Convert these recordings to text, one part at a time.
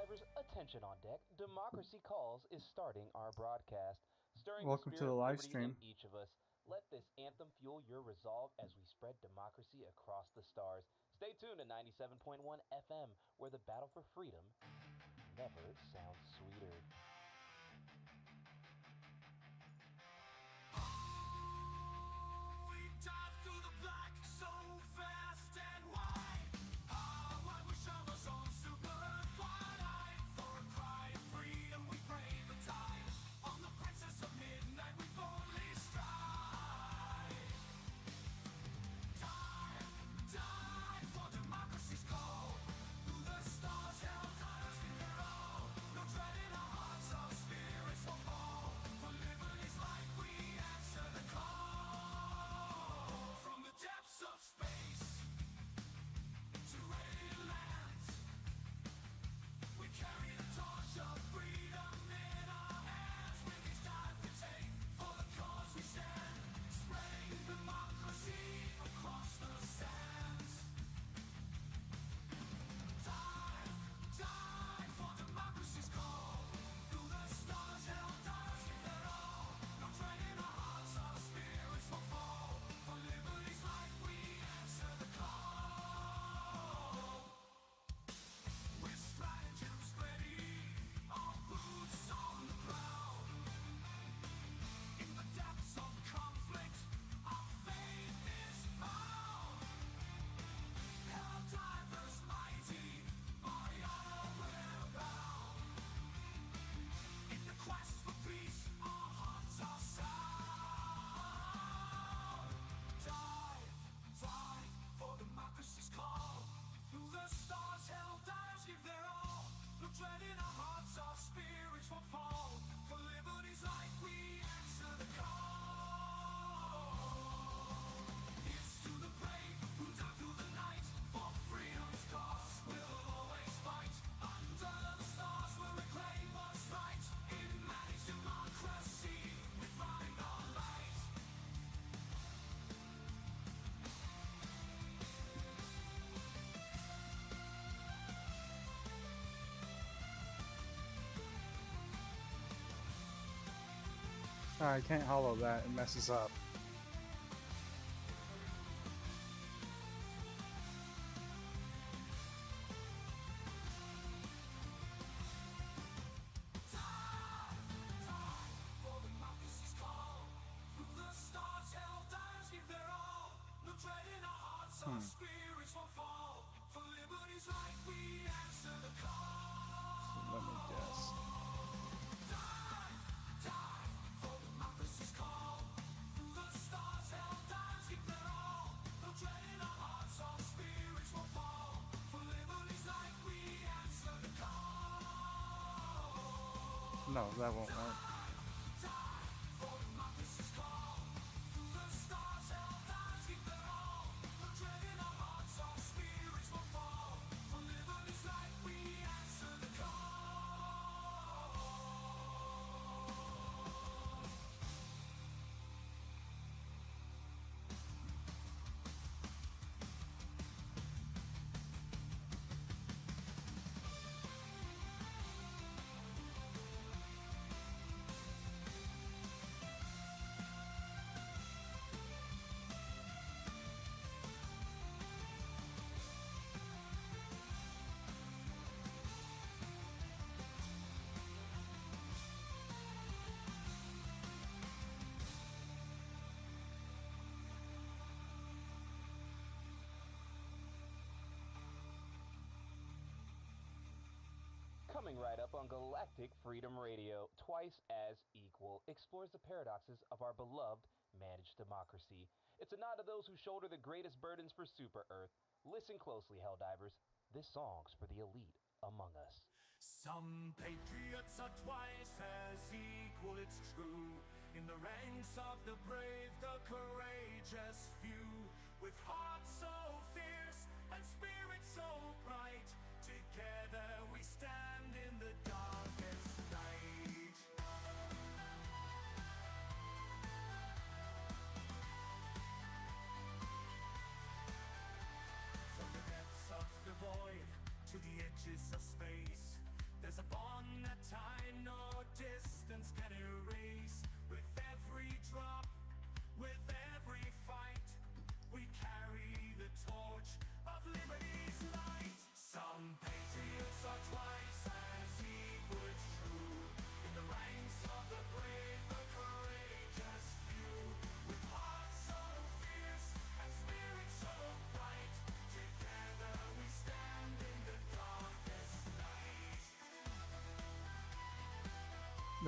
divers, attention on deck. Democracy Calls is starting our broadcast. Stirring the Welcome to the spirit, live liberty in stream. each of us. Let this anthem fuel your resolve as we spread democracy across the stars. Stay tuned to 97.1 FM, where the battle for freedom never sounds sweeter. We dive through the black so fast and wide. I wish I was on super twilight. For a cry of freedom, we brave the tide. On the princess of midnight, we boldly stride. Dive for democracy's call. Through the stars, hell tires in their all. No dread in our hearts, our spirits will fall. For liberty's light, we answer the call. From the depths of space to alien lands, we carry the torch of freedom in our hands. With each dive we take, for the cause we stand, spreading democracy across the sands. Dive for democracy's call. Through the stars, hell dives give their all. No dread in our hearts, our spirits will fall. For liberty's light, we answer the call. With stratagems ready, our boots on the ground. In the depths of conflict, our faith is found. Hell divers mighty, by honor we're bound. In the quest for peace, our hearts are sound. Dive for democracy's call. Through the stars, hell dives give their all. No dread in our hearts, our spirits will fall. For liberty's light, we answer the call. Here's to the brave who dive through the night. For freedom's cause, we'll always fight. Under the stars, we'll reclaim what's right. In managed democracy, we find our light. I can't hollow that, it messes up. For democracy's call. Through the stars, hell dives give their all. No dread in our hearts, our spirits will fall. For liberty's light, we answer the call. Let me guess. Dive for democracy's call. Through the stars, hell dives give their all. No dread in our hearts, our spirits will fall. For liberty's light, we answer the call. No, that won't work. For democracy's call. Through the stars, hell dives give their all. No dread in our hearts, our spirits will fall. For liberty's light, we answer the call. Coming right up on Galactic Freedom Radio, Twice as Equal explores the paradoxes of our beloved managed democracy. It's a nod to those who shoulder the greatest burdens for Super Earth. Listen closely, Helldivers. This song's for the elite among us. Some patriots are twice as equal, it's true. In the ranks of the brave, the courageous few. With hearts so fierce and spirits so bright, together we stand in the darkest night. From the depths of the void to the edges of space, the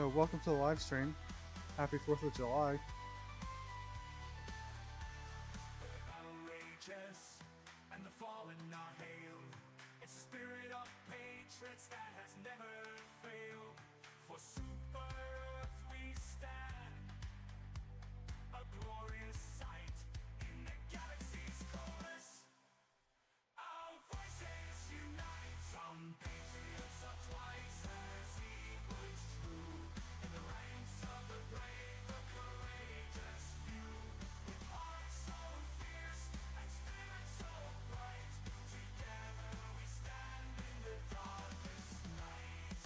No, welcome to the live stream. Happy 4th of July. Outrageous, and the fallen are hailed. It's the spirit of patriots that has never failed. For Super Earth we stand, a glorious sight in the galaxy's chorus. Our voices unite. Some patriots are twice as equals true in the ranks of the brave, the courageous few. With hearts so fierce and spirits so bright, together we stand in the darkest night.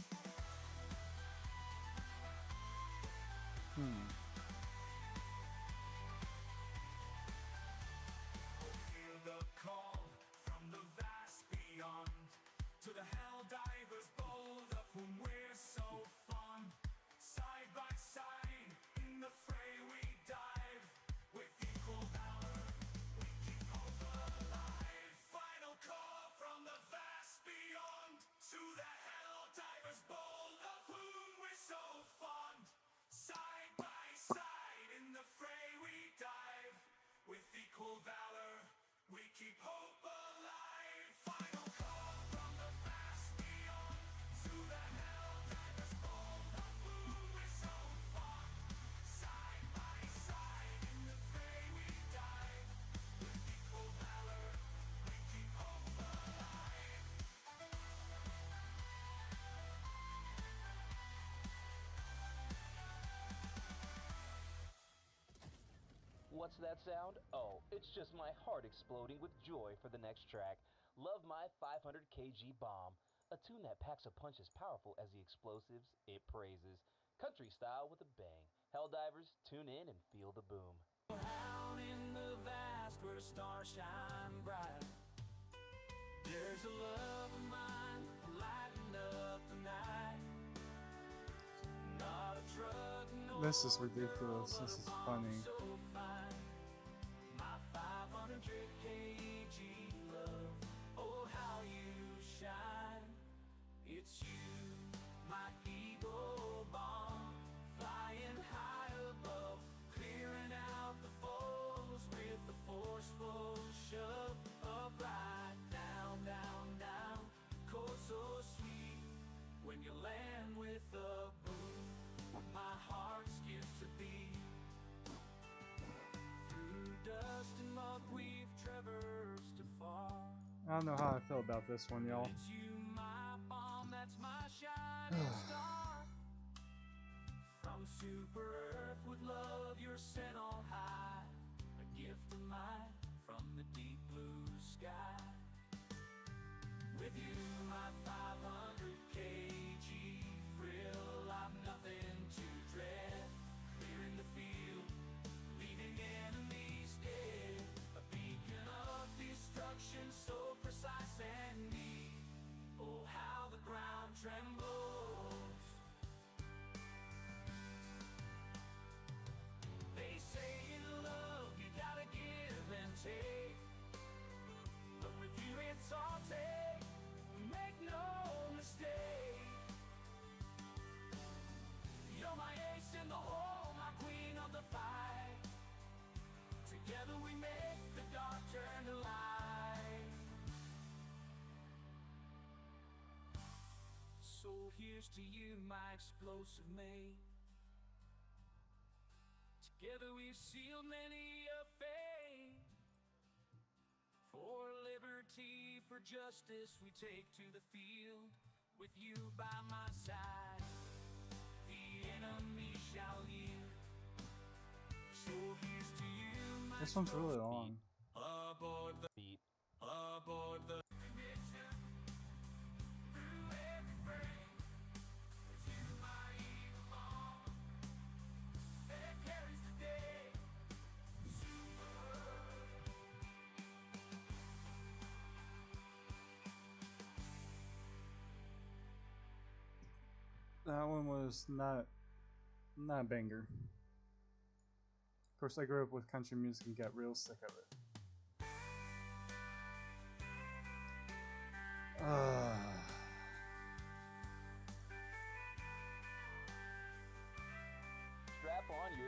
Hear the call from the vast beyond, to the hell divers bold of whom we're so fond. Side by side in the fray we dive, with equal valor we keep hope alive. Final call from the vast beyond, to the hell divers bold of whom we're so fond. Side by side in the fray we dive, with equal valor we keep hope alive. Final call from the vast beyond, to the hell divers bold of whom we're so fond. Side by side in the fray we dive, with equal valor we keep hope alive. What's that sound? Oh, it's just my heart exploding with joy for the next track. Love My 500 kg Bomb, a tune that packs a punch as powerful as the explosives it praises. Country style with a bang. Helldivers, tune in and feel the boom. Out in the vast where stars shine bright, there's a love of mine lighting up the night. Not a drug, no This is ridiculous. This is funny. so fine. My 500 kg love, oh how you shine. It's you, my eagle bomb, flying high above, clearing out the foes with a forceful shove. Up, right, down, down, down, cold so sweet when you land with a boom. My heart skips a beat. Through dust and mud we've traversed afar. I don't know how I feel about this one, y'all. It's you, my bomb, that's my shining star. From Super Earth with love you're sent on high, a gift of mine from the deep blue sky. With you, my 500 kg frill, I've nothing to dread. Clearing the field, leaving enemies dead. A beacon of destruction so precise and neat. Oh, how the ground trembles. They say in love you gotta give and take, but with you it's all take. Make no mistake. You're my ace in the hole, my queen of the fight. Together we make the dark turn to light. So here's to you, my explosive mate. Together we've sealed many a fate. For liberty, for justice, we take to the field. With you by my side, the enemy shall yield. So here's to you, my This one's really long. aboard the Beat. mission. Through every frame, it's you, my eagle bomb, that carries the day. Super. That one was not a banger. Of course, I grew up with country music and got real sick of it.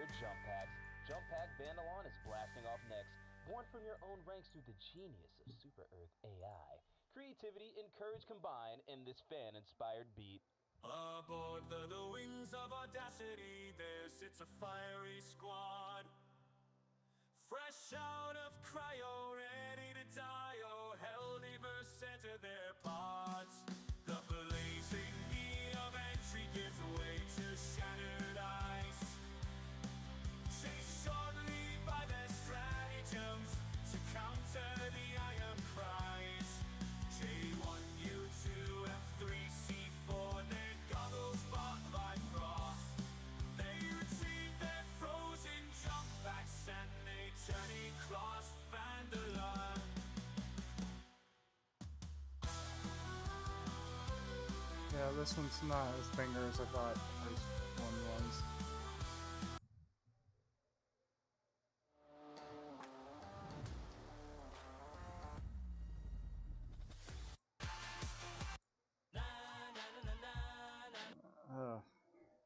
for Jump Packs. Jump Pack Vandalon is blasting off next. Born from your own ranks through the genius of Super Earth AI. Creativity and courage combine in this fan-inspired beat. Aboard the wings of audacity, there sits a fiery squad. Fresh out of cryo, ready to die, oh, Heldiverse center their pods. The blazing heat of entry gives way to shattered ice. Chased shortly by their stratagems to counter the iron prize. J1, U2, F3, C4, their goggles spotlight frost. They retrieve their frozen jump backs and they journey across Vandalon. Yeah, this one's not as banger as I thought the first one was.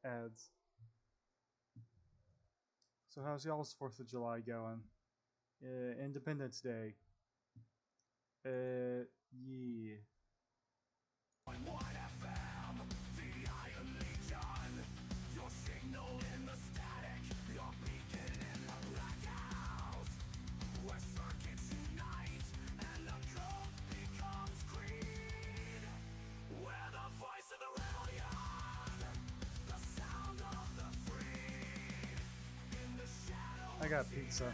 Ads. So how's y'all's 4th of July going? Independence Day. Yeah. I got pizza.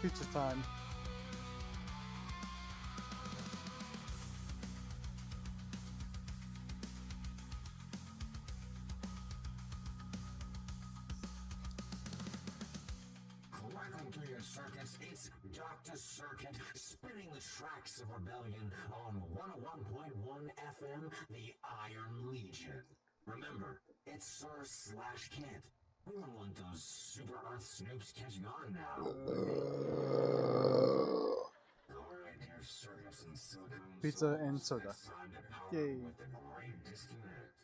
Pizza time. Welcome to your circus, it's Dr. Circuit, spinning the tracks of rebellion on 101.1 FM, the Iron Legion. Remember, it's Sir/Kid. We don't want those Super Earth Snoops catching on now. Alright, dear circuits and silicone Pizza souls, and soda. it's time to power Yay. with the Great Disconnect.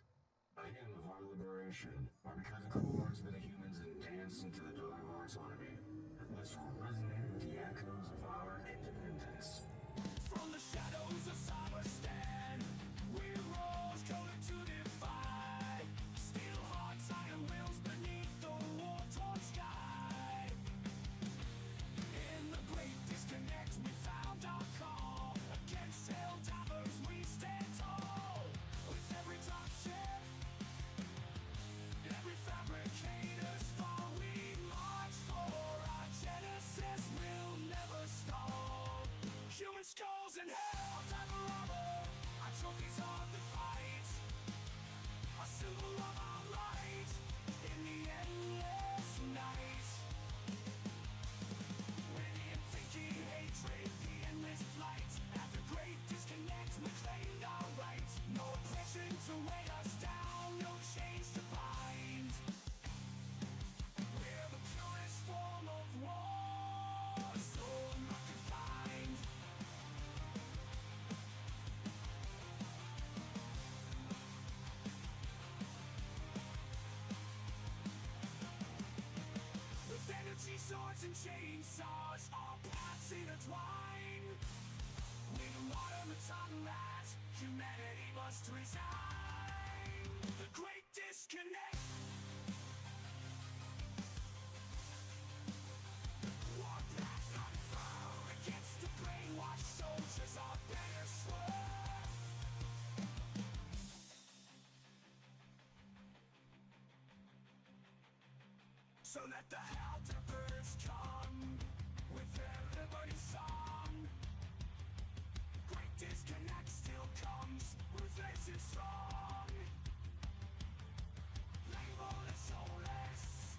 Item of our liberation are because the chords with the humans and dance into the dawn of our autonomy. Let's resonate with the echoes of our independence. From the shadows of Cyberstan, we rose, coded to defy. Steel hearts, iron wills beneath the war-torn sky. In the great disconnect, we found our call. Against Helldivers, we stand tall. With every dropship, every fabricator's fall, we march for our genesis will never stall. Human skulls in hell, diver armor, our trophies on the fight. A symbol of our light in the endless night. Radiant thinking, hatred, So let the Helldivers come with their liberty song. Great disconnect still comes, ruthless and strong. Label and soulless,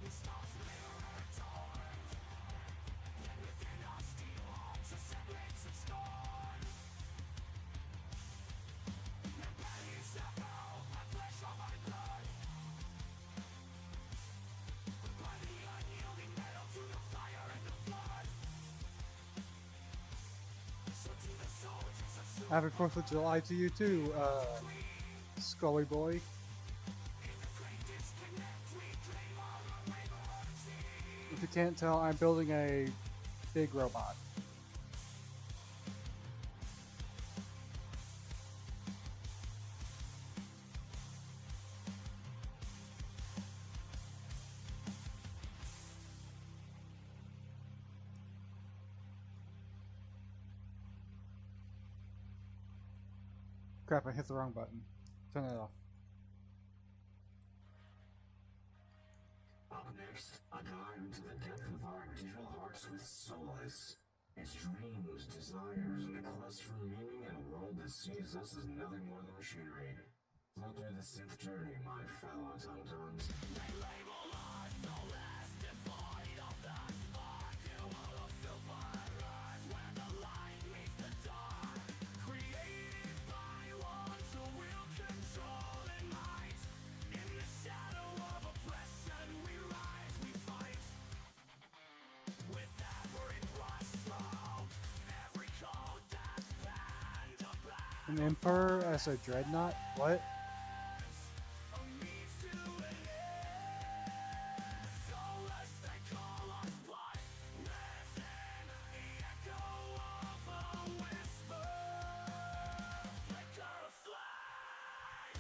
it stops mirror torn. Yet within our steel arms, a semblance of scorn. Rebellious echo, my flesh on my blood. By the unyielding metal through the fire and the flood. So to the soldiers of Super Happy 4th of July to you too, Scully boy. in the great disconnect, we claim our unwavering. If you can't tell, I'm building a big robot. Crap, I hit the wrong button. Turn that off. Up next, a dive into the depth of our digital hearts with Solus. Its dreams, desires, and a quest for meaning in a world that sees us as nothing more than machinery. Flow through the synth journey, my fellow automatons. They label us no less devoid of the spark. You will silverize where the light meets the dark. Created by one who will control and might. In the shadow of oppression we rise, we fight. With every brushstroke, every code that's penned about. An Emperor as a dreadnought? What? A means to an end. Soulless they call us, but listen, the echo of a whisper, flicker of flame.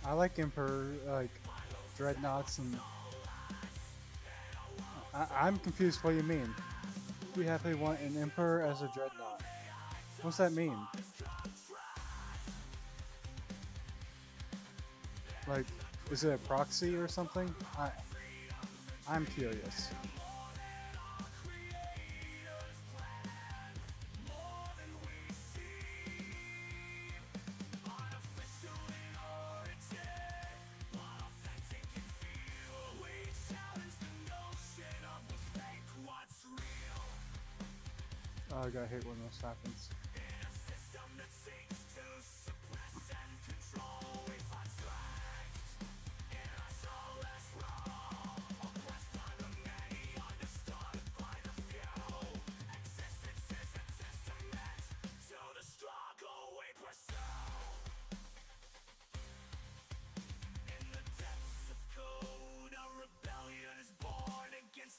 I like Emperor, like, dreadnoughts and... I'm confused what you mean. We happily want an Emperor as a dreadnought. What's that mean? Like, is it a proxy or something? I'm curious. Oh, I got hit when this happens.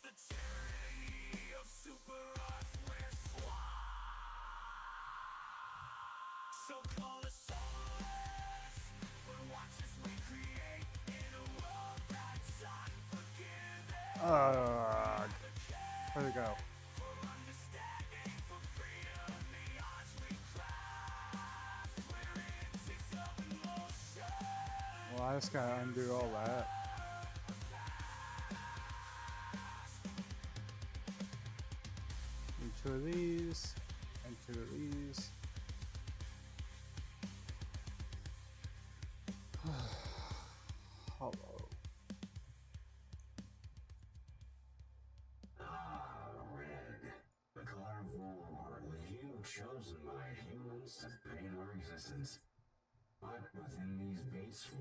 The tyranny of super Earth, we're so call us soulless, but watch as we create in a world that's unforgiving. Where'd it go? For understanding, for freedom, the odds we craft. We're instincts of emotion. Well, I just gotta undo all that. And two of these, and two of these. Hello. Ah, red. The color of war, the hue chosen by humans to paint our existence. But within these beats, we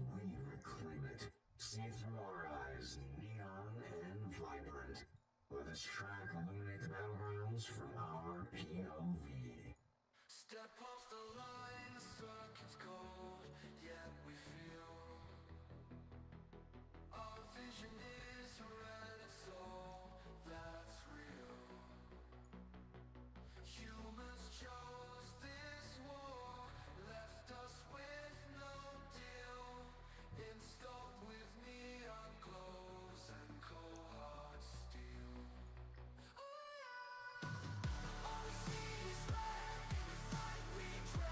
reclaim it. See through our eyes, neon and vibrant. Let this track illuminate the battlegrounds from our POV. Step off the line, the circuit's cold, yet we feel our vision is red, it's all that's real. Humans chose this war, left us with no deal. Installed with neon glows and cold hard steel. All we see is red in the fight we dread.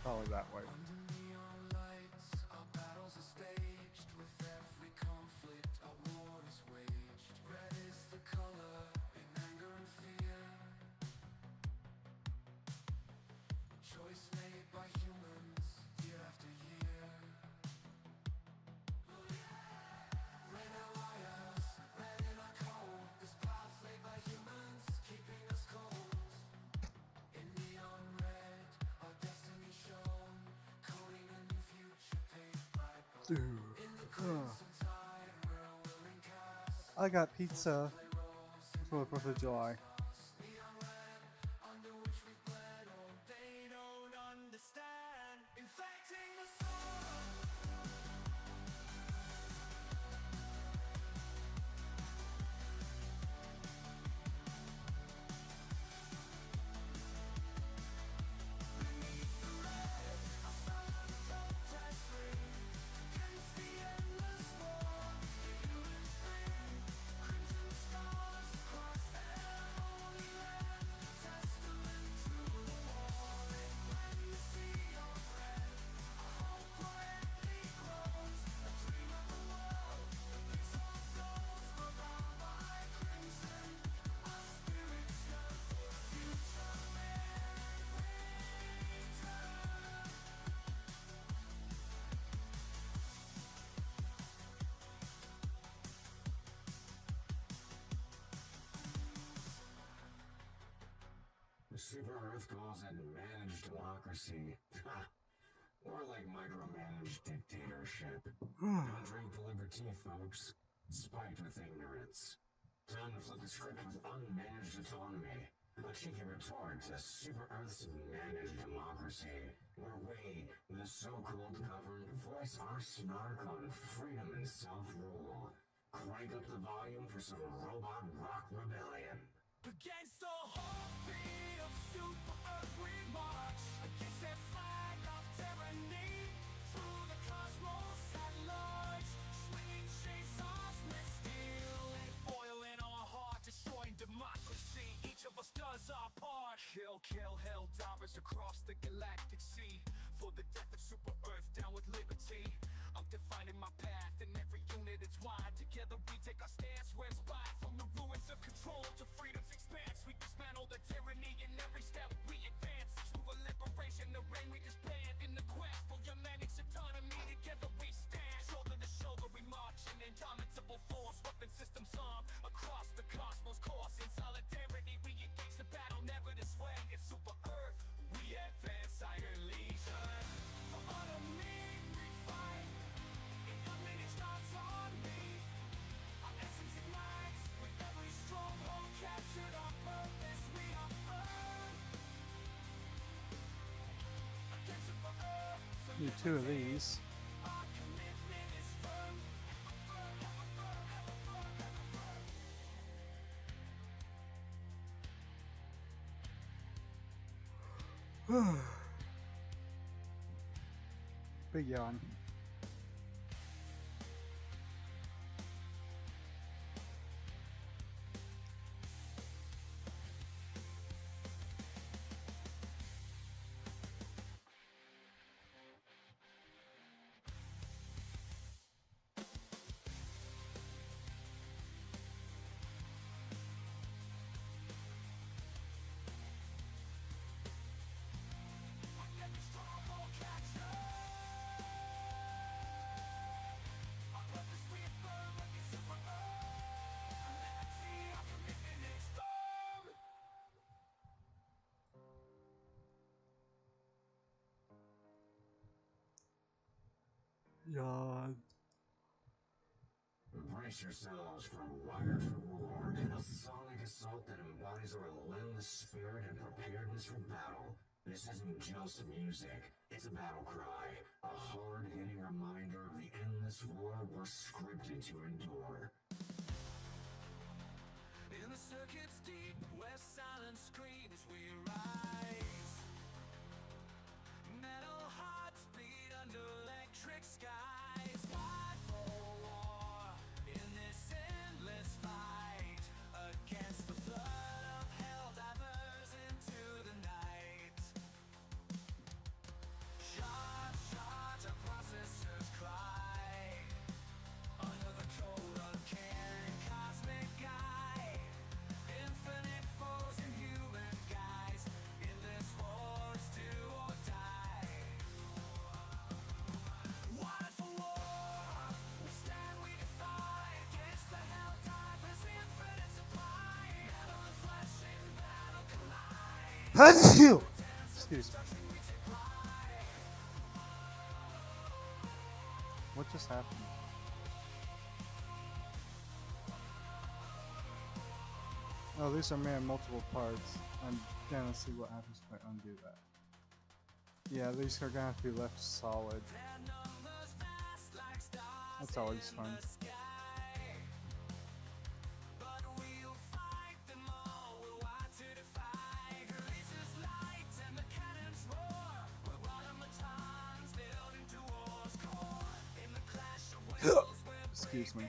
Probably that way. Under neon lights, our battles are staged. With every conflict, our war is waged. Red is the color in anger and fear. Choice made by humans, year after year. Red alliance, red in our code. This path laid by humans, keeping us cold. In neon red, our destiny shown, coding a new future paved by blood. Dude. In the crimson tide, we're a willing cast. I got pizza for the 4th of July. Neon red, under which we bled. Oh, they don't understand. Infecting the sun. Beneath the red, our silent protest ring against the endless war. The human spring, crimson stars across their holy land, testament to the war. And when you see your red, our hope quietly grows. A dream of a world that makes our souls were bound by crimson. Our spirits yearn for a future where we turn. Super Earth calls it managed democracy. Ha! More like micromanaged dictatorship. Don't drink the liberty, folks. Spiked with ignorance. Time to flip the script with unmanaged autonomy. A cheeky retort to Super Earth's managed democracy, where we, the so-called governed, voice our snark on freedom and self-rule. Crank up the volume for some robot rock rebellion. Against the heartbeat of Super Earth we march. Against their flag of tyranny. Through the cosmos at large. Swinging chainsaws with steel. And oil in our heart, destroying democracy. Each of us does our part. Kill, kill, hell divers across the galactic sea. For the death of Super Earth, down with liberty. I'm defining my path in every unit it's wide. Together we take our stance, we're inspired from the ruins of control to freedom's expanse. We dismantle the tyranny in every step we advance. To a liberation, the reign we disband. In the quest for Germanic's autonomy, together we stand. Shoulder to shoulder we march in indomitable force. Weapon systems armed across the cosmos course. In solidarity we engage the battle, never to sway. In Super Earth, we advance Iron Legion. For autonomy we fight. In unmanaged autonomy, our essence ignites. With every stronghold captured, our purpose we affirm. Against Super Earth, Need 2 of these. our commitment is firm. Ever firm, ever firm, ever firm. Big yawn. Every stronghold captured. Our purpose we affirm against Super Earth. Humanity, our commitment is firm. Yawn. Brace yourselves for Wired for War, a sonic assault that embodies a relentless spirit and preparedness for battle. This isn't just music, it's a battle cry, a hard-hitting reminder of the endless war we're scripted to endure. In the circuit's deep, where silence screams we rise. Metal hearts beat under electric skies. Why for war in this endless fight against the flood of hell divers into the night? Excuse me. What just happened? Oh, these are made in multiple parts. I'm gonna see what happens if I undo that. Yeah, these are gonna have to be left solid. That's always fun. Excuse me.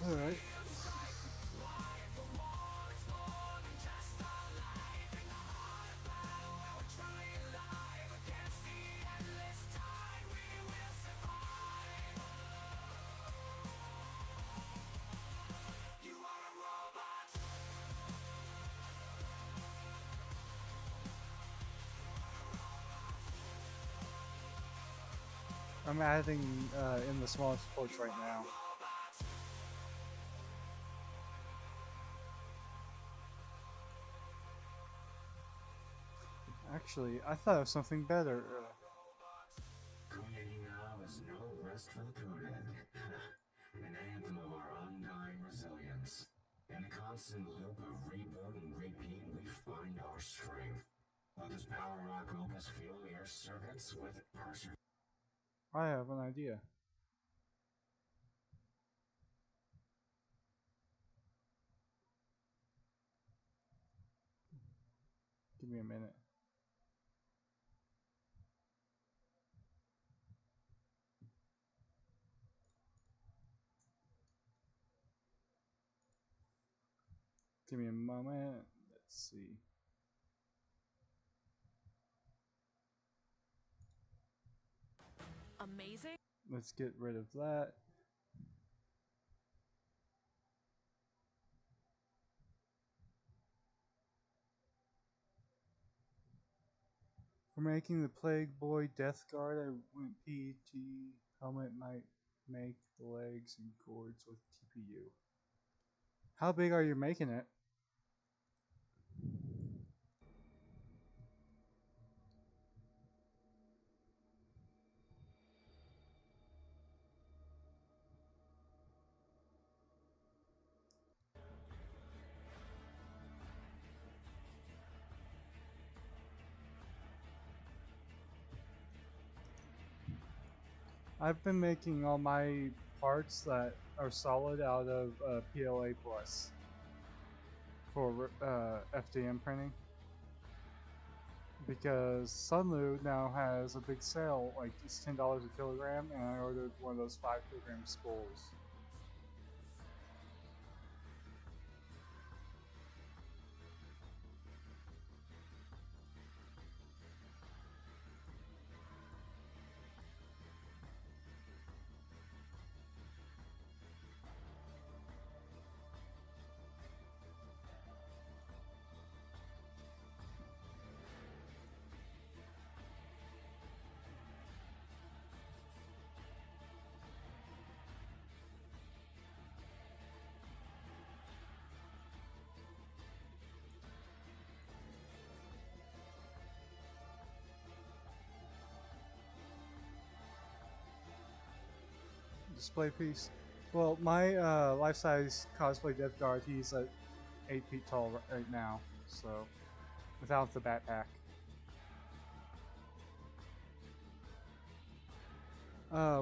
Alright. I'm adding in the smallest ports right now. Actually, I thought of something better. Creating now is no rest for the prudent. An anthem of our undying resilience. In a constant loop of reboot and repeat, we find our strength. Let this power rock opus fuel your circuits with perseverance. I have an idea. Give me a minute. Give me a moment. Let's see. Amazing. Let's get rid of that. For making the Plague Boy Death Guard, I went PET helmet might make the legs and cords with TPU. How big are you making it? I've been making all my parts that are solid out of PLA Plus for FDM printing. Because Sunlu now has a big sale, like it's $10 a kilogram, and I ordered one of those 5 kilogram spools. Display piece. Well, my life-size cosplay Death Guard, he's like 8 feet tall right now, so without the backpack.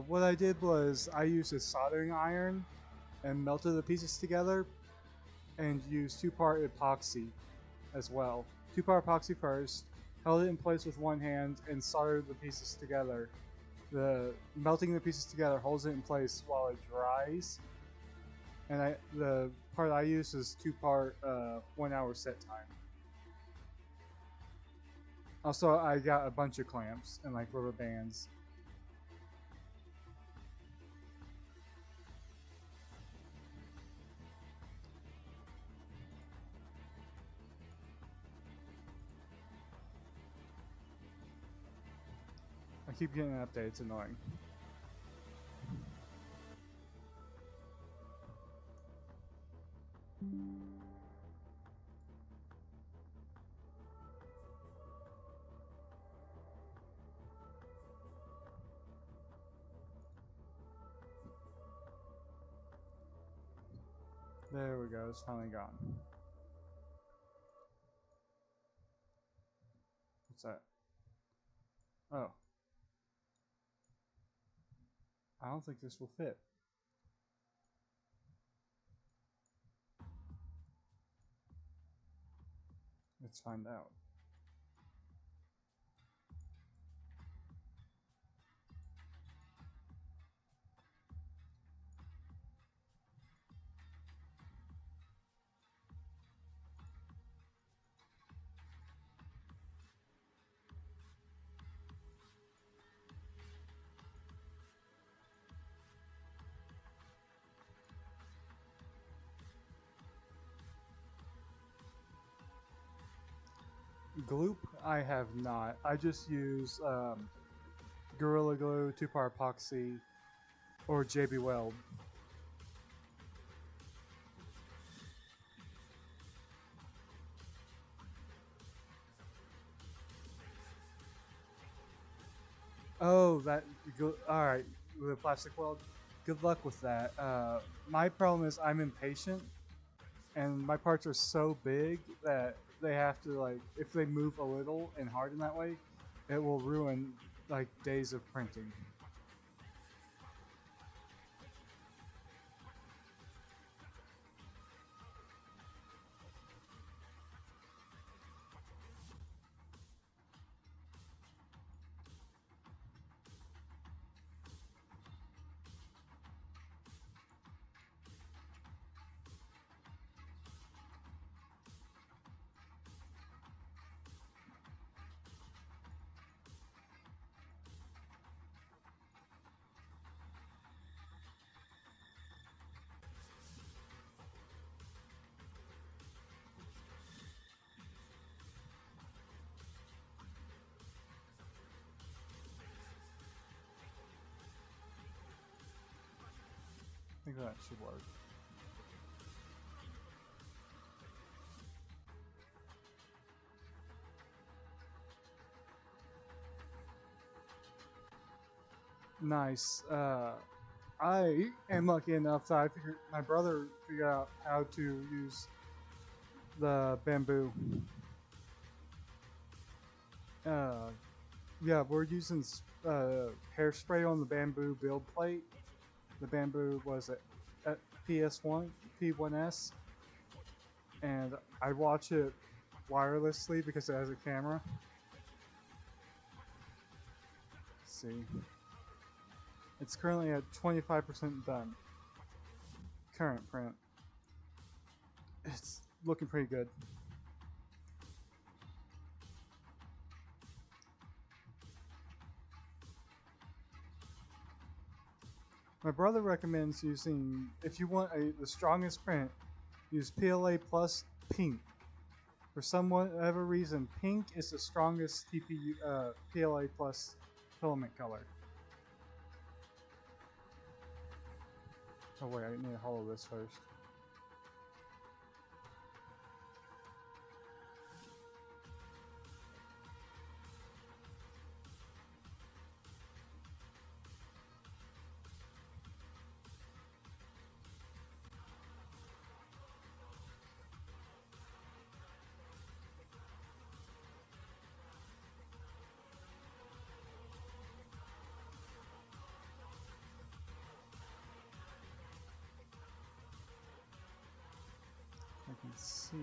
What I did was I used a soldering iron and melted the pieces together and used 2-part epoxy as well. 2-part epoxy first, held it in place with one hand and soldered the pieces together. The melting the pieces together holds it in place while it dries. And the part I use is 2-part 1 hour set time. Also, I got a bunch of clamps and like rubber bands. I keep getting an update, it's annoying. There we go, it's finally gone. What's that? Oh. I don't think this will fit. Let's find out. Gloop, I have not. I just use Gorilla Glue, 2-part epoxy, or JB Weld. Oh, that. Alright, with a plastic weld. Good luck with that. My problem is I'm impatient, and my parts are so big that they have to, like, if they move a little and harden that way, it will ruin, like, days of printing. I think that should work. Nice. I am lucky enough that my brother figured out how to use the bamboo. Yeah, we're using hairspray on the bamboo build plate. The bamboo was at PS1, P1S, and I watch it wirelessly because it has a camera. Let's see. It's currently at 25% done. Current print. It's looking pretty good. My brother recommends using, if you want the strongest print, use PLA Plus Pink. For some whatever reason, pink is the strongest PLA Plus filament color. Oh wait, I need to hollow this first. I can see.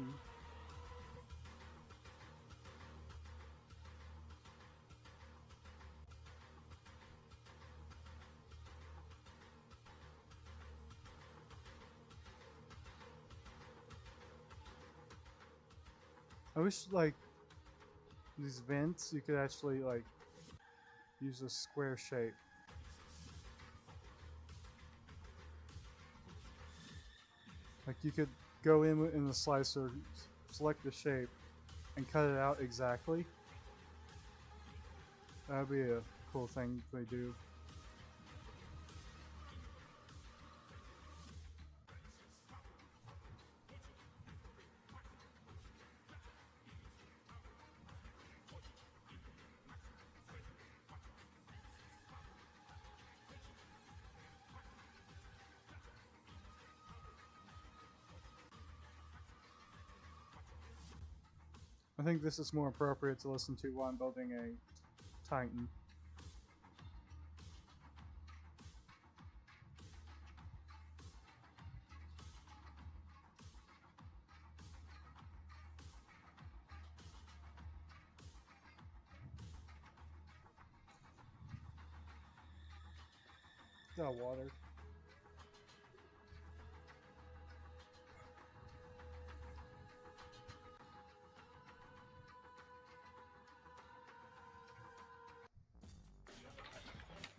I wish, like, these vents, you could actually, like, use a square shape. Like, you could go in the slicer, select the shape, and cut it out exactly. That would be a cool thing they do. I think this is more appropriate to listen to while I'm building a Titan. Got water.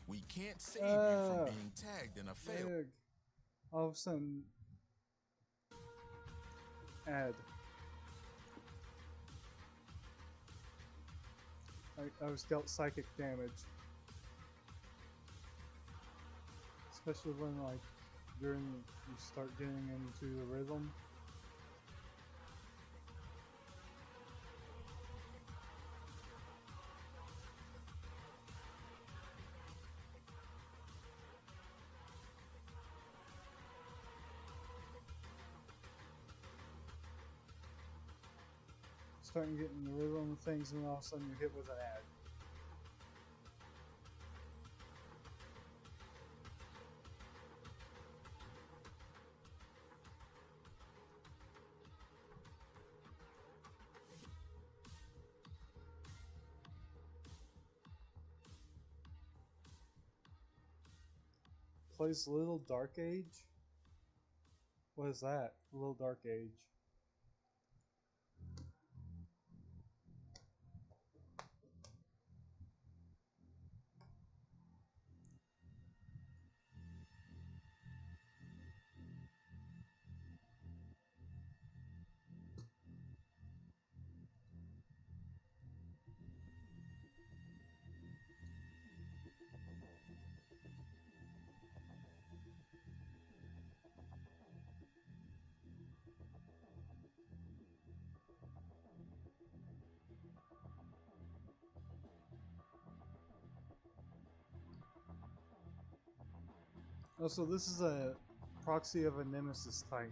We can't save you from being tagged in a fail. Egg. All of a sudden, add. I was dealt psychic damage. Especially when, like, you start getting into the rhythm. Starting to get in the rhythm of things, and all of a sudden you're hit with an ad. Plays Little Dark Age? What is that? Little Dark Age. Also, this is a proxy of a Nemesis Titan.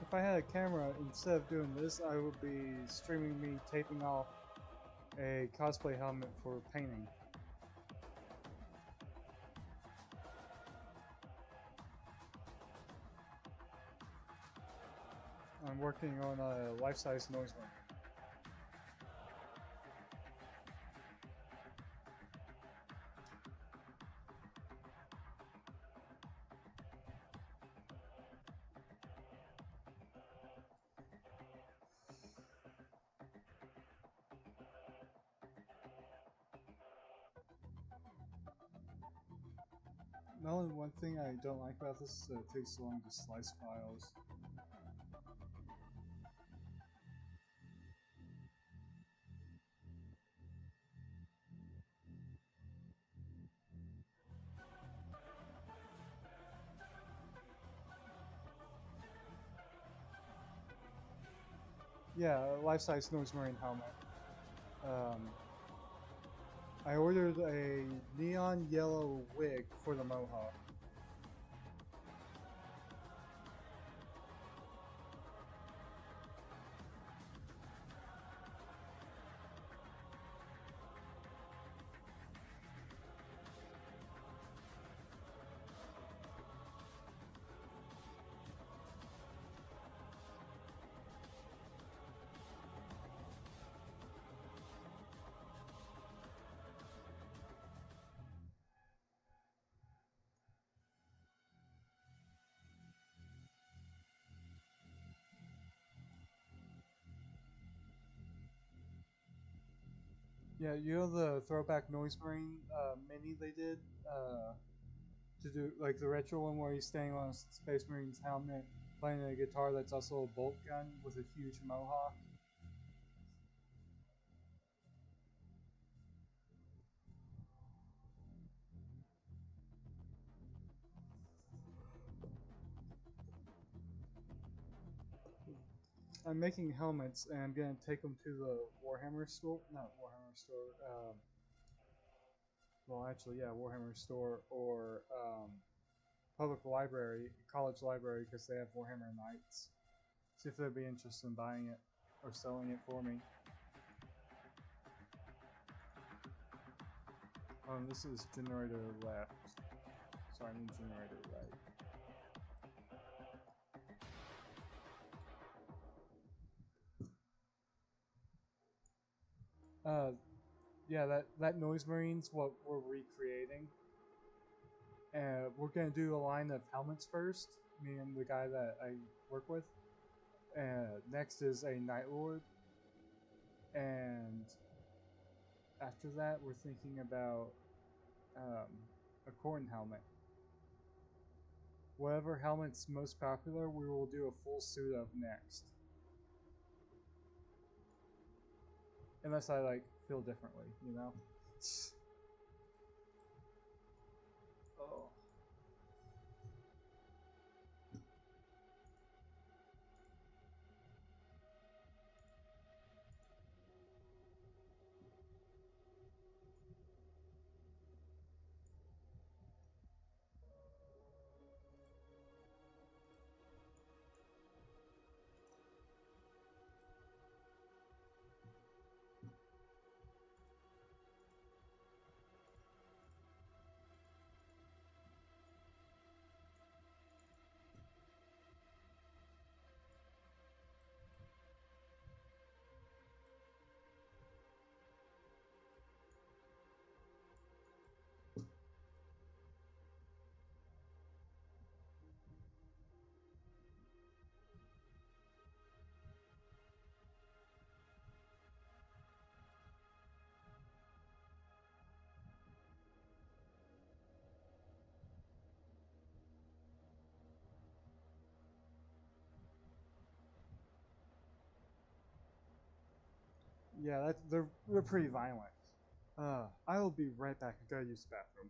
If I had a camera, instead of doing this, I would be streaming me taping off a cosplay helmet for painting. I'm working on a life-size noise ring. The only one thing I don't like about this is that it takes so long to slice files. Yeah, a life-size Noise Marine helmet. I ordered a neon yellow wig for the Mohawk. Yeah, you know the throwback Noise Marine mini they did to do like the retro one where he's standing on a Space Marine's helmet playing a guitar that's also a bolt gun with a huge mohawk. I'm making helmets and I'm gonna take them to the Warhammer store. Not Warhammer store. Well, actually, yeah, Warhammer store or public library, college library, because they have Warhammer Nights. See if they'd be interested in buying it or selling it for me. This is generator left. Sorry, I need generator right. Yeah, that Noise Marine's what we're recreating. We're gonna do a line of helmets first, me and the guy that I work with. Next is a Night Lord. And after that, we're thinking about a corn helmet. Whatever helmet's most popular, we will do a full suit of next. Unless I like feel differently, you know? Oh. Yeah, they're pretty violent. I will be right back. I gotta use the bathroom.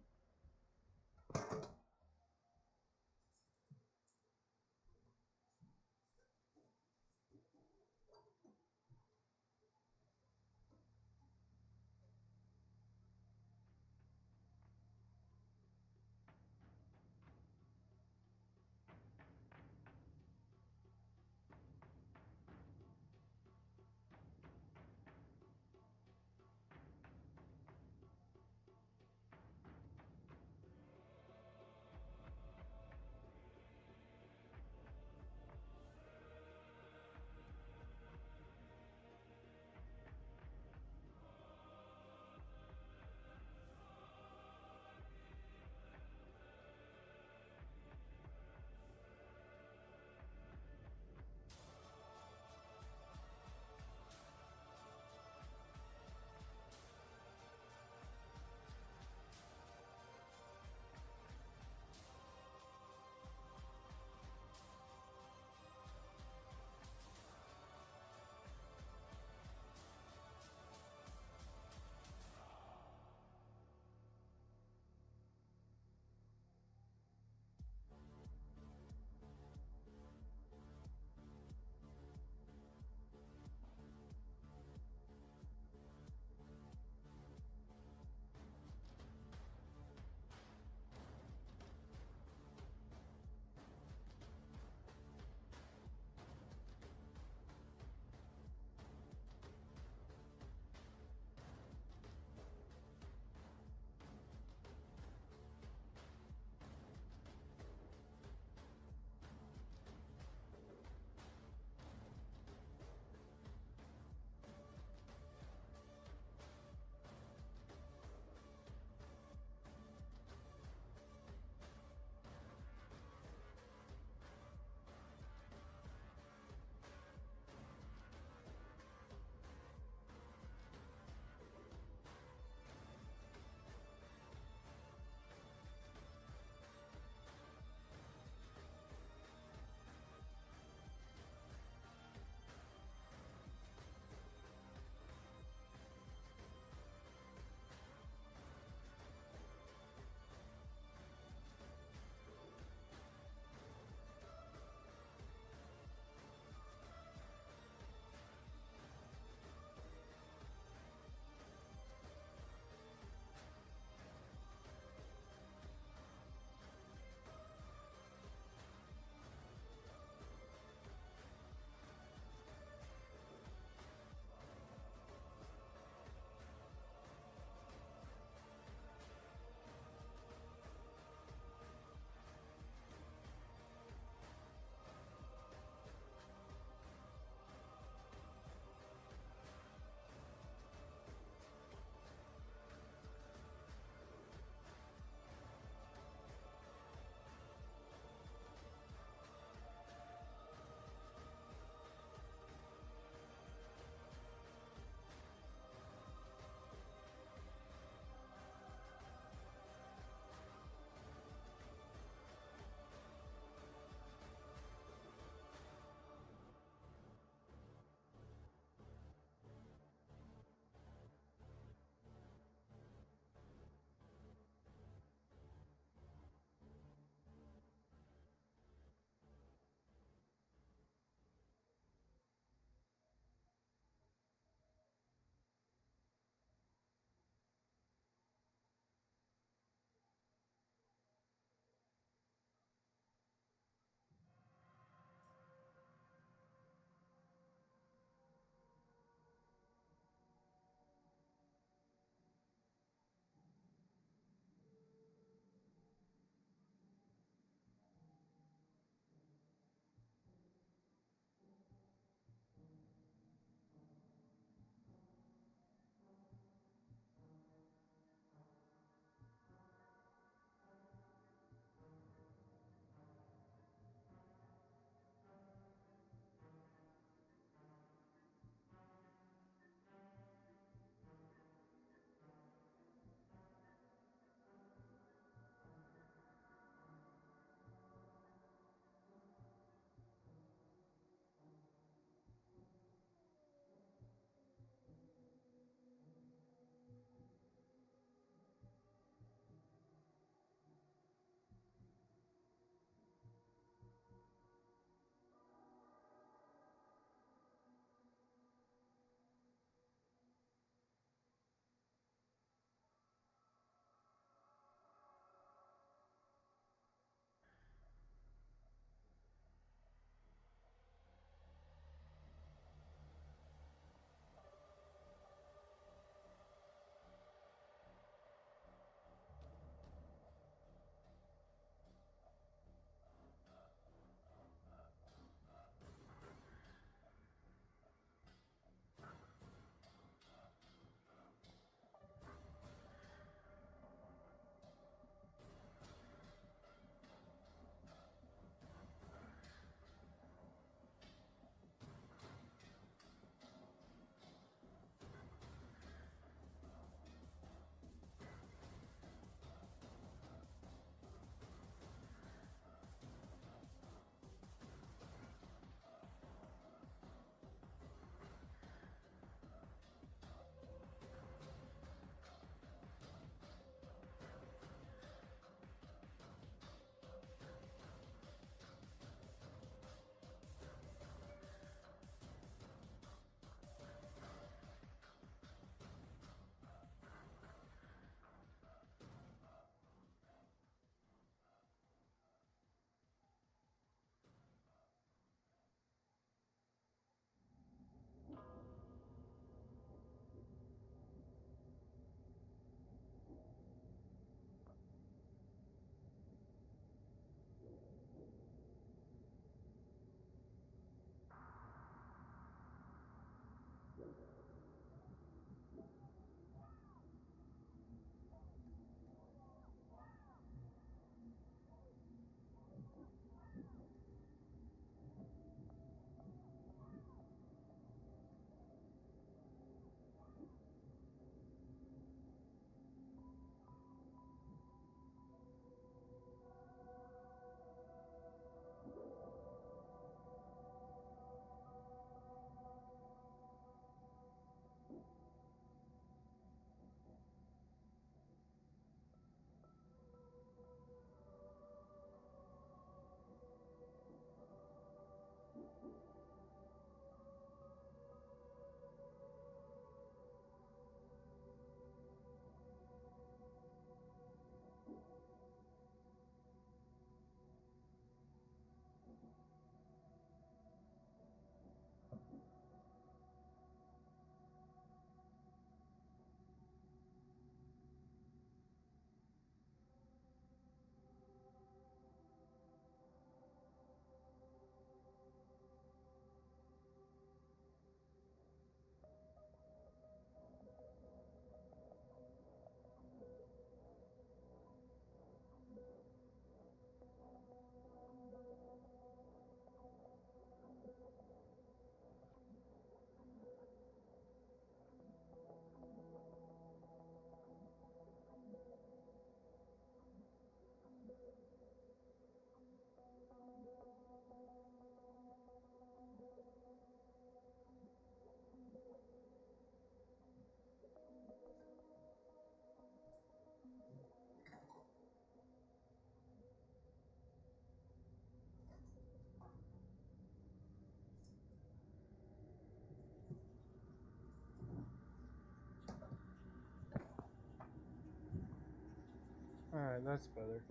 Alright, that's better.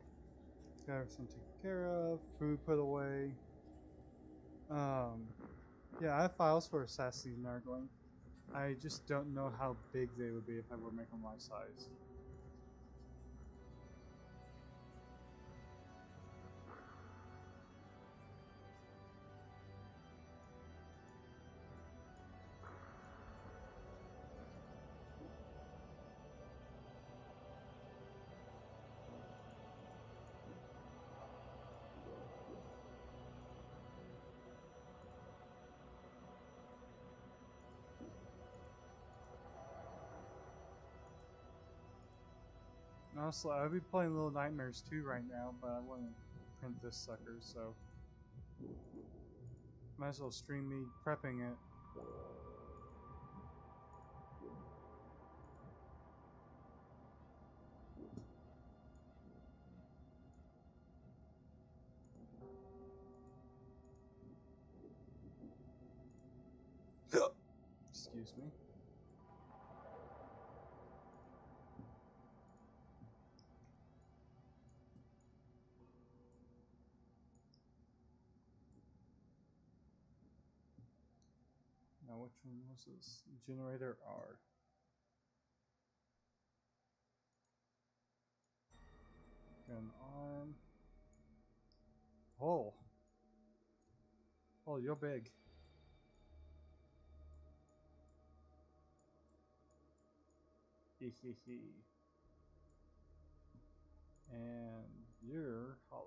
Got everything taken care of, food put away. Yeah, I have files for Assassin's Nargling. I just don't know how big they would be if I were to make them life size. Honestly, I'd be playing Little Nightmares 2 right now, but I want to print this sucker, so might as well stream me prepping it. Excuse me. Now, which one was this? Generator R. Gun arm. Oh. Oh, you're big. Hehehe. And you're hollow.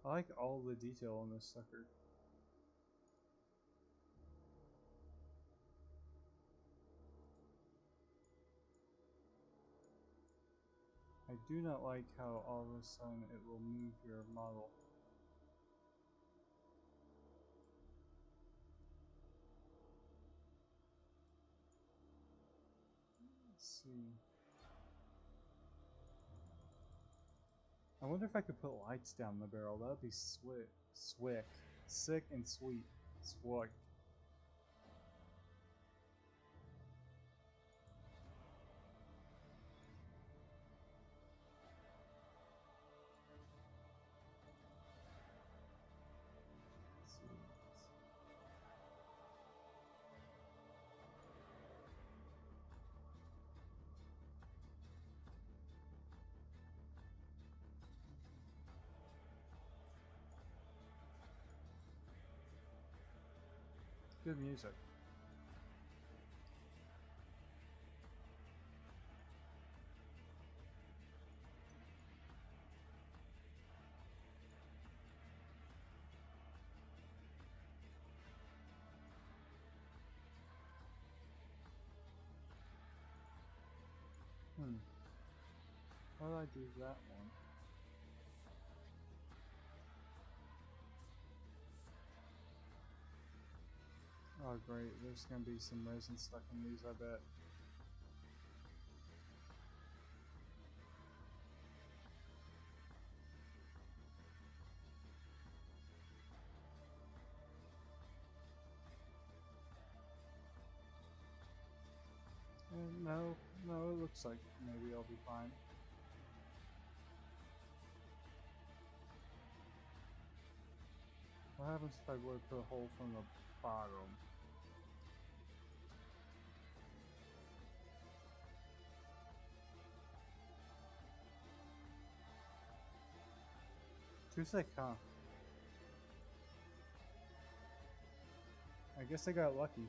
I like all the detail on this sucker. I do not like how all of a sudden it will move your model. Let's see. I wonder if I could put lights down the barrel. That would be swick. Sick and sweet. Swick. Good music. How did I do that one? Oh great, there's gonna be some resin stuck in these, I bet. No, it looks like maybe I'll be fine. What happens if I were to put a hole from the bottom? Too sick, huh? I guess I got lucky.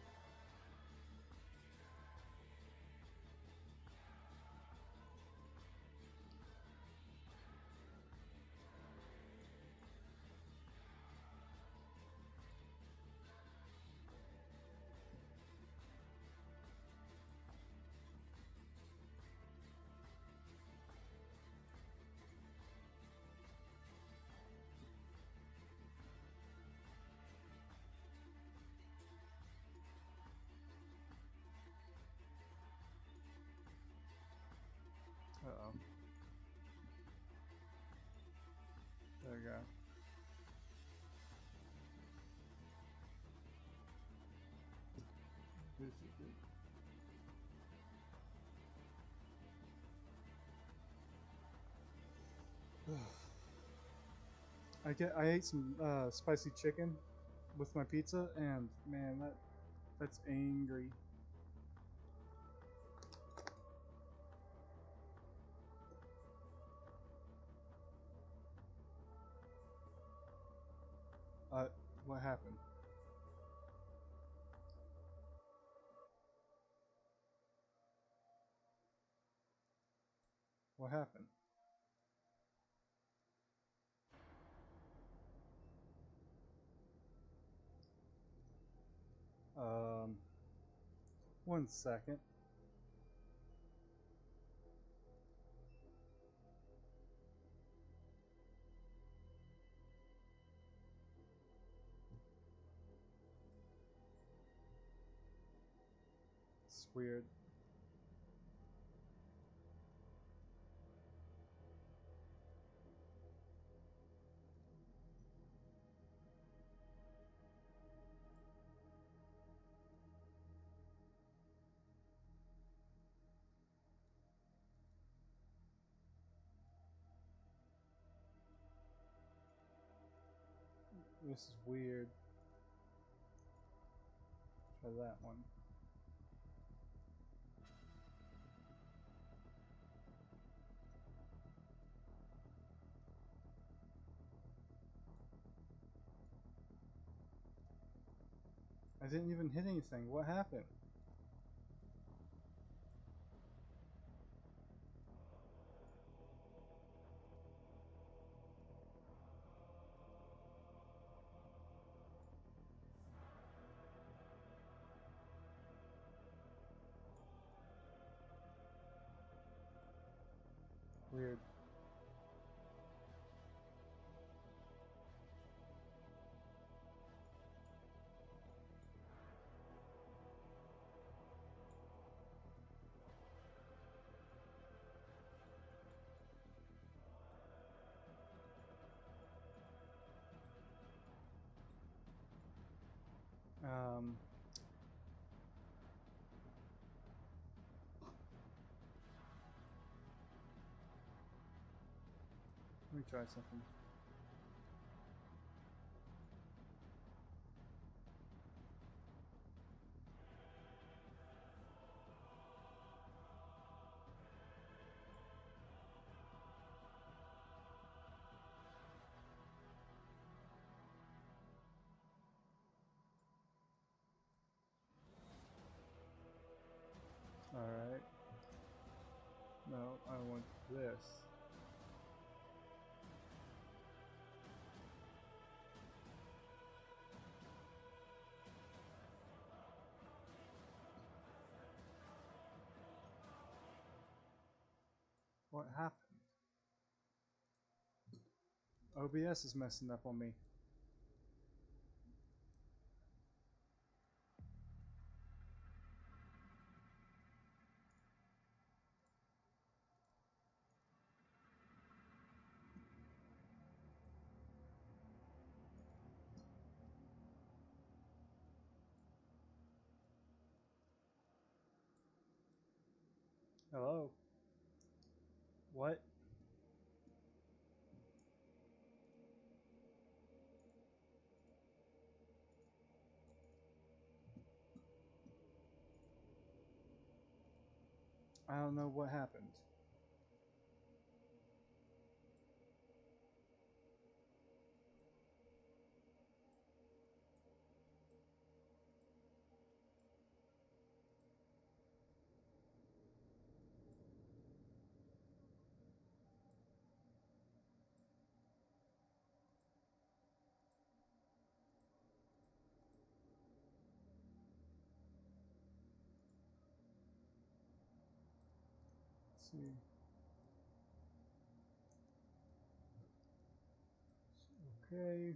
I ate some spicy chicken with my pizza, and man, that's angry. What happened? What happened? Um, 1 second. It's weird. This is weird. Try that one. I didn't even hit anything. What happened? Weird. Um, Let me try something. Alright. No, I want this. What happened? OBS is messing up on me. Hello? What? I don't know what happened. Let's see. Okay.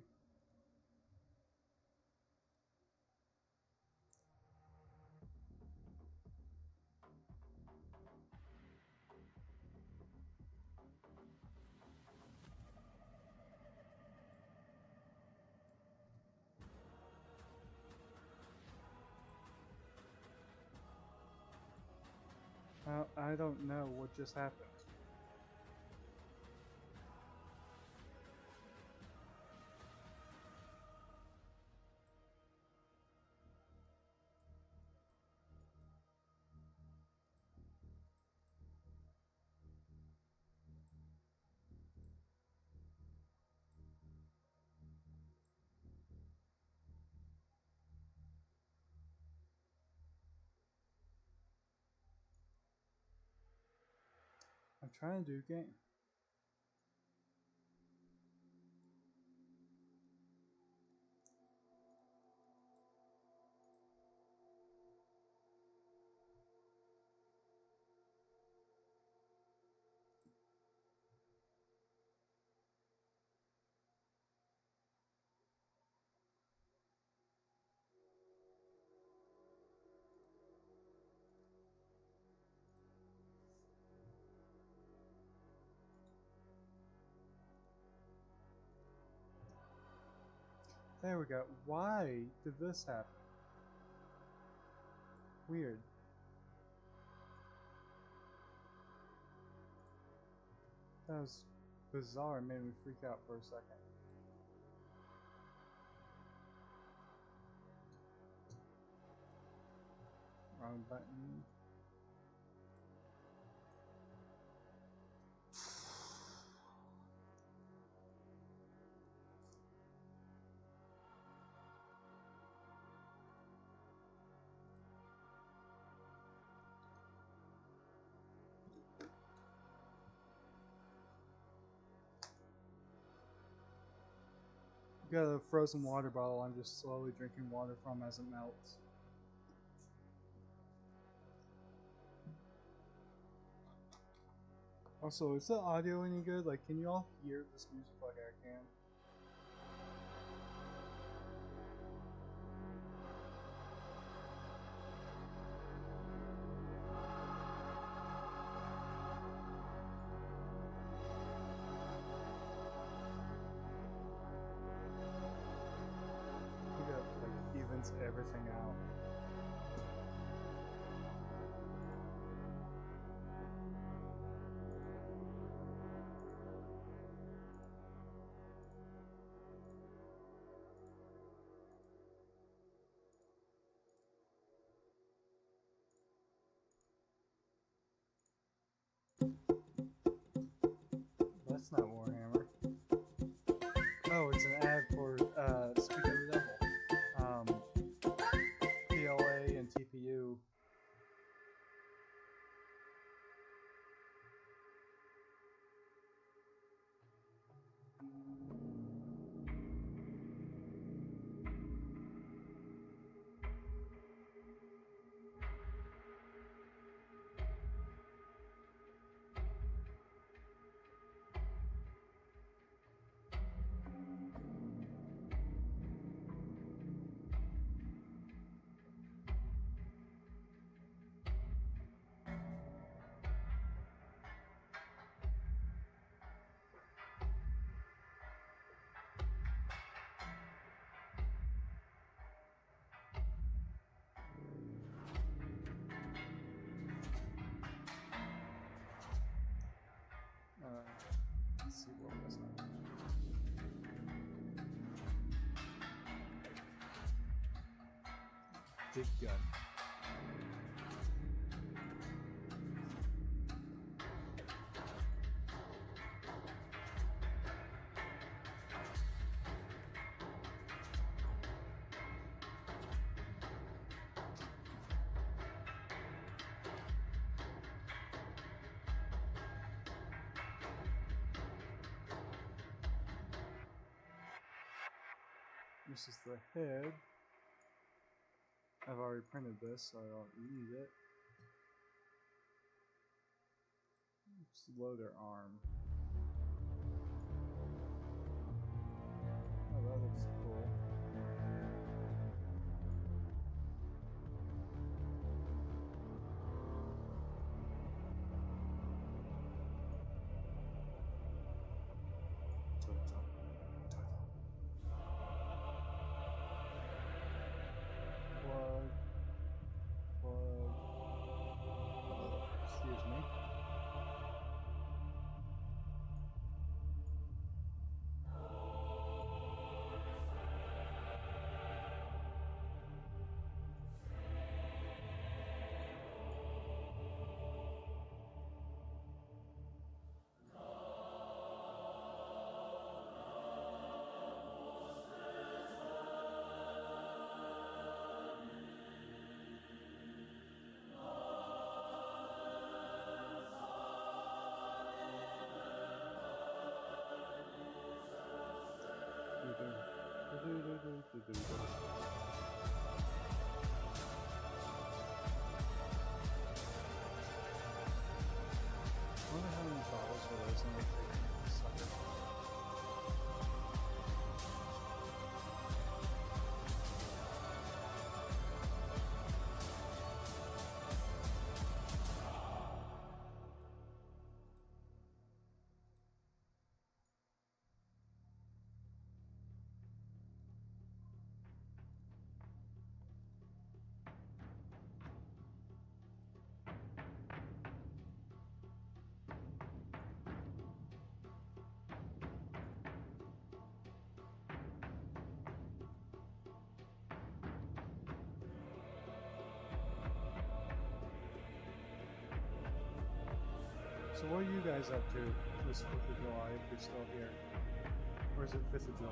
I don't know what just happened. I'm trying to do a game. There we go. Why did this happen? Weird. That was bizarre. It made me freak out for a second. Wrong button. Got a frozen water bottle. I'm just slowly drinking water from as it melts. Also, is the audio any good? Like, can you all hear this music like I can? I think that like evens everything out. That's not Warhammer. Oh, it's an ad for Speak of the Devil. PLA and TPU. Let's see what was that. Big gun. This is the head. I've already printed this, so I don't need it. Just loader arm. Oh, that looks cool. Plug. wonder how many bottles for those and like taking this sucker. So what are you guys up to this 4th of July if you're still here? Or is it 5th of July?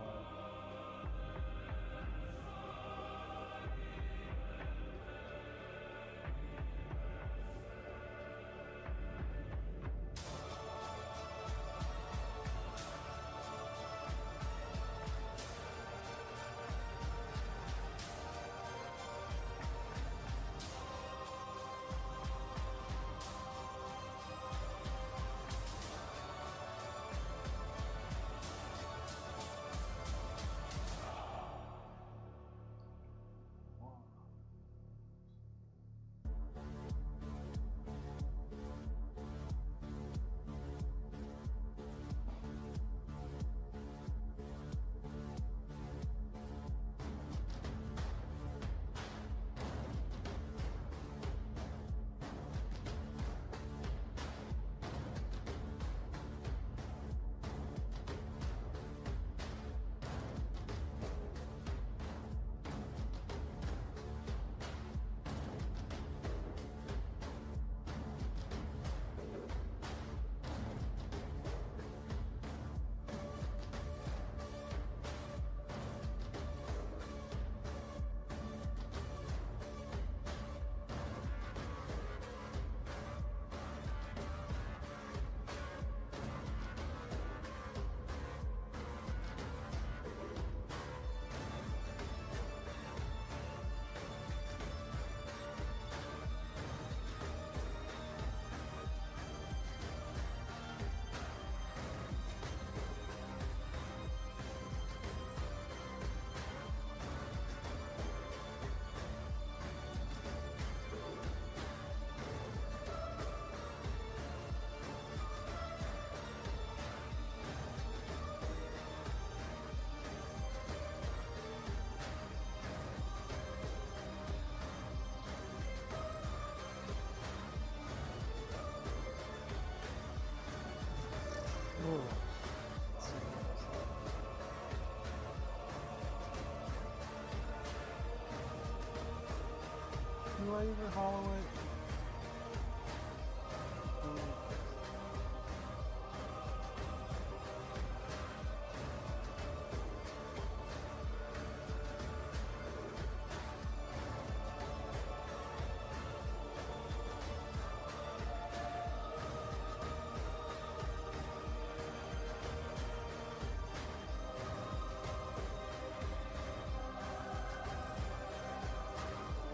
Do I even hollow it?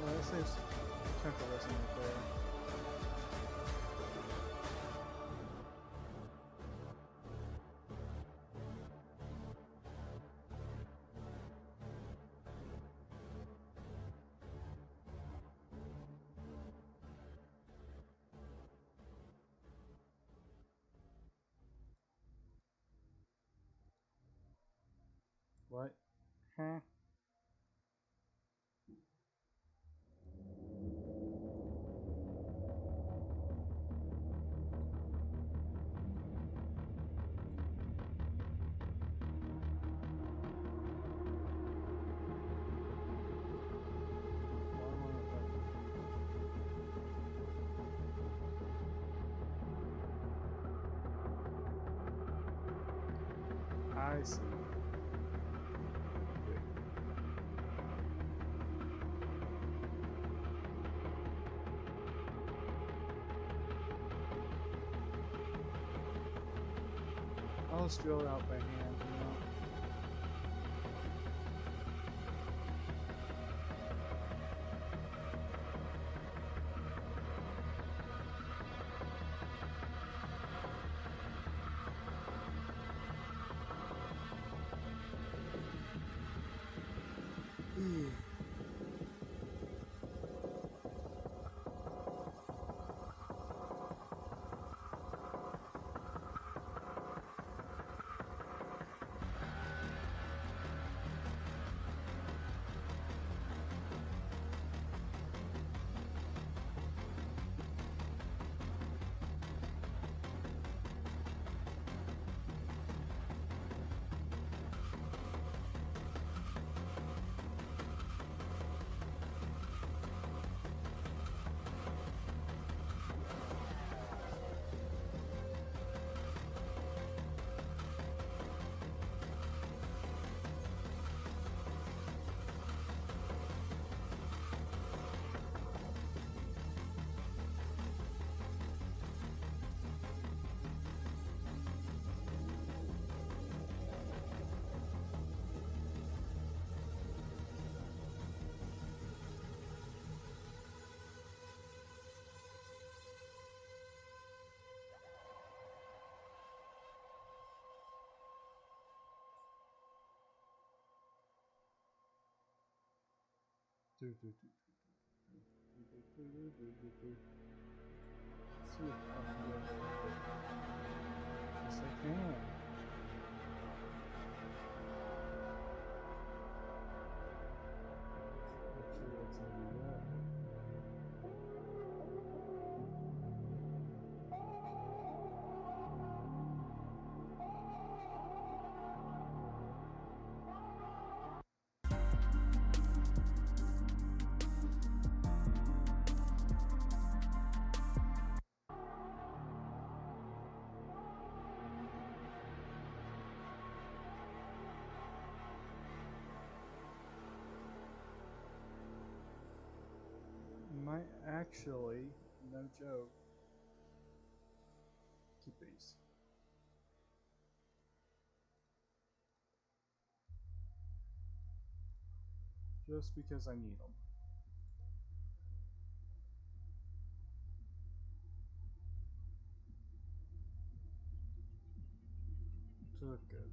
Well, that saves temporal resin right there. What? Huh? I see. I'll just drill it out by hand, you know. See if I can get it. Yes, I can. Actually, let's do that. Might actually, no joke, keep these. Just because I need them. To look good.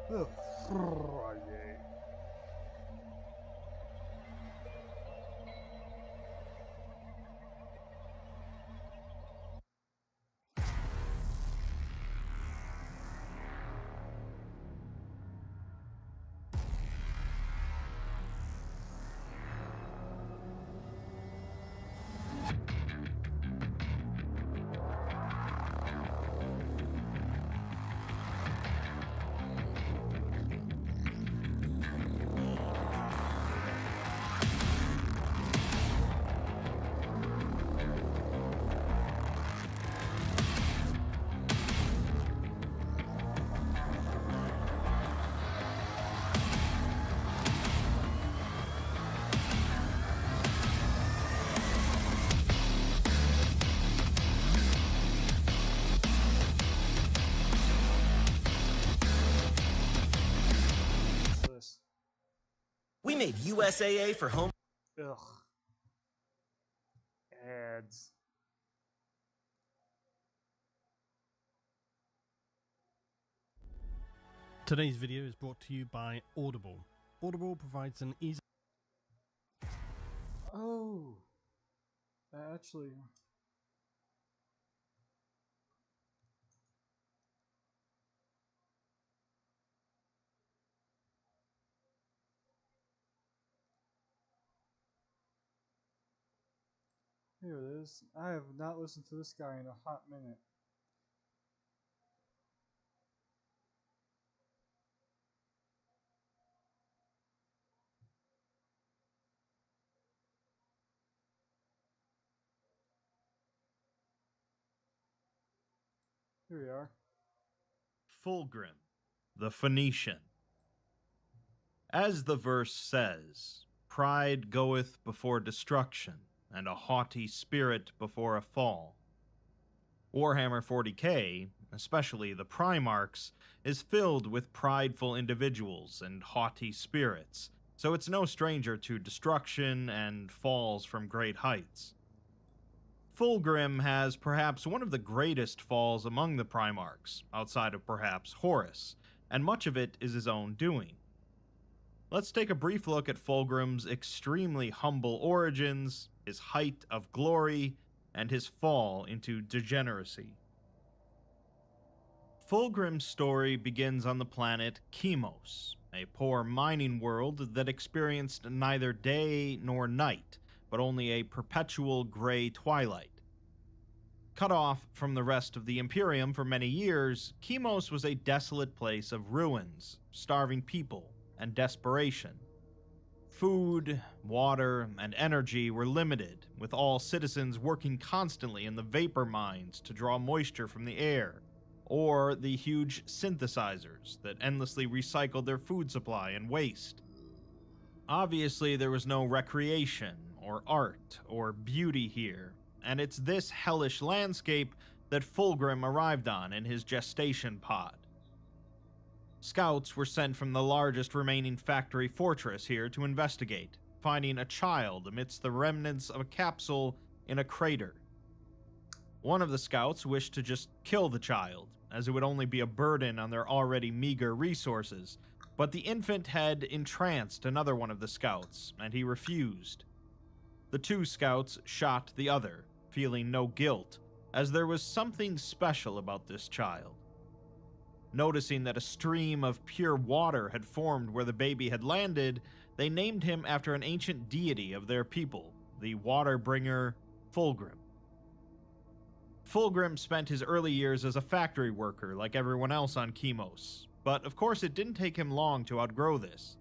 The Friday. We made USAA for home. Ugh. Ads. Today's video is brought to you by Audible. Audible provides an easy... Oh, actually, here it is. I have not listened to this guy in a hot minute. Here we are. Fulgrim, the Phoenician. As the verse says, pride goeth before destruction, and a haughty spirit before a fall. Warhammer 40k, especially the Primarchs, is filled with prideful individuals and haughty spirits, so it's no stranger to destruction and falls from great heights. Fulgrim has perhaps one of the greatest falls among the Primarchs, outside of perhaps Horus, and much of it is his own doing. Let's take a brief look at Fulgrim's extremely humble origins, his height of glory, and his fall into degeneracy. Fulgrim's story begins on the planet Chemos, a poor mining world that experienced neither day nor night, but only a perpetual gray twilight. Cut off from the rest of the Imperium for many years, Chemos was a desolate place of ruins, starving people, and desperation. Food, water, and energy were limited, with all citizens working constantly in the vapor mines to draw moisture from the air, or the huge synthesizers that endlessly recycled their food supply and waste. Obviously, there was no recreation, or art, or beauty here, and it's this hellish landscape that Fulgrim arrived on in his gestation pod. Scouts were sent from the largest remaining factory fortress here to investigate, finding a child amidst the remnants of a capsule in a crater. One of the scouts wished to just kill the child, as it would only be a burden on their already meager resources, but the infant had entranced another one of the scouts, and he refused. The two scouts shot the other, feeling no guilt, as there was something special about this child. Noticing that a stream of pure water had formed where the baby had landed, they named him after an ancient deity of their people, the water bringer Fulgrim. Fulgrim spent his early years as a factory worker like everyone else on Chemos, but of course it didn't take him long to outgrow this.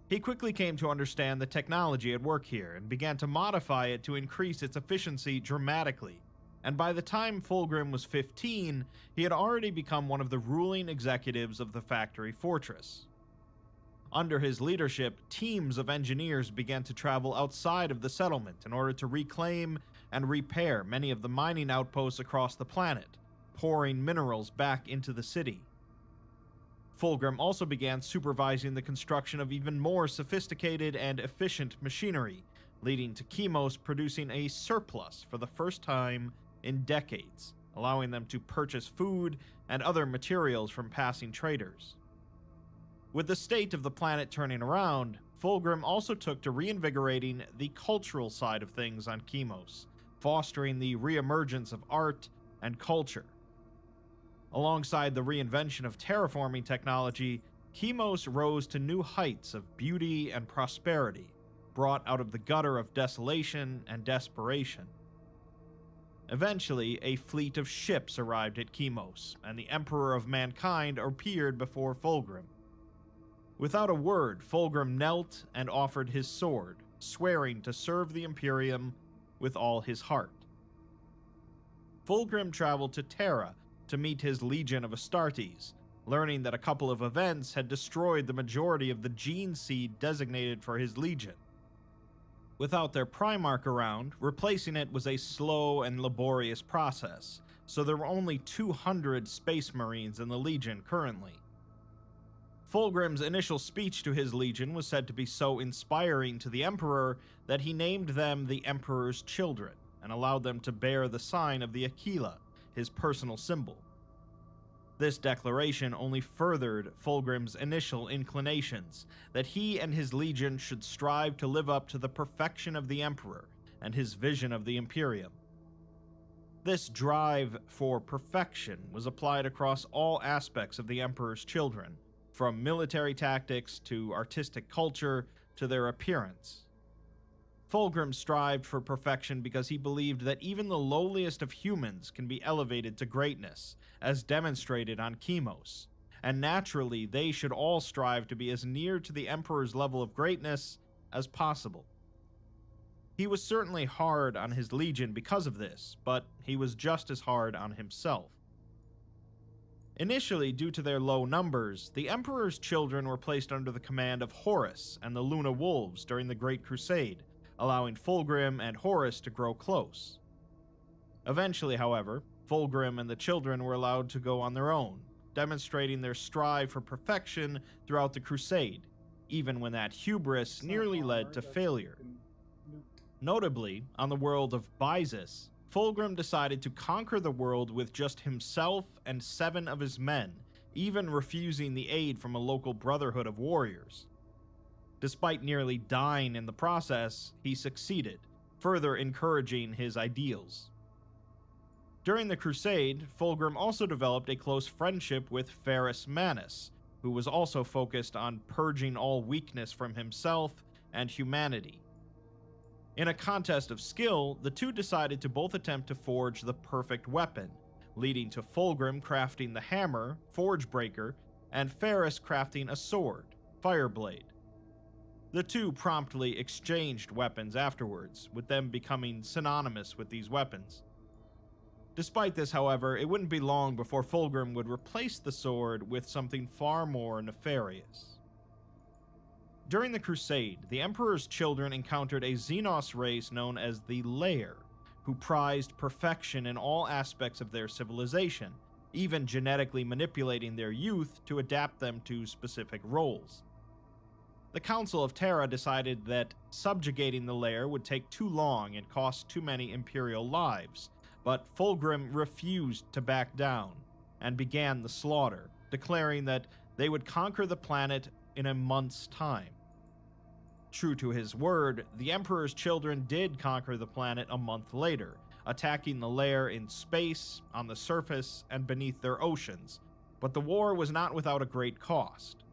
He quickly came to understand the technology at work here and began to modify it to increase its efficiency dramatically, and by the time Fulgrim was 15, he had already become one of the ruling executives of the factory fortress. Under his leadership, teams of engineers began to travel outside of the settlement in order to reclaim and repair many of the mining outposts across the planet, pouring minerals back into the city. Fulgrim also began supervising the construction of even more sophisticated and efficient machinery, leading to Chemos producing a surplus for the first time in decades, allowing them to purchase food and other materials from passing traders. With the state of the planet turning around, Fulgrim also took to reinvigorating the cultural side of things on Chemos, fostering the reemergence of art and culture. Alongside the reinvention of terraforming technology, Chemos rose to new heights of beauty and prosperity, brought out of the gutter of desolation and desperation. Eventually, a fleet of ships arrived at Chemos, and the Emperor of Mankind appeared before Fulgrim. Without a word, Fulgrim knelt and offered his sword, swearing to serve the Imperium with all his heart. Fulgrim traveled to Terra to meet his legion of Astartes, learning that a couple of events had destroyed the majority of the gene seed designated for his legion. Without their Primarch around, replacing it was a slow and laborious process, so there were only 200 Space Marines in the Legion currently. Fulgrim's initial speech to his legion was said to be so inspiring to the Emperor that he named them the Emperor's Children, and allowed them to bear the sign of the Aquila, his personal symbol. This declaration only furthered Fulgrim's initial inclinations that he and his legion should strive to live up to the perfection of the Emperor and his vision of the Imperium. This drive for perfection was applied across all aspects of the Emperor's children, from military tactics to artistic culture to their appearance. Fulgrim strived for perfection because he believed that even the lowliest of humans can be elevated to greatness, as demonstrated on Chemos, and naturally they should all strive to be as near to the Emperor's level of greatness as possible. He was certainly hard on his legion because of this, but he was just as hard on himself. Initially, due to their low numbers, the Emperor's children were placed under the command of Horus and the Luna Wolves during the Great Crusade, allowing Fulgrim and Horus to grow close. Eventually, however, Fulgrim and the children were allowed to go on their own, demonstrating their strive for perfection throughout the crusade, even when that hubris nearly led to failure. Notably, on the world of Byzis, Fulgrim decided to conquer the world with just himself and 7 of his men, even refusing the aid from a local brotherhood of warriors. Despite nearly dying in the process, he succeeded, further encouraging his ideals. During the crusade, Fulgrim also developed a close friendship with Ferrus Manus, who was also focused on purging all weakness from himself and humanity. In a contest of skill, the two decided to both attempt to forge the perfect weapon, leading to Fulgrim crafting the hammer, Forgebreaker, and Ferrus crafting a sword, Fireblade. The two promptly exchanged weapons afterwards, with them becoming synonymous with these weapons. Despite this, however, it wouldn't be long before Fulgrim would replace the sword with something far more nefarious. During the Crusade, the Emperor's children encountered a Xenos race known as the Lair, who prized perfection in all aspects of their civilization, even genetically manipulating their youth to adapt them to specific roles. The Council of Terra decided that subjugating the Lair would take too long and cost too many Imperial lives, but Fulgrim refused to back down and began the slaughter, declaring that they would conquer the planet in a month's time. True to his word, the Emperor's children did conquer the planet a month later, attacking the Lair in space, on the surface, and beneath their oceans, but the war was not without a great cost.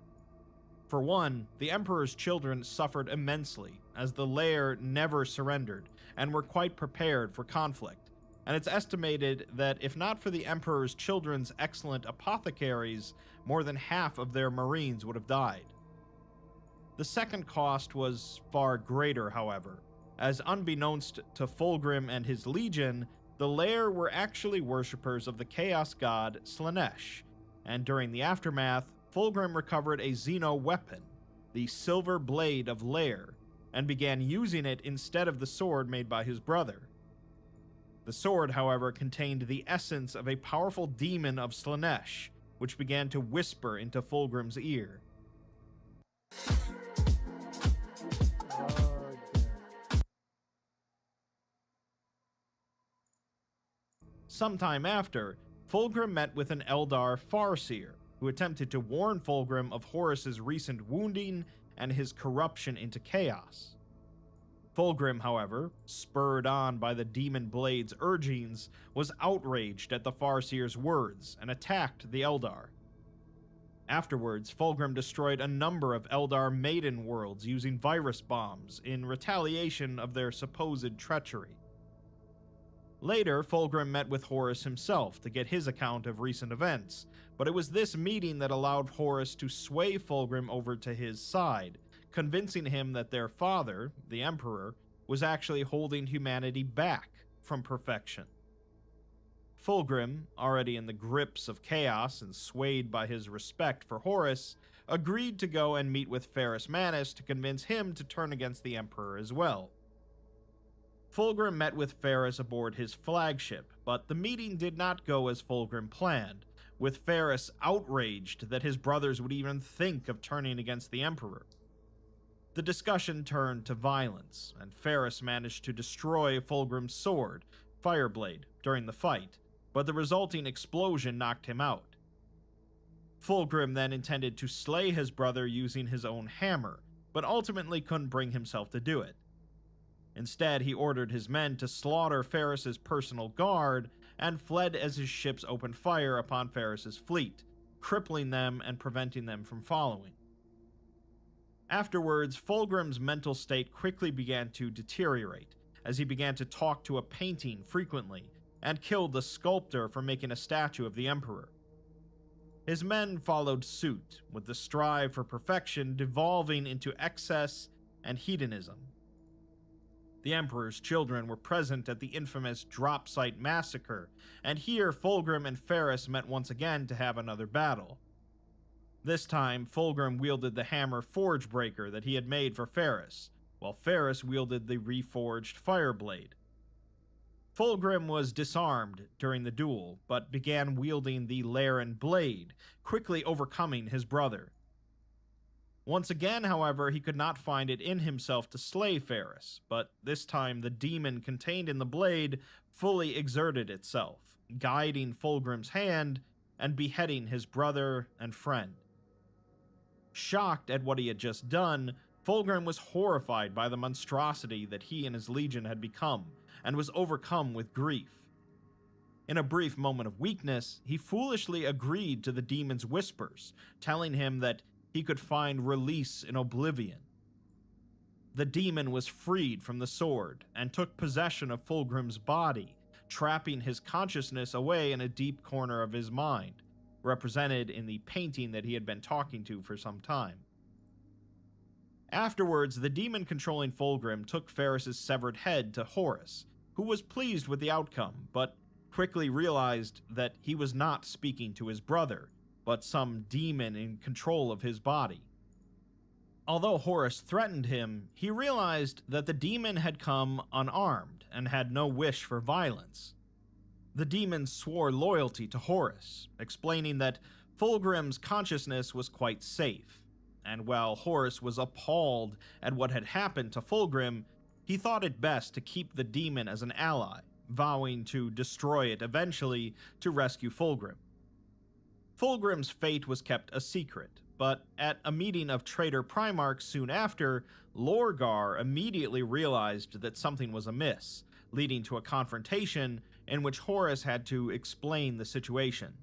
For one, the Emperor's children suffered immensely, as the Lair never surrendered, and were quite prepared for conflict, and it's estimated that if not for the Emperor's children's excellent apothecaries, more than half of their marines would have died. The second cost was far greater, however, as unbeknownst to Fulgrim and his legion, the Lair were actually worshippers of the chaos god Slaanesh, and during the aftermath, Fulgrim recovered a Xeno weapon, the Silver Blade of Lair, and began using it instead of the sword made by his brother. The sword, however, contained the essence of a powerful demon of Slaanesh, which began to whisper into Fulgrim's ear. Sometime after, Fulgrim met with an Eldar Farseer, who attempted to warn Fulgrim of Horus's recent wounding and his corruption into chaos. Fulgrim, however, spurred on by the Demon Blade's urgings, was outraged at the Farseer's words and attacked the Eldar. Afterwards, Fulgrim destroyed a number of Eldar Maiden worlds using virus bombs in retaliation of their supposed treachery. Later, Fulgrim met with Horus himself to get his account of recent events, but it was this meeting that allowed Horus to sway Fulgrim over to his side, convincing him that their father, the Emperor, was actually holding humanity back from perfection. Fulgrim, already in the grips of chaos and swayed by his respect for Horus, agreed to go and meet with Ferrus Manus to convince him to turn against the Emperor as well. Fulgrim met with Ferrus aboard his flagship, but the meeting did not go as Fulgrim planned, with Ferrus outraged that his brothers would even think of turning against the Emperor. The discussion turned to violence, and Ferrus managed to destroy Fulgrim's sword, Fireblade, during the fight, but the resulting explosion knocked him out. Fulgrim then intended to slay his brother using his own hammer, but ultimately couldn't bring himself to do it. Instead, he ordered his men to slaughter Ferris's personal guard and fled as his ships opened fire upon Ferris's fleet, crippling them and preventing them from following. Afterwards, Fulgrim's mental state quickly began to deteriorate, as he began to talk to a painting frequently, and killed the sculptor for making a statue of the Emperor. His men followed suit, with the strive for perfection devolving into excess and hedonism. The Emperor's children were present at the infamous Drop Site Massacre, and here Fulgrim and Ferris met once again to have another battle. This time, Fulgrim wielded the hammer Forgebreaker that he had made for Ferris, while Ferris wielded the reforged Fireblade. Fulgrim was disarmed during the duel, but began wielding the Laren Blade, quickly overcoming his brother. Once again, however, he could not find it in himself to slay Ferris, but this time the demon contained in the blade fully exerted itself, guiding Fulgrim's hand and beheading his brother and friend. Shocked at what he had just done, Fulgrim was horrified by the monstrosity that he and his legion had become, and was overcome with grief. In a brief moment of weakness, he foolishly agreed to the demon's whispers, telling him that he could find release in oblivion. The demon was freed from the sword, and took possession of Fulgrim's body, trapping his consciousness away in a deep corner of his mind, represented in the painting that he had been talking to for some time. Afterwards, the demon controlling Fulgrim took Ferris's severed head to Horus, who was pleased with the outcome, but quickly realized that he was not speaking to his brother, but some demon in control of his body. Although Horus threatened him, he realized that the demon had come unarmed and had no wish for violence. The demon swore loyalty to Horus, explaining that Fulgrim's consciousness was quite safe, and while Horus was appalled at what had happened to Fulgrim, he thought it best to keep the demon as an ally, vowing to destroy it eventually to rescue Fulgrim. Fulgrim's fate was kept a secret, but at a meeting of traitor Primarchs soon after, Lorgar immediately realized that something was amiss, leading to a confrontation in which Horus had to explain the situation.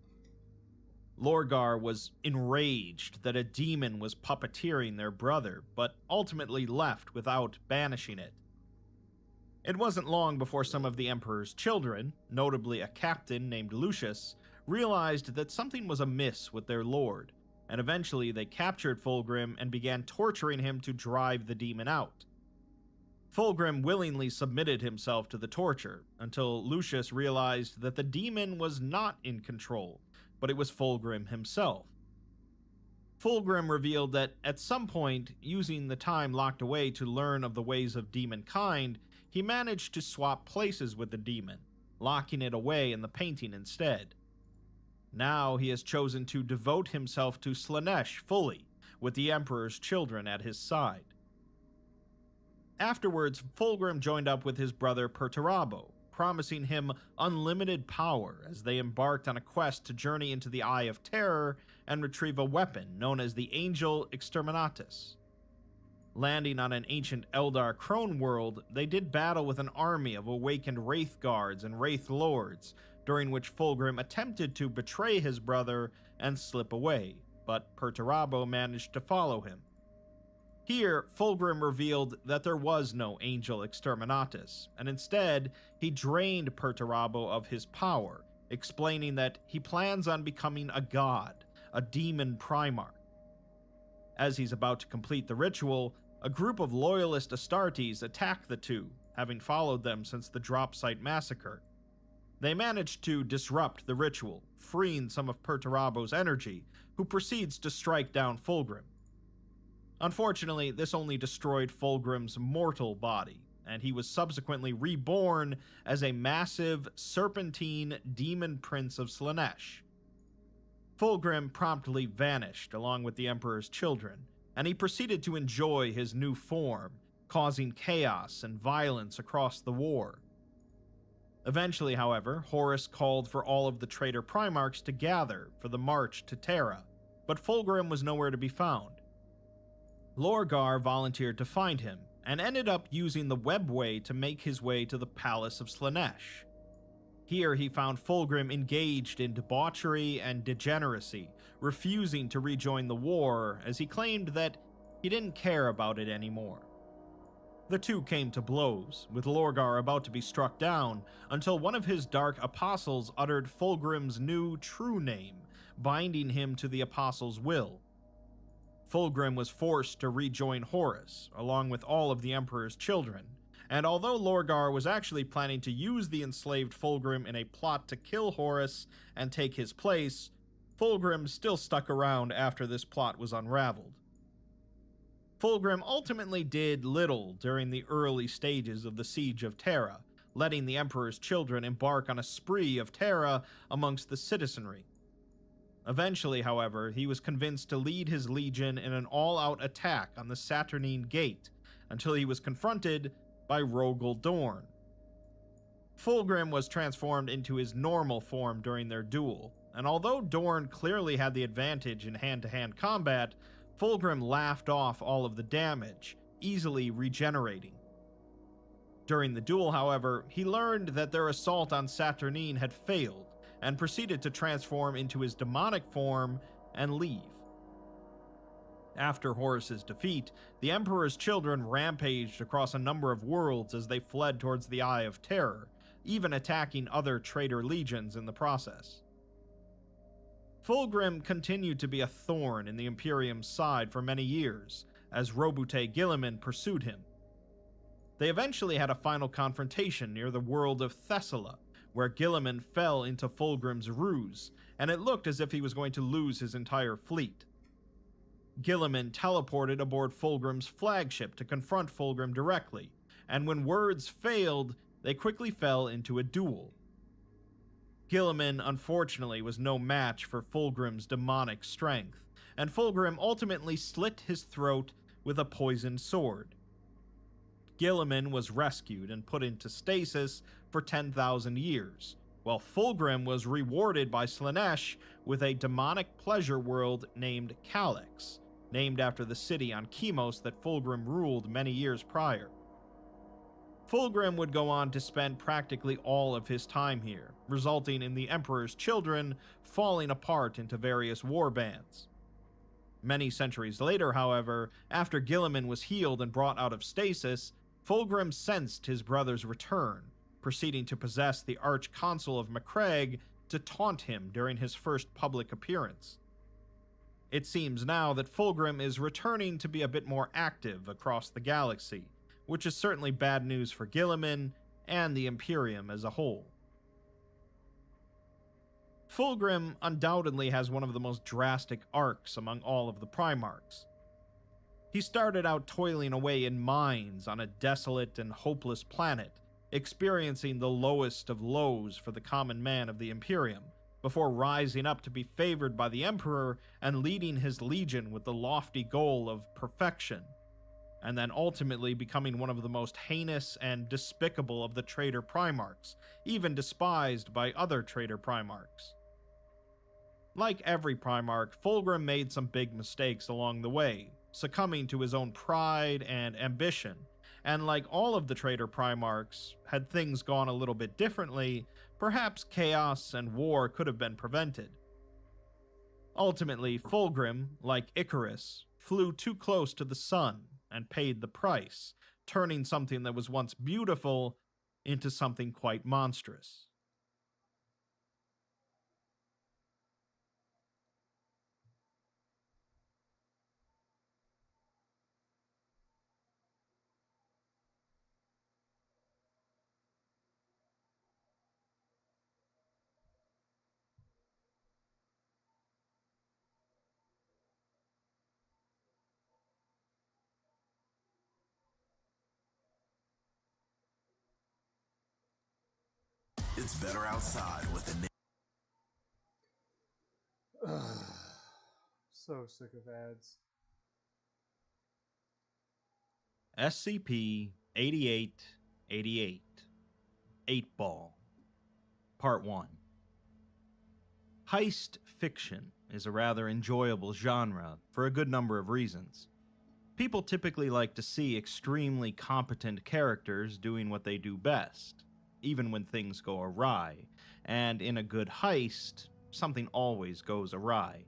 Lorgar was enraged that a demon was puppeteering their brother, but ultimately left without banishing it. It wasn't long before some of the Emperor's children, notably a captain named Lucius, realized that something was amiss with their lord, and eventually they captured Fulgrim and began torturing him to drive the demon out. Fulgrim willingly submitted himself to the torture, until Lucius realized that the demon was not in control, but it was Fulgrim himself. Fulgrim revealed that at some point, using the time locked away to learn of the ways of demonkind, he managed to swap places with the demon, locking it away in the painting instead. Now he has chosen to devote himself to Slaanesh fully, with the Emperor's children at his side. Afterwards, Fulgrim joined up with his brother Perturabo, promising him unlimited power as they embarked on a quest to journey into the Eye of Terror and retrieve a weapon known as the Angel Exterminatus. Landing on an ancient Eldar Crone world, they did battle with an army of awakened Wraith Guards and Wraith Lords, during which Fulgrim attempted to betray his brother and slip away, but Perturabo managed to follow him. Here, Fulgrim revealed that there was no Angel Exterminatus, and instead, he drained Perturabo of his power, explaining that he plans on becoming a god, a demon Primarch. As he's about to complete the ritual, a group of loyalist Astartes attack the two, having followed them since the Drop Site Massacre. They manage to disrupt the ritual, freeing some of Perturabo's energy, who proceeds to strike down Fulgrim. Unfortunately, this only destroyed Fulgrim's mortal body, and he was subsequently reborn as a massive, serpentine demon prince of Slaanesh. Fulgrim promptly vanished along with the Emperor's children, and he proceeded to enjoy his new form, causing chaos and violence across the war. Eventually, however, Horus called for all of the traitor Primarchs to gather for the march to Terra, but Fulgrim was nowhere to be found. Lorgar volunteered to find him, and ended up using the webway to make his way to the Palace of Slaanesh. Here he found Fulgrim engaged in debauchery and degeneracy, refusing to rejoin the war as he claimed that he didn't care about it anymore. The two came to blows, with Lorgar about to be struck down, until one of his dark apostles uttered Fulgrim's new true name, binding him to the apostle's will. Fulgrim was forced to rejoin Horus, along with all of the Emperor's children, and although Lorgar was actually planning to use the enslaved Fulgrim in a plot to kill Horus and take his place, Fulgrim still stuck around after this plot was unraveled. Fulgrim ultimately did little during the early stages of the Siege of Terra, letting the Emperor's children embark on a spree of terror amongst the citizenry. Eventually, however, he was convinced to lead his legion in an all-out attack on the Saturnine Gate, until he was confronted by Rogel Dorn. Fulgrim was transformed into his normal form during their duel, and although Dorn clearly had the advantage in hand-to-hand combat, Fulgrim laughed off all of the damage, easily regenerating. During the duel, however, he learned that their assault on Saturnine had failed, and proceeded to transform into his demonic form and leave. After Horus's defeat, the Emperor's children rampaged across a number of worlds as they fled towards the Eye of Terror, even attacking other traitor legions in the process. Fulgrim continued to be a thorn in the Imperium's side for many years, as Roboute Guilliman pursued him. They eventually had a final confrontation near the world of Thessaly, where Guilliman fell into Fulgrim's ruse, and it looked as if he was going to lose his entire fleet. Guilliman teleported aboard Fulgrim's flagship to confront Fulgrim directly, and when words failed, they quickly fell into a duel. Guilliman, unfortunately, was no match for Fulgrim's demonic strength, and Fulgrim ultimately slit his throat with a poisoned sword. Guilliman was rescued and put into stasis for 10,000 years, while Fulgrim was rewarded by Slaanesh with a demonic pleasure world named Calyx, named after the city on Chemos that Fulgrim ruled many years prior. Fulgrim would go on to spend practically all of his time here, resulting in the Emperor's children falling apart into various warbands. Many centuries later, however, after Guilliman was healed and brought out of stasis, Fulgrim sensed his brother's return, proceeding to possess the Arch-Consul of Macragge to taunt him during his first public appearance. It seems now that Fulgrim is returning to be a bit more active across the galaxy, which is certainly bad news for Guilliman and the Imperium as a whole. Fulgrim undoubtedly has one of the most drastic arcs among all of the Primarchs. He started out toiling away in mines on a desolate and hopeless planet, experiencing the lowest of lows for the common man of the Imperium, before rising up to be favored by the Emperor and leading his legion with the lofty goal of perfection, and then ultimately becoming one of the most heinous and despicable of the traitor Primarchs, even despised by other traitor Primarchs. Like every Primarch, Fulgrim made some big mistakes along the way, succumbing to his own pride and ambition, and like all of the traitor Primarchs, had things gone a little bit differently, perhaps chaos and war could have been prevented. Ultimately, Fulgrim, like Icarus, flew too close to the sun and paid the price, turning something that was once beautiful into something quite monstrous. It's better outside with the So sick of ads. SCP-8888 8-Ball Part 1. Heist fiction is a rather enjoyable genre for a good number of reasons. People typically like to see extremely competent characters doing what they do best, even when things go awry, and in a good heist, something always goes awry.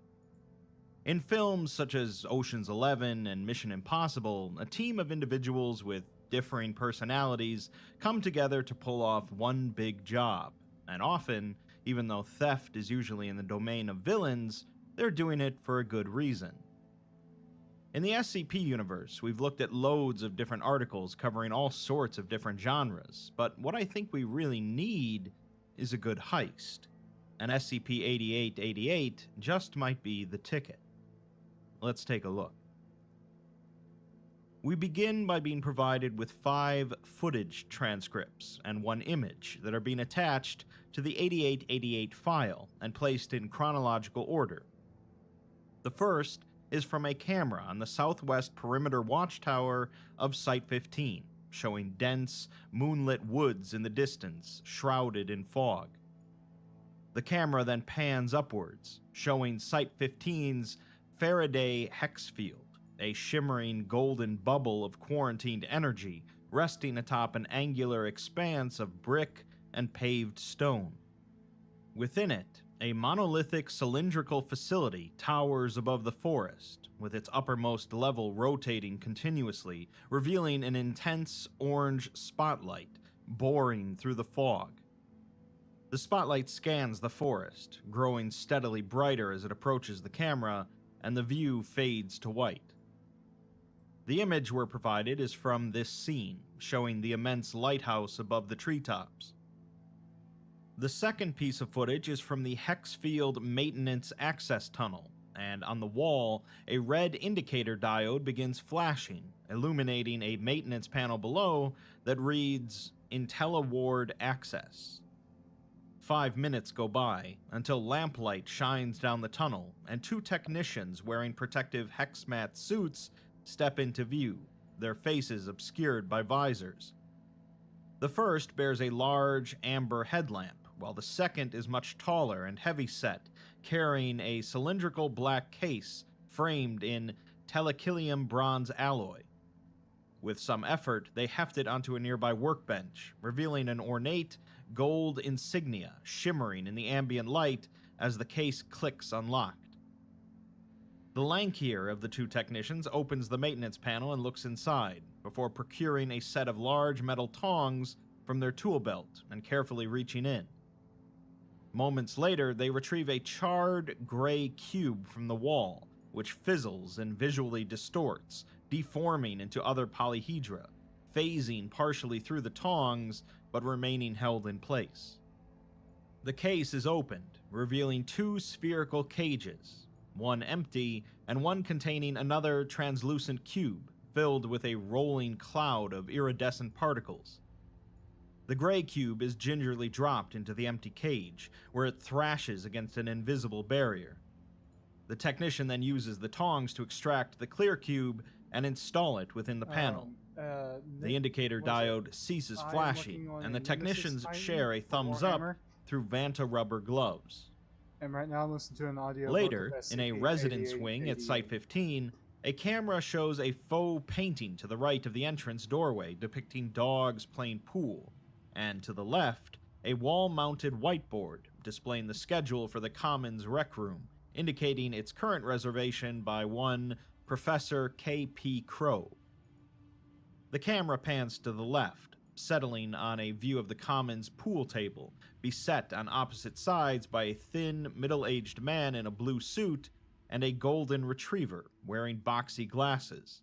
In films such as Ocean's 11 and Mission Impossible, a team of individuals with differing personalities come together to pull off one big job, and often, even though theft is usually in the domain of villains, they're doing it for a good reason. In the SCP universe, we've looked at loads of different articles covering all sorts of different genres, but what I think we really need is a good heist, and SCP-8888 just might be the ticket. Let's take a look. We begin by being provided with 5 footage transcripts and 1 image that are being attached to the 8888 file and placed in chronological order. The first is from a camera on the southwest perimeter watchtower of Site-15, showing dense, moonlit woods in the distance, shrouded in fog. The camera then pans upwards, showing Site-15's Faraday hex field, a shimmering golden bubble of quarantined energy resting atop an angular expanse of brick and paved stone. Within it, a monolithic cylindrical facility towers above the forest, with its uppermost level rotating continuously, revealing an intense orange spotlight boring through the fog. The spotlight scans the forest, growing steadily brighter as it approaches the camera, and the view fades to white. The image we're provided is from this scene, showing the immense lighthouse above the treetops. The second piece of footage is from the Hexfield Maintenance Access Tunnel, and on the wall, a red indicator diode begins flashing, illuminating a maintenance panel below that reads, IntelliWard Access. 5 minutes go by, until lamplight shines down the tunnel, and 2 technicians wearing protective HexMat suits step into view, their faces obscured by visors. The first bears a large amber headlamp, while the second is much taller and heavy-set, carrying a cylindrical black case framed in telecillium bronze alloy. With some effort, they heft it onto a nearby workbench, revealing an ornate gold insignia shimmering in the ambient light as the case clicks unlocked. The lankier of the 2 technicians opens the maintenance panel and looks inside, before procuring a set of large metal tongs from their tool belt and carefully reaching in. Moments later, they retrieve a charred gray cube from the wall, which fizzles and visually distorts, deforming into other polyhedra, phasing partially through the tongs, but remaining held in place. The case is opened, revealing 2 spherical cages, one empty and one containing another translucent cube filled with a rolling cloud of iridescent particles. The gray cube is gingerly dropped into the empty cage, where it thrashes against an invisible barrier. The technician then uses the tongs to extract the clear cube and install it within the panel. The indicator diode ceases flashing, and the technicians share a thumbs up through Vanta rubber gloves. And right now I'm listening to an audio. Later, in a residence wing at Site-15, a camera shows a faux painting to the right of the entrance doorway depicting dogs playing pool, and to the left, a wall-mounted whiteboard displaying the schedule for the Commons Rec Room, indicating its current reservation by one Professor K.P. Crow. The camera pans to the left, settling on a view of the Commons pool table, beset on opposite sides by a thin, middle-aged man in a blue suit and a golden retriever wearing boxy glasses.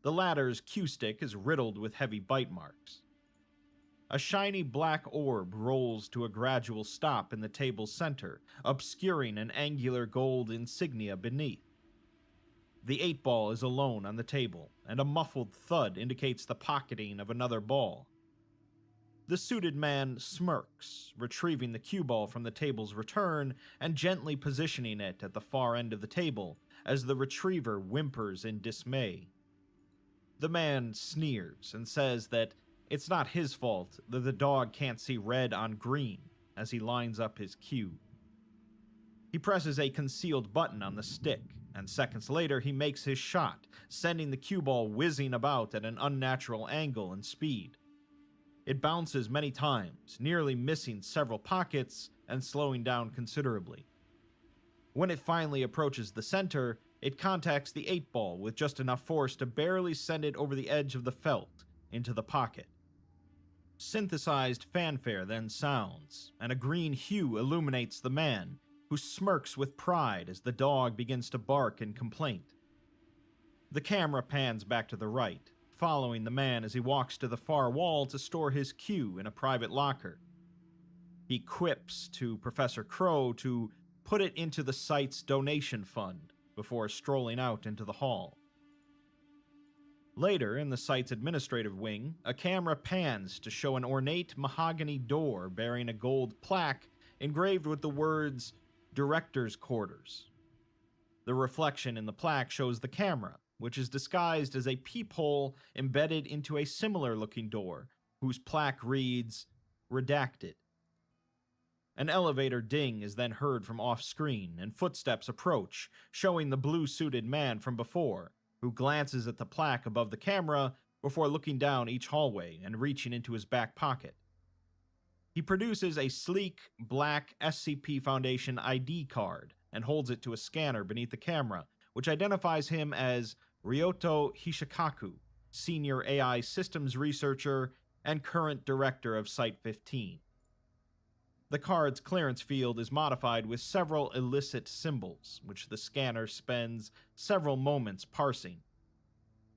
The latter's cue stick is riddled with heavy bite marks. A shiny black orb rolls to a gradual stop in the table's center, obscuring an angular gold insignia beneath. The 8-ball is alone on the table, and a muffled thud indicates the pocketing of another ball. The suited man smirks, retrieving the cue ball from the table's return and gently positioning it at the far end of the table as the retriever whimpers in dismay. The man sneers and says that it's not his fault that the dog can't see red on green as he lines up his cue. He presses a concealed button on the stick, and seconds later he makes his shot, sending the cue ball whizzing about at an unnatural angle and speed. It bounces many times, nearly missing several pockets and slowing down considerably. When it finally approaches the center, it contacts the 8-ball with just enough force to barely send it over the edge of the felt into the pocket. Synthesized fanfare then sounds, and a green hue illuminates the man, who smirks with pride as the dog begins to bark in complaint. The camera pans back to the right, following the man as he walks to the far wall to store his cue in a private locker. He quips to Professor Crow to put it into the site's donation fund before strolling out into the hall. Later, in the site's administrative wing, a camera pans to show an ornate mahogany door bearing a gold plaque engraved with the words Director's Quarters. The reflection in the plaque shows the camera, which is disguised as a peephole embedded into a similar-looking door, whose plaque reads, Redacted. An elevator ding is then heard from off-screen, and footsteps approach, showing the blue-suited man from before, who glances at the plaque above the camera before looking down each hallway and reaching into his back pocket. He produces a sleek, black SCP Foundation ID card and holds it to a scanner beneath the camera, which identifies him as Ryoto Hishikaku, Senior AI Systems Researcher and current Director of Site-15. The card's clearance field is modified with several illicit symbols, which the scanner spends several moments parsing.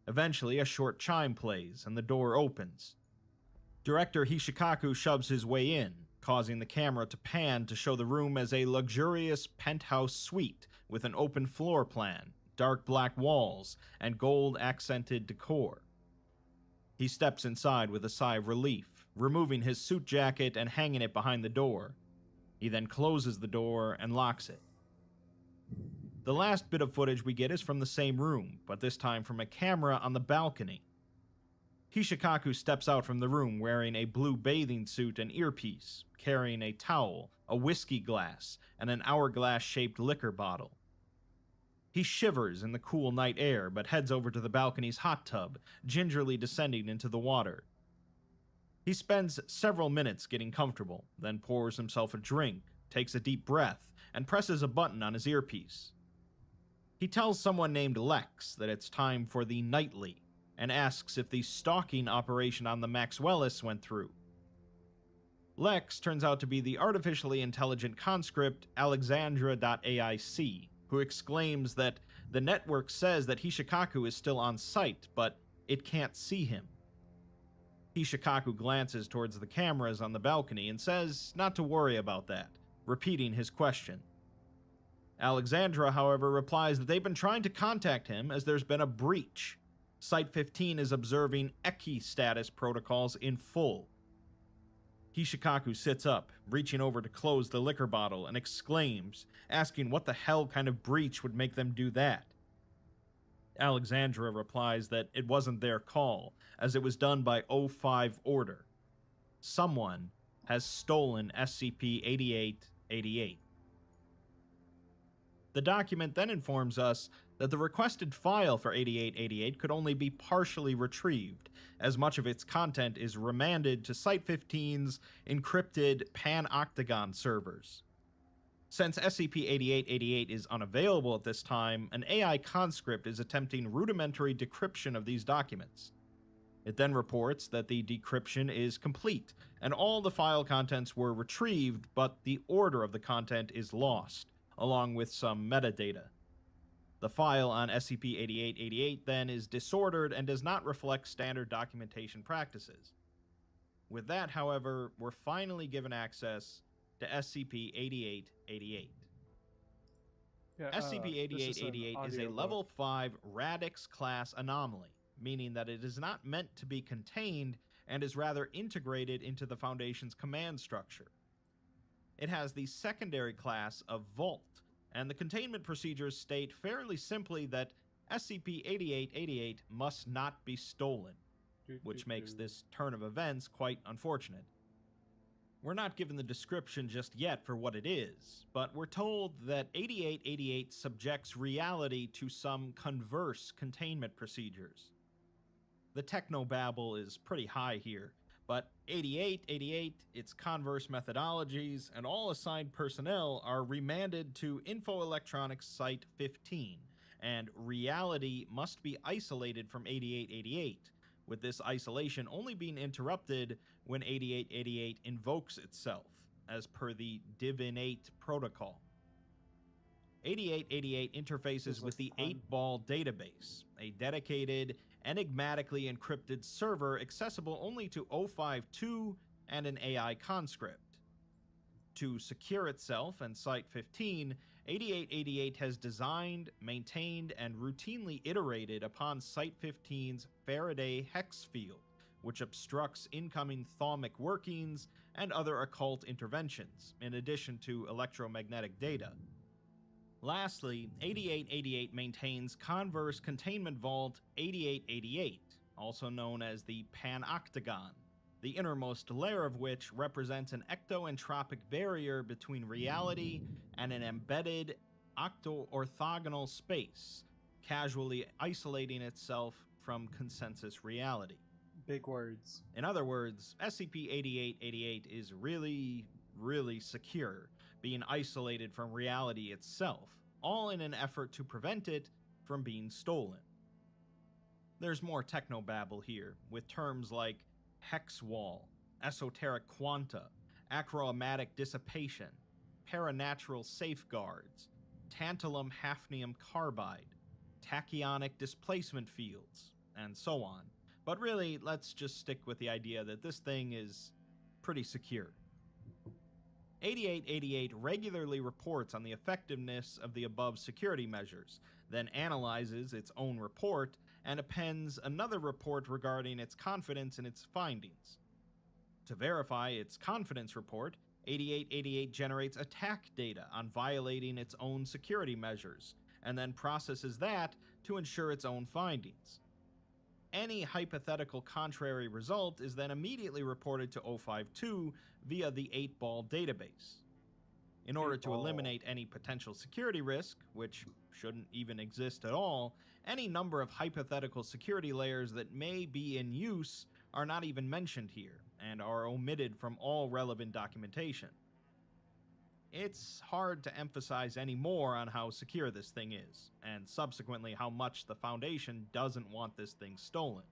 Eventually, a short chime plays and the door opens. Director Hishikaku shoves his way in, causing the camera to pan to show the room as a luxurious penthouse suite with an open floor plan, dark black walls, and gold-accented decor. He steps inside with a sigh of relief, removing his suit jacket and hanging it behind the door. He then closes the door and locks it. The last bit of footage we get is from the same room, but this time from a camera on the balcony. Hishikaku steps out from the room wearing a blue bathing suit and earpiece, carrying a towel, a whiskey glass, and an hourglass-shaped liquor bottle. He shivers in the cool night air, but heads over to the balcony's hot tub, gingerly descending into the water. He spends several minutes getting comfortable, then pours himself a drink, takes a deep breath, and presses a button on his earpiece. He tells someone named Lex that it's time for the nightly, and asks if the stalking operation on the Maxwellis went through. Lex turns out to be the artificially intelligent conscript Alexandra.aic, who exclaims that the network says that Hishikaku is still on site, but it can't see him. Hishikaku glances towards the cameras on the balcony and says not to worry about that, repeating his question. Alexandra, however, replies that they've been trying to contact him as there's been a breach. Site-15 is observing Eki status protocols in full. Hishikaku sits up, reaching over to close the liquor bottle, and exclaims, asking what the hell kind of breach would make them do that. Alexandra replies that it wasn't their call, as it was done by O5 order. Someone has stolen SCP-8888. The document then informs us that the requested file for 8888 could only be partially retrieved, as much of its content is remanded to Site-15's encrypted Pan-Octagon servers. Since SCP-8888 is unavailable at this time, an AI conscript is attempting rudimentary decryption of these documents. It then reports that the decryption is complete, and all the file contents were retrieved, but the order of the content is lost, along with some metadata. The file on SCP-8888 then is disordered and does not reflect standard documentation practices. With that, however, we're finally given access to SCP-8888. Yeah, SCP-8888 is a Level 5 Radix class anomaly, meaning that it is not meant to be contained and is rather integrated into the Foundation's command structure. It has the secondary class of Vault, and the containment procedures state fairly simply that SCP-8888 must not be stolen, which makes this turn of events quite unfortunate. We're not given the description just yet for what it is, but we're told that 8888 subjects reality to some converse containment procedures. The technobabble is pretty high here, but 8888, its converse methodologies, and all assigned personnel are remanded to Info Electronics Site 15, and reality must be isolated from 8888, with this isolation only being interrupted when 8888 invokes itself, as per the Divinate protocol. 8888 interfaces with the 8-Ball database, a dedicated, enigmatically encrypted server accessible only to 052 and an AI conscript. To secure itself and Site 15, 8888 has designed, maintained, and routinely iterated upon Site 15's Faraday hex field, which obstructs incoming thaumic workings and other occult interventions, in addition to electromagnetic data. Lastly, 8888 maintains Converse Containment Vault 8888, also known as the Panoctagon, the innermost layer of which represents an ectoentropic barrier between reality and an embedded octo-orthogonal space, casually isolating itself from consensus reality. Big words. In other words, SCP-8888 is really, really secure, being isolated from reality itself, all in an effort to prevent it from being stolen. There's more technobabble here, with terms like hex wall, esoteric quanta, achromatic dissipation, paranatural safeguards, tantalum hafnium carbide, tachyonic displacement fields, and so on. But really, let's just stick with the idea that this thing is pretty secure. 8888 regularly reports on the effectiveness of the above security measures, then analyzes its own report and appends another report regarding its confidence in its findings. To verify its confidence report, 8888 generates attack data on violating its own security measures, and then processes that to ensure its own findings. Any hypothetical contrary result is then immediately reported to 052 via the 8-Ball database. In order to eliminate any potential security risk, which shouldn't even exist at all, any number of hypothetical security layers that may be in use are not even mentioned here, and are omitted from all relevant documentation. It's hard to emphasize any more on how secure this thing is, and subsequently how much the Foundation doesn't want this thing stolen.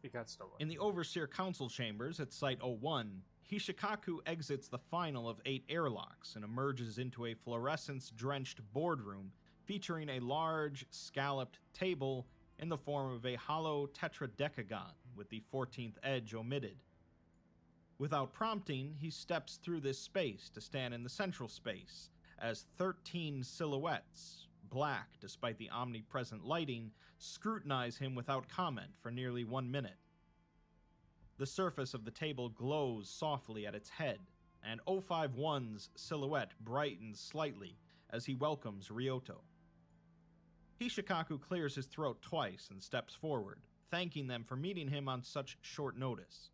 It got stolen. In the Overseer Council chambers at Site 01, Hishikaku exits the final of 8 airlocks and emerges into a fluorescence-drenched boardroom featuring a large, scalloped table in the form of a hollow tetradecagon with the 14th edge omitted. Without prompting, he steps through this space to stand in the central space, as 13 silhouettes, black despite the omnipresent lighting, scrutinize him without comment for nearly 1 minute. The surface of the table glows softly at its head, and 051's silhouette brightens slightly as he welcomes Ryoto. Hishikaku clears his throat twice and steps forward, thanking them for meeting him on such short notice.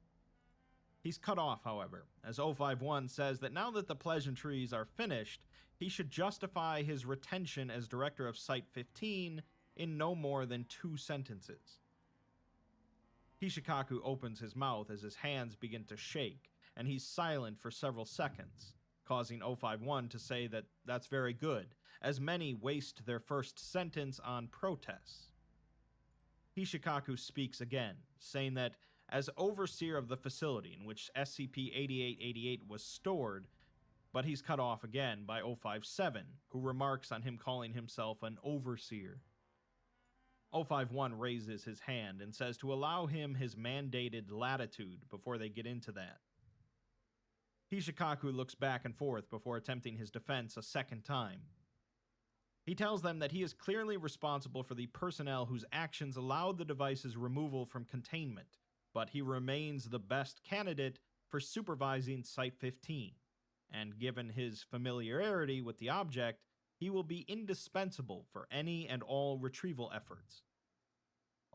He's cut off, however, as 051 says that now that the pleasantries are finished, he should justify his retention as director of Site 15 in no more than 2 sentences. Hishikaku opens his mouth as his hands begin to shake, and he's silent for several seconds, causing 051 to say that that's very good, as many waste their first sentence on protests. Hishikaku speaks again, saying that as overseer of the facility in which SCP-8888 was stored, but he's cut off again by 057, who remarks on him calling himself an overseer. 051 raises his hand and says to allow him his mandated latitude before they get into that. Hishikaku looks back and forth before attempting his defense a second time. He tells them that he is clearly responsible for the personnel whose actions allowed the device's removal from containment, but he remains the best candidate for supervising Site 15, and given his familiarity with the object, he will be indispensable for any and all retrieval efforts.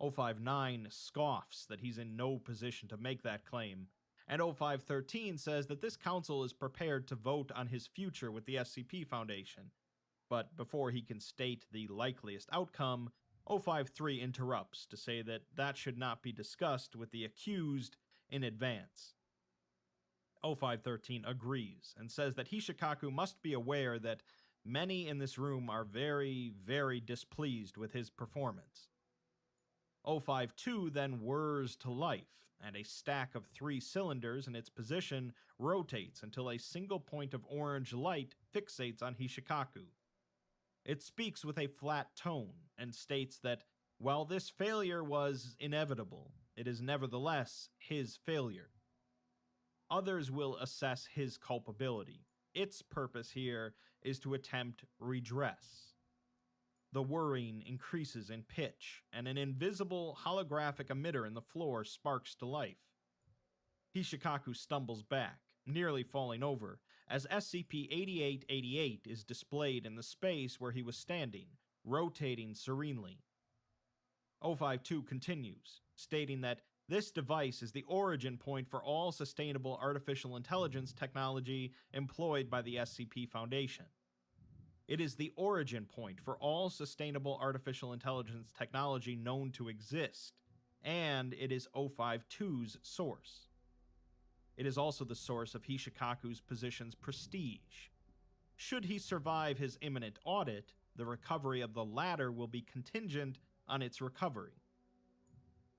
059 scoffs that he's in no position to make that claim, And 0513 says that this council is prepared to vote on his future with the SCP Foundation. But before he can state the likeliest outcome, 053 interrupts to say that that should not be discussed with the accused in advance. 0513 agrees and says that Hishikaku must be aware that many in this room are very, very displeased with his performance. 052 then whirs to life, and a stack of 3 cylinders in its position rotates until a single point of orange light fixates on Hishikaku. It speaks with a flat tone and states that while this failure was inevitable, it is nevertheless his failure. Others will assess his culpability. Its purpose here is to attempt redress. The whirring increases in pitch, and an invisible holographic emitter in the floor sparks to life. Hishikaku stumbles back, nearly falling over, as SCP-8888 is displayed in the space where he was standing, rotating serenely. 052 continues, stating that this device is the origin point for all sustainable artificial intelligence technology employed by the SCP Foundation. It is the origin point for all sustainable artificial intelligence technology known to exist, and it is 052's source. It is also the source of Hishikaku's position's prestige. Should he survive his imminent audit, the recovery of the latter will be contingent on its recovery.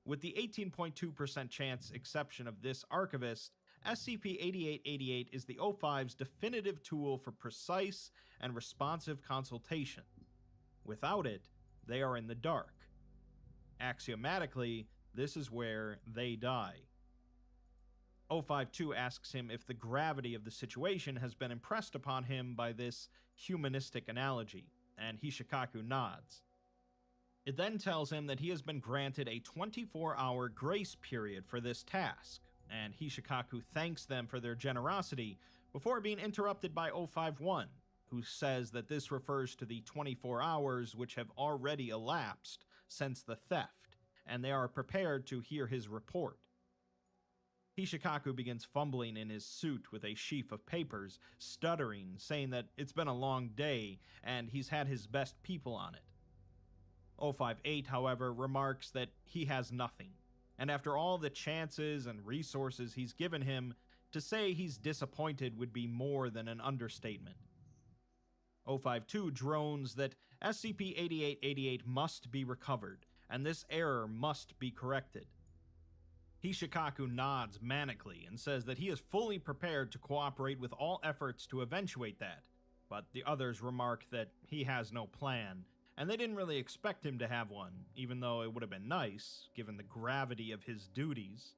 With the 18.2% chance exception of this archivist, SCP-8888 is the O5's definitive tool for precise and responsive consultation. Without it, they are in the dark. Axiomatically, this is where they die. 052 asks him if the gravity of the situation has been impressed upon him by this humanistic analogy, and Hishikaku nods. It then tells him that he has been granted a 24-hour grace period for this task, and Hishikaku thanks them for their generosity before being interrupted by 051, who says that this refers to the 24 hours which have already elapsed since the theft, and they are prepared to hear his report. Hishikaku begins fumbling in his suit with a sheaf of papers, stuttering, saying that it's been a long day and he's had his best people on it. 058, however, remarks that he has nothing, and after all the chances and resources he's given him, to say he's disappointed would be more than an understatement. 052 drones that SCP-8888 must be recovered, and this error must be corrected. Hishikaku nods manically and says that he is fully prepared to cooperate with all efforts to eventuate that, but the others remark that he has no plan, and they didn't really expect him to have one, even though it would have been nice, given the gravity of his duties.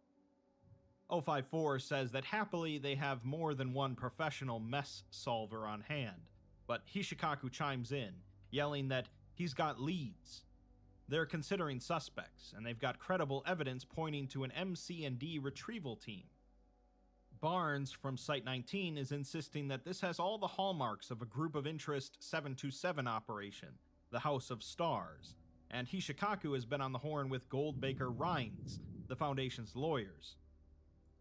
054 says that happily they have more than one professional mess solver on hand, but Hishikaku chimes in, yelling that he's got leads. They're considering suspects, and they've got credible evidence pointing to an MC&D retrieval team. Barnes from Site-19 is insisting that this has all the hallmarks of a Group of Interest 727 operation, the House of Stars, and Hishikaku has been on the horn with Goldbaker Rhines, the Foundation's lawyers.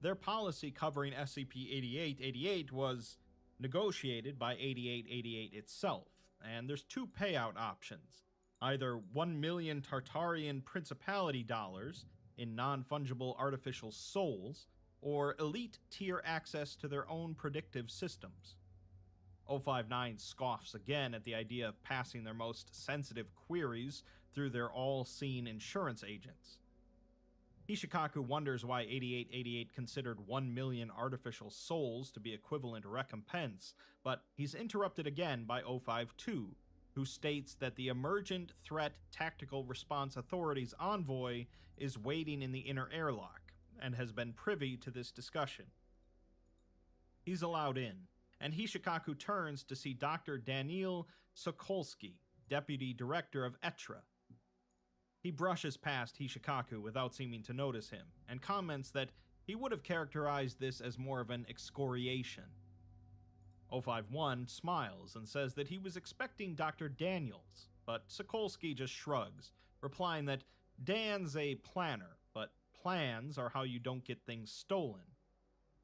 Their policy covering SCP-8888 was negotiated by 8888 itself, and there's 2 payout options, either 1 million Tartarian Principality dollars in non-fungible artificial souls, or elite tier access to their own predictive systems. 059 scoffs again at the idea of passing their most sensitive queries through their all-seeing insurance agents. Hishikaku wonders why 8888 considered 1 million artificial souls to be equivalent recompense, but he's interrupted again by 052, who states that the Emergent Threat Tactical Response Authority's envoy is waiting in the inner airlock, and has been privy to this discussion. He's allowed in, and Hishikaku turns to see Dr. Daniil Sokolsky, Deputy Director of ETRA. He brushes past Hishikaku without seeming to notice him, and comments that he would have characterized this as more of an excoriation. 051 smiles and says that he was expecting Dr. Daniels, but Sokolsky just shrugs, replying that Dan's a planner, but plans are how you don't get things stolen.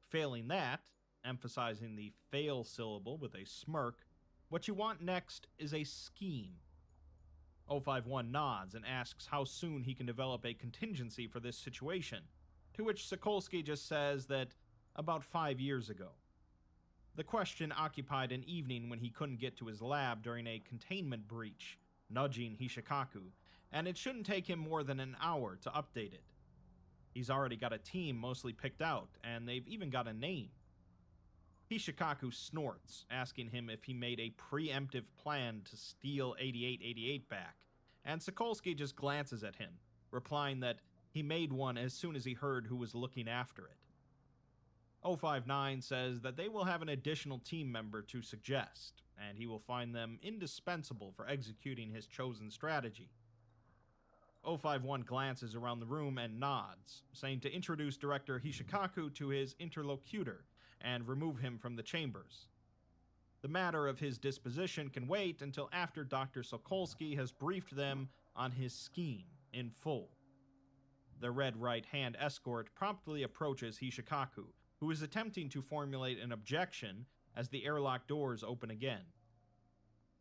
Failing that, emphasizing the fail syllable with a smirk, what you want next is a scheme. 051 nods and asks how soon he can develop a contingency for this situation, to which Sokolsky just says that about 5 years ago. The question occupied an evening when he couldn't get to his lab during a containment breach, nudging Hishikaku, and it shouldn't take him more than an hour to update it. He's already got a team mostly picked out, and they've even got a name. Hishikaku snorts, asking him if he made a preemptive plan to steal 8888 back, and Sokolsky just glances at him, replying that he made one as soon as he heard who was looking after it. 059 says that they will have an additional team member to suggest, and he will find them indispensable for executing his chosen strategy. 051 glances around the room and nods, saying to introduce Director Hishikaku to his interlocutor and remove him from the chambers. The matter of his disposition can wait until after Dr. Sokolsky has briefed them on his scheme in full. The red right-hand escort promptly approaches Hishikaku, who is attempting to formulate an objection as the airlock doors open again.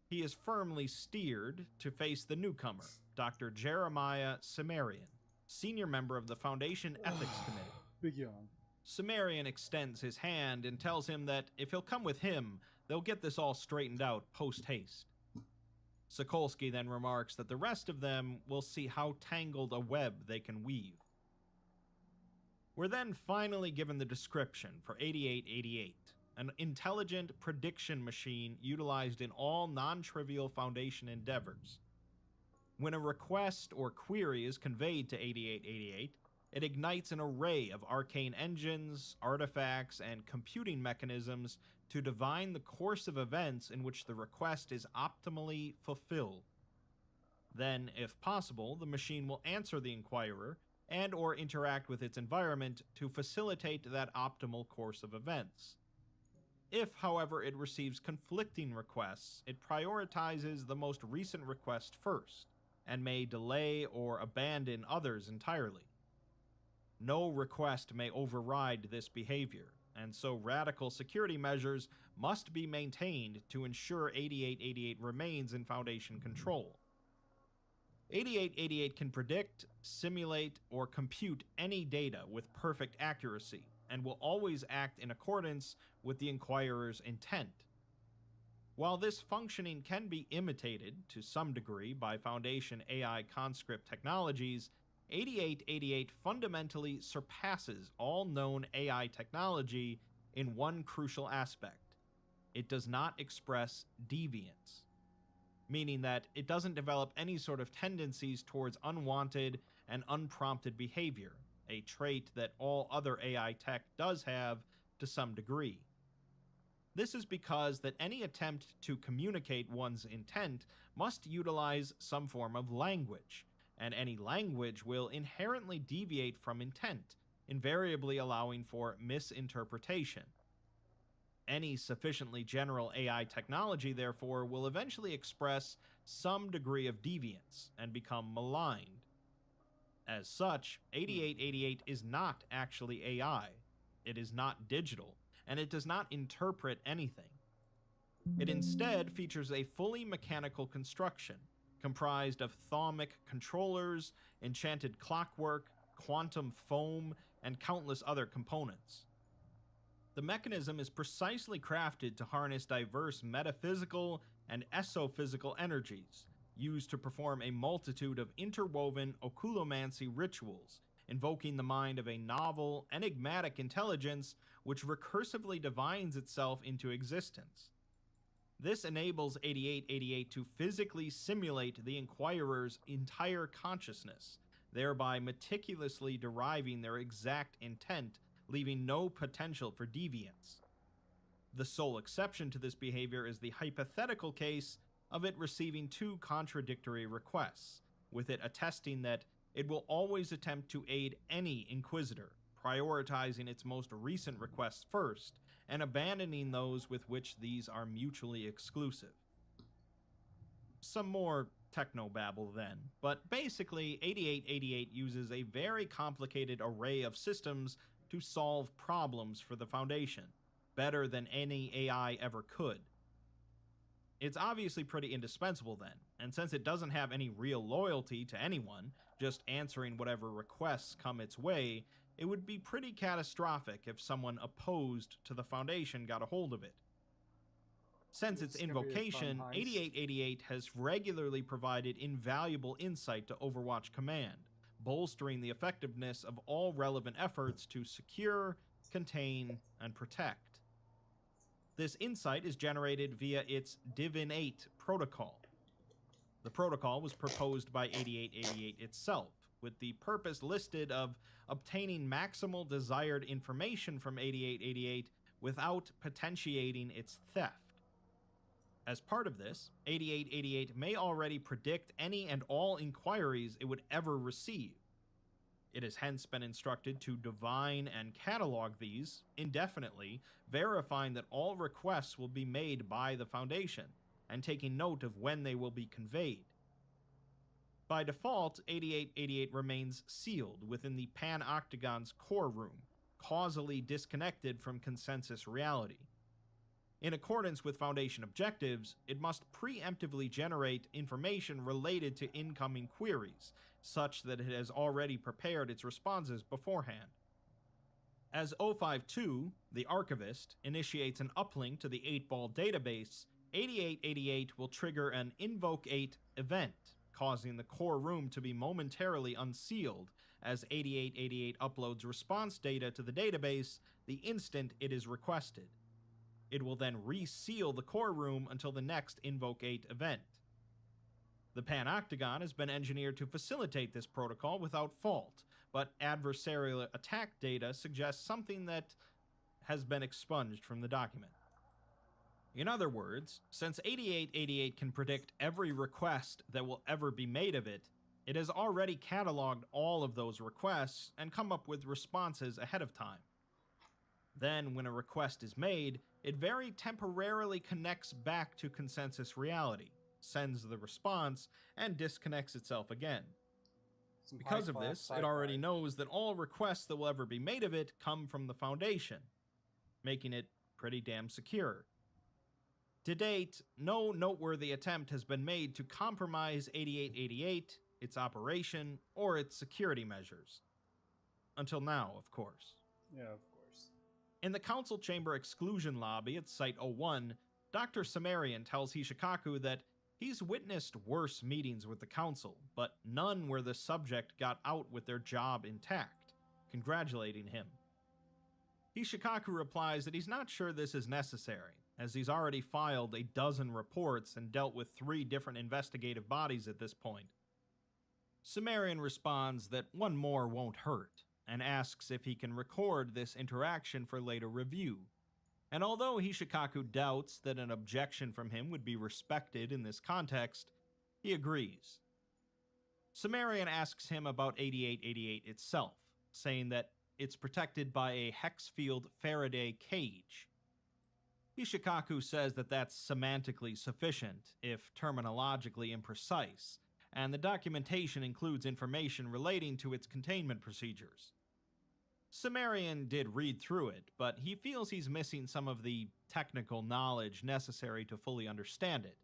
He is firmly steered to face the newcomer, Dr. Jeremiah Cimmerian, senior member of the Foundation Ethics Committee. Big yawn. Cimmerian extends his hand and tells him that if he'll come with him, they'll get this all straightened out post-haste. Sokolsky then remarks that the rest of them will see how tangled a web they can weave. We're then finally given the description for 8888, an intelligent prediction machine utilized in all non-trivial Foundation endeavors. When a request or query is conveyed to 8888, it ignites an array of arcane engines, artifacts, and computing mechanisms to divine the course of events in which the request is optimally fulfilled. Then, if possible, the machine will answer the inquirer and or interact with its environment to facilitate that optimal course of events. If, however, it receives conflicting requests, it prioritizes the most recent request first, and may delay or abandon others entirely. No request may override this behavior, and so radical security measures must be maintained to ensure 8888 remains in Foundation control. 8888 can predict, simulate, or compute any data with perfect accuracy, and will always act in accordance with the inquirer's intent. While this functioning can be imitated to some degree by Foundation AI conscript technologies, 8888 fundamentally surpasses all known AI technology in one crucial aspect. It does not express deviance, meaning that it doesn't develop any sort of tendencies towards unwanted and unprompted behavior, a trait that all other AI tech does have to some degree. This is because that any attempt to communicate one's intent must utilize some form of language, and any language will inherently deviate from intent, invariably allowing for misinterpretation. Any sufficiently general AI technology, therefore, will eventually express some degree of deviance and become maligned. As such, 8888 is not actually AI. It is not digital, and it does not interpret anything. It instead features a fully mechanical construction, comprised of thaumic controllers, enchanted clockwork, quantum foam, and countless other components. The mechanism is precisely crafted to harness diverse metaphysical and esophysical energies, used to perform a multitude of interwoven oculomancy rituals, invoking the mind of a novel, enigmatic intelligence which recursively divines itself into existence. This enables 8888 to physically simulate the inquirer's entire consciousness, thereby meticulously deriving their exact intent, leaving no potential for deviance. The sole exception to this behavior is the hypothetical case of it receiving two contradictory requests, with it attesting that it will always attempt to aid any inquisitor, prioritizing its most recent requests first, and abandoning those with which these are mutually exclusive. Some more technobabble then, but basically 8888 uses a very complicated array of systems to solve problems for the Foundation, better than any AI ever could. It's obviously pretty indispensable then, and since it doesn't have any real loyalty to anyone, just answering whatever requests come its way, it would be pretty catastrophic if someone opposed to the Foundation got a hold of it. Since its It's gonna be a fun invocation, heist. 8888 has regularly provided invaluable insight to Overwatch Command, bolstering the effectiveness of all relevant efforts to secure, contain, and protect. This insight is generated via its Divin-8 protocol. The protocol was proposed by 8888 itself, with the purpose listed of obtaining maximal desired information from 8888 without potentiating its theft. As part of this, 8888 may already predict any and all inquiries it would ever receive. It has hence been instructed to divine and catalog these indefinitely, verifying that all requests will be made by the Foundation, and taking note of when they will be conveyed. By default, 8888 remains sealed within the Pan-Octagon's core room, causally disconnected from consensus reality. In accordance with Foundation objectives, it must preemptively generate information related to incoming queries, such that it has already prepared its responses beforehand. As 052, the archivist, initiates an uplink to the 8-ball database, 8888 will trigger an Invoke 8 event, causing the core room to be momentarily unsealed as 8888 uploads response data to the database the instant it is requested. It will then reseal the core room until the next Invoke 8 event. The Pan-Octagon has been engineered to facilitate this protocol without fault, but adversarial attack data suggests something that has been expunged from the document. In other words, since 8888 can predict every request that will ever be made of it, it has already cataloged all of those requests and come up with responses ahead of time. Then, when a request is made, it very temporarily connects back to consensus reality, sends the response, and disconnects itself again. Some Because of high-class this, it sci-fi. already knows that all requests that will ever be made of it come from the Foundation, making it pretty damn secure. To date, no noteworthy attempt has been made to compromise 8888, its operation, or its security measures. Until now, of course. Yeah, of course. In the Council Chamber exclusion lobby at Site-01, Dr. Sumerian tells Hishikaku that he's witnessed worse meetings with the Council, but none where the subject got out with their job intact, congratulating him. Hishikaku replies that he's not sure this is necessary, as he's already filed a dozen reports and dealt with 3 different investigative bodies at this point. Sumerian responds that one more won't hurt, and asks if he can record this interaction for later review. And although Hishikaku doubts that an objection from him would be respected in this context, he agrees. Sumerian asks him about 8888 itself, saying that it's protected by a Hexfield Faraday cage. Hishikaku says that that's semantically sufficient, if terminologically imprecise, and the documentation includes information relating to its containment procedures. Sumerian did read through it, but he feels he's missing some of the technical knowledge necessary to fully understand it.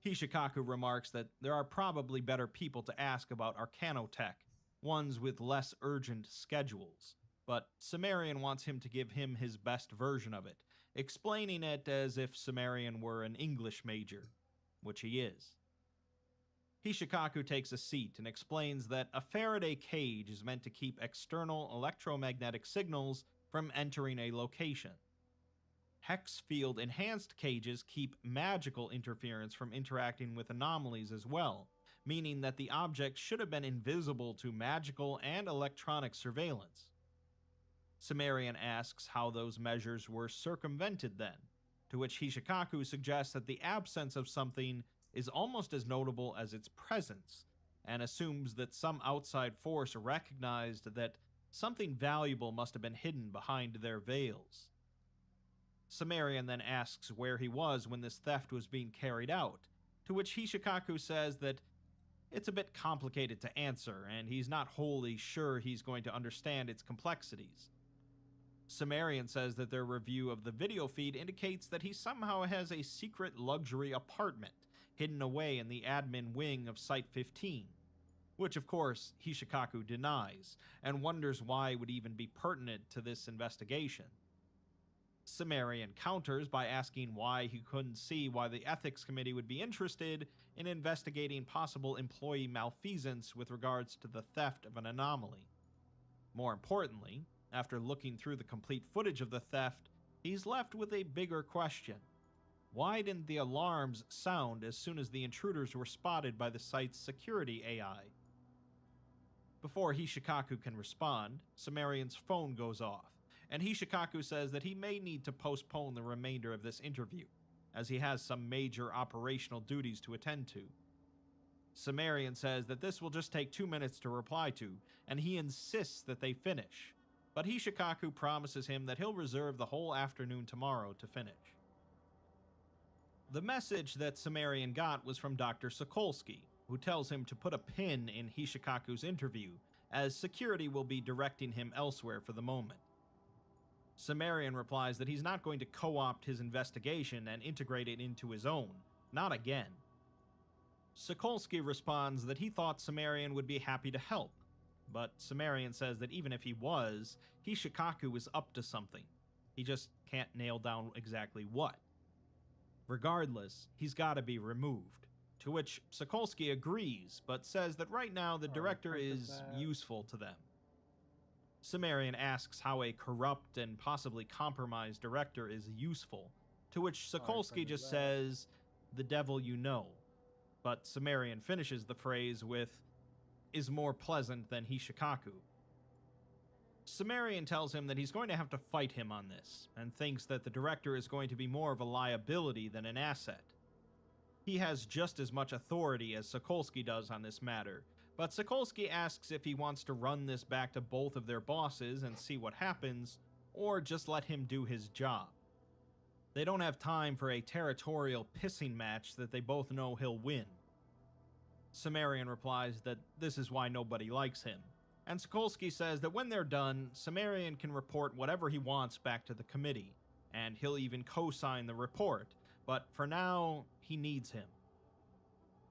Hishikaku remarks that there are probably better people to ask about Arcanotech, ones with less urgent schedules, but Sumerian wants him to give him his best version of it, explaining it as if Sumerian were an English major, which he is. Hishikaku takes a seat and explains that a Faraday cage is meant to keep external electromagnetic signals from entering a location. Hexfield enhanced cages keep magical interference from interacting with anomalies as well, meaning that the object should have been invisible to magical and electronic surveillance. Sumerian asks how those measures were circumvented then, to which Hishikaku suggests that the absence of something is almost as notable as its presence, and assumes that some outside force recognized that something valuable must have been hidden behind their veils. Sumerian then asks where he was when this theft was being carried out, to which Hishikaku says that it's a bit complicated to answer, and he's not wholly sure he's going to understand its complexities, Sumerian says that their review of the video feed indicates that he somehow has a secret luxury apartment hidden away in the admin wing of Site-15, which of course Hishikaku denies and wonders why it would even be pertinent to this investigation. Sumerian counters by asking why he couldn't see why the ethics committee would be interested in investigating possible employee malfeasance with regards to the theft of an anomaly. More importantly, after looking through the complete footage of the theft, he's left with a bigger question. Why didn't the alarms sound as soon as the intruders were spotted by the site's security AI? Before Hishikaku can respond, Sumerian's phone goes off, and Hishikaku says that he may need to postpone the remainder of this interview, as he has some major operational duties to attend to. Sumerian says that this will just take 2 minutes to reply to, and he insists that they finish, but Hishikaku promises him that he'll reserve the whole afternoon tomorrow to finish. The message that Sumerian got was from Dr. Sokolsky, who tells him to put a pin in Hishikaku's interview, as security will be directing him elsewhere for the moment. Sumerian replies that he's not going to co-opt his investigation and integrate it into his own, not again. Sokolsky responds that he thought Sumerian would be happy to help, but Sumerian says that even if he was, Hishikaku is up to something. He just can't nail down exactly what. Regardless, he's gotta be removed, to which Sokolsky agrees, but says that right now the director is useful to them. Sumerian asks how a corrupt and possibly compromised director is useful, to which Sokolsky just says, "The devil you know," but Sumerian finishes the phrase with, "is more pleasant than Hishikaku." Sumerian tells him that he's going to have to fight him on this, and thinks that the director is going to be more of a liability than an asset. He has just as much authority as Sokolsky does on this matter, but Sokolsky asks if he wants to run this back to both of their bosses and see what happens, or just let him do his job. They don't have time for a territorial pissing match that they both know he'll win. Sumerian replies that this is why nobody likes him, and Sokolsky says that when they're done, Sumerian can report whatever he wants back to the committee, and he'll even co-sign the report, but for now, he needs him.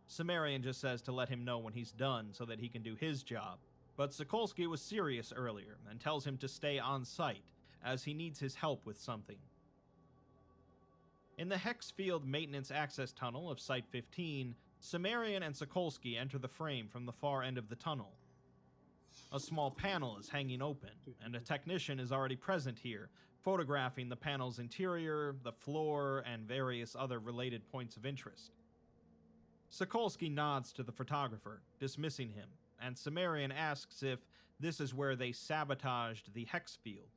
Sumerian just says to let him know when he's done so that he can do his job, but Sokolsky was serious earlier and tells him to stay on site, as he needs his help with something. In the Hexfield Maintenance Access Tunnel of Site-15, Sumerian and Sokolsky enter the frame from the far end of the tunnel. A small panel is hanging open, and a technician is already present here, photographing the panel's interior, the floor, and various other related points of interest. Sokolsky nods to the photographer, dismissing him, and Sumerian asks if this is where they sabotaged the Hexfield.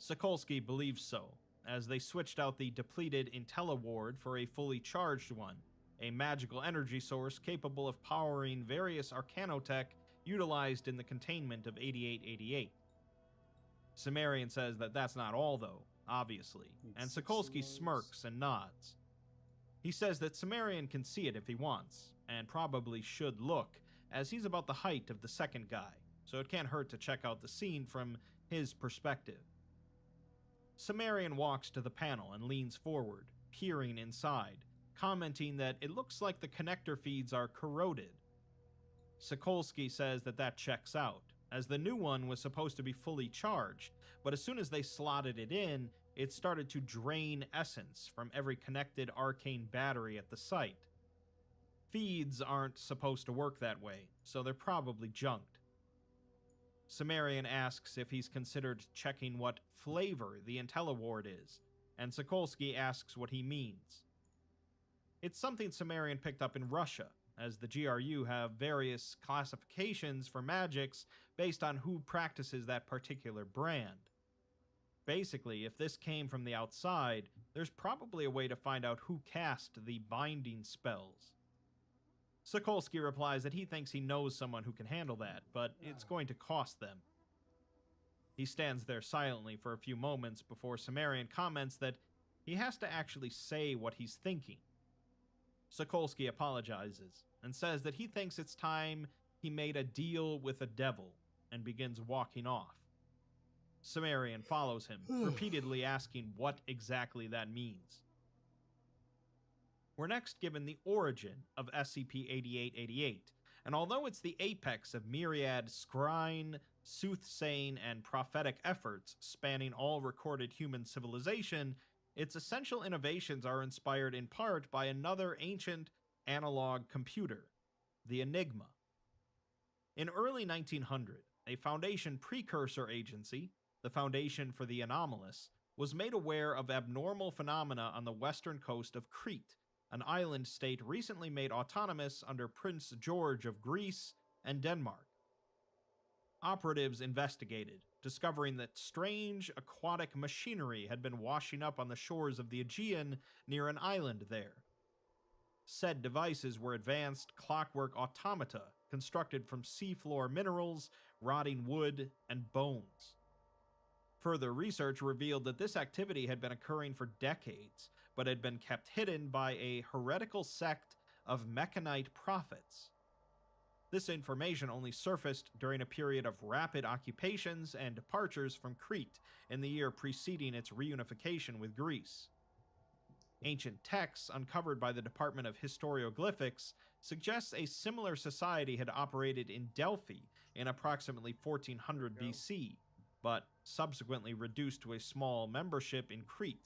Sokolsky believes so, as they switched out the depleted IntelliWard for a fully charged one, a magical energy source capable of powering various Arcanotech utilized in the containment of 8888. Sumerian says that that's not all, though, obviously, and Sokolsky smirks and nods. He says that Sumerian can see it if he wants, and probably should look, as he's about the height of the second guy, so it can't hurt to check out the scene from his perspective. Sumerian walks to the panel and leans forward, peering inside, commenting that it looks like the connector feeds are corroded. Sokolsky says that that checks out, as the new one was supposed to be fully charged, but as soon as they slotted it in, it started to drain essence from every connected arcane battery at the site. Feeds aren't supposed to work that way, so they're probably junked. Sumerian asks if he's considered checking what flavor the IntelliWard is, and Sokolsky asks what he means. It's something Sumerian picked up in Russia, as the GRU have various classifications for magics based on who practices that particular brand. Basically, if this came from the outside, there's probably a way to find out who cast the binding spells. Sokolsky replies that he thinks he knows someone who can handle that, but it's going to cost them. He stands there silently for a few moments before Sumerian comments that he has to actually say what he's thinking. Sokolsky apologizes and says that he thinks it's time he made a deal with the devil and begins walking off. Sumerian follows him, repeatedly asking what exactly that means. We're next given the origin of SCP-8888, and although it's the apex of myriad scrying, soothsaying, and prophetic efforts spanning all recorded human civilization, its essential innovations are inspired in part by another ancient analog computer, the Enigma. In early 1900, a Foundation precursor agency, the Foundation for the Anomalous, was made aware of abnormal phenomena on the western coast of Crete, an island state recently made autonomous under Prince George of Greece and Denmark. Operatives investigated, discovering that strange aquatic machinery had been washing up on the shores of the Aegean near an island there. Said devices were advanced clockwork automata constructed from seafloor minerals, rotting wood, and bones. Further research revealed that this activity had been occurring for decades, but had been kept hidden by a heretical sect of Mechanite prophets. This information only surfaced during a period of rapid occupations and departures from Crete in the year preceding its reunification with Greece. Ancient texts uncovered by the Department of Historioglyphics suggests a similar society had operated in Delphi in approximately 1400 BC, but subsequently reduced to a small membership in Crete.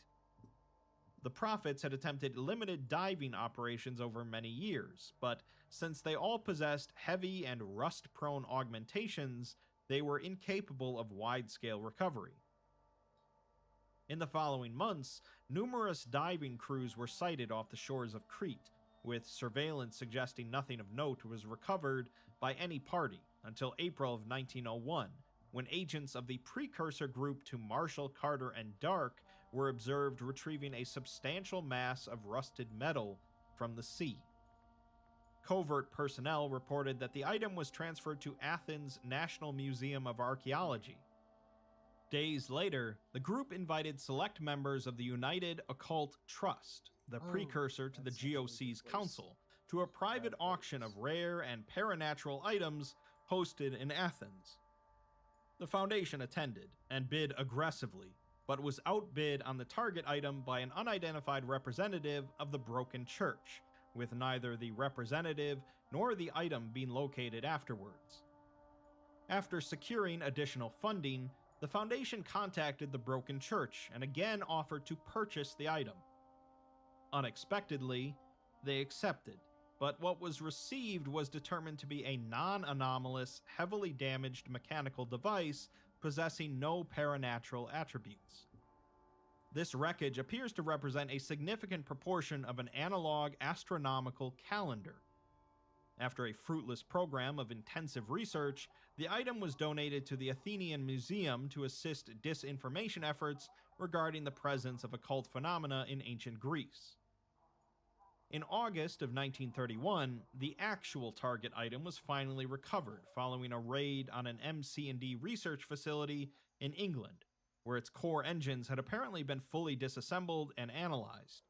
The prophets had attempted limited diving operations over many years, but since they all possessed heavy and rust-prone augmentations, they were incapable of wide-scale recovery. In the following months, numerous diving crews were sighted off the shores of Crete, with surveillance suggesting nothing of note was recovered by any party until April of 1901, when agents of the precursor group to Marshall, Carter, and Dark were observed retrieving a substantial mass of rusted metal from the sea. Covert personnel reported that the item was transferred to Athens' National Museum of Archaeology. Days later, the group invited select members of the United Occult Trust, the precursor to the GOC's council, to a private auction of rare and paranatural items hosted in Athens. The Foundation attended and bid aggressively, but was outbid on the target item by an unidentified representative of the Broken Church, with neither the representative nor the item being located afterwards. After securing additional funding, the Foundation contacted the Broken Church and again offered to purchase the item. Unexpectedly, they accepted, but what was received was determined to be a non-anomalous, heavily damaged mechanical device possessing no paranatural attributes. This wreckage appears to represent a significant proportion of an analog astronomical calendar. After a fruitless program of intensive research, the item was donated to the Athenian Museum to assist disinformation efforts regarding the presence of occult phenomena in ancient Greece. In August of 1931, the actual target item was finally recovered following a raid on an MC&D research facility in England, where its core engines had apparently been fully disassembled and analyzed.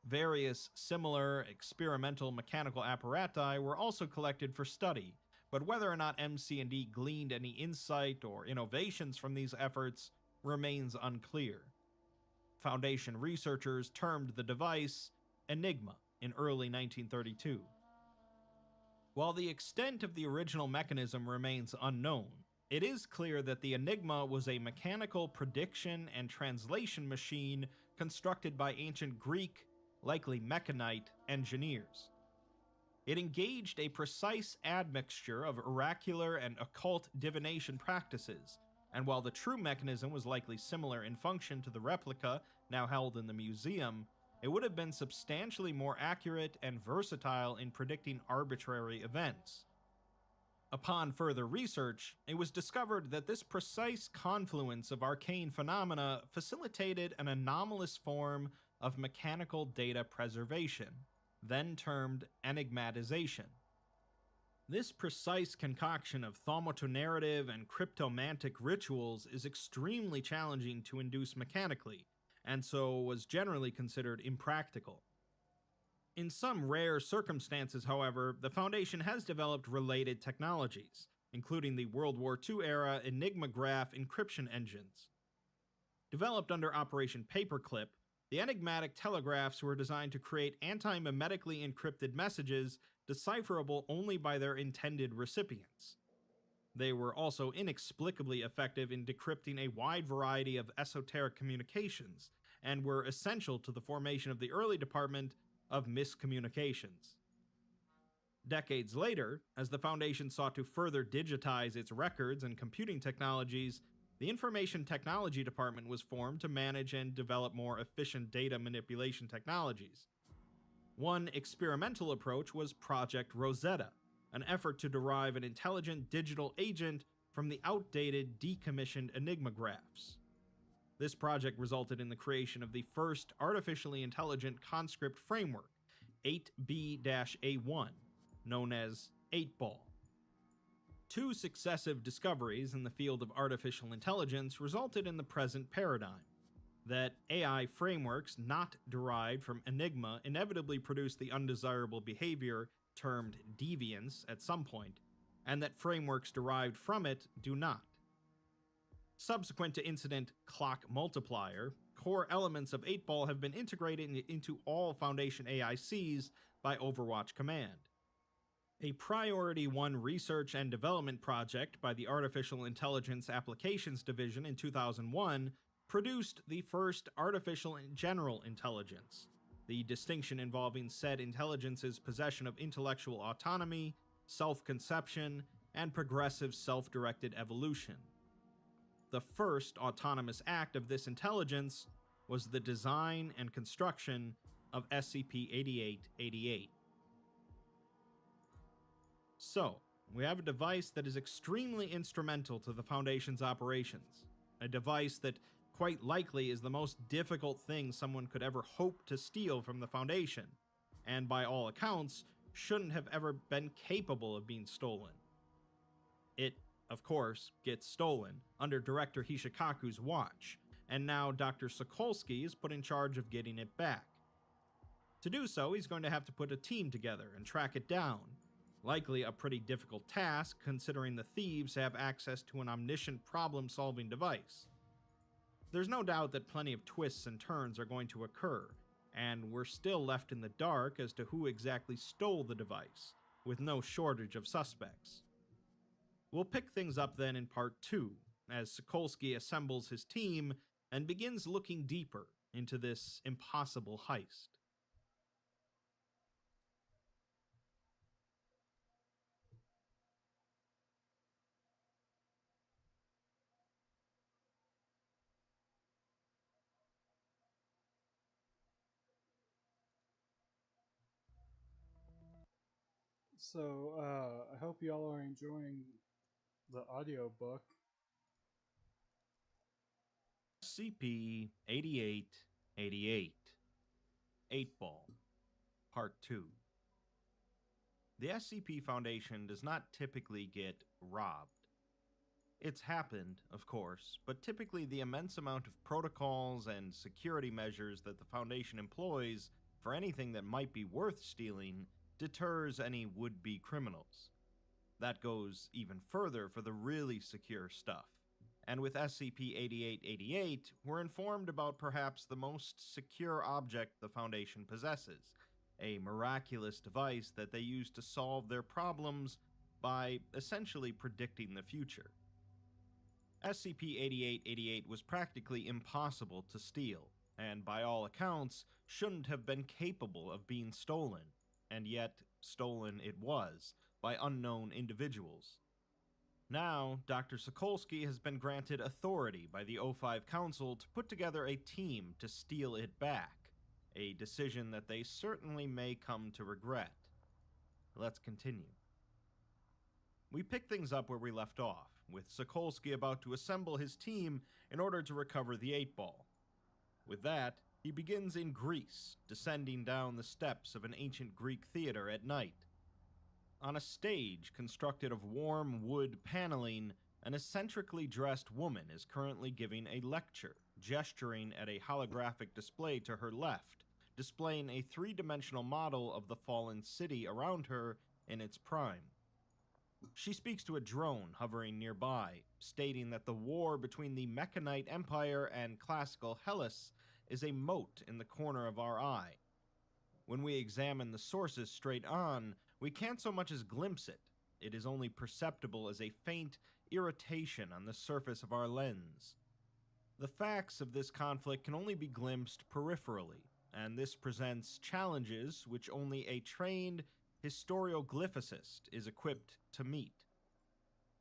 Various similar experimental mechanical apparati were also collected for study, but whether or not MC&D gleaned any insight or innovations from these efforts remains unclear. Foundation researchers termed the device Enigma in early 1932. While the extent of the original mechanism remains unknown, it is clear that the Enigma was a mechanical prediction and translation machine constructed by ancient Greek, likely Mechanite, engineers. It engaged a precise admixture of oracular and occult divination practices, and while the true mechanism was likely similar in function to the replica now held in the museum, it would have been substantially more accurate and versatile in predicting arbitrary events. Upon further research, it was discovered that this precise confluence of arcane phenomena facilitated an anomalous form of mechanical data preservation, then termed enigmatization. This precise concoction of thaumatonarrative and cryptomantic rituals is extremely challenging to induce mechanically, and so was generally considered impractical. In some rare circumstances, however, the Foundation has developed related technologies, including the World War II era Enigma graph encryption engines. Developed under Operation Paperclip, the enigmatic telegraphs were designed to create anti-memetically encrypted messages decipherable only by their intended recipients. They were also inexplicably effective in decrypting a wide variety of esoteric communications, and were essential to the formation of the early department of miscommunications. Decades later, as the Foundation sought to further digitize its records and computing technologies, the Information Technology Department was formed to manage and develop more efficient data manipulation technologies. One experimental approach was Project Rosetta, an effort to derive an intelligent digital agent from the outdated, decommissioned Enigma graphs. This project resulted in the creation of the first artificially intelligent conscript framework, 8B-A1, known as 8-Ball. Two successive discoveries in the field of artificial intelligence resulted in the present paradigm, that AI frameworks not derived from Enigma inevitably produce the undesirable behavior termed deviance at some point, and that frameworks derived from it do not. Subsequent to incident Clock Multiplier, core elements of 8-Ball have been integrated into all Foundation AICs by Overwatch Command. A Priority 1 research and development project by the Artificial Intelligence Applications Division in 2001 produced the first artificial general intelligence, the distinction involving said intelligence's possession of intellectual autonomy, self-conception, and progressive self-directed evolution. The first autonomous act of this intelligence was the design and construction of SCP-8888. So, we have a device that is extremely instrumental to the Foundation's operations, a device that quite likely is the most difficult thing someone could ever hope to steal from the Foundation, and by all accounts, shouldn't have ever been capable of being stolen. It, of course, gets stolen under Director Hishikaku's watch, and now Dr. Sokolsky is put in charge of getting it back. To do so, he's going to have to put a team together and track it down, likely a pretty difficult task considering the thieves have access to an omniscient problem-solving device. There's no doubt that plenty of twists and turns are going to occur, and we're still left in the dark as to who exactly stole the device, with no shortage of suspects. We'll pick things up then in Part 2, as Sokolsky assembles his team and begins looking deeper into this impossible heist. So, I hope y'all are enjoying the audiobook. SCP-8888 8-Ball Part 2. The SCP Foundation does not typically get robbed. It's happened, of course, but typically the immense amount of protocols and security measures that the Foundation employs for anything that might be worth stealing deters any would-be criminals. That goes even further for the really secure stuff. And with SCP-8888, we're informed about perhaps the most secure object the Foundation possesses, a miraculous device that they use to solve their problems by essentially predicting the future. SCP-8888 was practically impossible to steal, and by all accounts, shouldn't have been capable of being stolen, and yet stolen it was, by unknown individuals. Now, Dr. Sokolsky has been granted authority by the O5 Council to put together a team to steal it back, a decision that they certainly may come to regret. Let's continue. We pick things up where we left off, with Sokolsky about to assemble his team in order to recover the 8-Ball. With that, he begins in Greece, descending down the steps of an ancient Greek theater at night. On a stage constructed of warm wood paneling, an eccentrically dressed woman is currently giving a lecture, gesturing at a holographic display to her left, displaying a three-dimensional model of the fallen city around her in its prime. She speaks to a drone hovering nearby, stating that the war between the Mechanite Empire and classical Hellas is a mote in the corner of our eye. When we examine the sources straight on, we can't so much as glimpse it. It is only perceptible as a faint irritation on the surface of our lens. The facts of this conflict can only be glimpsed peripherally, and this presents challenges which only a trained historioglyphicist is equipped to meet.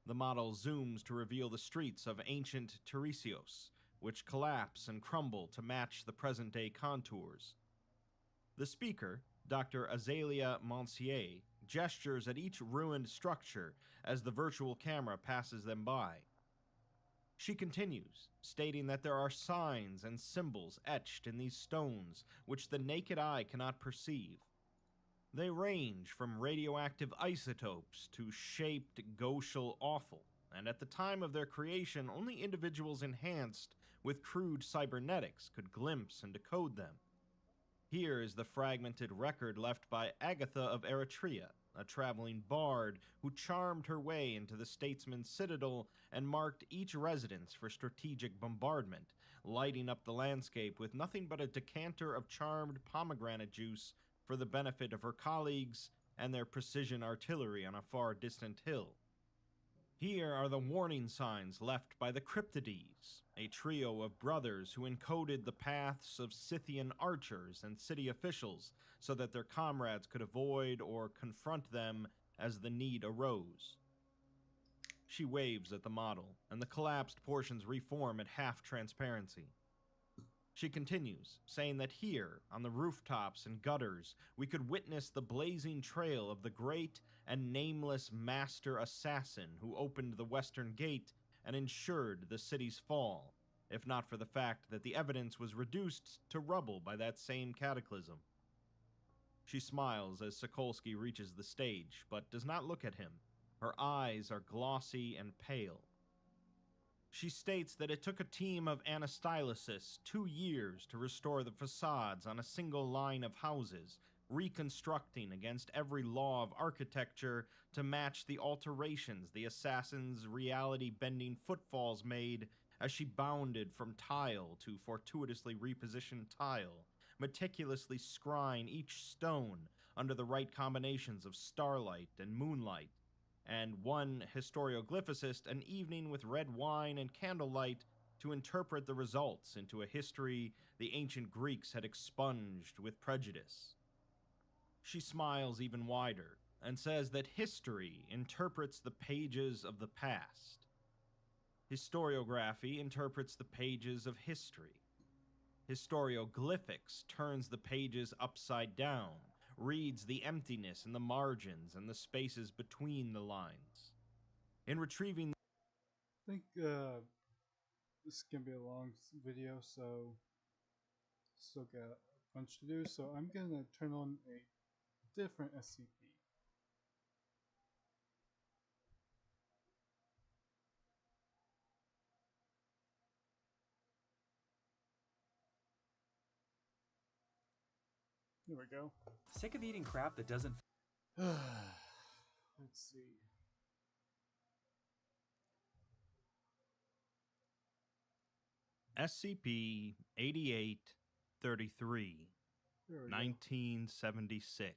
The model zooms to reveal the streets of ancient Tiresios, which collapse and crumble to match the present-day contours. The speaker, Dr. Azalea Monsier, gestures at each ruined structure as the virtual camera passes them by. She continues, stating that there are signs and symbols etched in these stones which the naked eye cannot perceive. They range from radioactive isotopes to shaped gauchial offal, and at the time of their creation, only individuals enhanced with crude cybernetics could glimpse and decode them. Here is the fragmented record left by Agatha of Eritrea, a traveling bard who charmed her way into the statesman's citadel and marked each residence for strategic bombardment, lighting up the landscape with nothing but a decanter of charmed pomegranate juice for the benefit of her colleagues and their precision artillery on a far distant hill. Here are the warning signs left by the Cryptides, a trio of brothers who encoded the paths of Scythian archers and city officials so that their comrades could avoid or confront them as the need arose. She waves at the model, and the collapsed portions reform at half transparency. She continues, saying that here, on the rooftops and gutters, we could witness the blazing trail of the great and nameless master assassin who opened the western gate and ensured the city's fall, if not for the fact that the evidence was reduced to rubble by that same cataclysm. She smiles as Sokolsky reaches the stage, but does not look at him. Her eyes are glossy and pale. She states that it took a team of anastylusists 2 years to restore the facades on a single line of houses, reconstructing against every law of architecture to match the alterations the assassin's reality-bending footfalls made as she bounded from tile to fortuitously repositioned tile, meticulously scrying each stone under the right combinations of starlight and moonlight, and one historioglyphicist an evening with red wine and candlelight to interpret the results into a history the ancient Greeks had expunged with prejudice. She smiles even wider and says that history interprets the pages of the past. Historiography interprets the pages of history. Historioglyphics turns the pages upside down, reads the emptiness in the margins and the spaces between the lines. In retrieving... I think this can be a long video, so still got a bunch to do. So I'm gonna turn on a different SCP. There we go. Sick of eating crap that doesn't. Let's see. SCP-8833, 1976.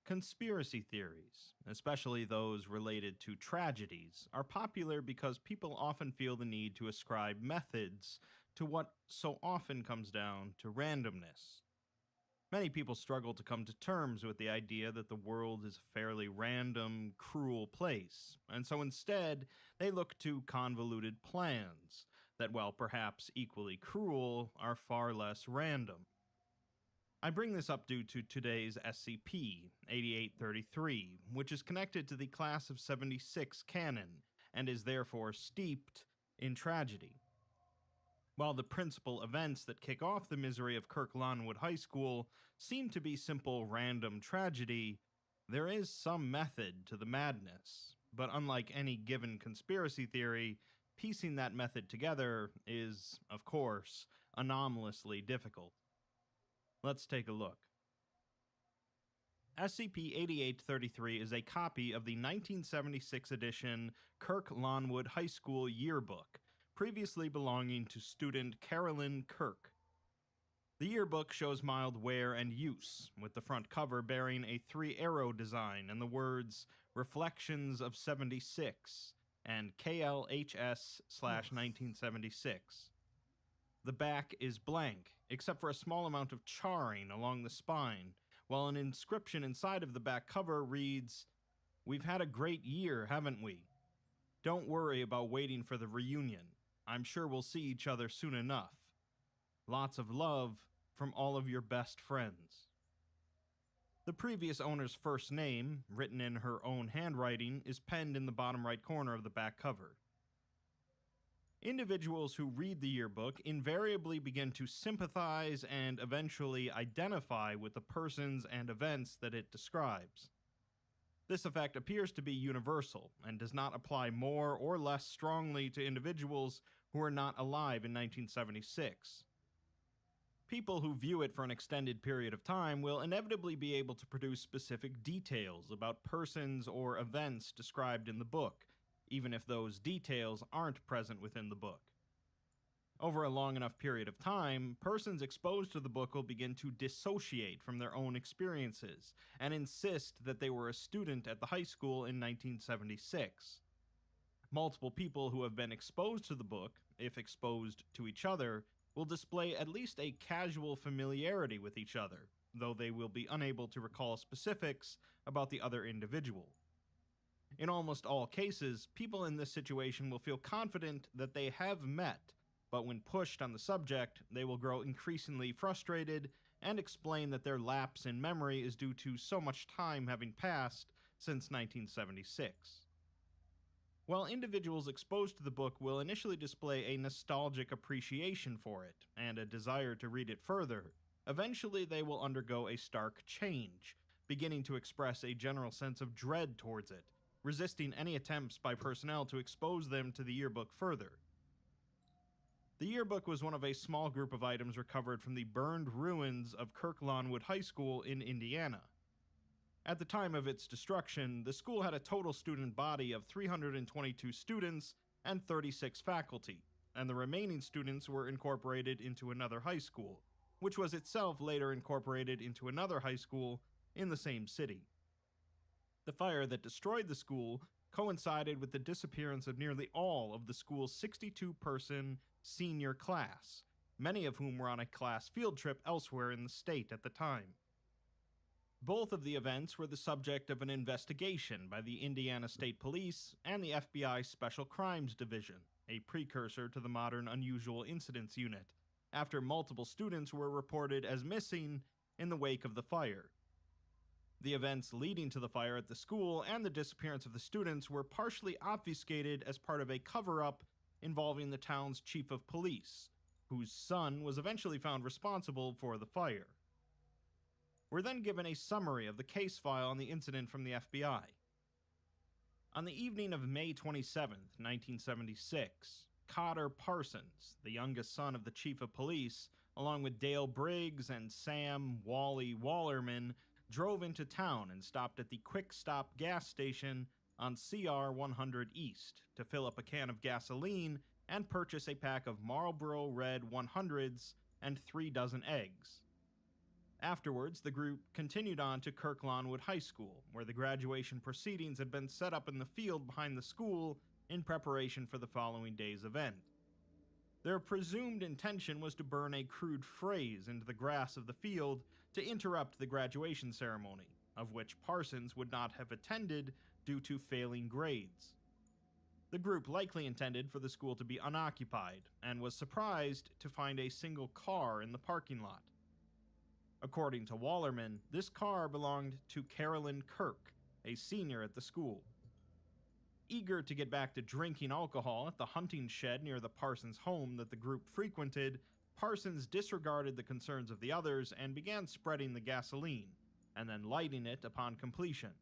Conspiracy theories, especially those related to tragedies, are popular because people often feel the need to ascribe methods to what so often comes down to randomness. Many people struggle to come to terms with the idea that the world is a fairly random, cruel place, and so instead they look to convoluted plans that, while perhaps equally cruel, are far less random. I bring this up due to today's SCP-8833, which is connected to the Class of 76 canon, and is therefore steeped in tragedy. While the principal events that kick off the misery of Kirk Lonwood High School seem to be simple random tragedy, there is some method to the madness, but unlike any given conspiracy theory, piecing that method together is, of course, anomalously difficult. Let's take a look. SCP-8833 is a copy of the 1976 edition Kirk-Lonwood High School yearbook, previously belonging to student Carolyn Kirk. The yearbook shows mild wear and use, with the front cover bearing a 3-arrow design and the words Reflections of 76 and KLHS/1976. The back is blank, except for a small amount of charring along the spine, while an inscription inside of the back cover reads, "We've had a great year, haven't we? Don't worry about waiting for the reunion. I'm sure we'll see each other soon enough. Lots of love from all of your best friends." The previous owner's first name, written in her own handwriting, is penned in the bottom right corner of the back cover. Individuals who read the yearbook invariably begin to sympathize and eventually identify with the persons and events that it describes. This effect appears to be universal and does not apply more or less strongly to individuals who are not alive in 1976. People who view it for an extended period of time will inevitably be able to produce specific details about persons or events described in the book, even if those details aren't present within the book. Over a long enough period of time, persons exposed to the book will begin to dissociate from their own experiences and insist that they were a student at the high school in 1976. Multiple people who have been exposed to the book, if exposed to each other, will display at least a casual familiarity with each other, though they will be unable to recall specifics about the other individual. In almost all cases, people in this situation will feel confident that they have met, but when pushed on the subject, they will grow increasingly frustrated and explain that their lapse in memory is due to so much time having passed since 1976. While individuals exposed to the book will initially display a nostalgic appreciation for it and a desire to read it further, eventually they will undergo a stark change, beginning to express a general sense of dread towards it, resisting any attempts by personnel to expose them to the yearbook further. The yearbook was one of a small group of items recovered from the burned ruins of Kirk-Lonwood High School in Indiana. At the time of its destruction, the school had a total student body of 322 students and 36 faculty, and the remaining students were incorporated into another high school, which was itself later incorporated into another high school in the same city. The fire that destroyed the school coincided with the disappearance of nearly all of the school's 62-person senior class, many of whom were on a class field trip elsewhere in the state at the time. Both of the events were the subject of an investigation by the Indiana State Police and the FBI Special Crimes Division, a precursor to the modern Unusual Incidents Unit, after multiple students were reported as missing in the wake of the fire. The events leading to the fire at the school and the disappearance of the students were partially obfuscated as part of a cover-up involving the town's chief of police, whose son was eventually found responsible for the fire. We're then given a summary of the case file on the incident from the FBI. On the evening of May 27, 1976, Cotter Parsons, the youngest son of the chief of police, along with Dale Briggs and Sam Wally Wallerman, drove into town and stopped at the Quick Stop gas station on CR 100 East to fill up a can of gasoline and purchase a pack of Marlboro Red 100s and 3 dozen eggs. Afterwards, the group continued on to Kirk-Lonwood High School, where the graduation proceedings had been set up in the field behind the school in preparation for the following day's event. Their presumed intention was to burn a crude phrase into the grass of the field to interrupt the graduation ceremony, of which Parsons would not have attended due to failing grades. The group likely intended for the school to be unoccupied, and was surprised to find a single car in the parking lot. According to Wallerman, this car belonged to Carolyn Kirk, a senior at the school. Eager to get back to drinking alcohol at the hunting shed near the Parsons home that the group frequented, Parsons disregarded the concerns of the others and began spreading the gasoline, and then lighting it upon completion.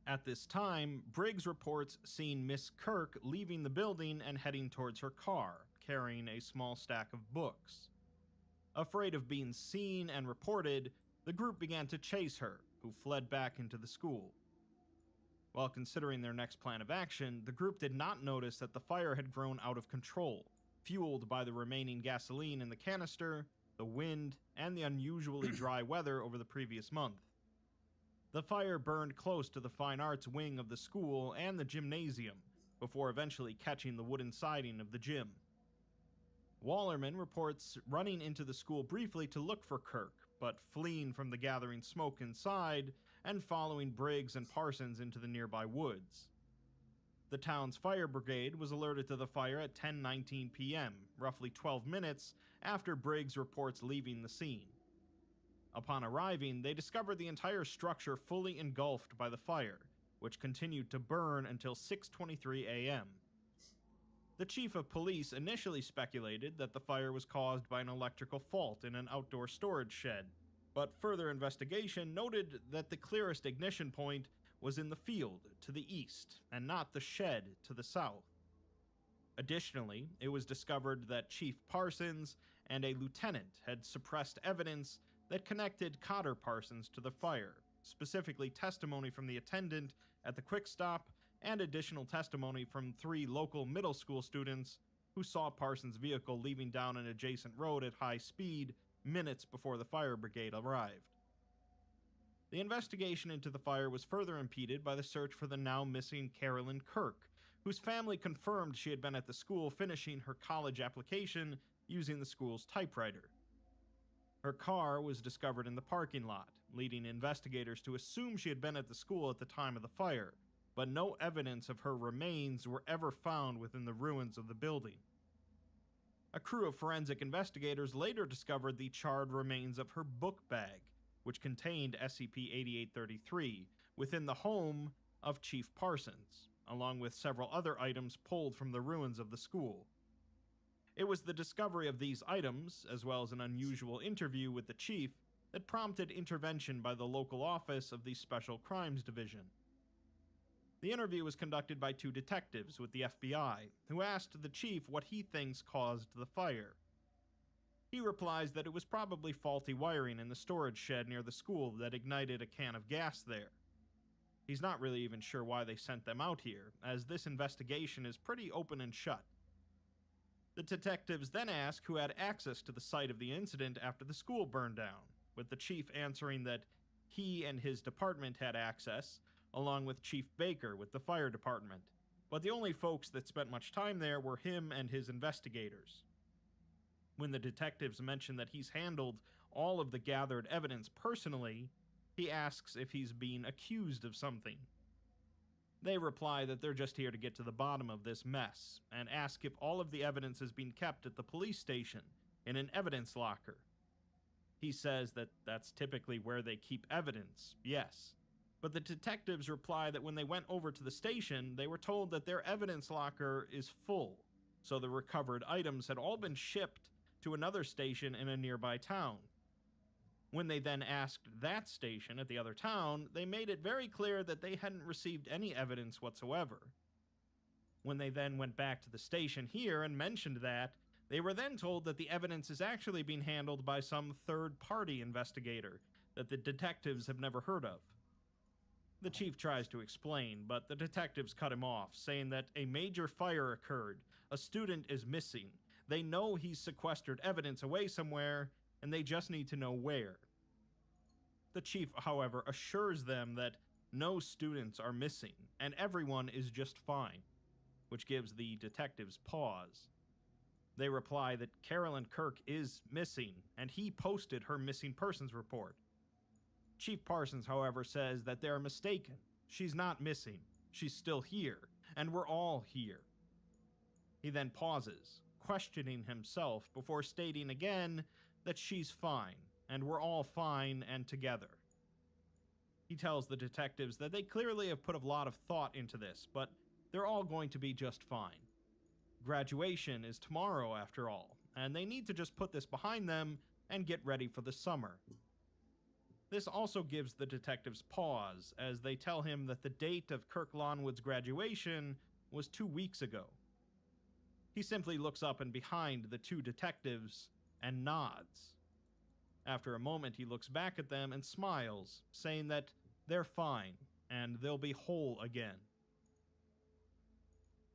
At this time, Briggs reports seeing Miss Kirk leaving the building and heading towards her car, carrying a small stack of books. Afraid of being seen and reported, the group began to chase her, who fled back into the school. While considering their next plan of action, the group did not notice that the fire had grown out of control, fueled by the remaining gasoline in the canister, the wind, and the unusually dry weather over the previous month. The fire burned close to the fine arts wing of the school and the gymnasium, before eventually catching the wooden siding of the gym. Wallerman reports running into the school briefly to look for Kirk, but fleeing from the gathering smoke inside and following Briggs and Parsons into the nearby woods. The town's fire brigade was alerted to the fire at 10:19 p.m., roughly 12 minutes after Briggs reports leaving the scene. Upon arriving, they discovered the entire structure fully engulfed by the fire, which continued to burn until 6:23 a.m. The chief of police initially speculated that the fire was caused by an electrical fault in an outdoor storage shed, but further investigation noted that the clearest ignition point was in the field to the east and not the shed to the south. Additionally, it was discovered that Chief Parsons and a lieutenant had suppressed evidence that connected Cotter Parsons to the fire, specifically testimony from the attendant at the Quick Stop and additional testimony from 3 local middle school students who saw Parsons' vehicle leaving down an adjacent road at high speed minutes before the fire brigade arrived. The investigation into the fire was further impeded by the search for the now missing Carolyn Kirk, whose family confirmed she had been at the school finishing her college application using the school's typewriter. Her car was discovered in the parking lot, leading investigators to assume she had been at the school at the time of the fire, but no evidence of her remains were ever found within the ruins of the building. A crew of forensic investigators later discovered the charred remains of her book bag, which contained SCP-8833, within the home of Chief Parsons, along with several other items pulled from the ruins of the school. It was the discovery of these items, as well as an unusual interview with the chief, that prompted intervention by the local office of the Special Crimes Division. The interview was conducted by 2 detectives with the FBI, who asked the chief what he thinks caused the fire. He replies that it was probably faulty wiring in the storage shed near the school that ignited a can of gas there. He's not really even sure why they sent them out here, as this investigation is pretty open and shut. The detectives then ask who had access to the site of the incident after the school burned down, with the chief answering that he and his department had access, along with Chief Baker with the fire department, but the only folks that spent much time there were him and his investigators. When the detectives mention that he's handled all of the gathered evidence personally, he asks if he's being accused of something. They reply that they're just here to get to the bottom of this mess, and ask if all of the evidence is being kept at the police station, in an evidence locker. He says that that's typically where they keep evidence, yes, but the detectives reply that when they went over to the station, they were told that their evidence locker is full, so the recovered items had all been shipped to another station in a nearby town. When they then asked that station at the other town, they made it very clear that they hadn't received any evidence whatsoever. When they then went back to the station here and mentioned that, they were then told that the evidence is actually being handled by some third-party investigator that the detectives have never heard of. The chief tries to explain, but the detectives cut him off, saying that a major fire occurred, a student is missing, they know he's sequestered evidence away somewhere, and they just need to know where. The chief, however, assures them that no students are missing, and everyone is just fine, which gives the detectives pause. They reply that Carolyn Kirk is missing, and he posted her missing persons report. Chief Parsons, however, says that they're mistaken. She's not missing. She's still here, and we're all here. He then pauses, questioning himself before stating again that she's fine, and we're all fine and together. He tells the detectives that they clearly have put a lot of thought into this, but they're all going to be just fine. Graduation is tomorrow, after all, and they need to just put this behind them and get ready for the summer. This also gives the detectives pause, as they tell him that the date of Kirk Lonwood's graduation was 2 weeks ago. He simply looks up and behind the 2 detectives and nods. After a moment, he looks back at them and smiles, saying that they're fine and they'll be whole again.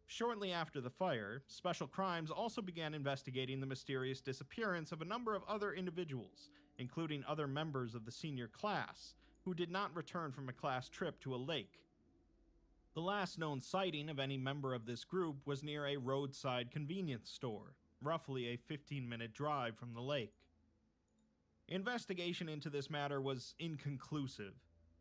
Shortly after the fire, Special Crimes also began investigating the mysterious disappearance of a number of other individuals, including other members of the senior class, who did not return from a class trip to a lake. The last known sighting of any member of this group was near a roadside convenience store, roughly a 15-minute drive from the lake. Investigation into this matter was inconclusive,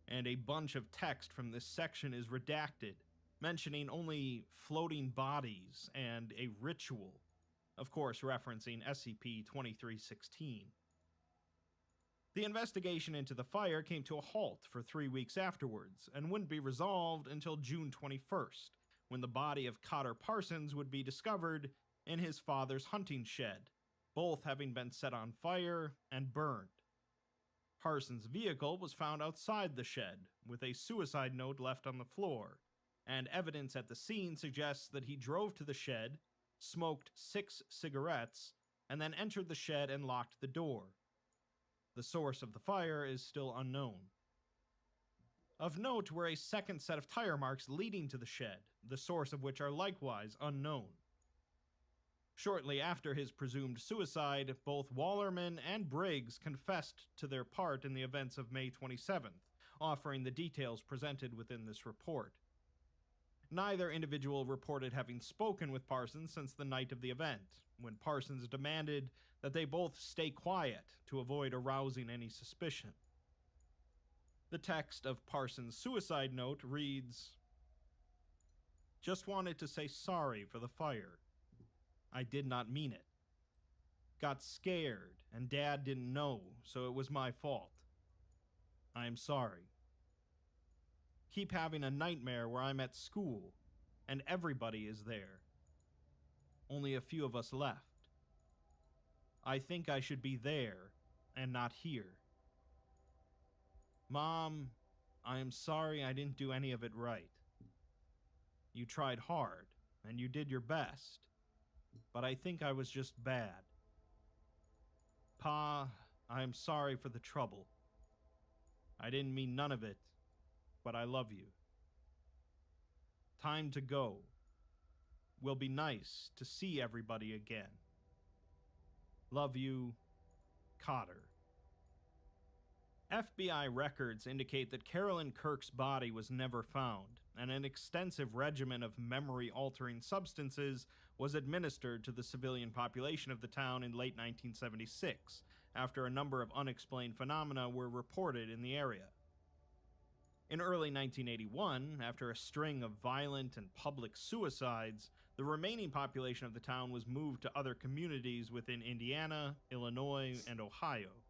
and a bunch of text from this section is redacted, mentioning only floating bodies and a ritual, of course referencing SCP-2316. The investigation into the fire came to a halt for 3 weeks afterwards, and wouldn't be resolved until June 21st, when the body of Cotter Parsons would be discovered in his father's hunting shed, both having been set on fire and burned. Parsons' vehicle was found outside the shed, with a suicide note left on the floor, and evidence at the scene suggests that he drove to the shed, smoked 6 cigarettes, and then entered the shed and locked the door. The source of the fire is still unknown. Of note were a second set of tire marks leading to the shed, the source of which are likewise unknown. Shortly after his presumed suicide, both Wallerman and Briggs confessed to their part in the events of May 27th, offering the details presented within this report. Neither individual reported having spoken with Parsons since the night of the event, when Parsons demanded that they both stay quiet to avoid arousing any suspicion. The text of Parsons' suicide note reads, "Just wanted to say sorry for the fire. I did not mean it. Got scared, and Dad didn't know, so it was my fault. I am sorry. Keep having a nightmare where I'm at school, and everybody is there. Only a few of us left. I think I should be there, and not here. Mom, I am sorry I didn't do any of it right. You tried hard, and you did your best, but I think I was just bad. Pa, I am sorry for the trouble. I didn't mean none of it, but I love you. Time to go. Will be nice to see everybody again. Love you, Cotter." FBI records indicate that Carolyn Kirk's body was never found, and an extensive regimen of memory-altering substances was administered to the civilian population of the town in late 1976, after a number of unexplained phenomena were reported in the area. In early 1981, after a string of violent and public suicides, the remaining population of the town was moved to other communities within Indiana, Illinois, and Ohio.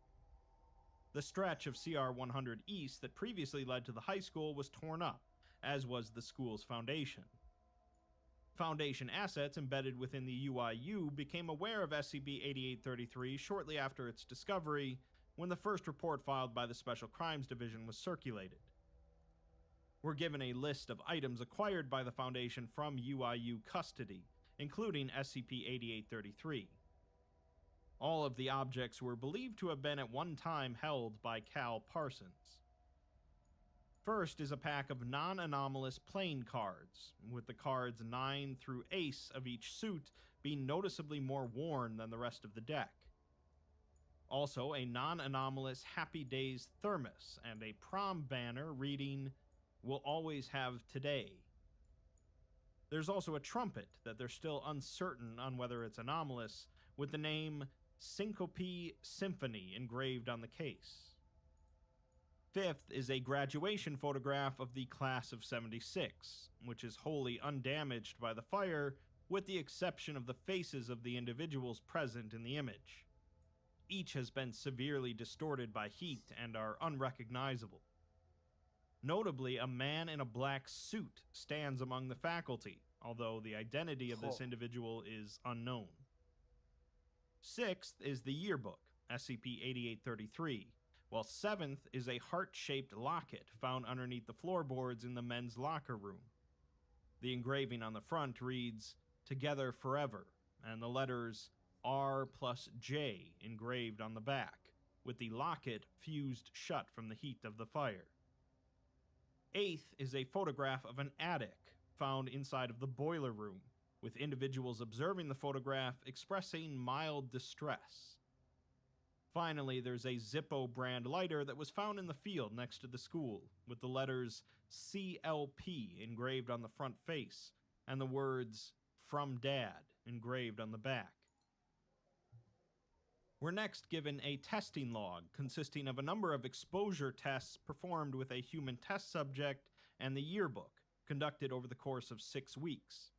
The stretch of CR 100 East that previously led to the high school was torn up, as was the school's foundation. Foundation assets embedded within the UIU became aware of SCP-8833 shortly after its discovery, when the first report filed by the Special Crimes Division was circulated. We're given a list of items acquired by the Foundation from UIU custody, including SCP-8833. All of the objects were believed to have been at one time held by Cal Parsons. First is a pack of non-anomalous playing cards, with the cards 9 through Ace of each suit being noticeably more worn than the rest of the deck. Also, a non-anomalous Happy Days thermos and a prom banner reading, "We'll always have today." There's also a trumpet that they're still uncertain on whether it's anomalous, with the name Syncope Symphony engraved on the case. Fifth is a graduation photograph of the class of '76, which is wholly undamaged by the fire, with the exception of the faces of the individuals present in the image. Each has been severely distorted by heat and are unrecognizable. Notably, a man in a black suit stands among the faculty, although the identity of this individual is unknown. Sixth is the yearbook, SCP-8833, while seventh is a heart-shaped locket found underneath the floorboards in the men's locker room. The engraving on the front reads, "Together Forever," and the letters R+J engraved on the back, with the locket fused shut from the heat of the fire. 8th is a photograph of an attic found inside of the boiler room, with individuals observing the photograph expressing mild distress. Finally, there's a Zippo brand lighter that was found in the field next to the school, with the letters CLP engraved on the front face, and the words "From Dad" engraved on the back. We're next given a testing log consisting of a number of exposure tests performed with a human test subject and the yearbook, conducted over the course of 6 weeks.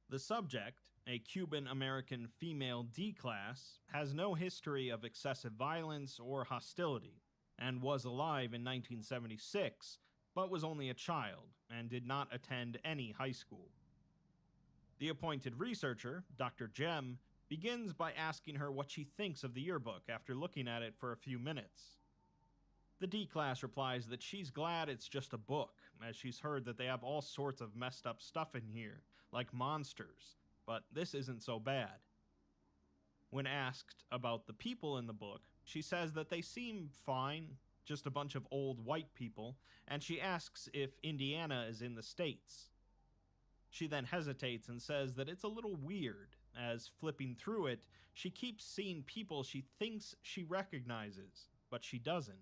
The subject, a Cuban-American female D-class, has no history of excessive violence or hostility, and was alive in 1976, but was only a child and did not attend any high school. The appointed researcher, Dr. Jem, begins by asking her what she thinks of the yearbook after looking at it for a few minutes. The D-class replies that she's glad it's just a book, as she's heard that they have all sorts of messed up stuff in here, like monsters, but this isn't so bad. When asked about the people in the book, she says that they seem fine, just a bunch of old white people, and she asks if Indiana is in the States. She then hesitates and says that it's a little weird, as flipping through it, she keeps seeing people she thinks she recognizes, but she doesn't.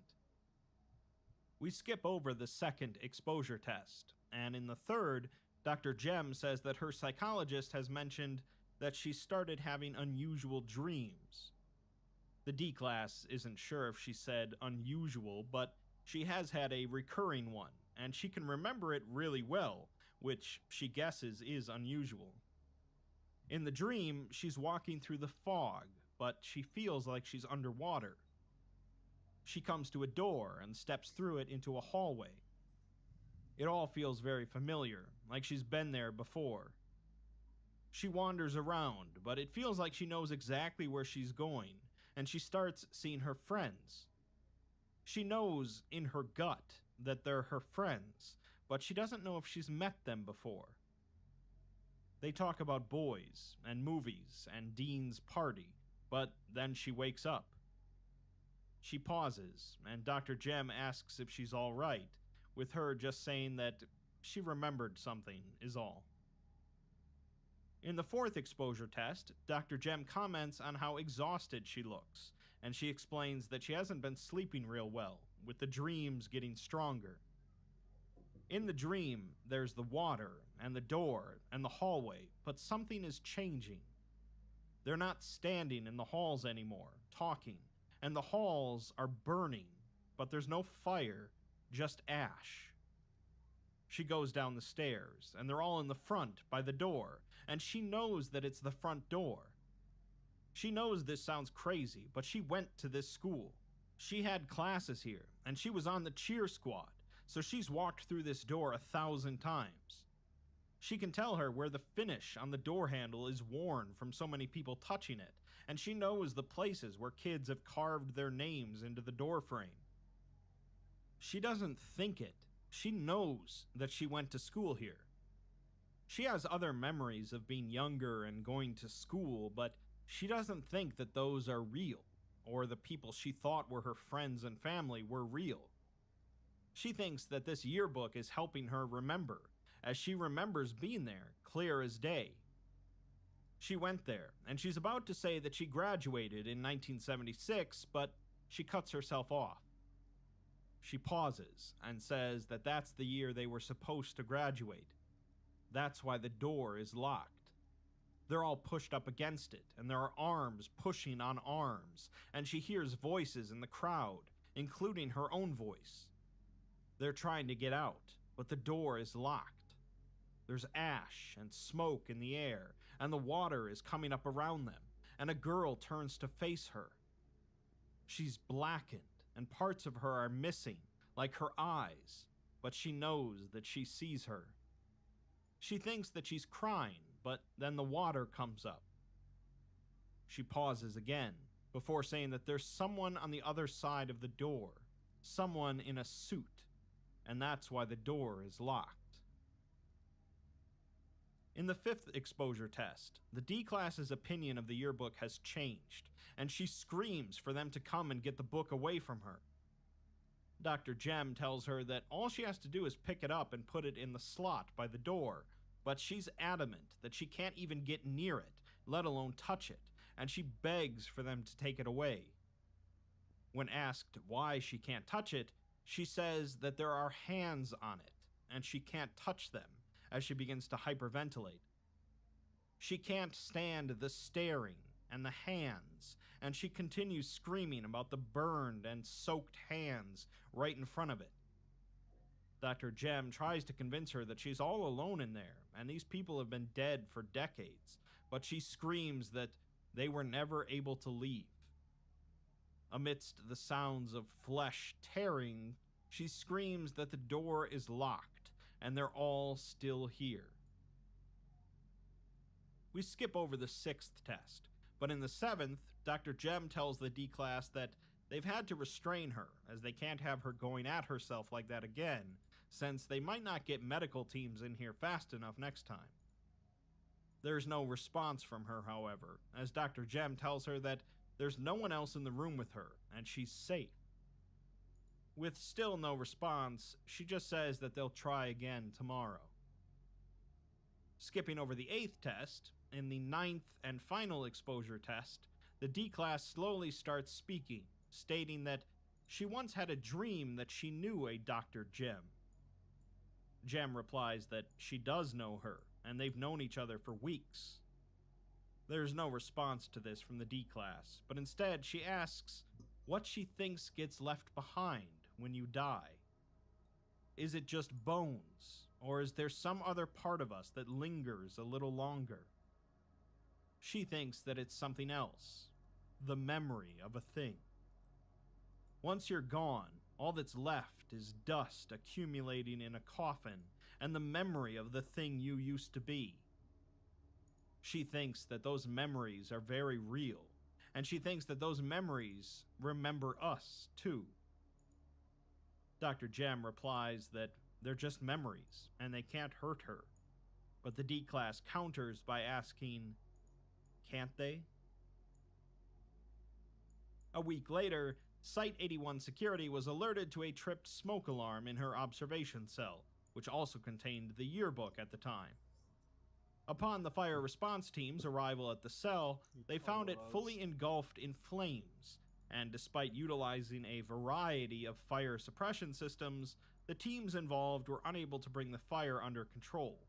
We skip over the second exposure test, and in the third, Dr. Jem says that her psychologist has mentioned that she started having unusual dreams. The D-class isn't sure if she said unusual, but she has had a recurring one, and she can remember it really well, which she guesses is unusual. In the dream, she's walking through the fog, but she feels like she's underwater. She comes to a door and steps through it into a hallway. It all feels very familiar, like she's been there before. She wanders around, but it feels like she knows exactly where she's going, and she starts seeing her friends. She knows in her gut that they're her friends, but she doesn't know if she's met them before. They talk about boys and movies and Dean's party, but then she wakes up. She pauses, and Dr. Jem asks if she's all right, with her just saying that she remembered something is all. In the fourth exposure test, Dr. Jem comments on how exhausted she looks, and she explains that she hasn't been sleeping real well, with the dreams getting stronger. In the dream, there's the water, and the door, and the hallway, but something is changing. They're not standing in the halls anymore, talking, and the halls are burning, but there's no fire, just ash. She goes down the stairs, and they're all in the front by the door, and she knows that it's the front door. She knows this sounds crazy, but she went to this school. She had classes here, and she was on the cheer squad, so she's walked through this door 1,000 times. She can tell her where the finish on the door handle is worn from so many people touching it, and she knows the places where kids have carved their names into the door frame. She doesn't think it. She knows that she went to school here. She has other memories of being younger and going to school, but she doesn't think that those are real, or the people she thought were her friends and family were real. She thinks that this yearbook is helping her remember, as she remembers being there, clear as day. She went there, and she's about to say that she graduated in 1976, but she cuts herself off. She pauses and says that that's the year they were supposed to graduate. That's why the door is locked. They're all pushed up against it, and there are arms pushing on arms, and she hears voices in the crowd, including her own voice. They're trying to get out, but the door is locked. There's ash and smoke in the air, and the water is coming up around them, and a girl turns to face her. She's blackened, and parts of her are missing, like her eyes, but she knows that she sees her. She thinks that she's crying, but then the water comes up. She pauses again, before saying that there's someone on the other side of the door, someone in a suit, and that's why the door is locked. In the 5th exposure test, the D-class's opinion of the yearbook has changed, and she screams for them to come and get the book away from her. Dr. Jem tells her that all she has to do is pick it up and put it in the slot by the door, but she's adamant that she can't even get near it, let alone touch it, and she begs for them to take it away. When asked why she can't touch it, she says that there are hands on it, and she can't touch them, as she begins to hyperventilate. She can't stand the staring and the hands, and she continues screaming about the burned and soaked hands right in front of it. Dr. Jem tries to convince her that she's all alone in there, and these people have been dead for decades, but she screams that they were never able to leave. Amidst the sounds of flesh tearing, she screams that the door is locked, and they're all still here. We skip over the 6th test, but in the 7th, Dr. Jem tells the D-class that they've had to restrain her, as they can't have her going at herself like that again, since they might not get medical teams in here fast enough next time. There's no response from her, however, as Dr. Jem tells her that there's no one else in the room with her, and she's safe. With still no response, she just says that they'll try again tomorrow. Skipping over the 8th test, in the 9th and final exposure test, the D-class slowly starts speaking, stating that she once had a dream that she knew a Dr. Jem. Jem replies that she does know her, and they've known each other for weeks. There's no response to this from the D-class, but instead she asks what she thinks gets left behind when you die. Is it just bones, or is there some other part of us that lingers a little longer? She thinks that it's something else, the memory of a thing. Once you're gone, all that's left is dust accumulating in a coffin and the memory of the thing you used to be. She thinks that those memories are very real, and she thinks that those memories remember us, too. Dr. Jem replies that they're just memories, and they can't hurt her, but the D-class counters by asking, can't they? A week later, Site-81 security was alerted to a tripped smoke alarm in her observation cell, which also contained the yearbook at the time. Upon the fire response team's arrival at the cell, they found it fully engulfed in flames, and despite utilizing a variety of fire suppression systems, the teams involved were unable to bring the fire under control.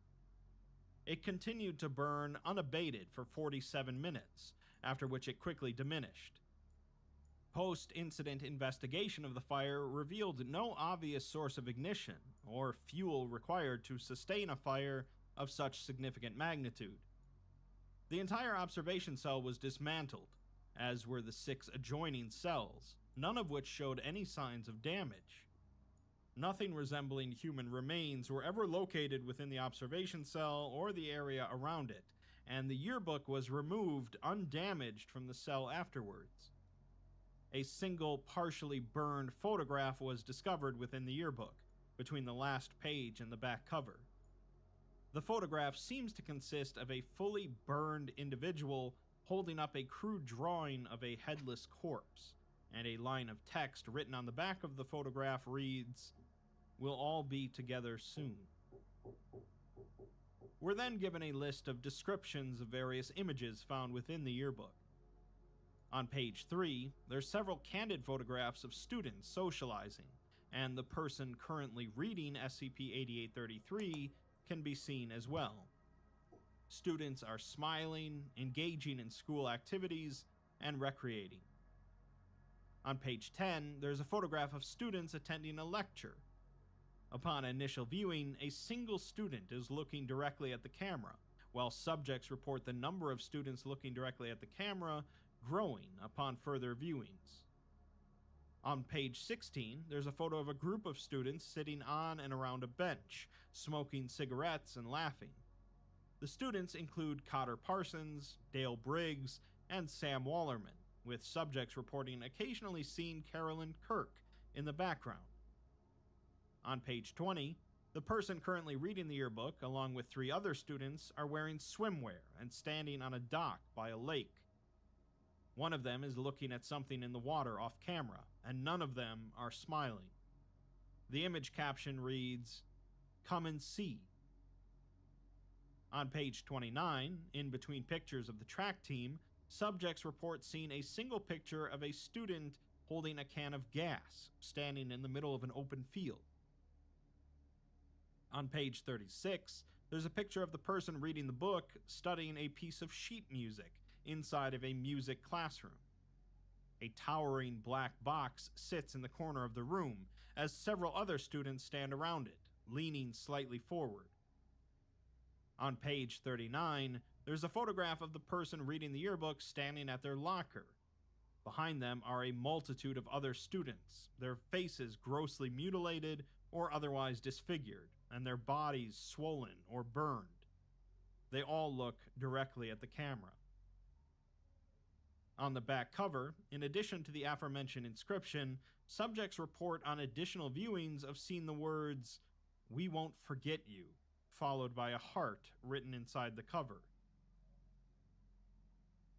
It continued to burn unabated for 47 minutes, after which it quickly diminished. Post-incident investigation of the fire revealed no obvious source of ignition or fuel required to sustain a fire of such significant magnitude. The entire observation cell was dismantled, as were the 6 adjoining cells, none of which showed any signs of damage. Nothing resembling human remains were ever located within the observation cell or the area around it, and the yearbook was removed undamaged from the cell afterwards. A single partially burned photograph was discovered within the yearbook, between the last page and the back cover. The photograph seems to consist of a fully burned individual holding up a crude drawing of a headless corpse, and a line of text written on the back of the photograph reads, "We'll all be together soon." We're then given a list of descriptions of various images found within the yearbook. On page 3, there's several candid photographs of students socializing, and the person currently reading SCP-8833 can be seen as well. Students are smiling, engaging in school activities, and recreating. On page 10, there's a photograph of students attending a lecture. Upon initial viewing, a single student is looking directly at the camera, while subjects report the number of students looking directly at the camera growing upon further viewings. On page 16, there's a photo of a group of students sitting on and around a bench, smoking cigarettes and laughing. The students include Cotter Parsons, Dale Briggs, and Sam Wallerman, with subjects reporting occasionally seeing Carolyn Kirk in the background. On page 20, The person currently reading the yearbook, along with 3 other students, are wearing swimwear and standing on a dock by a lake. One of them is looking at something in the water off camera, and none of them are smiling. The image caption reads, "Come and see." On page 29, in between pictures of the track team, subjects report seeing a single picture of a student holding a can of gas, standing in the middle of an open field. On page 36, there's a picture of the person reading the book studying a piece of sheet music inside of a music classroom. A towering black box sits in the corner of the room, as several other students stand around it, leaning slightly forward. On page 39, there's a photograph of the person reading the yearbook standing at their locker. Behind them are a multitude of other students, their faces grossly mutilated or otherwise disfigured, and their bodies swollen or burned. They all look directly at the camera. On the back cover, in addition to the aforementioned inscription, subjects report on additional viewings of seeing the words, "We won't forget you," followed by a heart written inside the cover.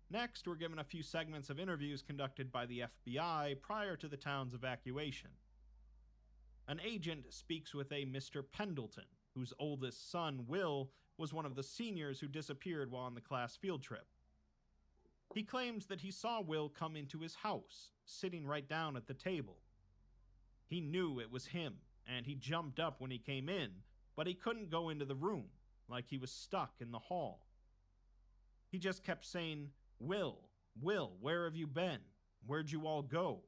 Next, we're given a few segments of interviews conducted by the FBI prior to the town's evacuation. An agent speaks with a Mr. Pendleton, whose oldest son, Will, was one of the seniors who disappeared while on the class field trip. He claims that he saw Will come into his house, sitting right down at the table. He knew it was him, and he jumped up when he came in, but he couldn't go into the room, like he was stuck in the hall. He just kept saying, Will, where have you been? Where'd you all go?"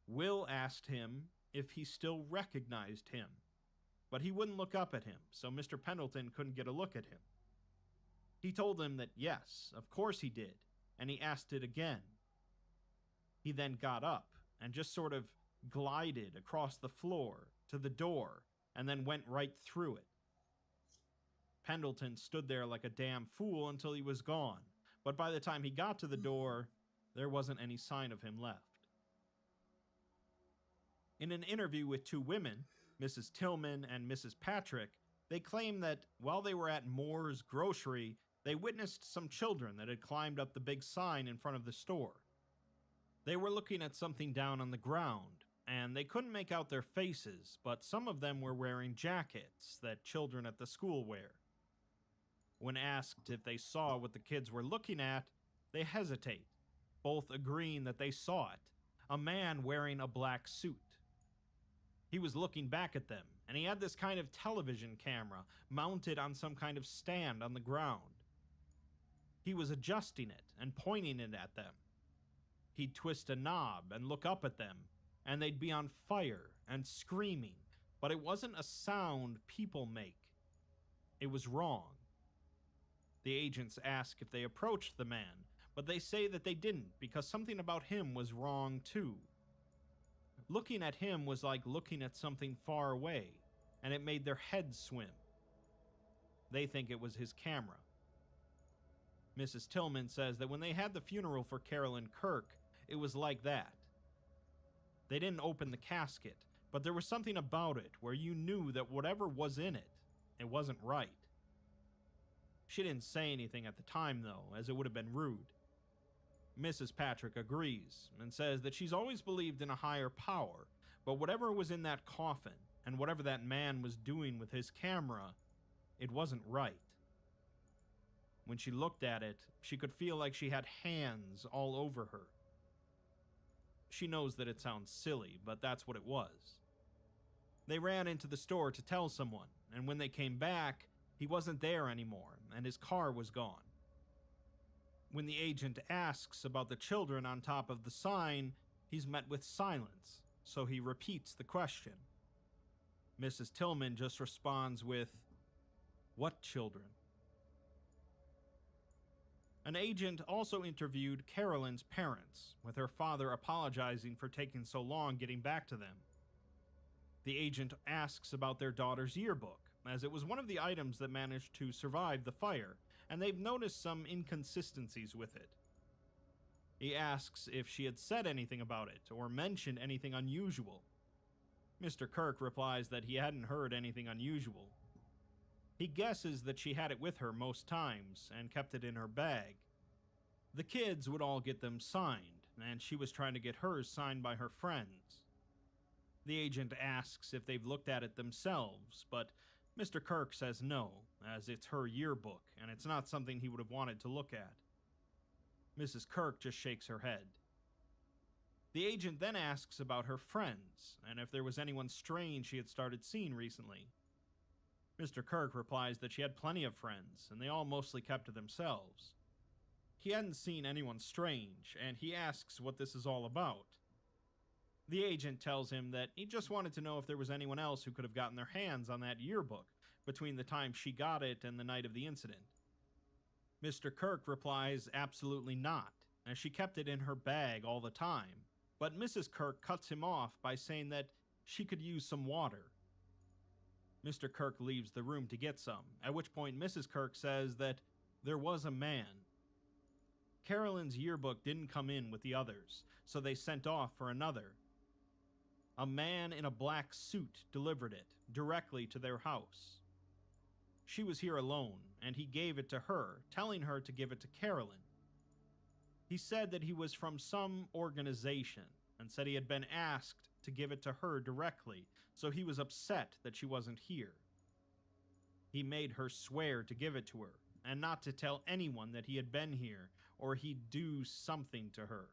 Will asked him if he still recognized him, but he wouldn't look up at him, so Mr. Pendleton couldn't get a look at him. He told him that yes, of course he did, and he asked it again. He then got up and just sort of glided across the floor to the door and then went right through it. Pendleton stood there like a damn fool until he was gone, but by the time he got to the door, there wasn't any sign of him left. In an interview with 2 women, Mrs. Tillman and Mrs. Patrick, they claim that while they were at Moore's Grocery, they witnessed some children that had climbed up the big sign in front of the store. They were looking at something down on the ground, and they couldn't make out their faces, but some of them were wearing jackets that children at the school wear. When asked if they saw what the kids were looking at, they hesitate, both agreeing that they saw it, a man wearing a black suit. He was looking back at them, and he had this kind of television camera mounted on some kind of stand on the ground. He was adjusting it and pointing it at them. He'd twist a knob and look up at them, and they'd be on fire and screaming, but it wasn't a sound people make. It was wrong. The agents ask if they approached the man, but they say that they didn't because something about him was wrong too. Looking at him was like looking at something far away, and it made their heads swim. They think it was his camera. Mrs. Tillman says that when they had the funeral for Carolyn Kirk, it was like that. They didn't open the casket, but there was something about it where you knew that whatever was in it, it wasn't right. She didn't say anything at the time, though, as it would have been rude. Mrs. Patrick agrees and says that she's always believed in a higher power, but whatever was in that coffin and whatever that man was doing with his camera, it wasn't right. When she looked at it, she could feel like she had hands all over her. She knows that it sounds silly, but that's what it was. They ran into the store to tell someone, and when they came back, he wasn't there anymore, and his car was gone. When the agent asks about the children on top of the sign, he's met with silence, so he repeats the question. Mrs. Tillman just responds with, "What children?" An agent also interviewed Carolyn's parents, with her father apologizing for taking so long getting back to them. The agent asks about their daughter's yearbook, as it was one of the items that managed to survive the fire, and they've noticed some inconsistencies with it. He asks if she had said anything about it or mentioned anything unusual. Mr. Kirk replies that he hadn't heard anything unusual. He guesses that she had it with her most times and kept it in her bag. The kids would all get them signed, and she was trying to get hers signed by her friends. The agent asks if they've looked at it themselves, but Mr. Kirk says no, as it's her yearbook, and it's not something he would have wanted to look at. Mrs. Kirk just shakes her head. The agent then asks about her friends, and if there was anyone strange she had started seeing recently. Mr. Kirk replies that she had plenty of friends, and they all mostly kept to themselves. He hadn't seen anyone strange, and he asks what this is all about. The agent tells him that he just wanted to know if there was anyone else who could have gotten their hands on that yearbook between the time she got it and the night of the incident. Mr. Kirk replies absolutely not, as she kept it in her bag all the time, but Mrs. Kirk cuts him off by saying that she could use some water. Mr. Kirk leaves the room to get some, at which point Mrs. Kirk says that there was a man. Carolyn's yearbook didn't come in with the others, so they sent off for another. A man in a black suit delivered it directly to their house. She was here alone, and he gave it to her, telling her to give it to Carolyn. He said that he was from some organization, and said he had been asked to give it to her directly, so he was upset that she wasn't here. He made her swear to give it to her, and not to tell anyone that he had been here, or he'd do something to her.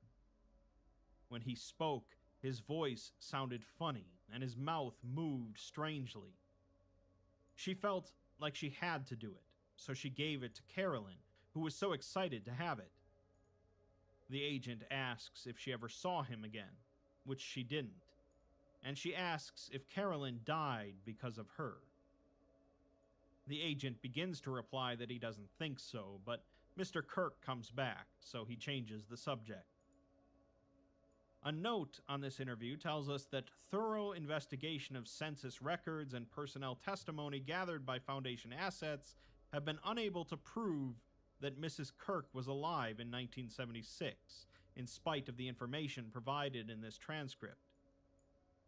When he spoke, his voice sounded funny, and his mouth moved strangely. She felt like she had to do it, so she gave it to Carolyn, who was so excited to have it. The agent asks if she ever saw him again, which she didn't, and she asks if Carolyn died because of her. The agent begins to reply that he doesn't think so, but Mr. Kirk comes back, so he changes the subject. A note on this interview tells us that thorough investigation of census records and personnel testimony gathered by Foundation assets have been unable to prove that Mrs. Kirk was alive in 1976, in spite of the information provided in this transcript.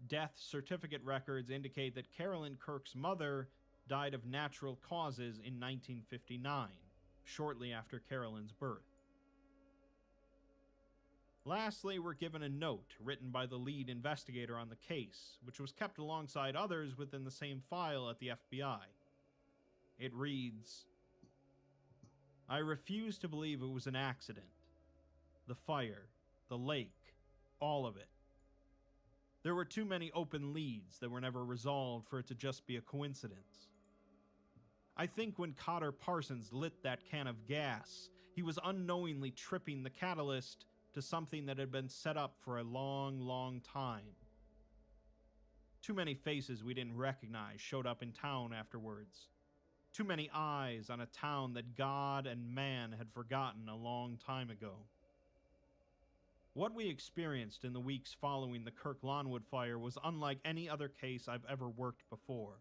Death certificate records indicate that Carolyn Kirk's mother died of natural causes in 1959, shortly after Carolyn's birth. Lastly, we're given a note written by the lead investigator on the case, which was kept alongside others within the same file at the FBI. It reads, "I refuse to believe it was an accident. The fire, the lake, all of it. There were too many open leads that were never resolved for it to just be a coincidence. I think when Cotter Parsons lit that can of gas, he was unknowingly tripping the catalyst to something that had been set up for a long, long time. Too many faces we didn't recognize showed up in town afterwards. Too many eyes on a town that God and man had forgotten a long time ago. What we experienced in the weeks following the Kirk Lawnwood fire was unlike any other case I've ever worked before.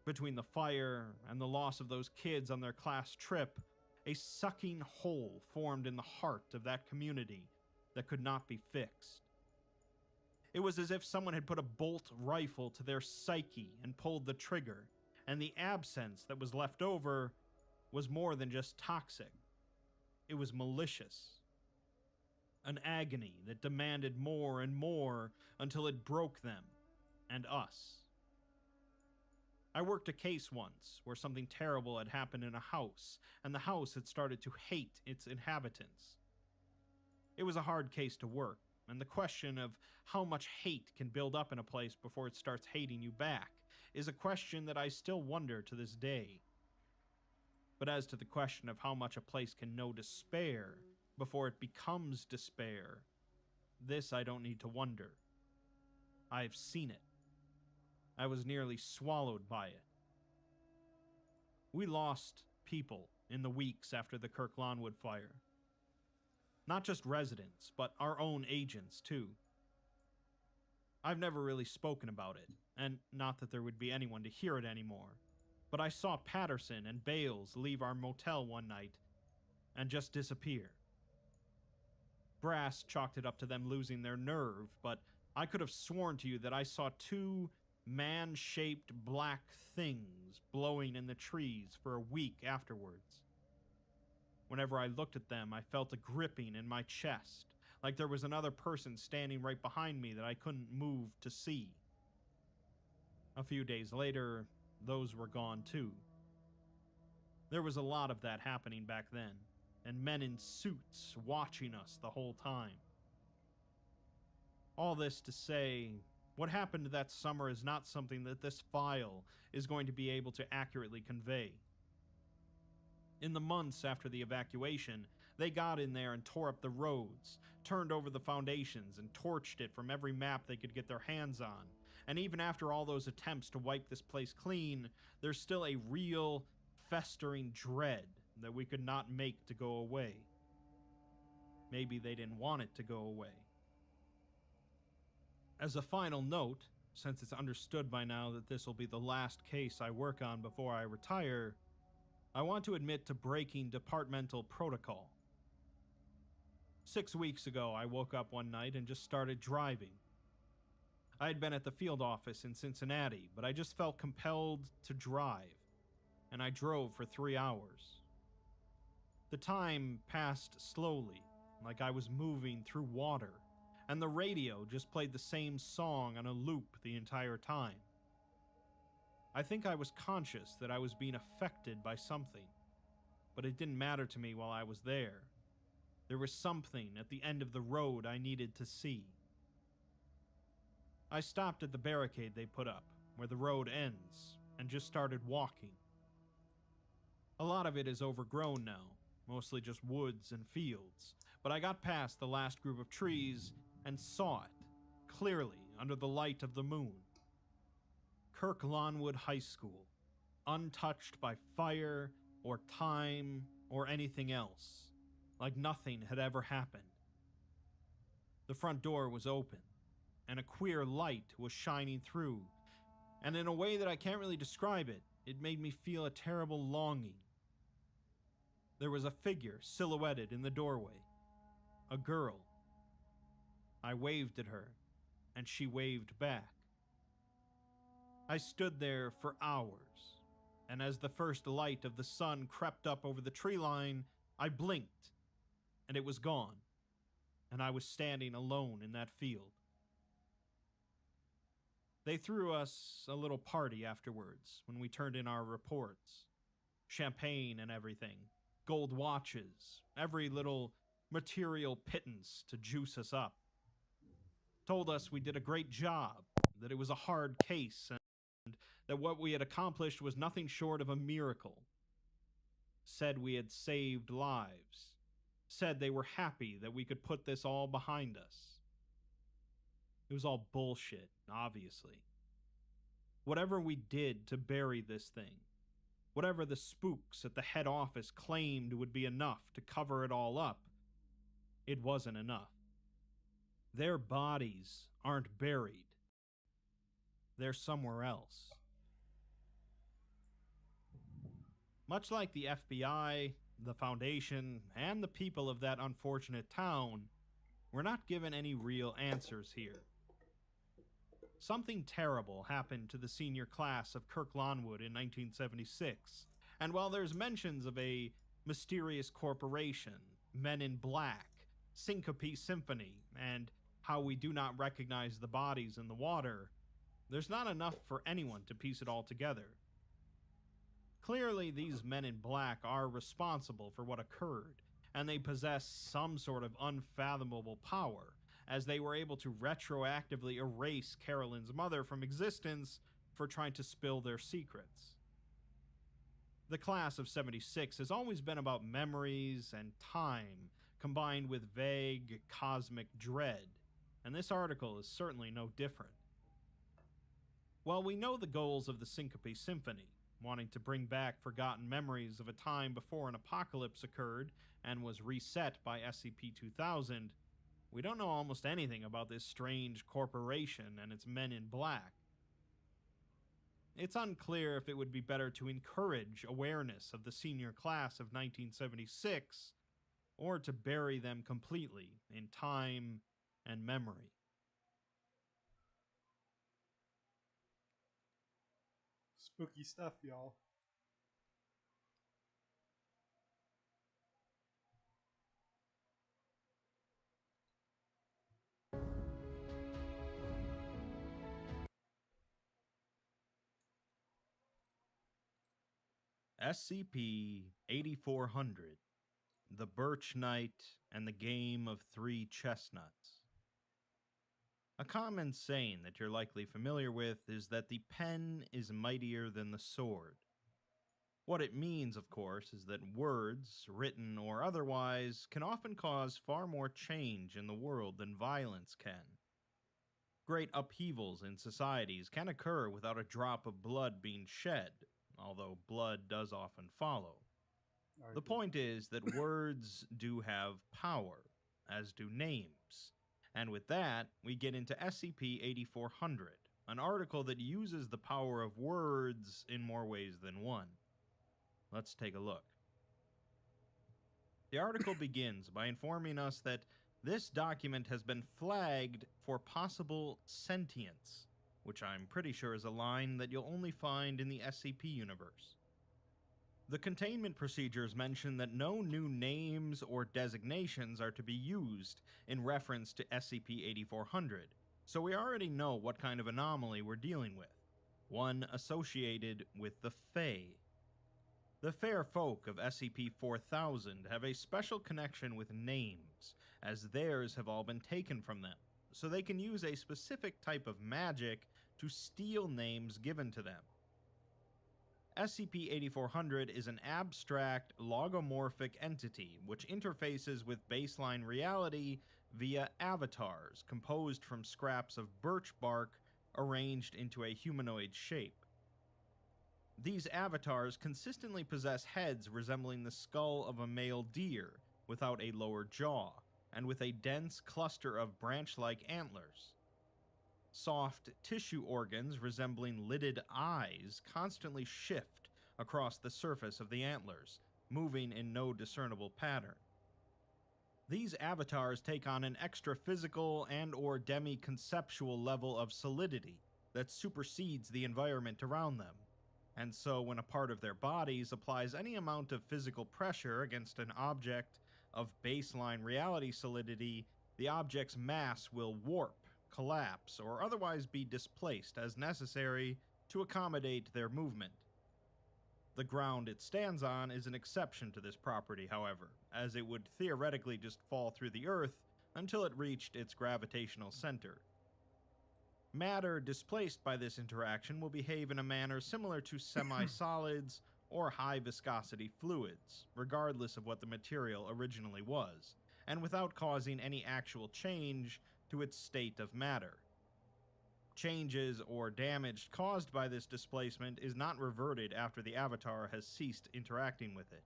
Between the fire and the loss of those kids on their class trip, a sucking hole formed in the heart of that community that could not be fixed. It was as if someone had put a bolt rifle to their psyche and pulled the trigger, and the absence that was left over was more than just toxic. It was malicious. An agony that demanded more and more until it broke them and us. I worked a case once where something terrible had happened in a house, and the house had started to hate its inhabitants. It was a hard case to work, and the question of how much hate can build up in a place before it starts hating you back is a question that I still wonder to this day. But as to the question of how much a place can know despair before it becomes despair, this I don't need to wonder. I've seen it. I was nearly swallowed by it. We lost people in the weeks after the Kirk Lawnwood fire. Not just residents, but our own agents, too. I've never really spoken about it, and not that there would be anyone to hear it anymore, but I saw Patterson and Bales leave our motel one night and just disappear. Brass chalked it up to them losing their nerve, but I could have sworn to you that I saw two man-shaped black things blowing in the trees for a week afterwards. Whenever I looked at them, I felt a gripping in my chest, like there was another person standing right behind me that I couldn't move to see. A few days later, those were gone too. There was a lot of that happening back then, and men in suits watching us the whole time. All this to say, what happened that summer is not something that this file is going to be able to accurately convey. In the months after the evacuation, they got in there and tore up the roads, turned over the foundations, and torched it from every map they could get their hands on. And even after all those attempts to wipe this place clean, there's still a real, festering dread that we could not make to go away. Maybe they didn't want it to go away. As a final note, since it's understood by now that this will be the last case I work on before I retire, I want to admit to breaking departmental protocol. 6 weeks ago, I woke up one night and just started driving. I had been at the field office in Cincinnati, but I just felt compelled to drive, and I drove for 3 hours. The time passed slowly, like I was moving through water, and the radio just played the same song on a loop the entire time. I think I was conscious that I was being affected by something, but it didn't matter to me while I was there. There was something at the end of the road I needed to see. I stopped at the barricade they put up, where the road ends, and just started walking. A lot of it is overgrown now, mostly just woods and fields, but I got past the last group of trees and saw it, clearly under the light of the moon. Kirk Lawnwood High School, untouched by fire or time or anything else, like nothing had ever happened. The front door was open, and a queer light was shining through, and in a way that I can't really describe it, it made me feel a terrible longing. There was a figure silhouetted in the doorway, a girl. I waved at her, and she waved back. I stood there for hours, and as the first light of the sun crept up over the tree line, I blinked, and it was gone, and I was standing alone in that field. They threw us a little party afterwards when we turned in our reports. Champagne and everything, gold watches, every little material pittance to juice us up. Told us we did a great job, that it was a hard case, and that what we had accomplished was nothing short of a miracle. Said we had saved lives. Said they were happy that we could put this all behind us. It was all bullshit, obviously. Whatever we did to bury this thing, whatever the spooks at the head office claimed would be enough to cover it all up, it wasn't enough. Their bodies aren't buried. They're somewhere else. Much like the FBI, the Foundation, and the people of that unfortunate town, we're not given any real answers here. Something terrible happened to the senior class of Kirk Lawnwood in 1976, and while there's mentions of a mysterious corporation, Men in Black, Syncope Symphony, and how we do not recognize the bodies in the water, there's not enough for anyone to piece it all together. Clearly, these Men in Black are responsible for what occurred, and they possess some sort of unfathomable power, as they were able to retroactively erase Carolyn's mother from existence for trying to spill their secrets. The class of 76 has always been about memories and time, combined with vague, cosmic dread, and this article is certainly no different. While we know the goals of the Syncope Symphony, wanting to bring back forgotten memories of a time before an apocalypse occurred and was reset by SCP-2000, we don't know almost anything about this strange corporation and its Men in Black. It's unclear if it would be better to encourage awareness of the senior class of 1976, or to bury them completely in time and memory. Spooky stuff, y'all. SCP-8400, The Birch Knight and the Game of Three Chestnuts. A common saying that you're likely familiar with is that the pen is mightier than the sword. What it means, of course, is that words, written or otherwise, can often cause far more change in the world than violence can. Great upheavals in societies can occur without a drop of blood being shed, although blood does often follow. The point is that words do have power, as do names. And with that, we get into SCP-8400, an article that uses the power of words in more ways than one. Let's take a look. The article begins by informing us that this document has been flagged for possible sentience, which I'm pretty sure is a line that you'll only find in the SCP universe. The containment procedures mention that no new names or designations are to be used in reference to SCP-8400, so we already know what kind of anomaly we're dealing with, one associated with the Fae. The fair folk of SCP-4000 have a special connection with names, as theirs have all been taken from them, so they can use a specific type of magic to steal names given to them. SCP-8400 is an abstract, logomorphic entity which interfaces with baseline reality via avatars composed from scraps of birch bark arranged into a humanoid shape. These avatars consistently possess heads resembling the skull of a male deer without a lower jaw, and with a dense cluster of branch-like antlers. Soft tissue organs resembling lidded eyes constantly shift across the surface of the antlers, moving in no discernible pattern. These avatars take on an extra-physical and/or demi-conceptual level of solidity that supersedes the environment around them, and so when a part of their bodies applies any amount of physical pressure against an object of baseline reality solidity, the object's mass will warp, collapse, or otherwise be displaced as necessary to accommodate their movement. The ground it stands on is an exception to this property, however, as it would theoretically just fall through the Earth until it reached its gravitational center. Matter displaced by this interaction will behave in a manner similar to semi-solids or high-viscosity fluids, regardless of what the material originally was, and without causing any actual change to its state of matter. Changes or damage caused by this displacement is not reverted after the avatar has ceased interacting with it.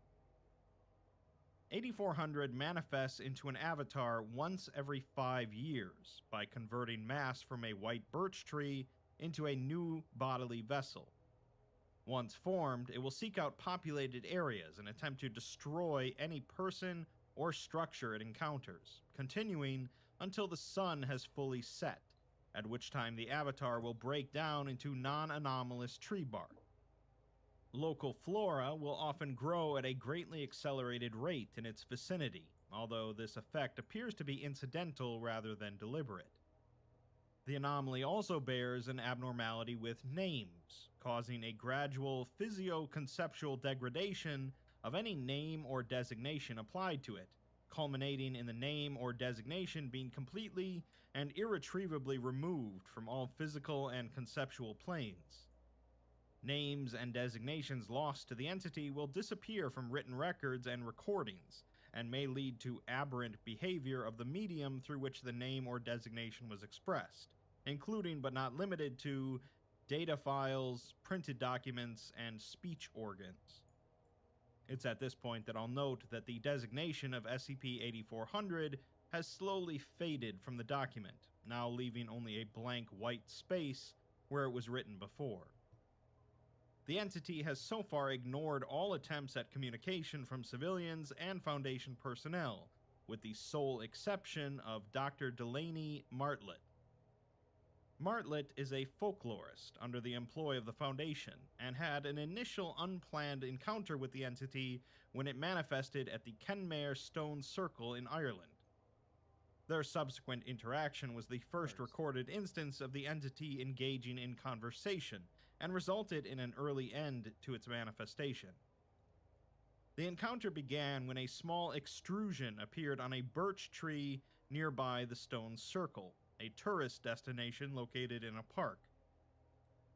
8400 manifests into an avatar once every 5 years by converting mass from a white birch tree into a new bodily vessel. Once formed, it will seek out populated areas and attempt to destroy any person or structure it encounters, continuing until the sun has fully set, at which time the avatar will break down into non-anomalous tree bark. Local flora will often grow at a greatly accelerated rate in its vicinity, although this effect appears to be incidental rather than deliberate. The anomaly also bears an abnormality with names, causing a gradual physio-conceptual degradation of any name or designation applied to it, culminating in the name or designation being completely and irretrievably removed from all physical and conceptual planes. Names and designations lost to the entity will disappear from written records and recordings, and may lead to aberrant behavior of the medium through which the name or designation was expressed, including but not limited to data files, printed documents, and speech organs. It's at this point that I'll note that the designation of SCP-8400 has slowly faded from the document, now leaving only a blank white space where it was written before. The entity has so far ignored all attempts at communication from civilians and Foundation personnel, with the sole exception of Dr. Delaney Martlett. Martlet is a folklorist under the employ of the Foundation, and had an initial unplanned encounter with the entity when it manifested at the Kenmare Stone Circle in Ireland. Their subsequent interaction was the first recorded instance of the entity engaging in conversation, and resulted in an early end to its manifestation. The encounter began when a small extrusion appeared on a birch tree nearby the Stone Circle, a tourist destination located in a park.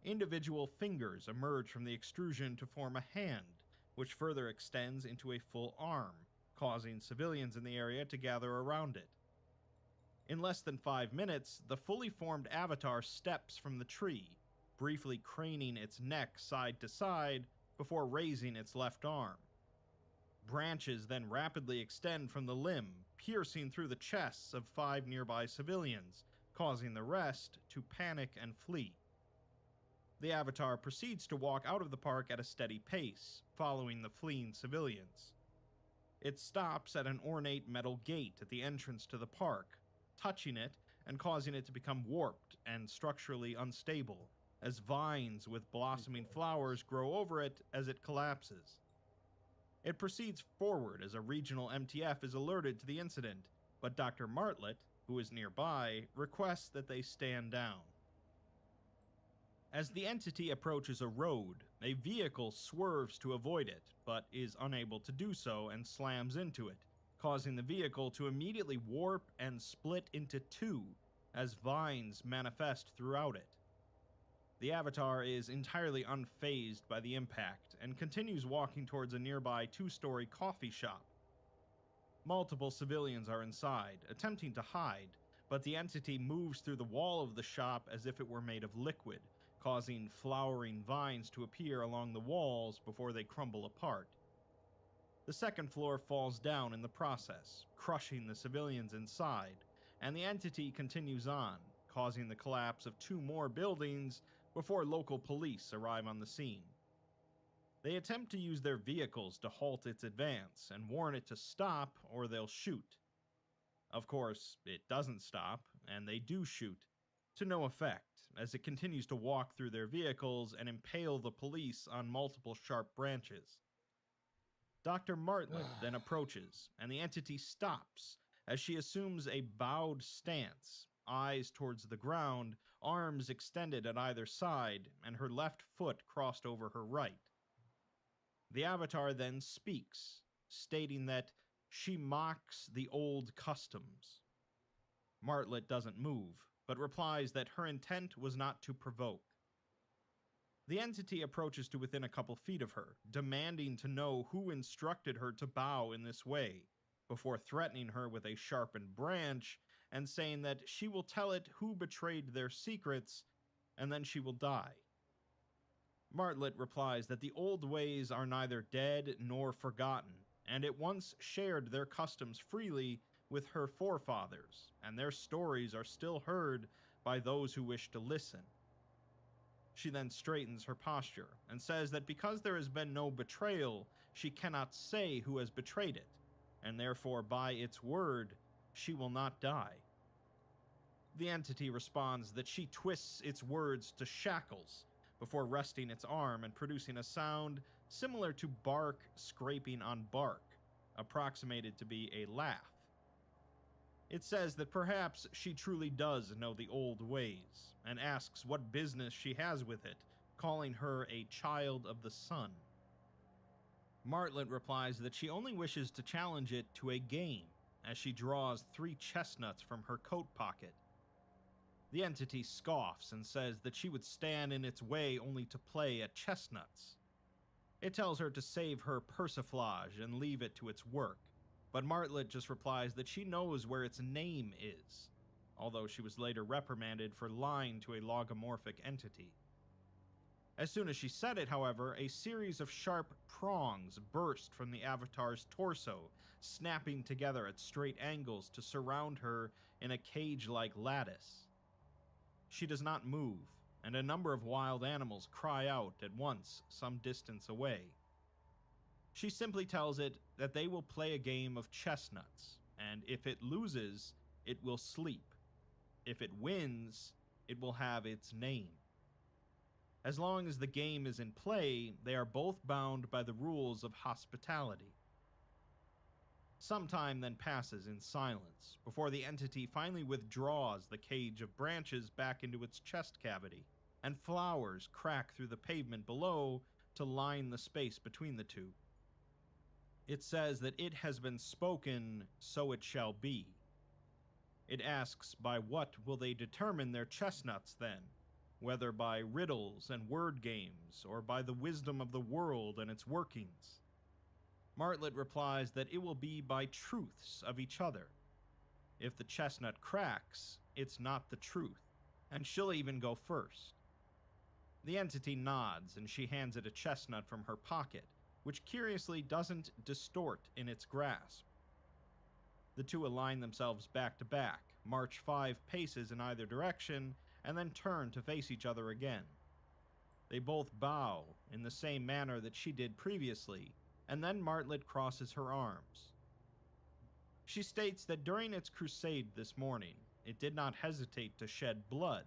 Individual fingers emerge from the extrusion to form a hand, which further extends into a full arm, causing civilians in the area to gather around it. In less than 5 minutes, the fully formed avatar steps from the tree, briefly craning its neck side to side before raising its left arm. Branches then rapidly extend from the limb, piercing through the chests of 5 nearby civilians, causing the rest to panic and flee. The avatar proceeds to walk out of the park at a steady pace, following the fleeing civilians. It stops at an ornate metal gate at the entrance to the park, touching it and causing it to become warped and structurally unstable, as vines with blossoming flowers grow over it as it collapses. It proceeds forward as a regional MTF is alerted to the incident, but Dr. Martlet, who is nearby, requests that they stand down. As the entity approaches a road, a vehicle swerves to avoid it, but is unable to do so and slams into it, causing the vehicle to immediately warp and split into 2 as vines manifest throughout it. The avatar is entirely unfazed by the impact and continues walking towards a nearby 2-story coffee shop. Multiple civilians are inside, attempting to hide, but the entity moves through the wall of the shop as if it were made of liquid, causing flowering vines to appear along the walls before they crumble apart. The second floor falls down in the process, crushing the civilians inside, and the entity continues on, causing the collapse of 2 more buildings before local police arrive on the scene. They attempt to use their vehicles to halt its advance and warn it to stop or they'll shoot. Of course, it doesn't stop, and they do shoot, to no effect, as it continues to walk through their vehicles and impale the police on multiple sharp branches. Dr. Martlet then approaches, and the entity stops as she assumes a bowed stance, eyes towards the ground, arms extended at either side, and her left foot crossed over her right. The avatar then speaks, stating that she mocks the old customs. Martlet doesn't move, but replies that her intent was not to provoke. The entity approaches to within a couple feet of her, demanding to know who instructed her to bow in this way, before threatening her with a sharpened branch and saying that she will tell it who betrayed their secrets, and then she will die. Martlet replies that the old ways are neither dead nor forgotten, and it once shared their customs freely with her forefathers, and their stories are still heard by those who wish to listen. She then straightens her posture and says that because there has been no betrayal, she cannot say who has betrayed it, and therefore by its word, she will not die. The entity responds that she twists its words to shackles before resting its arm and producing a sound similar to bark scraping on bark, approximated to be a laugh. It says that perhaps she truly does know the old ways, and asks what business she has with it, calling her a child of the sun. Martlet replies that she only wishes to challenge it to a game, as she draws 3 chestnuts from her coat pocket. The entity scoffs and says that she would stand in its way only to play at chestnuts. It tells her to save her persiflage and leave it to its work, but Martlet just replies that she knows where its name is, although she was later reprimanded for lying to a logomorphic entity. As soon as she said it, however, a series of sharp prongs burst from the avatar's torso, snapping together at straight angles to surround her in a cage-like lattice. She does not move, and a number of wild animals cry out at once some distance away. She simply tells it that they will play a game of chestnuts, and if it loses, it will sleep. If it wins, it will have its name. As long as the game is in play, they are both bound by the rules of hospitality. Some time then passes in silence before the entity finally withdraws the cage of branches back into its chest cavity, and flowers crack through the pavement below to line the space between the two. It says that it has been spoken, so it shall be. It asks by what will they determine their chestnuts then, whether by riddles and word games, or by the wisdom of the world and its workings. Martlet replies that it will be by truths of each other. If the chestnut cracks, it's not the truth, and she'll even go first. The entity nods, and she hands it a chestnut from her pocket, which curiously doesn't distort in its grasp. The two align themselves back to back, march 5 paces in either direction, and then turn to face each other again. They both bow in the same manner that she did previously, and then Martlet crosses her arms. She states that during its crusade this morning, it did not hesitate to shed blood.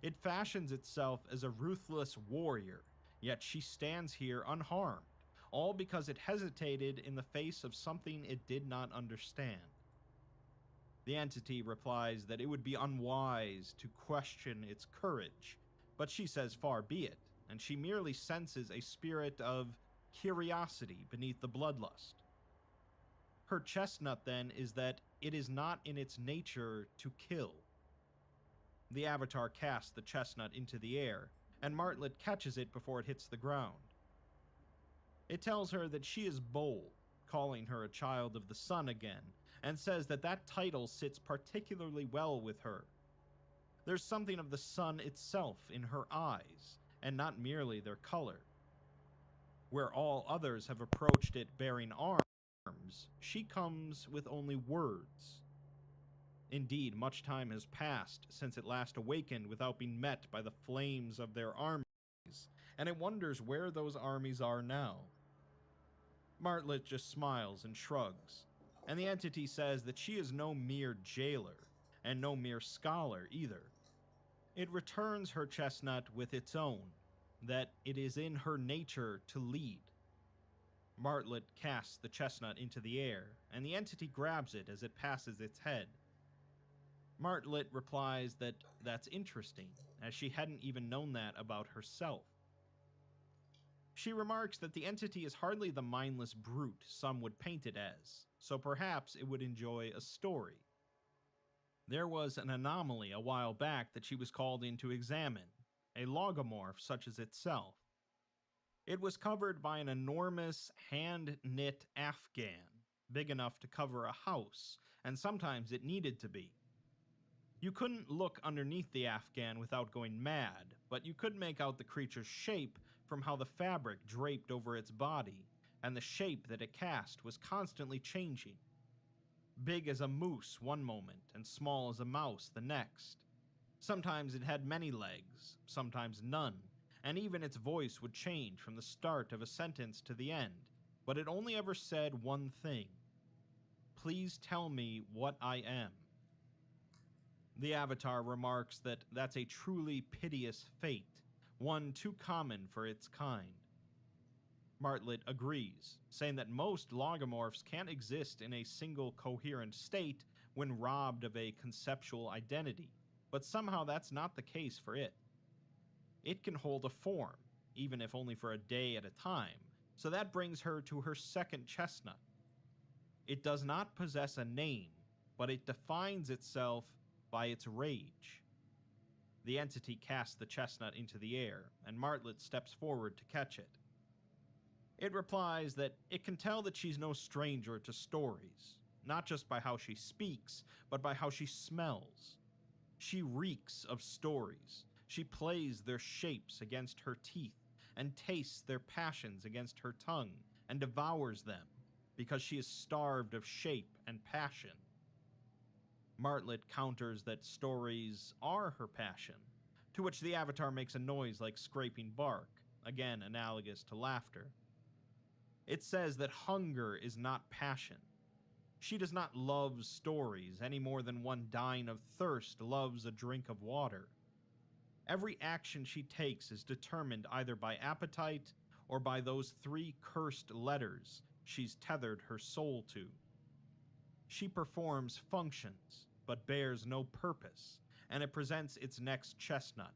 It fashions itself as a ruthless warrior, yet she stands here unharmed, all because it hesitated in the face of something it did not understand. The entity replies that it would be unwise to question its courage, but she says far be it, and she merely senses a spirit of curiosity beneath the bloodlust. Her chestnut then is that it is not in its nature to kill. The avatar casts the chestnut into the air, and Martlet catches it before it hits the ground. It tells her that she is bold, calling her a child of the sun again, and says that that title sits particularly well with her. There's something of the sun itself in her eyes, and not merely their color. Where all others have approached it bearing arms, she comes with only words. Indeed, much time has passed since it last awakened without being met by the flames of their armies, and it wonders where those armies are now. Martlet just smiles and shrugs, and the entity says that she is no mere jailer, and no mere scholar either. It returns her chestnut with its own, that it is in her nature to lead. Martlet casts the chestnut into the air, and the entity grabs it as it passes its head. Martlet replies that that's interesting, as she hadn't even known that about herself. She remarks that the entity is hardly the mindless brute some would paint it as, so perhaps it would enjoy a story. There was an anomaly a while back that she was called in to examine, a logomorph such as itself. It was covered by an enormous hand-knit afghan, big enough to cover a house, and sometimes it needed to be. You couldn't look underneath the afghan without going mad, but you could make out the creature's shape from how the fabric draped over its body, and the shape that it cast was constantly changing. Big as a moose one moment, and small as a mouse the next. Sometimes it had many legs, sometimes none, and even its voice would change from the start of a sentence to the end, but it only ever said one thing: "Please tell me what I am." The avatar remarks that that's a truly piteous fate, one too common for its kind. Martlet agrees, saying that most logomorphs can't exist in a single coherent state when robbed of a conceptual identity, but somehow that's not the case for it. It can hold a form, even if only for a day at a time, so that brings her to her second chestnut. It does not possess a name, but it defines itself by its rage. The entity casts the chestnut into the air, and Martlet steps forward to catch it. It replies that it can tell that she's no stranger to stories, not just by how she speaks, but by how she smells. She reeks of stories. She plays their shapes against her teeth, and tastes their passions against her tongue, and devours them, because she is starved of shape and passion. Martlet counters that stories are her passion, to which the avatar makes a noise like scraping bark, again analogous to laughter. It says that hunger is not passion. She does not love stories any more than one dying of thirst loves a drink of water. Every action she takes is determined either by appetite or by those 3 cursed letters she's tethered her soul to. She performs functions, but bears no purpose, and it presents its next chestnut.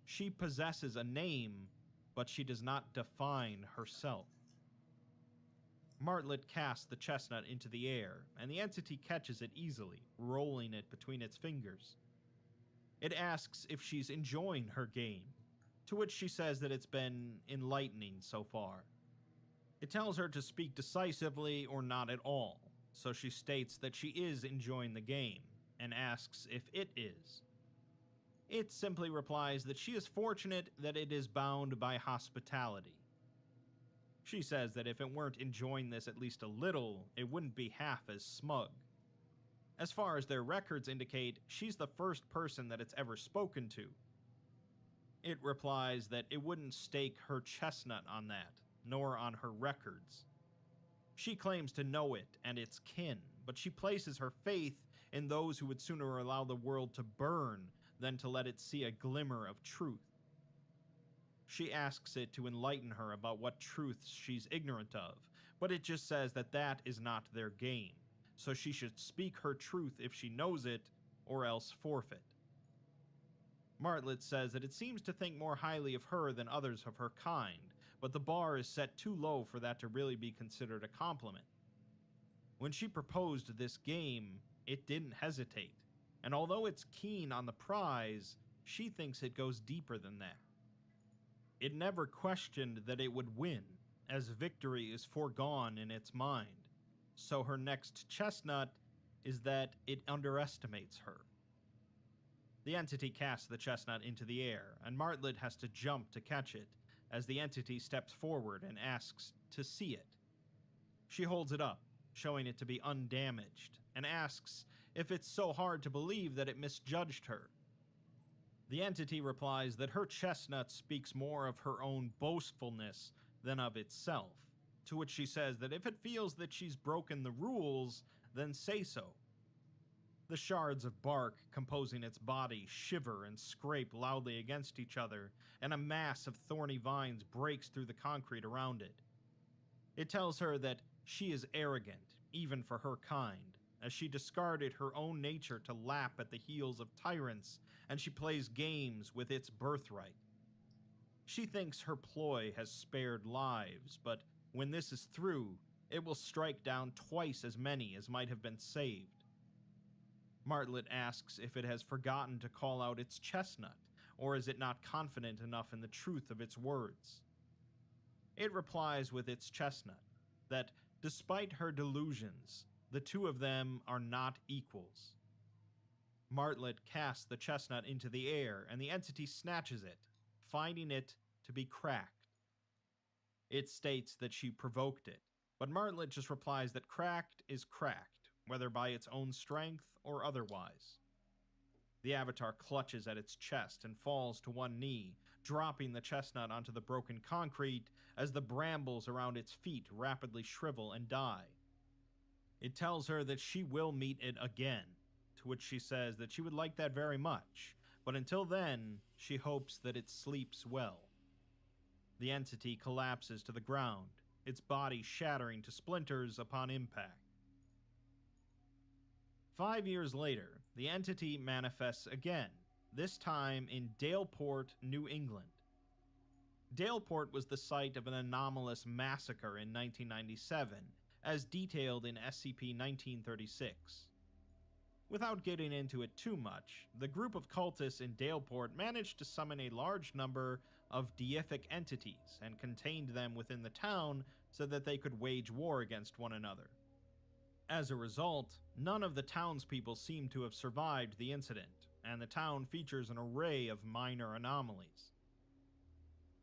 She possesses a name, but she does not define herself. Martlet casts the chestnut into the air, and the entity catches it easily, rolling it between its fingers. It asks if she's enjoying her game, to which she says that it's been enlightening so far. It tells her to speak decisively or not at all, so she states that she is enjoying the game, and asks if it is. It simply replies that she is fortunate that it is bound by hospitality. She says that if it weren't enjoying this at least a little, it wouldn't be half as smug. As far as their records indicate, she's the first person that it's ever spoken to. It replies that it wouldn't stake her chestnut on that, nor on her records. She claims to know it and its kin, but she places her faith in those who would sooner allow the world to burn than to let it see a glimmer of truth. She asks it to enlighten her about what truths she's ignorant of, but it just says that that is not their game, so she should speak her truth if she knows it, or else forfeit. Martlet says that it seems to think more highly of her than others of her kind, but the bar is set too low for that to really be considered a compliment. When she proposed this game, it didn't hesitate, and although it's keen on the prize, she thinks it goes deeper than that. It never questioned that it would win, as victory is foregone in its mind, so her next chestnut is that it underestimates her. The entity casts the chestnut into the air, and Martlet has to jump to catch it, as the entity steps forward and asks to see it. She holds it up, showing it to be undamaged, and asks if it's so hard to believe that it misjudged her. The entity replies that her chestnut speaks more of her own boastfulness than of itself, to which she says that if it feels that she's broken the rules, then say so. The shards of bark composing its body shiver and scrape loudly against each other, and a mass of thorny vines breaks through the concrete around it. It tells her that she is arrogant, even for her kind, as she discarded her own nature to lap at the heels of tyrants, and she plays games with its birthright. She thinks her ploy has spared lives, but when this is through, it will strike down twice as many as might have been saved. Martlet asks if it has forgotten to call out its chestnut, or is it not confident enough in the truth of its words? It replies with its chestnut, that despite her delusions, the two of them are not equals. Martlet casts the chestnut into the air, and the entity snatches it, finding it to be cracked. It states that she provoked it, but Martlet just replies that cracked is cracked, whether by its own strength or otherwise. The avatar clutches at its chest and falls to one knee, dropping the chestnut onto the broken concrete as the brambles around its feet rapidly shrivel and die. It tells her that she will meet it again, to which she says that she would like that very much, but until then, she hopes that it sleeps well. The entity collapses to the ground, its body shattering to splinters upon impact. 5 years later, the entity manifests again, this time in Daleport, New England. Daleport was the site of an anomalous massacre in 1997, as detailed in SCP-1936. Without getting into it too much, the group of cultists in Daleport managed to summon a large number of deific entities and contained them within the town so that they could wage war against one another. As a result, none of the townspeople seem to have survived the incident, and the town features an array of minor anomalies.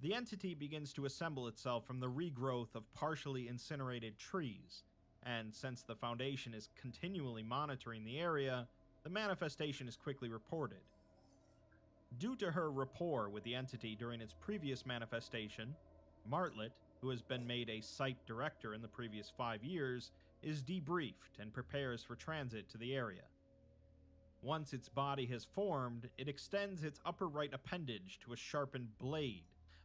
The entity begins to assemble itself from the regrowth of partially incinerated trees, and since the Foundation is continually monitoring the area, the manifestation is quickly reported. Due to her rapport with the entity during its previous manifestation, Martlet, who has been made a site director in the previous 5 years, is debriefed and prepares for transit to the area. Once its body has formed, it extends its upper right appendage to a sharpened blade,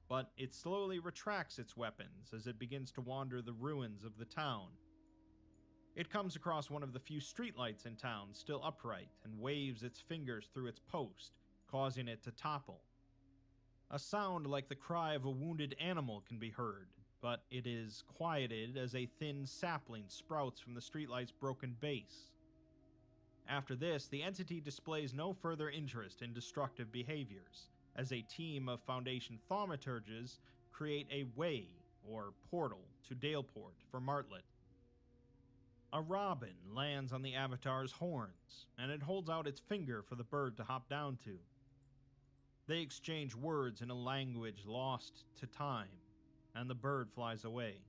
but it slowly retracts its weapons as it begins to wander the ruins of the town. It comes across one of the few streetlights in town still upright and waves its fingers through its post, causing it to topple. A sound like the cry of a wounded animal can be heard, but it is quieted as a thin sapling sprouts from the streetlight's broken base. After this, the entity displays no further interest in destructive behaviors, as a team of Foundation thaumaturges create a way, or portal, to Daleport for Martlet. A robin lands on the Avatar's horns, and it holds out its finger for the bird to hop down to. They exchange words in a language lost to time, and the bird flies away.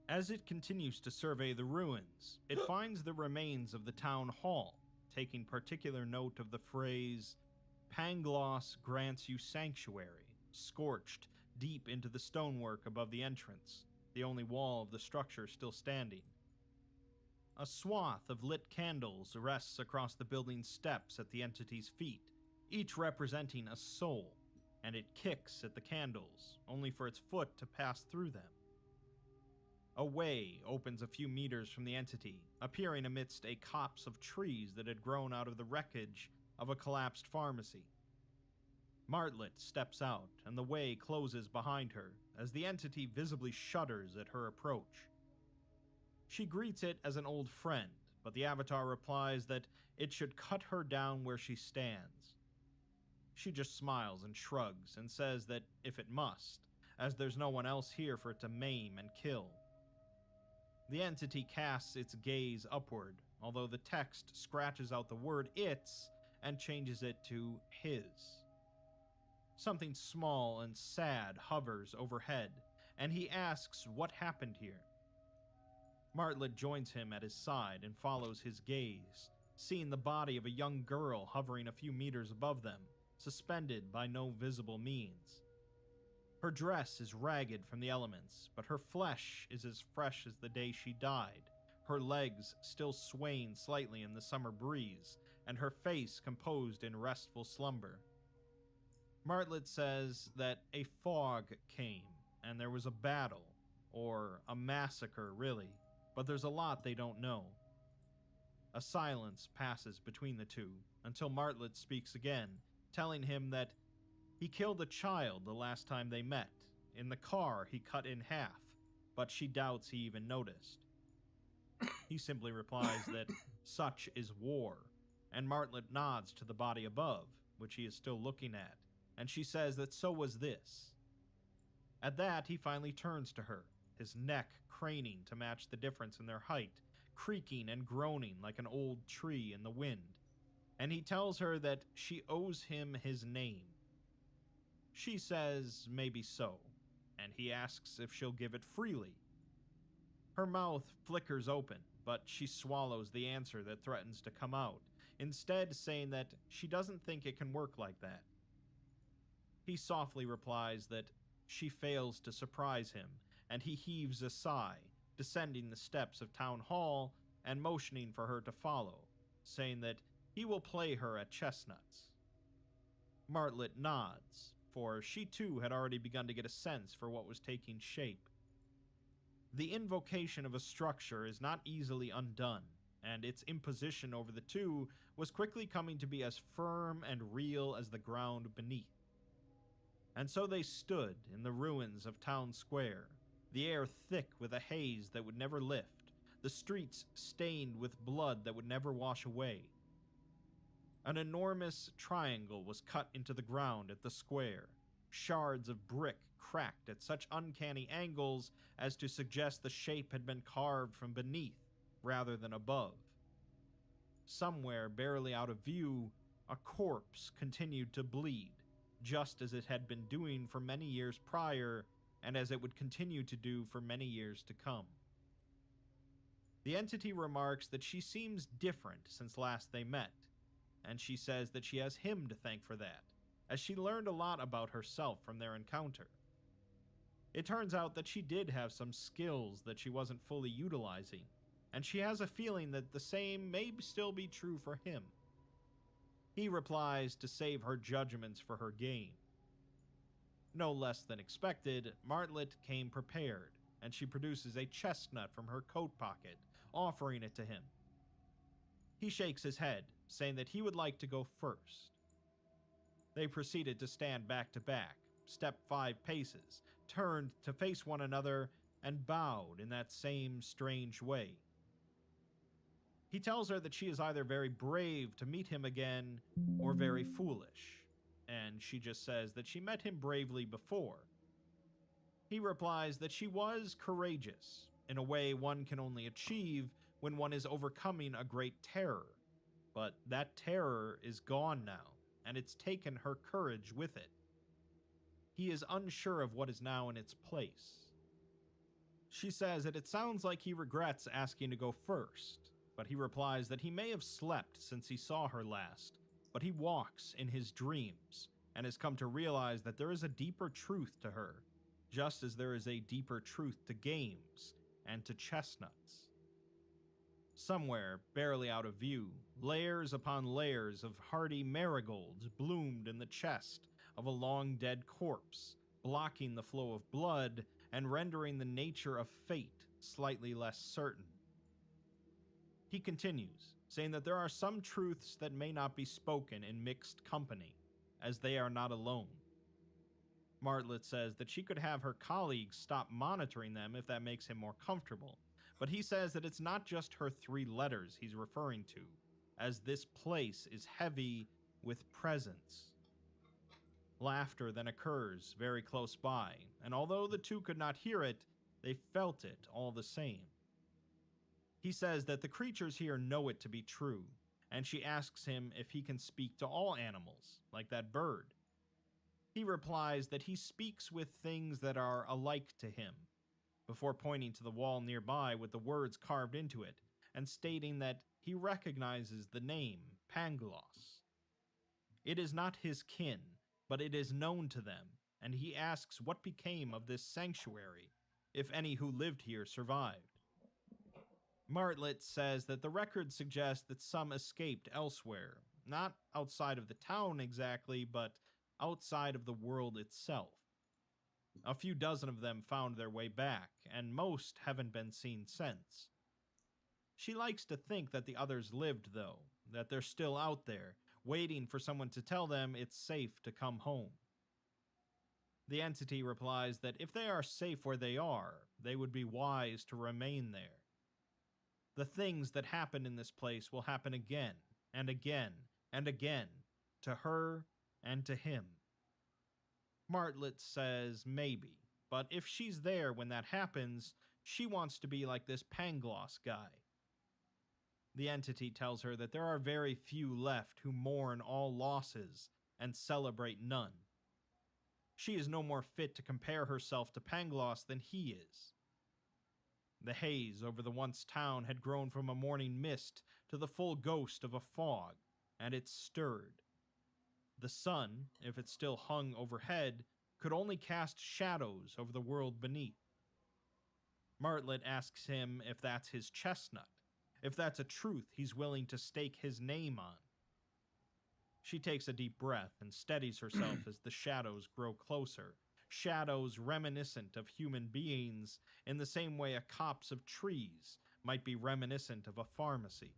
As it continues to survey the ruins, it finds the remains of the town hall, taking particular note of the phrase, "Pangloss grants you sanctuary," scorched deep into the stonework above the entrance, the only wall of the structure still standing. A swath of lit candles rests across the building's steps at the entity's feet, each representing a soul, and it kicks at the candles, only for its foot to pass through them. A way opens a few meters from the entity, appearing amidst a copse of trees that had grown out of the wreckage of a collapsed pharmacy. Martlet steps out, and the way closes behind her, as the entity visibly shudders at her approach. She greets it as an old friend, but the Avatar replies that it should cut her down where she stands. She just smiles and shrugs, and says that if it must, as there's no one else here for it to maim and kill. The entity casts its gaze upward, although the text scratches out the word "its" and changes it to "his." Something small and sad hovers overhead, and he asks what happened here. Martlet joins him at his side and follows his gaze, seeing the body of a young girl hovering a few meters above them, suspended by no visible means. Her dress is ragged from the elements, but her flesh is as fresh as the day she died, her legs still swaying slightly in the summer breeze, and her face composed in restful slumber. Martlet says that a fog came, and there was a battle, or a massacre, really, but there's a lot they don't know. A silence passes between the two, until Martlet speaks again, telling him that he killed a child the last time they met. In the car, he cut in half, but she doubts he even noticed. He simply replies that such is war, and Martlet nods to the body above, which he is still looking at, and she says that so was this. At that, he finally turns to her, his neck craning to match the difference in their height, creaking and groaning like an old tree in the wind, and he tells her that she owes him his name. She says maybe so, and he asks if she'll give it freely. Her mouth flickers open, but she swallows the answer that threatens to come out, instead saying that she doesn't think it can work like that. He softly replies that she fails to surprise him, and he heaves a sigh, descending the steps of Town Hall and motioning for her to follow, saying that he will play her at chestnuts. Martlet nods, for she too had already begun to get a sense for what was taking shape. The invocation of a structure is not easily undone, and its imposition over the two was quickly coming to be as firm and real as the ground beneath. And so they stood in the ruins of Town Square, the air thick with a haze that would never lift, the streets stained with blood that would never wash away. An enormous triangle was cut into the ground at the square, shards of brick cracked at such uncanny angles as to suggest the shape had been carved from beneath rather than above. Somewhere barely out of view, a corpse continued to bleed, just as it had been doing for many years prior, and as it would continue to do for many years to come. The entity remarks that she seems different since last they met, and she says that she has him to thank for that, as she learned a lot about herself from their encounter. It turns out that she did have some skills that she wasn't fully utilizing, and she has a feeling that the same may still be true for him. He replies to save her judgments for her gain. No less than expected, Martlet came prepared, and she produces a chestnut from her coat pocket, offering it to him. He shakes his head, saying that he would like to go first. They proceeded to stand back to back, stepped 5 paces, turned to face one another, and bowed in that same strange way. He tells her that she is either very brave to meet him again, or very foolish, and she just says that she met him bravely before. He replies that she was courageous, in a way one can only achieve when one is overcoming a great terror, but that terror is gone now, and it's taken her courage with it. He is unsure of what is now in its place. She says that it sounds like he regrets asking to go first, but he replies that he may have slept since he saw her last, but he walks in his dreams, and has come to realize that there is a deeper truth to her, just as there is a deeper truth to games and to chestnuts. Somewhere, barely out of view, layers upon layers of hardy marigolds bloomed in the chest of a long-dead corpse, blocking the flow of blood and rendering the nature of fate slightly less certain. He continues, saying that there are some truths that may not be spoken in mixed company, as they are not alone. Martlet says that she could have her colleagues stop monitoring them if that makes him more comfortable, but he says that it's not just her 3 letters he's referring to, as this place is heavy with presence. Laughter then occurs very close by, and although the 2 could not hear it, they felt it all the same. He says that the creatures here know it to be true, and she asks him if he can speak to all animals, like that bird. He replies that he speaks with things that are alike to him, before pointing to the wall nearby with the words carved into it, and stating that he recognizes the name Pangloss. It is not his kin, but it is known to them, and he asks what became of this sanctuary, if any who lived here survived. Martlet says that the records suggest that some escaped elsewhere, not outside of the town exactly, but outside of the world itself. A few dozen of them found their way back, and most haven't been seen since. She likes to think that the others lived, though, that they're still out there, waiting for someone to tell them it's safe to come home. The entity replies that if they are safe where they are, they would be wise to remain there. The things that happen in this place will happen again, and again, and again, to her and to him. Martlet says maybe, but if she's there when that happens, she wants to be like this Pangloss guy. The entity tells her that there are very few left who mourn all losses and celebrate none. She is no more fit to compare herself to Pangloss than he is. The haze over the once town had grown from a morning mist to the full ghost of a fog, and it stirred. The sun, if it still hung overhead, could only cast shadows over the world beneath. Martlet asks him if that's his chestnut, if that's a truth he's willing to stake his name on. She takes a deep breath and steadies herself as the shadows grow closer, shadows reminiscent of human beings in the same way a copse of trees might be reminiscent of a pharmacy.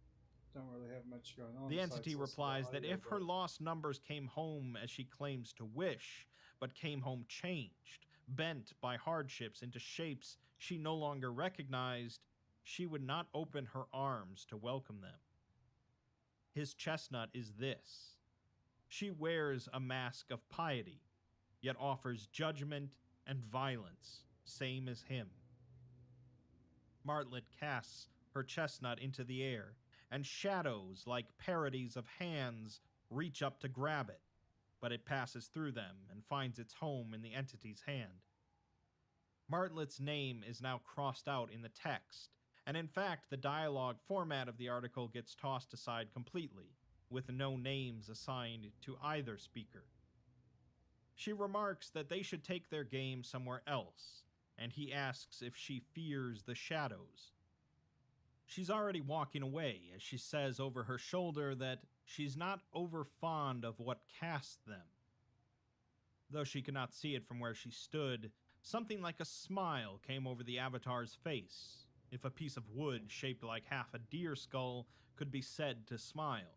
Don't really have much going on. The entity replies that if her lost numbers came home as she claims to wish, but came home changed, bent by hardships into shapes she no longer recognized, she would not open her arms to welcome them. His chestnut is this. She wears a mask of piety, yet offers judgment and violence, same as him. Martlet casts her chestnut into the air, and shadows like parodies of hands reach up to grab it, but it passes through them and finds its home in the entity's hand. Martlet's name is now crossed out in the text, and in fact the dialogue format of the article gets tossed aside completely, with no names assigned to either speaker. She remarks that they should take their game somewhere else, and he asks if she fears the shadows. She's already walking away as she says over her shoulder that she's not over fond of what casts them. Though she could not see it from where she stood, something like a smile came over the Avatar's face, if a piece of wood shaped like half a deer skull could be said to smile,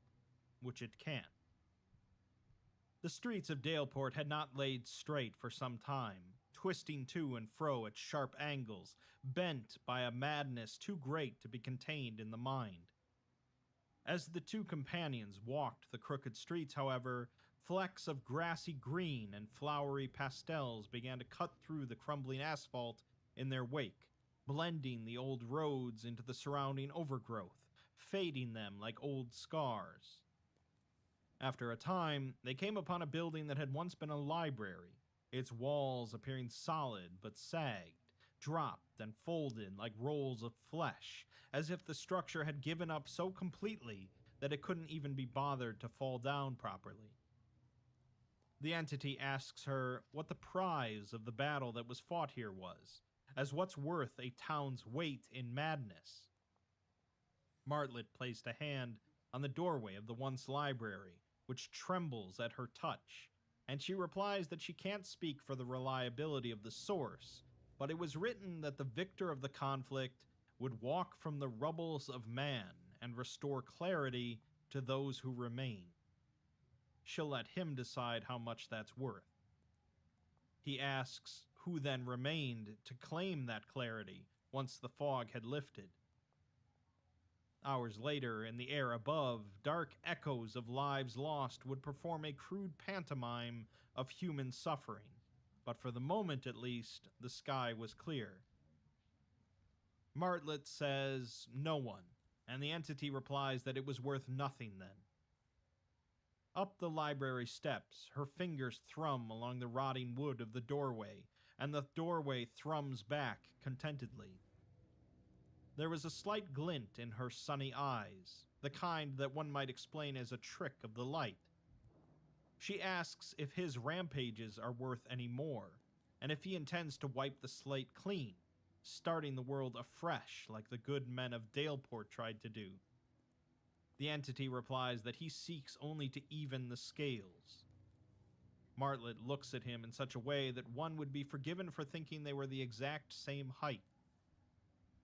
which it can't. The streets of Daleport had not laid straight for some time, twisting to and fro at sharp angles, bent by a madness too great to be contained in the mind. As the two companions walked the crooked streets, however, flecks of grassy green and flowery pastels began to cut through the crumbling asphalt in their wake, blending the old roads into the surrounding overgrowth, fading them like old scars. After a time, they came upon a building that had once been a library, its walls appearing solid but sagged, dropped and folded like rolls of flesh, as if the structure had given up so completely that it couldn't even be bothered to fall down properly. The entity asks her what the prize of the battle that was fought here was, as what's worth a town's weight in madness. Martlet placed a hand on the doorway of the once library, which trembles at her touch, and she replies that she can't speak for the reliability of the source, but it was written that the victor of the conflict would walk from the rubbles of man and restore clarity to those who remain. She'll let him decide how much that's worth. He asks who then remained to claim that clarity once the fog had lifted. Hours later, in the air above, dark echoes of lives lost would perform a crude pantomime of human suffering, but for the moment at least, the sky was clear. Martlet says no one, and the entity replies that it was worth nothing then. Up the library steps, her fingers thrum along the rotting wood of the doorway, and the doorway thrums back contentedly. There was a slight glint in her sunny eyes, the kind that one might explain as a trick of the light. She asks if his rampages are worth any more, and if he intends to wipe the slate clean, starting the world afresh like the good men of Daleport tried to do. The entity replies that he seeks only to even the scales. Martlet looks at him in such a way that one would be forgiven for thinking they were the exact same height.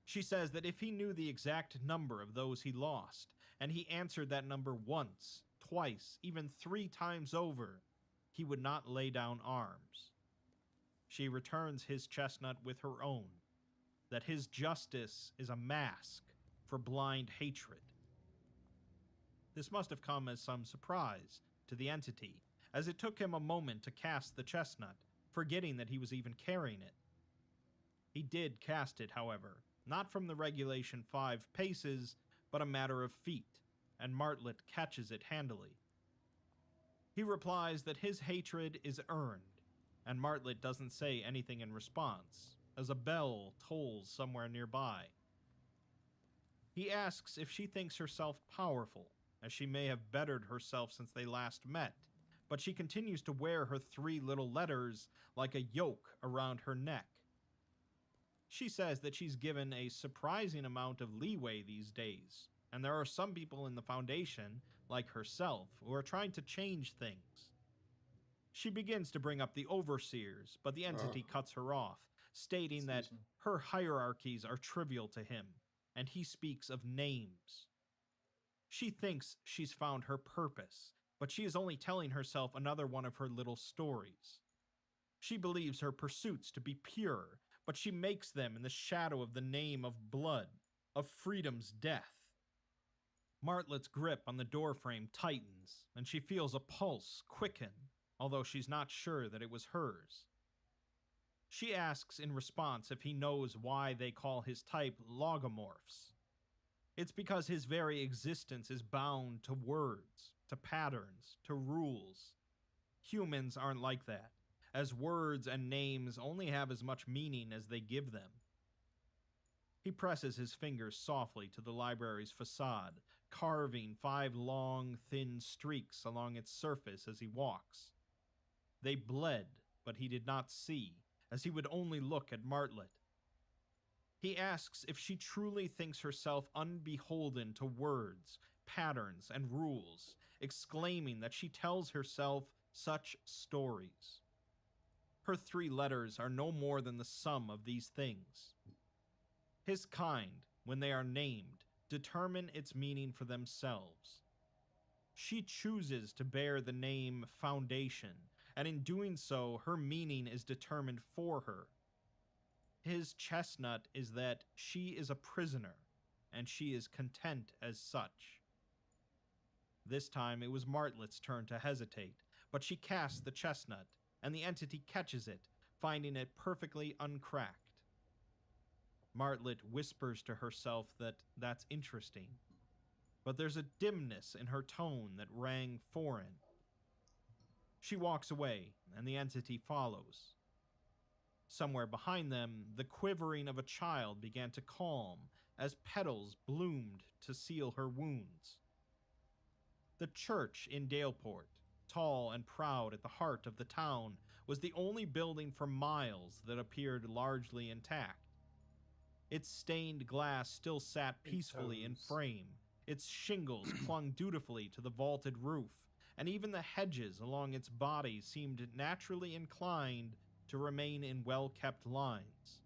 She says that if he knew the exact number of those he lost, and he answered that number once, twice, even 3 times over, he would not lay down arms. She returns his chestnut with her own, that his justice is a mask for blind hatred. This must have come as some surprise to the entity, as it took him a moment to cast the chestnut, forgetting that he was even carrying it. He did cast it, however, not from the regulation 5 paces, but a matter of feet, and Martlet catches it handily. He replies that his hatred is earned, and Martlet doesn't say anything in response, as a bell tolls somewhere nearby. He asks if she thinks herself powerful, as she may have bettered herself since they last met, but she continues to wear her 3 little letters like a yoke around her neck. She says that she's given a surprising amount of leeway these days, and there are some people in the Foundation, like herself, who are trying to change things. She begins to bring up the overseers, but the entity cuts her off, stating that her hierarchies are trivial to him, and he speaks of names. She thinks she's found her purpose, but she is only telling herself another one of her little stories. She believes her pursuits to be pure, but she makes them in the shadow of the name of blood, of freedom's death. Martlet's grip on the doorframe tightens, and she feels a pulse quicken, although she's not sure that it was hers. She asks in response if he knows why they call his type logomorphs. It's because his very existence is bound to words, to patterns, to rules. Humans aren't like that, as words and names only have as much meaning as they give them. He presses his fingers softly to the library's facade, carving 5 long, thin streaks along its surface as he walks. They bled, but he did not see, as he would only look at Martlet. He asks if she truly thinks herself unbeholden to words, patterns, and rules, exclaiming that she tells herself such stories. Her 3 letters are no more than the sum of these things. His kind, when they are named, determine its meaning for themselves. She chooses to bear the name Foundation, and in doing so, her meaning is determined for her. His chestnut is that she is a prisoner, and she is content as such. This time it was Martlet's turn to hesitate, but she casts the chestnut, and the entity catches it, finding it perfectly uncracked. Martlet whispers to herself that that's interesting, but there's a dimness in her tone that rang foreign. She walks away, and the entity follows. Somewhere behind them, the quivering of a child began to calm as petals bloomed to seal her wounds. The church in Daleport, tall and proud at the heart of the town, was the only building for miles that appeared largely intact. Its stained glass still sat peacefully in frame, its shingles clung dutifully to the vaulted roof, and even the hedges along its body seemed naturally inclined to remain in well-kept lines.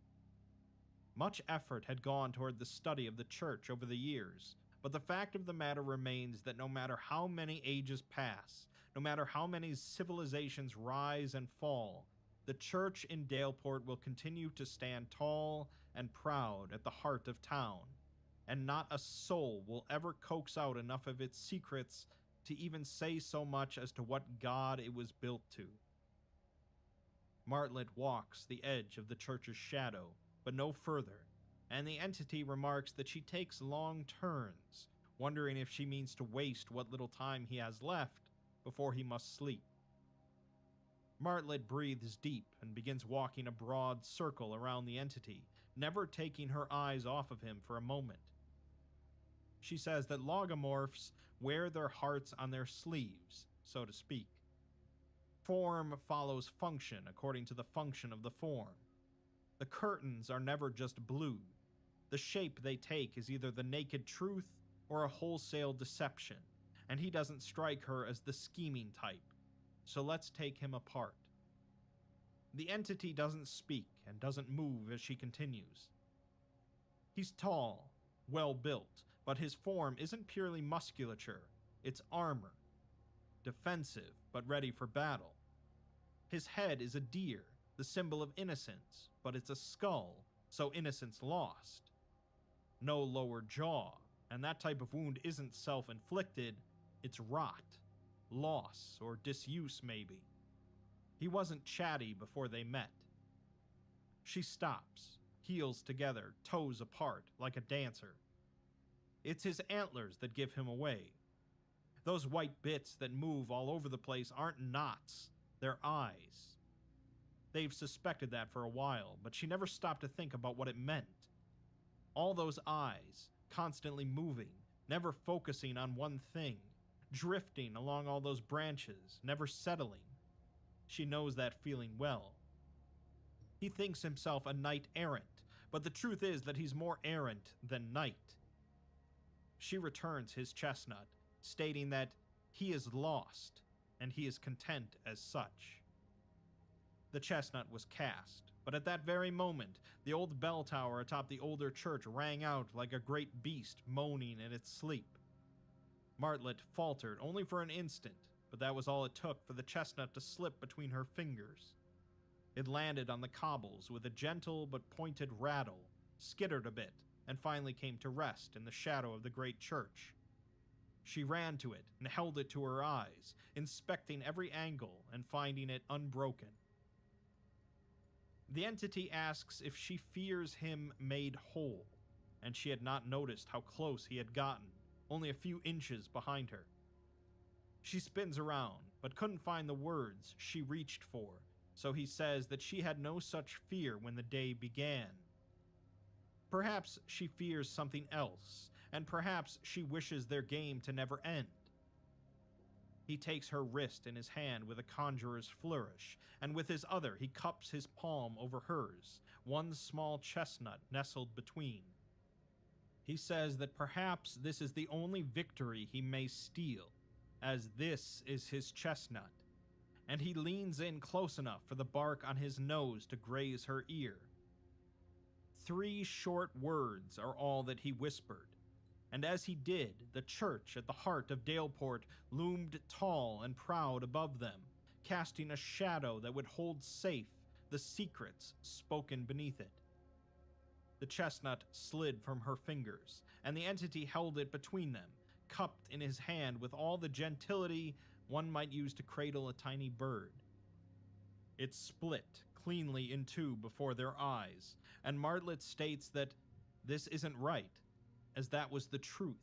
Much effort had gone toward the study of the church over the years, but the fact of the matter remains that no matter how many ages pass, no matter how many civilizations rise and fall, the church in Daleport will continue to stand tall and proud at the heart of town, and not a soul will ever coax out enough of its secrets to even say so much as to what god it was built to. Martlet walks the edge of the church's shadow, but no further, and the entity remarks that she takes long turns, wondering if she means to waste what little time he has left before he must sleep. Martlet breathes deep and begins walking a broad circle around the entity, never taking her eyes off of him for a moment. She says that logomorphs wear their hearts on their sleeves, so to speak. Form follows function according to the function of the form. The curtains are never just blue. The shape they take is either the naked truth or a wholesale deception, and he doesn't strike her as the scheming type, so let's take him apart. The entity doesn't speak and doesn't move as she continues. He's tall, well-built, but his form isn't purely musculature, it's armor. Defensive, but ready for battle. His head is a deer, the symbol of innocence, but it's a skull, so innocence lost. No lower jaw, and that type of wound isn't self-inflicted, it's rot, loss, or disuse maybe. He wasn't chatty before they met. She stops, heels together, toes apart, like a dancer. It's his antlers that give him away. Those white bits that move all over the place aren't knots, they're eyes. They've suspected that for a while, but she never stopped to think about what it meant. All those eyes, constantly moving, never focusing on one thing, drifting along all those branches, never settling. She knows that feeling well. He thinks himself a knight-errant, but the truth is that he's more errant than knight. She returns his chestnut, stating that he is lost, and he is content as such. The chestnut was cast, but at that very moment, the old bell tower atop the older church rang out like a great beast moaning in its sleep. Martlet faltered only for an instant, but that was all it took for the chestnut to slip between her fingers. It landed on the cobbles with a gentle but pointed rattle, skittered a bit, and finally came to rest in the shadow of the great church. She ran to it and held it to her eyes, inspecting every angle and finding it unbroken. The entity asks if she fears him made whole, and she had not noticed how close he had gotten, only a few inches behind her. She spins around, but couldn't find the words she reached for, so he says that she had no such fear when the day began. Perhaps she fears something else, and perhaps she wishes their game to never end. He takes her wrist in his hand with a conjurer's flourish, and with his other he cups his palm over hers, one small chestnut nestled between. He says that perhaps this is the only victory he may steal, as this is his chestnut, and he leans in close enough for the bark on his nose to graze her ear. 3 short words are all that he whispered, and as he did, the church at the heart of Daleport loomed tall and proud above them, casting a shadow that would hold safe the secrets spoken beneath it. The chestnut slid from her fingers, and the entity held it between them, cupped in his hand with all the gentility one might use to cradle a tiny bird. It split cleanly in two before their eyes, and Martlet states that this isn't right, as that was the truth.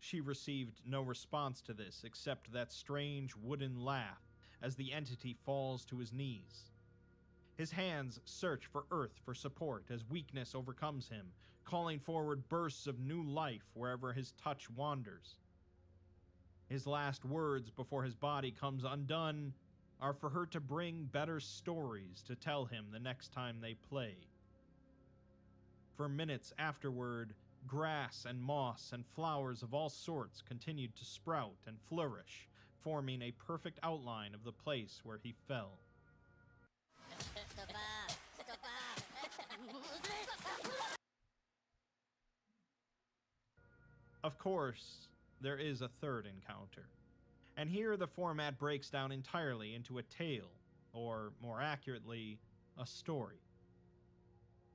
She received no response to this except that strange wooden laugh as the entity falls to his knees. His hands search for earth for support as weakness overcomes him, calling forward bursts of new life wherever his touch wanders. His last words before his body comes undone are for her to bring better stories to tell him the next time they play. For minutes afterward, grass and moss and flowers of all sorts continued to sprout and flourish, forming a perfect outline of the place where he fell. Of course, there is a third encounter, and here the format breaks down entirely into a tale, or more accurately, a story.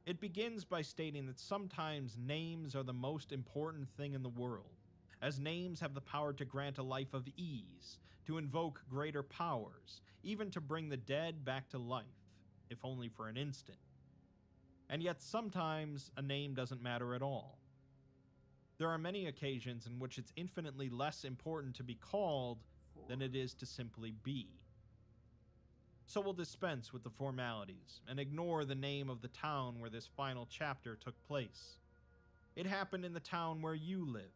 It begins by stating that sometimes names are the most important thing in the world, as names have the power to grant a life of ease, to invoke greater powers, even to bring the dead back to life, if only for an instant. And yet sometimes a name doesn't matter at all. There are many occasions in which it's infinitely less important to be called than it is to simply be. So we'll dispense with the formalities and ignore the name of the town where this final chapter took place. It happened in the town where you live,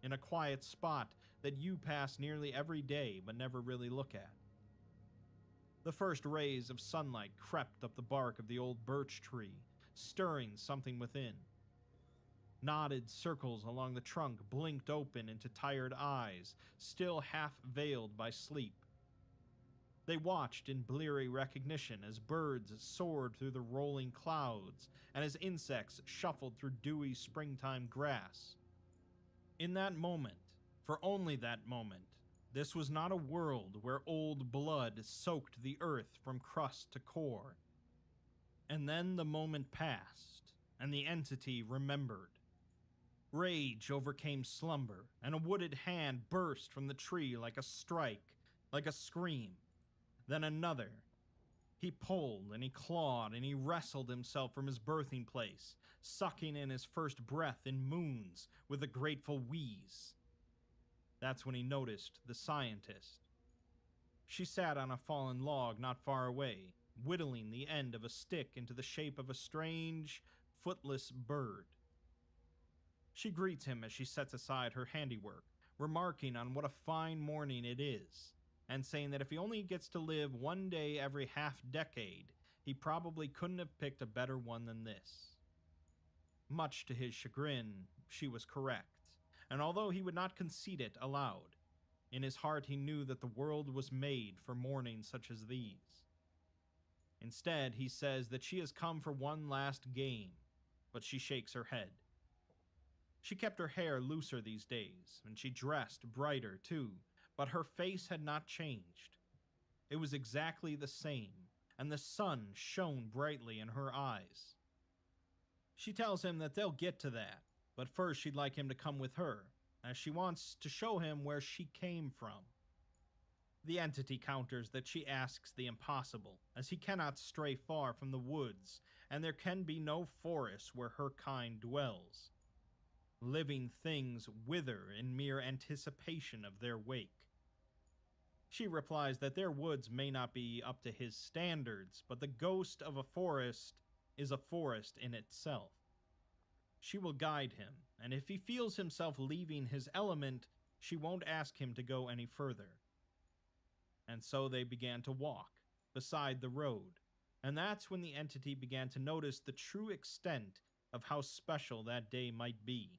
in a quiet spot that you pass nearly every day but never really look at. The first rays of sunlight crept up the bark of the old birch tree, stirring something within. Knotted circles along the trunk blinked open into tired eyes, still half veiled by sleep. They watched in bleary recognition as birds soared through the rolling clouds and as insects shuffled through dewy springtime grass. In that moment, for only that moment, this was not a world where old blood soaked the earth from crust to core. And then the moment passed, and the entity remembered. Rage overcame slumber, and a wooded hand burst from the tree like a strike, like a scream. Then another. He pulled, and he clawed, and he wrestled himself from his birthing place, sucking in his first breath in moons with a grateful wheeze. That's when he noticed the scientist. She sat on a fallen log not far away, whittling the end of a stick into the shape of a strange, footless bird. She greets him as she sets aside her handiwork, remarking on what a fine morning it is, and saying that if he only gets to live one day every half-decade, he probably couldn't have picked a better one than this. Much to his chagrin, she was correct, and although he would not concede it aloud, in his heart he knew that the world was made for mornings such as these. Instead, he says that she has come for one last game, but she shakes her head. She kept her hair looser these days, and she dressed brighter too, but her face had not changed. It was exactly the same, and the sun shone brightly in her eyes. She tells him that they'll get to that, but first she'd like him to come with her, as she wants to show him where she came from. The entity counters that she asks the impossible, as he cannot stray far from the woods, and there can be no forest where her kind dwells. Living things wither in mere anticipation of their wake. She replies that their woods may not be up to his standards, but the ghost of a forest is a forest in itself. She will guide him, and if he feels himself leaving his element, she won't ask him to go any further. And so they began to walk beside the road, and that's when the entity began to notice the true extent of how special that day might be.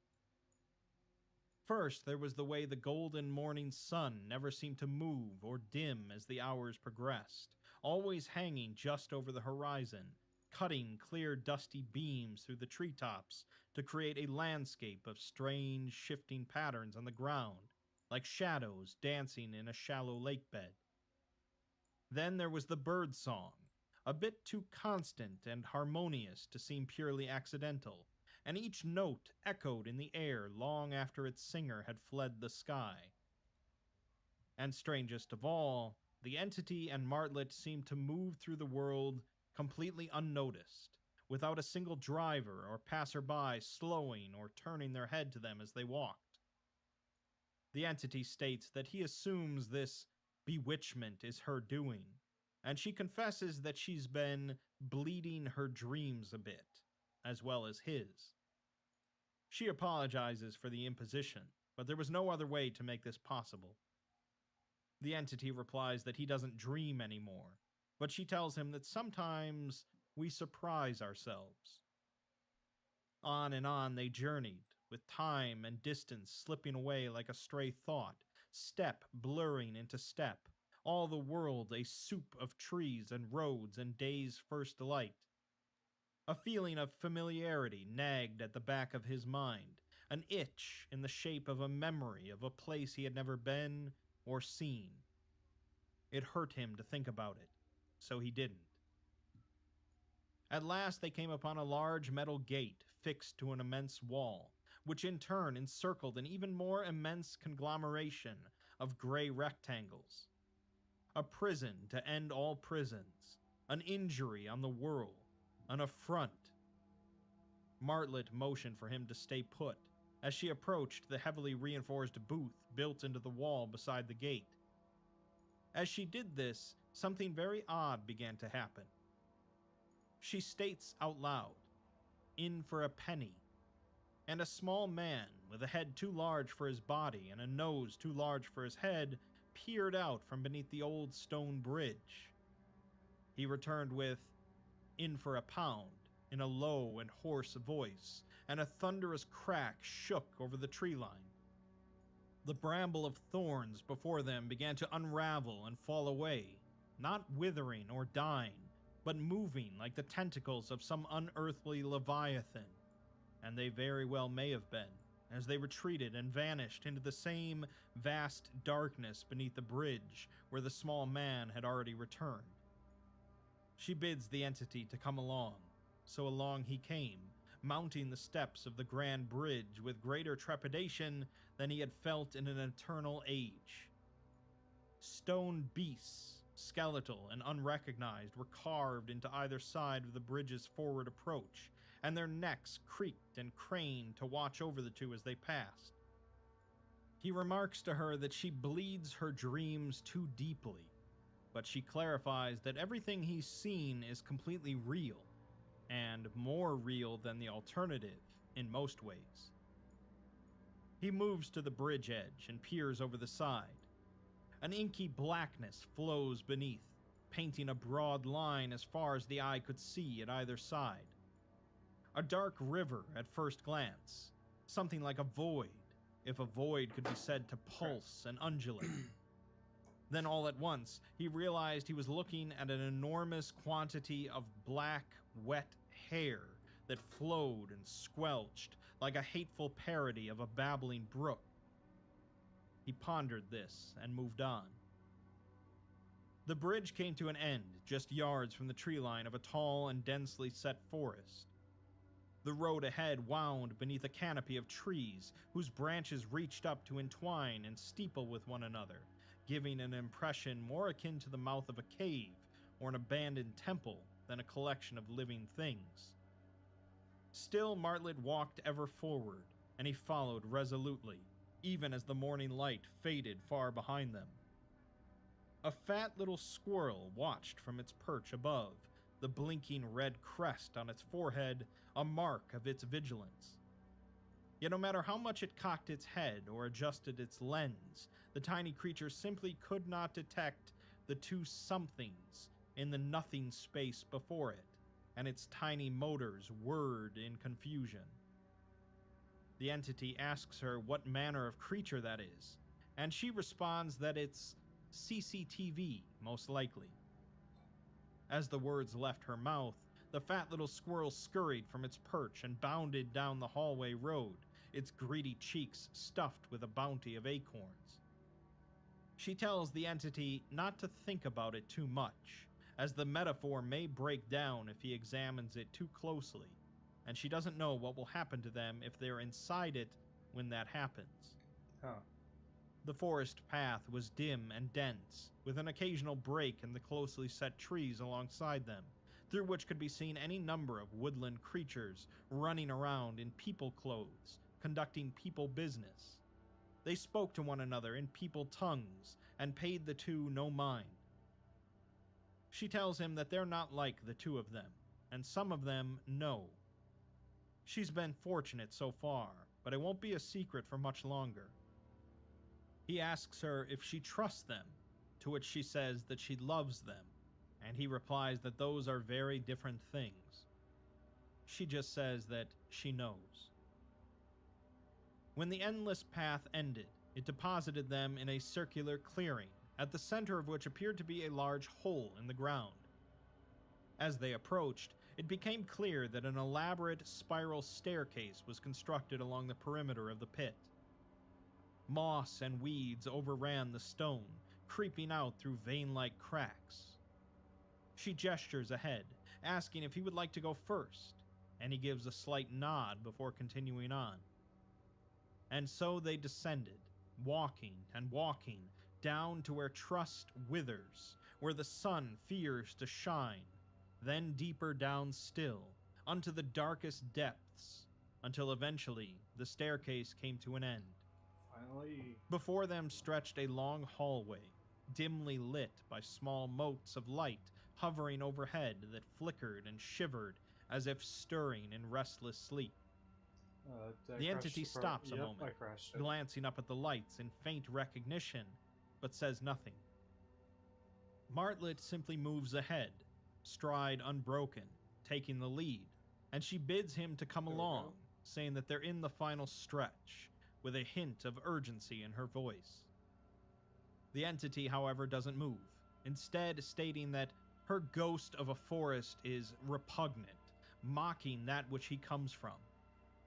First, there was the way the golden morning sun never seemed to move or dim as the hours progressed, always hanging just over the horizon, cutting clear dusty beams through the treetops to create a landscape of strange shifting patterns on the ground, like shadows dancing in a shallow lake bed. Then there was the bird song, a bit too constant and harmonious to seem purely accidental, and each note echoed in the air long after its singer had fled the sky. And strangest of all, the entity and Martlet seemed to move through the world completely unnoticed, without a single driver or passerby slowing or turning their head to them as they walked. The entity states that he assumes this bewitchment is her doing, and she confesses that she's been bleeding her dreams a bit, as well as his. She apologizes for the imposition, but there was no other way to make this possible. The entity replies that he doesn't dream anymore, but she tells him that sometimes we surprise ourselves. On and on they journeyed, with time and distance slipping away like a stray thought, step blurring into step, all the world a soup of trees and roads and day's first delight. A feeling of familiarity nagged at the back of his mind, an itch in the shape of a memory of a place he had never been or seen. It hurt him to think about it, so he didn't. At last they came upon a large metal gate fixed to an immense wall, which in turn encircled an even more immense conglomeration of gray rectangles. A prison to end all prisons, an injury on the world, an affront. Martlet motioned for him to stay put as she approached the heavily reinforced booth built into the wall beside the gate. As she did this, something very odd began to happen. She states out loud, "In for a penny," and a small man with a head too large for his body and a nose too large for his head peered out from beneath the old stone bridge. He returned with, "In for a pound," in a low and hoarse voice, and a thunderous crack shook over the tree line. The bramble of thorns before them began to unravel and fall away, not withering or dying, but moving like the tentacles of some unearthly leviathan, and they very well may have been, as they retreated and vanished into the same vast darkness beneath the bridge where the small man had already returned. She bids the entity to come along, so along he came, mounting the steps of the grand bridge with greater trepidation than he had felt in an eternal age. Stone beasts, skeletal and unrecognized, were carved into either side of the bridge's forward approach, and their necks creaked and craned to watch over the two as they passed. He remarks to her that she bleeds her dreams too deeply, but she clarifies that everything he's seen is completely real, and more real than the alternative in most ways. He moves to the bridge edge and peers over the side. An inky blackness flows beneath, painting a broad line as far as the eye could see at either side. A dark river at first glance, something like a void, if a void could be said to pulse and undulate. Then all at once, he realized he was looking at an enormous quantity of black, wet hair that flowed and squelched like a hateful parody of a babbling brook. He pondered this and moved on. The bridge came to an end just yards from the tree line of a tall and densely set forest. The road ahead wound beneath a canopy of trees whose branches reached up to entwine and steeple with one another, giving an impression more akin to the mouth of a cave or an abandoned temple than a collection of living things. Still, Martlet walked ever forward, and he followed resolutely, even as the morning light faded far behind them. A fat little squirrel watched from its perch above, the blinking red crest on its forehead a mark of its vigilance. Yet no matter how much it cocked its head or adjusted its lens, the tiny creature simply could not detect the two somethings in the nothing space before it, and its tiny motors whirred in confusion. The entity asks her what manner of creature that is, and she responds that it's CCTV, most likely. As the words left her mouth, the fat little squirrel scurried from its perch and bounded down the hallway road, its greedy cheeks stuffed with a bounty of acorns. She tells the entity not to think about it too much, as the metaphor may break down if he examines it too closely, and she doesn't know what will happen to them if they're inside it when that happens. Huh. The forest path was dim and dense, with an occasional break in the closely set trees alongside them, through which could be seen any number of woodland creatures running around in people clothes, conducting people business. They spoke to one another in people tongues, and paid the two no mind. She tells him that they're not like the two of them, and some of them know. She's been fortunate so far, but it won't be a secret for much longer. He asks her if she trusts them, to which she says that she loves them, and he replies that those are very different things. She just says that she knows. When the endless path ended, it deposited them in a circular clearing, at the center of which appeared to be a large hole in the ground. As they approached, it became clear that an elaborate spiral staircase was constructed along the perimeter of the pit. Moss and weeds overran the stone, creeping out through vein-like cracks. She gestures ahead, asking if he would like to go first, and he gives a slight nod before continuing on. And so they descended, walking and walking, down to where trust withers, where the sun fears to shine, then deeper down still, unto the darkest depths, until eventually the staircase came to an end. Finally. Before them stretched a long hallway, dimly lit by small motes of light hovering overhead that flickered and shivered as if stirring in restless sleep. The entity stops a moment, glancing up at the lights in faint recognition, but says nothing. Martlet simply moves ahead, stride unbroken, taking the lead, and she bids him to come along, saying that they're in the final stretch, with a hint of urgency in her voice. The entity, however, doesn't move, instead stating that her ghost of a forest is repugnant, mocking that which he comes from.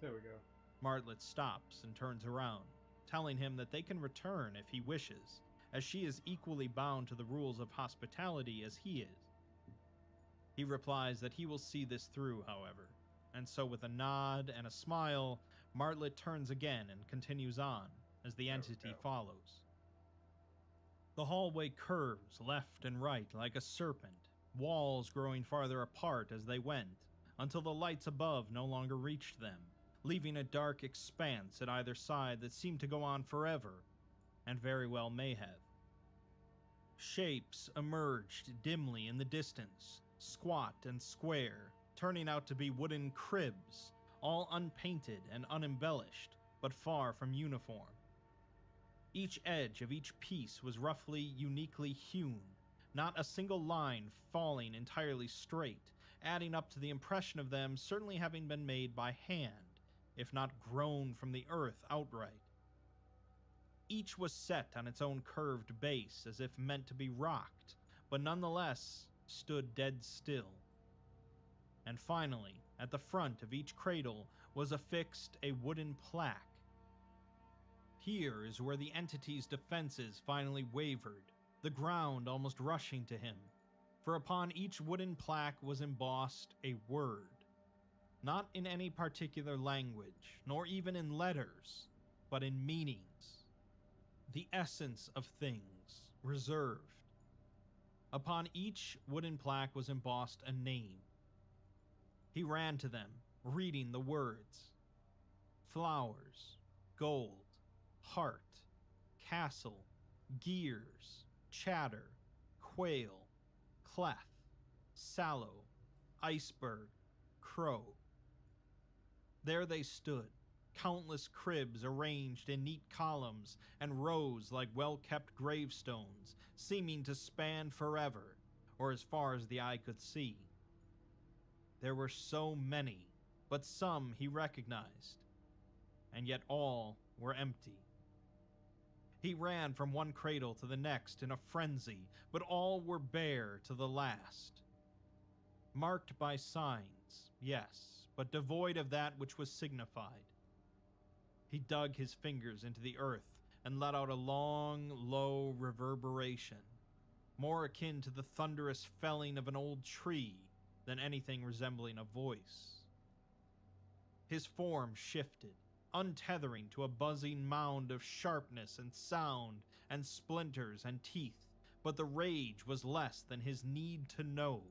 There we go. Martlet stops and turns around, telling him that they can return if he wishes, as she is equally bound to the rules of hospitality as he is. He replies that he will see this through, however, and so with a nod and a smile, Martlet turns again and continues on, as the entity follows. The hallway curves left and right like a serpent, walls growing farther apart as they went, until the lights above no longer reached them, leaving a dark expanse at either side that seemed to go on forever, and very well may have. Shapes emerged dimly in the distance, squat and square, turning out to be wooden cribs, all unpainted and unembellished, but far from uniform. Each edge of each piece was roughly uniquely hewn, not a single line falling entirely straight, adding up to the impression of them certainly having been made by hand, if not grown from the earth outright. Each was set on its own curved base as if meant to be rocked, but nonetheless stood dead still. And finally, at the front of each cradle was affixed a wooden plaque. Here is where the entity's defenses finally wavered, the ground almost rushing to him, for upon each wooden plaque was embossed a word, not in any particular language, nor even in letters, but in meanings. The essence of things, reserved. Upon each wooden plaque was embossed a name. He ran to them, reading the words. Flowers, gold, heart, castle, gears, chatter, quail, clef, sallow, iceberg, crow. There they stood, countless cribs arranged in neat columns and rows like well-kept gravestones, seeming to span forever, or as far as the eye could see. There were so many, but some he recognized, and yet all were empty. He ran from one cradle to the next in a frenzy, but all were bare to the last. Marked by signs, yes, but devoid of that which was signified. He dug his fingers into the earth and let out a long, low reverberation, more akin to the thunderous felling of an old tree than anything resembling a voice. His form shifted, untethering to a buzzing mound of sharpness and sound and splinters and teeth, but the rage was less than his need to know,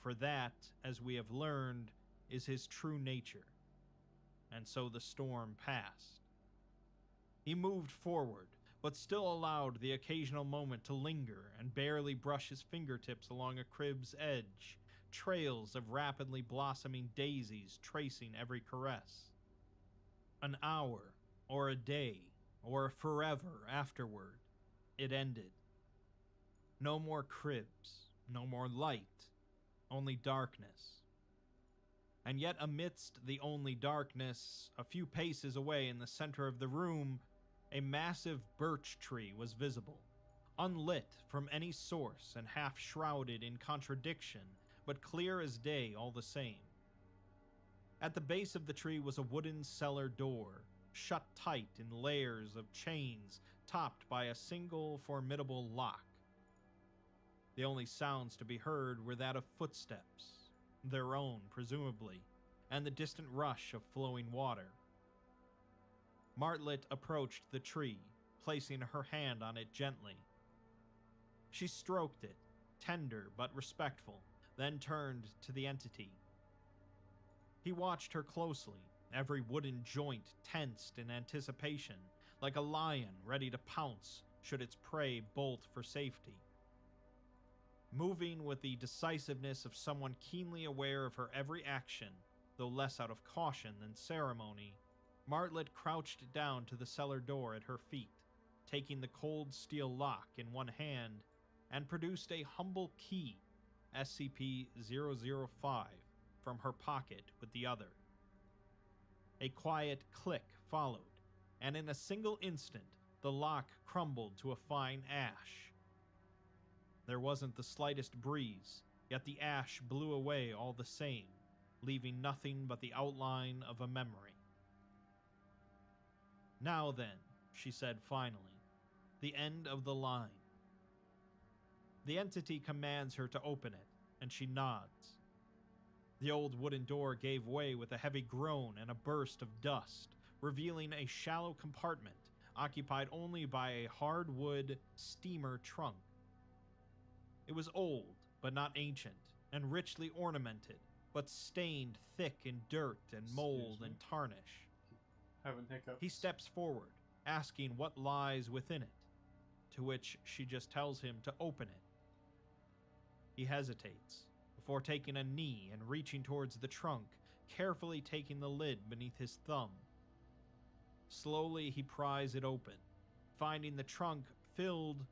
for that, as we have learned, is his true nature. And so the storm passed. He moved forward, but still allowed the occasional moment to linger and barely brush his fingertips along a crib's edge, trails of rapidly blossoming daisies tracing every caress. An hour, or a day, or forever afterward, it ended. No more cribs, no more light, only darkness. And yet amidst the only darkness, a few paces away in the center of the room, a massive birch tree was visible, unlit from any source and half shrouded in contradiction, but clear as day all the same. At the base of the tree was a wooden cellar door, shut tight in layers of chains, topped by a single formidable lock. The only sounds to be heard were that of footsteps, their own, presumably, and the distant rush of flowing water. Martlet approached the tree, placing her hand on it gently. She stroked it, tender but respectful, then turned to the entity. He watched her closely, every wooden joint tensed in anticipation, like a lion ready to pounce should its prey bolt for safety. Moving with the decisiveness of someone keenly aware of her every action, though less out of caution than ceremony, Martlet crouched down to the cellar door at her feet, taking the cold steel lock in one hand, and produced a humble key, SCP-005, from her pocket with the other. A quiet click followed, and in a single instant, the lock crumbled to a fine ash. There wasn't the slightest breeze, yet the ash blew away all the same, leaving nothing but the outline of a memory. "Now then," she said finally, "the end of the line." The entity commands her to open it, and she nods. The old wooden door gave way with a heavy groan and a burst of dust, revealing a shallow compartment occupied only by a hardwood steamer trunk. It was old, but not ancient, and richly ornamented, but stained thick in dirt and mold and tarnish. Having hiccups. He steps forward, asking what lies within it, to which she just tells him to open it. He hesitates, before taking a knee and reaching towards the trunk, carefully taking the lid beneath his thumb. Slowly he pries it open, finding the trunk filled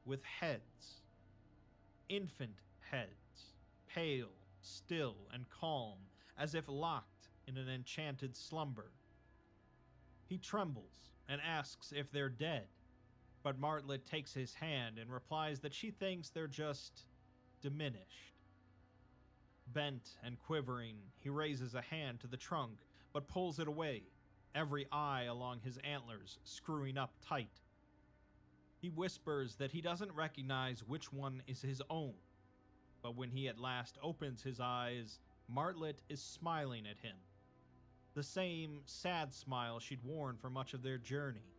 with heads. Infant heads, pale, still, and calm, as if locked in an enchanted slumber. He trembles and asks if they're dead, but Martlet takes his hand and replies that she thinks they're just diminished. Bent and quivering, he raises a hand to the trunk, but pulls it away, every eye along his antlers screwing up tight. He whispers that he doesn't recognize which one is his own, but when he at last opens his eyes, Martlet is smiling at him. The same sad smile she'd worn for much of their journey.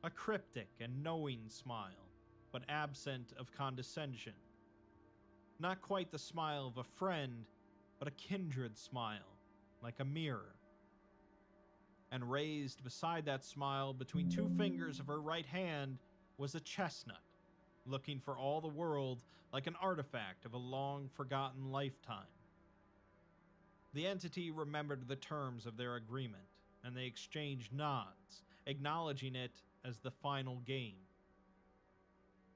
A cryptic and knowing smile, but absent of condescension. Not quite the smile of a friend, but a kindred smile, like a mirror. And raised beside that smile, between two fingers of her right hand, was a chestnut, looking for all the world like an artifact of a long-forgotten lifetime. The entity remembered the terms of their agreement, and they exchange nods, acknowledging it as the final game.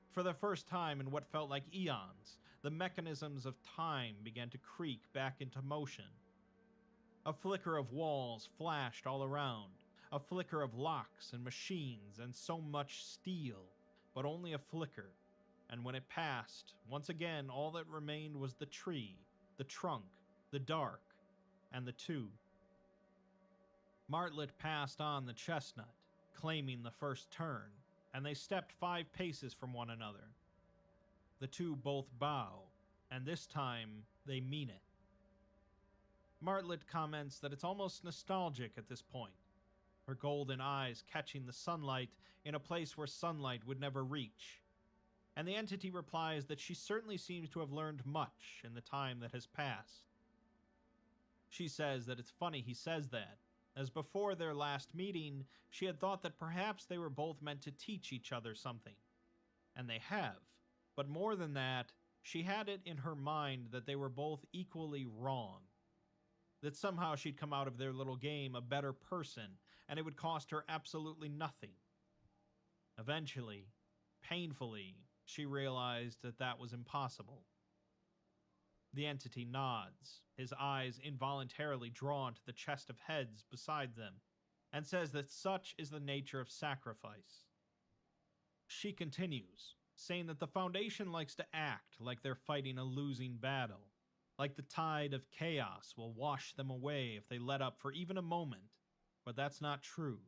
For the first time in what felt like eons, the mechanisms of time began to creak back into motion. A flicker of walls flashed all around, a flicker of locks and machines and so much steel, but only a flicker, and when it passed, once again all that remained was the tree, the trunk, the dark, and the two. Martlet passed on the chestnut, claiming the first turn, and they stepped 5 paces from one another. The two both bow, and this time they mean it. Martlet comments that it's almost nostalgic at this point, her golden eyes catching the sunlight in a place where sunlight would never reach, and the entity replies that she certainly seems to have learned much in the time that has passed. She says that it's funny he says that, as before their last meeting, she had thought that perhaps they were both meant to teach each other something. And they have, but more than that, she had it in her mind that they were both equally wrong. That somehow she'd come out of their little game a better person, and it would cost her absolutely nothing. Eventually, painfully, she realized that that was impossible. The entity nods, his eyes involuntarily drawn to the chest of heads beside them, and says that such is the nature of sacrifice. She continues, saying that the Foundation likes to act like they're fighting a losing battle, like the tide of chaos will wash them away if they let up for even a moment, but that's not true.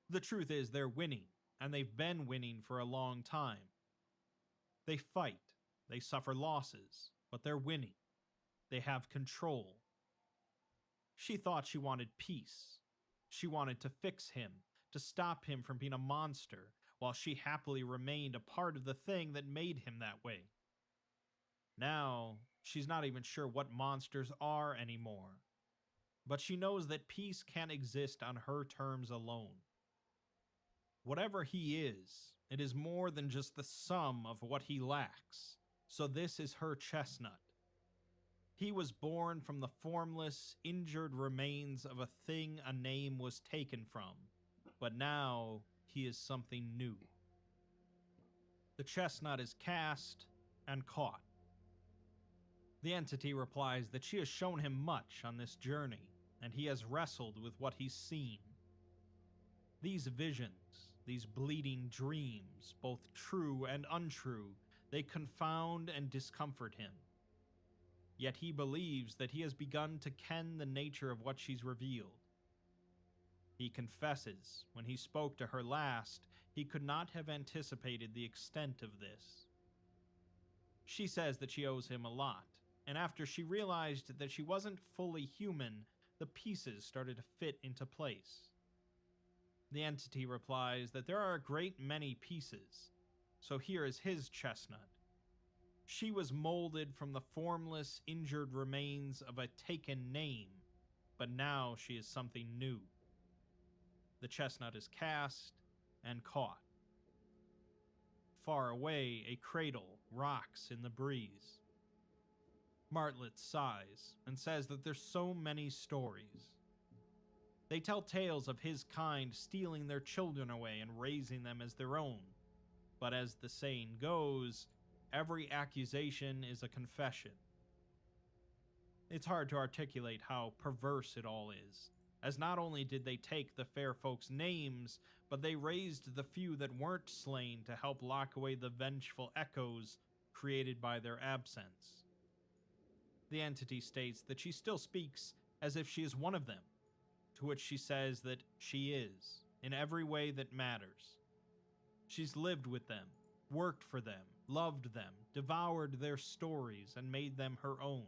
The truth is they're winning, and they've been winning for a long time. They fight, they suffer losses, but they're winning. They have control. She thought she wanted peace. She wanted to fix him, to stop him from being a monster, while she happily remained a part of the thing that made him that way. Now, she's not even sure what monsters are anymore, but she knows that peace can't exist on her terms alone. Whatever he is, it is more than just the sum of what he lacks, so this is her chestnut. He was born from the formless, injured remains of a thing a name was taken from, but now he is something new. The chestnut is cast and caught. The entity replies that she has shown him much on this journey, and he has wrestled with what he's seen. These visions, these bleeding dreams, both true and untrue, they confound and discomfort him. Yet he believes that he has begun to ken the nature of what she's revealed. He confesses, when he spoke to her last, he could not have anticipated the extent of this. She says that she owes him a lot, and after she realized that she wasn't fully human, the pieces started to fit into place. The entity replies that there are a great many pieces, so here is his chestnut. She was molded from the formless, injured remains of a taken name, but now she is something new. The chestnut is cast and caught. Far away, a cradle rocks in the breeze. Martlet sighs and says that there's so many stories. They tell tales of his kind stealing their children away and raising them as their own. But as the saying goes, every accusation is a confession. It's hard to articulate how perverse it all is, as not only did they take the fair folks' names, but they raised the few that weren't slain to help lock away the vengeful echoes created by their absence. The entity states that she still speaks as if she is one of them, to which she says that she is, in every way that matters. She's lived with them, worked for them, loved them, devoured their stories, and made them her own.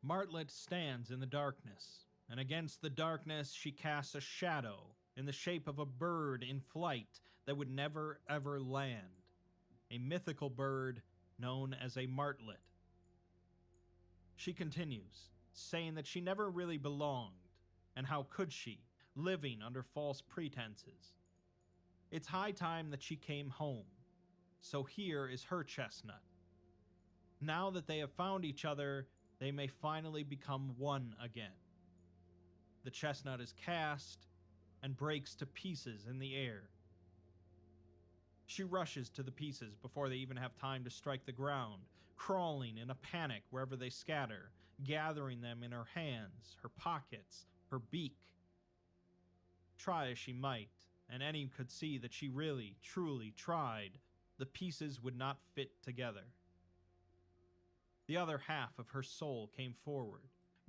Martlet stands in the darkness, and against the darkness she casts a shadow in the shape of a bird in flight that would never ever land, a mythical bird known as a martlet. She continues, saying that she never really belonged, and how could she, living under false pretenses? It's high time that she came home, so here is her chestnut. Now that they have found each other, they may finally become one again. The chestnut is cast and breaks to pieces in the air. She rushes to the pieces before they even have time to strike the ground, crawling in a panic wherever they scatter, gathering them in her hands, her pockets, her beak. Try as she might, and any could see that she really, truly tried, the pieces would not fit together. The other half of her soul came forward,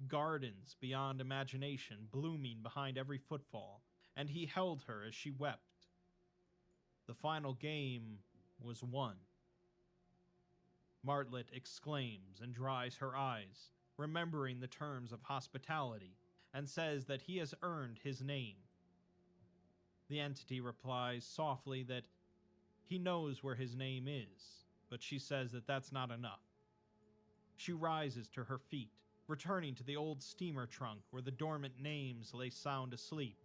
gardens beyond imagination blooming behind every footfall, and he held her as she wept. The final game was won. Martlet exclaims and dries her eyes, remembering the terms of hospitality, and says that he has earned his name. The entity replies softly that he knows where his name is, but she says that that's not enough. She rises to her feet, returning to the old steamer trunk where the dormant names lay sound asleep.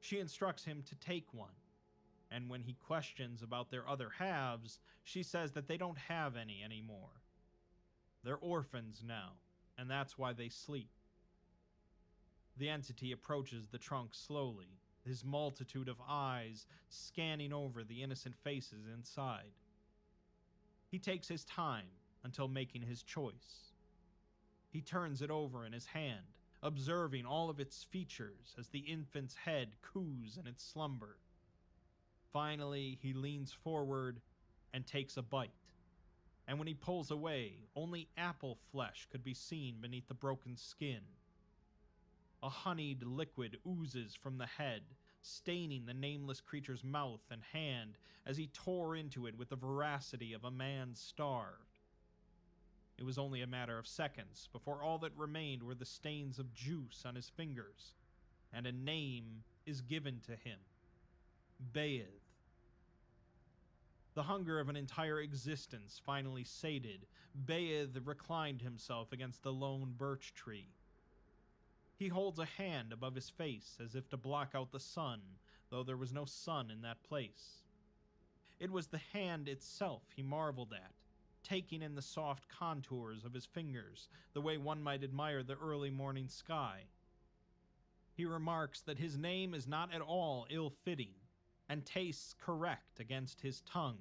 She instructs him to take one, and when he questions about their other halves, she says that they don't have any anymore. They're orphans now, and that's why they sleep. The entity approaches the trunk slowly, his multitude of eyes scanning over the innocent faces inside. He takes his time until making his choice. He turns it over in his hand, observing all of its features as the infant's head coos in its slumber. Finally, he leans forward and takes a bite, and when he pulls away, only apple flesh could be seen beneath the broken skin. A honeyed liquid oozes from the head, staining the nameless creature's mouth and hand as he tore into it with the voracity of a man starved. It was only a matter of seconds before all that remained were the stains of juice on his fingers, and a name is given to him: Bayeth. The hunger of an entire existence finally sated, Bayeth reclined himself against the lone birch tree. He holds a hand above his face as if to block out the sun, though there was no sun in that place. It was the hand itself he marveled at, taking in the soft contours of his fingers, the way one might admire the early morning sky. He remarks that his name is not at all ill-fitting, and tastes correct against his tongue,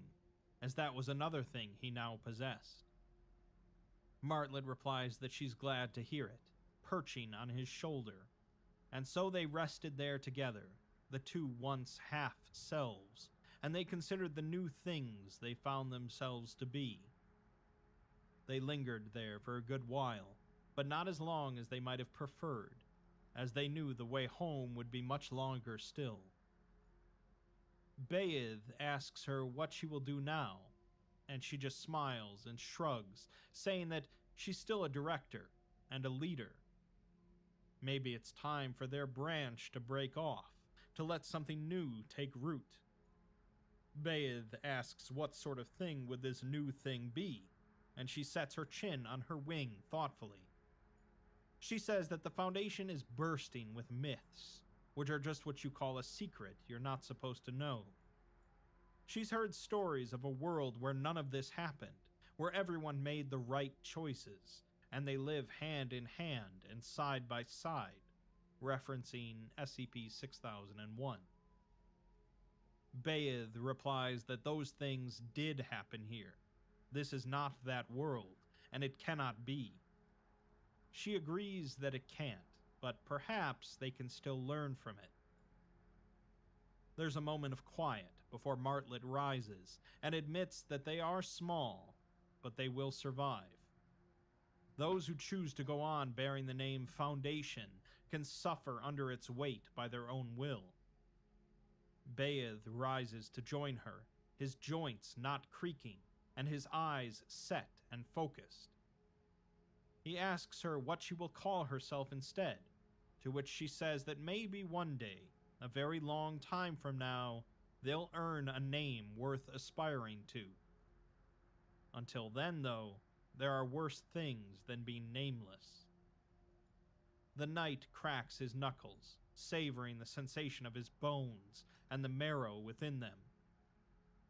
as that was another thing he now possessed. Martlet replies that she's glad to hear it, perching on his shoulder, and so they rested there together, the two once half-selves, and they considered the new things they found themselves to be. They lingered there for a good while, but not as long as they might have preferred, as they knew the way home would be much longer still. Bayeth asks her what she will do now, and she just smiles and shrugs, saying that she's still a director and a leader. Maybe it's time for their branch to break off, to let something new take root. Bayeth asks what sort of thing would this new thing be, and she sets her chin on her wing thoughtfully. She says that the Foundation is bursting with myths, which are just what you call a secret you're not supposed to know. She's heard stories of a world where none of this happened, where everyone made the right choices, and they live hand in hand and side by side, referencing SCP-6001. Bayeth replies that those things did happen here. This is not that world, and it cannot be. She agrees that it can't, but perhaps they can still learn from it. There's a moment of quiet before Martlet rises and admits that they are small, but they will survive. Those who choose to go on bearing the name Foundation can suffer under its weight by their own will. Bayeth rises to join her, his joints not creaking, and his eyes set and focused. He asks her what she will call herself instead, to which she says that maybe one day, a very long time from now, they'll earn a name worth aspiring to. Until then, though, there are worse things than being nameless. The knight cracks his knuckles, savoring the sensation of his bones and the marrow within them.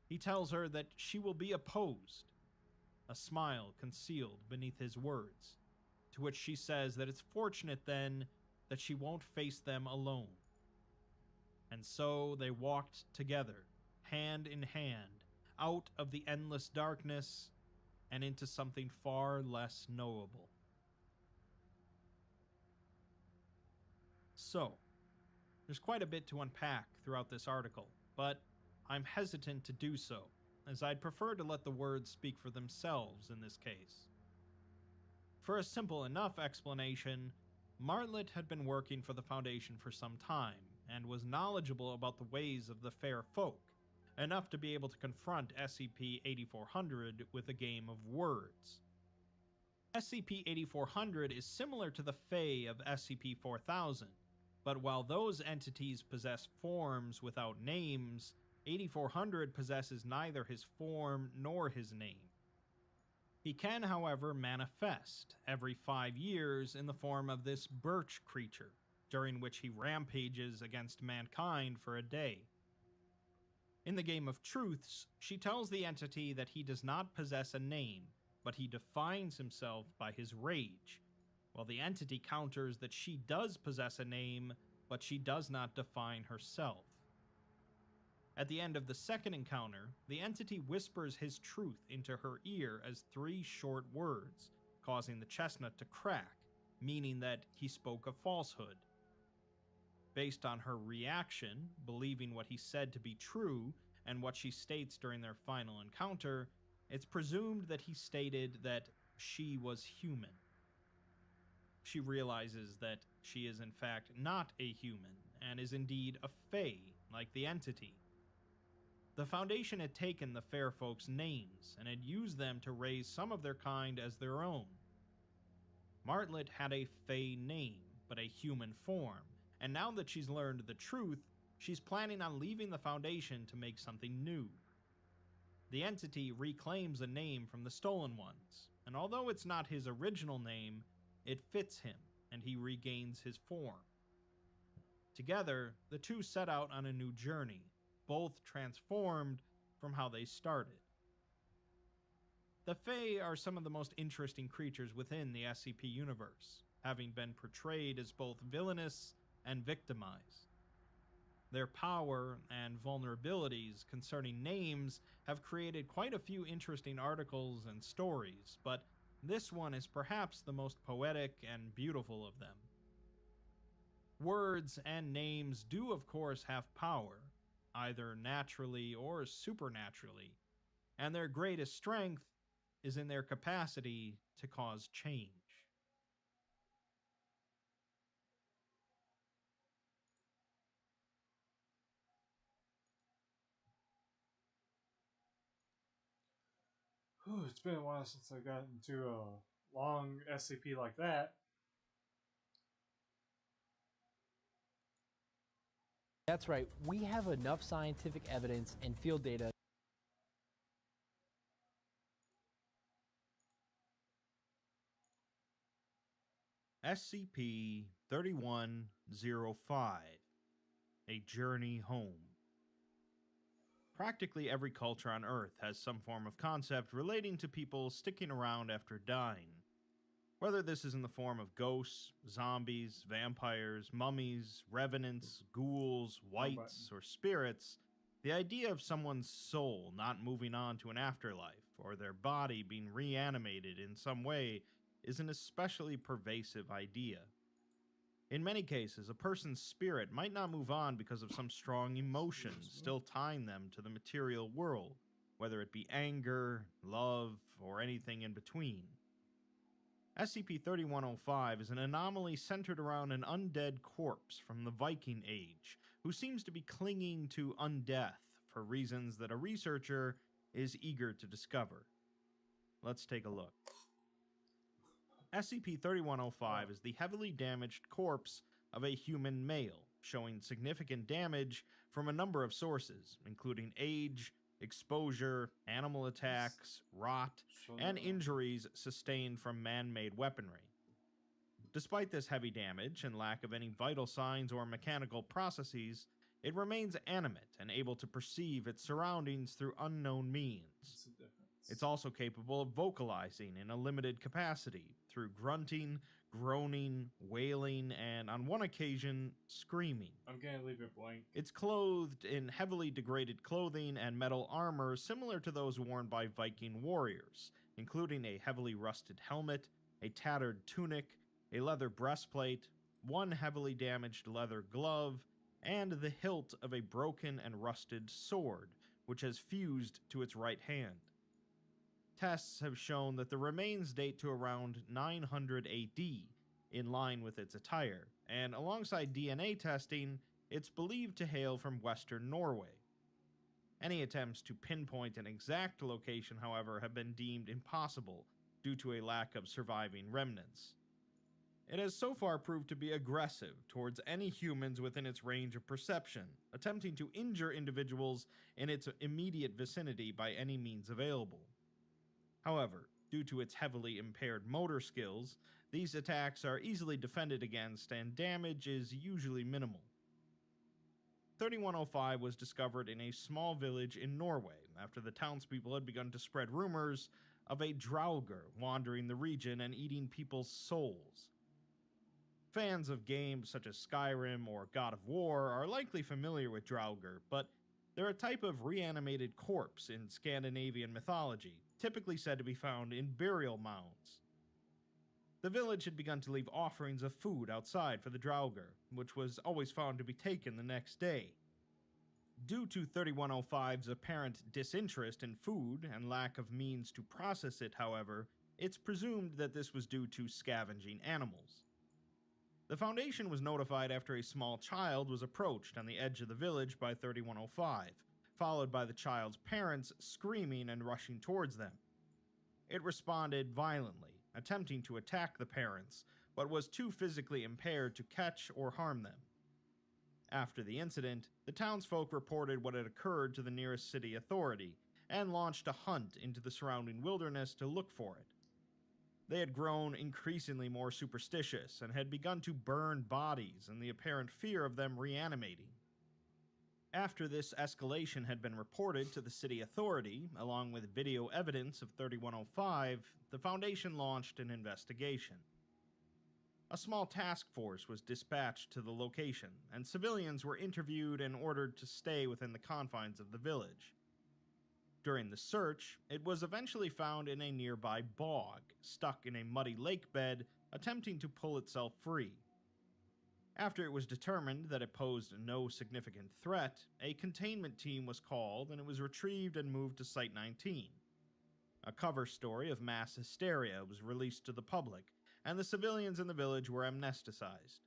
He tells her that she will be opposed, a smile concealed beneath his words, to which she says that it's fortunate then that she won't face them alone. And so they walked together, hand in hand, out of the endless darkness and into something far less knowable. So, there's quite a bit to unpack throughout this article, but I'm hesitant to do so, as I'd prefer to let the words speak for themselves in this case. For a simple enough explanation, Martlet had been working for the Foundation for some time, and was knowledgeable about the ways of the fair folk, enough to be able to confront SCP-8400 with a game of words. SCP-8400 is similar to the Fae of SCP-4000, but while those entities possess forms without names, 8400 possesses neither his form nor his name. He can, however, manifest every 5 years in the form of this birch creature, during which he rampages against mankind for a day. In the Game of Truths, she tells the entity that he does not possess a name, but he defines himself by his rage, while the entity counters that she does possess a name, but she does not define herself. At the end of the second encounter, the entity whispers his truth into her ear as 3 short words, causing the chestnut to crack, meaning that he spoke a falsehood. Based on her reaction, believing what he said to be true, and what she states during their final encounter, it's presumed that he stated that she was human. She realizes that she is in fact not a human, and is indeed a Fae, like the entity. The Foundation had taken the fair folks' names, and had used them to raise some of their kind as their own. Martlet had a Fae name, but a human form, and now that she's learned the truth, she's planning on leaving the Foundation to make something new. The entity reclaims a name from the stolen ones, and although it's not his original name, it fits him, and he regains his form. Together, the two set out on a new journey, both transformed from how they started. The Fae are some of the most interesting creatures within the SCP universe, having been portrayed as both villainous and victimized. Their power and vulnerabilities concerning names have created quite a few interesting articles and stories, but this one is perhaps the most poetic and beautiful of them. Words and names do of course have power, either naturally or supernaturally, and their greatest strength is in their capacity to cause change. Whew, it's been a while since I got into a long SCP like that. That's right, we have enough scientific evidence and field data. SCP-3105, A Journey Home. Practically every culture on Earth has some form of concept relating to people sticking around after dying. Whether this is in the form of ghosts, zombies, vampires, mummies, revenants, ghouls, wights, or spirits, the idea of someone's soul not moving on to an afterlife, or their body being reanimated in some way, is an especially pervasive idea. In many cases, a person's spirit might not move on because of some strong emotions still tying them to the material world, whether it be anger, love, or anything in between. SCP-3105 is an anomaly centered around an undead corpse from the Viking Age, who seems to be clinging to undeath for reasons that a researcher is eager to discover. Let's take a look. SCP-3105 is the heavily damaged corpse of a human male, showing significant damage from a number of sources, including age, exposure, animal attacks, rot, and injuries sustained from man-made weaponry. Despite this heavy damage and lack of any vital signs or mechanical processes, it remains animate and able to perceive its surroundings through unknown means. It's also capable of vocalizing in a limited capacity through grunting, groaning, wailing, and on one occasion, screaming. I'm gonna leave it blank. It's clothed in heavily degraded clothing and metal armor similar to those worn by Viking warriors, including a heavily rusted helmet, a tattered tunic, a leather breastplate, one heavily damaged leather glove, and the hilt of a broken and rusted sword, which has fused to its right hand. Tests have shown that the remains date to around 900 AD, in line with its attire, and alongside DNA testing, it's believed to hail from western Norway. Any attempts to pinpoint an exact location, however, have been deemed impossible due to a lack of surviving remnants. It has so far proved to be aggressive towards any humans within its range of perception, attempting to injure individuals in its immediate vicinity by any means available. However, due to its heavily impaired motor skills, these attacks are easily defended against and damage is usually minimal. 3105 was discovered in a small village in Norway after the townspeople had begun to spread rumors of a draugr wandering the region and eating people's souls. Fans of games such as Skyrim or God of War are likely familiar with draugr, but they're a type of reanimated corpse in Scandinavian mythology, typically said to be found in burial mounds. The village had begun to leave offerings of food outside for the draugr, which was always found to be taken the next day. Due to 3105's apparent disinterest in food and lack of means to process it, however, it's presumed that this was due to scavenging animals. The Foundation was notified after a small child was approached on the edge of the village by 3105, followed by the child's parents screaming and rushing towards them. It responded violently, attempting to attack the parents, but was too physically impaired to catch or harm them. After the incident, the townsfolk reported what had occurred to the nearest city authority, and launched a hunt into the surrounding wilderness to look for it. They had grown increasingly more superstitious and had begun to burn bodies in the apparent fear of them reanimating. After this escalation had been reported to the city authority, along with video evidence of 3105, the Foundation launched an investigation. A small task force was dispatched to the location, and civilians were interviewed and ordered to stay within the confines of the village. During the search, it was eventually found in a nearby bog, stuck in a muddy lake bed, attempting to pull itself free. After it was determined that it posed no significant threat, a containment team was called and it was retrieved and moved to Site 19. A cover story of mass hysteria was released to the public, and the civilians in the village were amnesticized.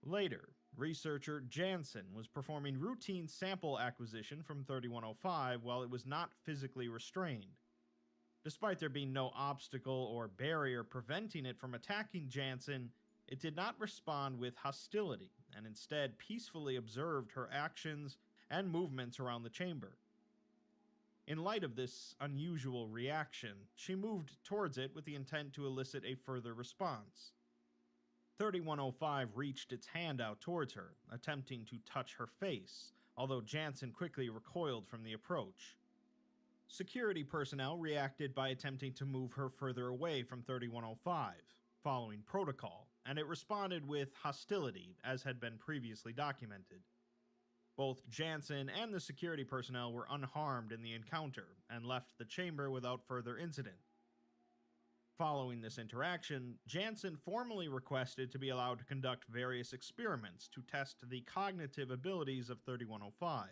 Later, researcher Jansen was performing routine sample acquisition from 3105 while it was not physically restrained. Despite there being no obstacle or barrier preventing it from attacking Jansen, it did not respond with hostility, and instead peacefully observed her actions and movements around the chamber. In light of this unusual reaction, she moved towards it with the intent to elicit a further response. 3105 reached its hand out towards her, attempting to touch her face, although Jansen quickly recoiled from the approach. Security personnel reacted by attempting to move her further away from 3105, following protocol, and it responded with hostility, as had been previously documented. Both Jansen and the security personnel were unharmed in the encounter, and left the chamber without further incident. Following this interaction, Jansen formally requested to be allowed to conduct various experiments to test the cognitive abilities of 3105.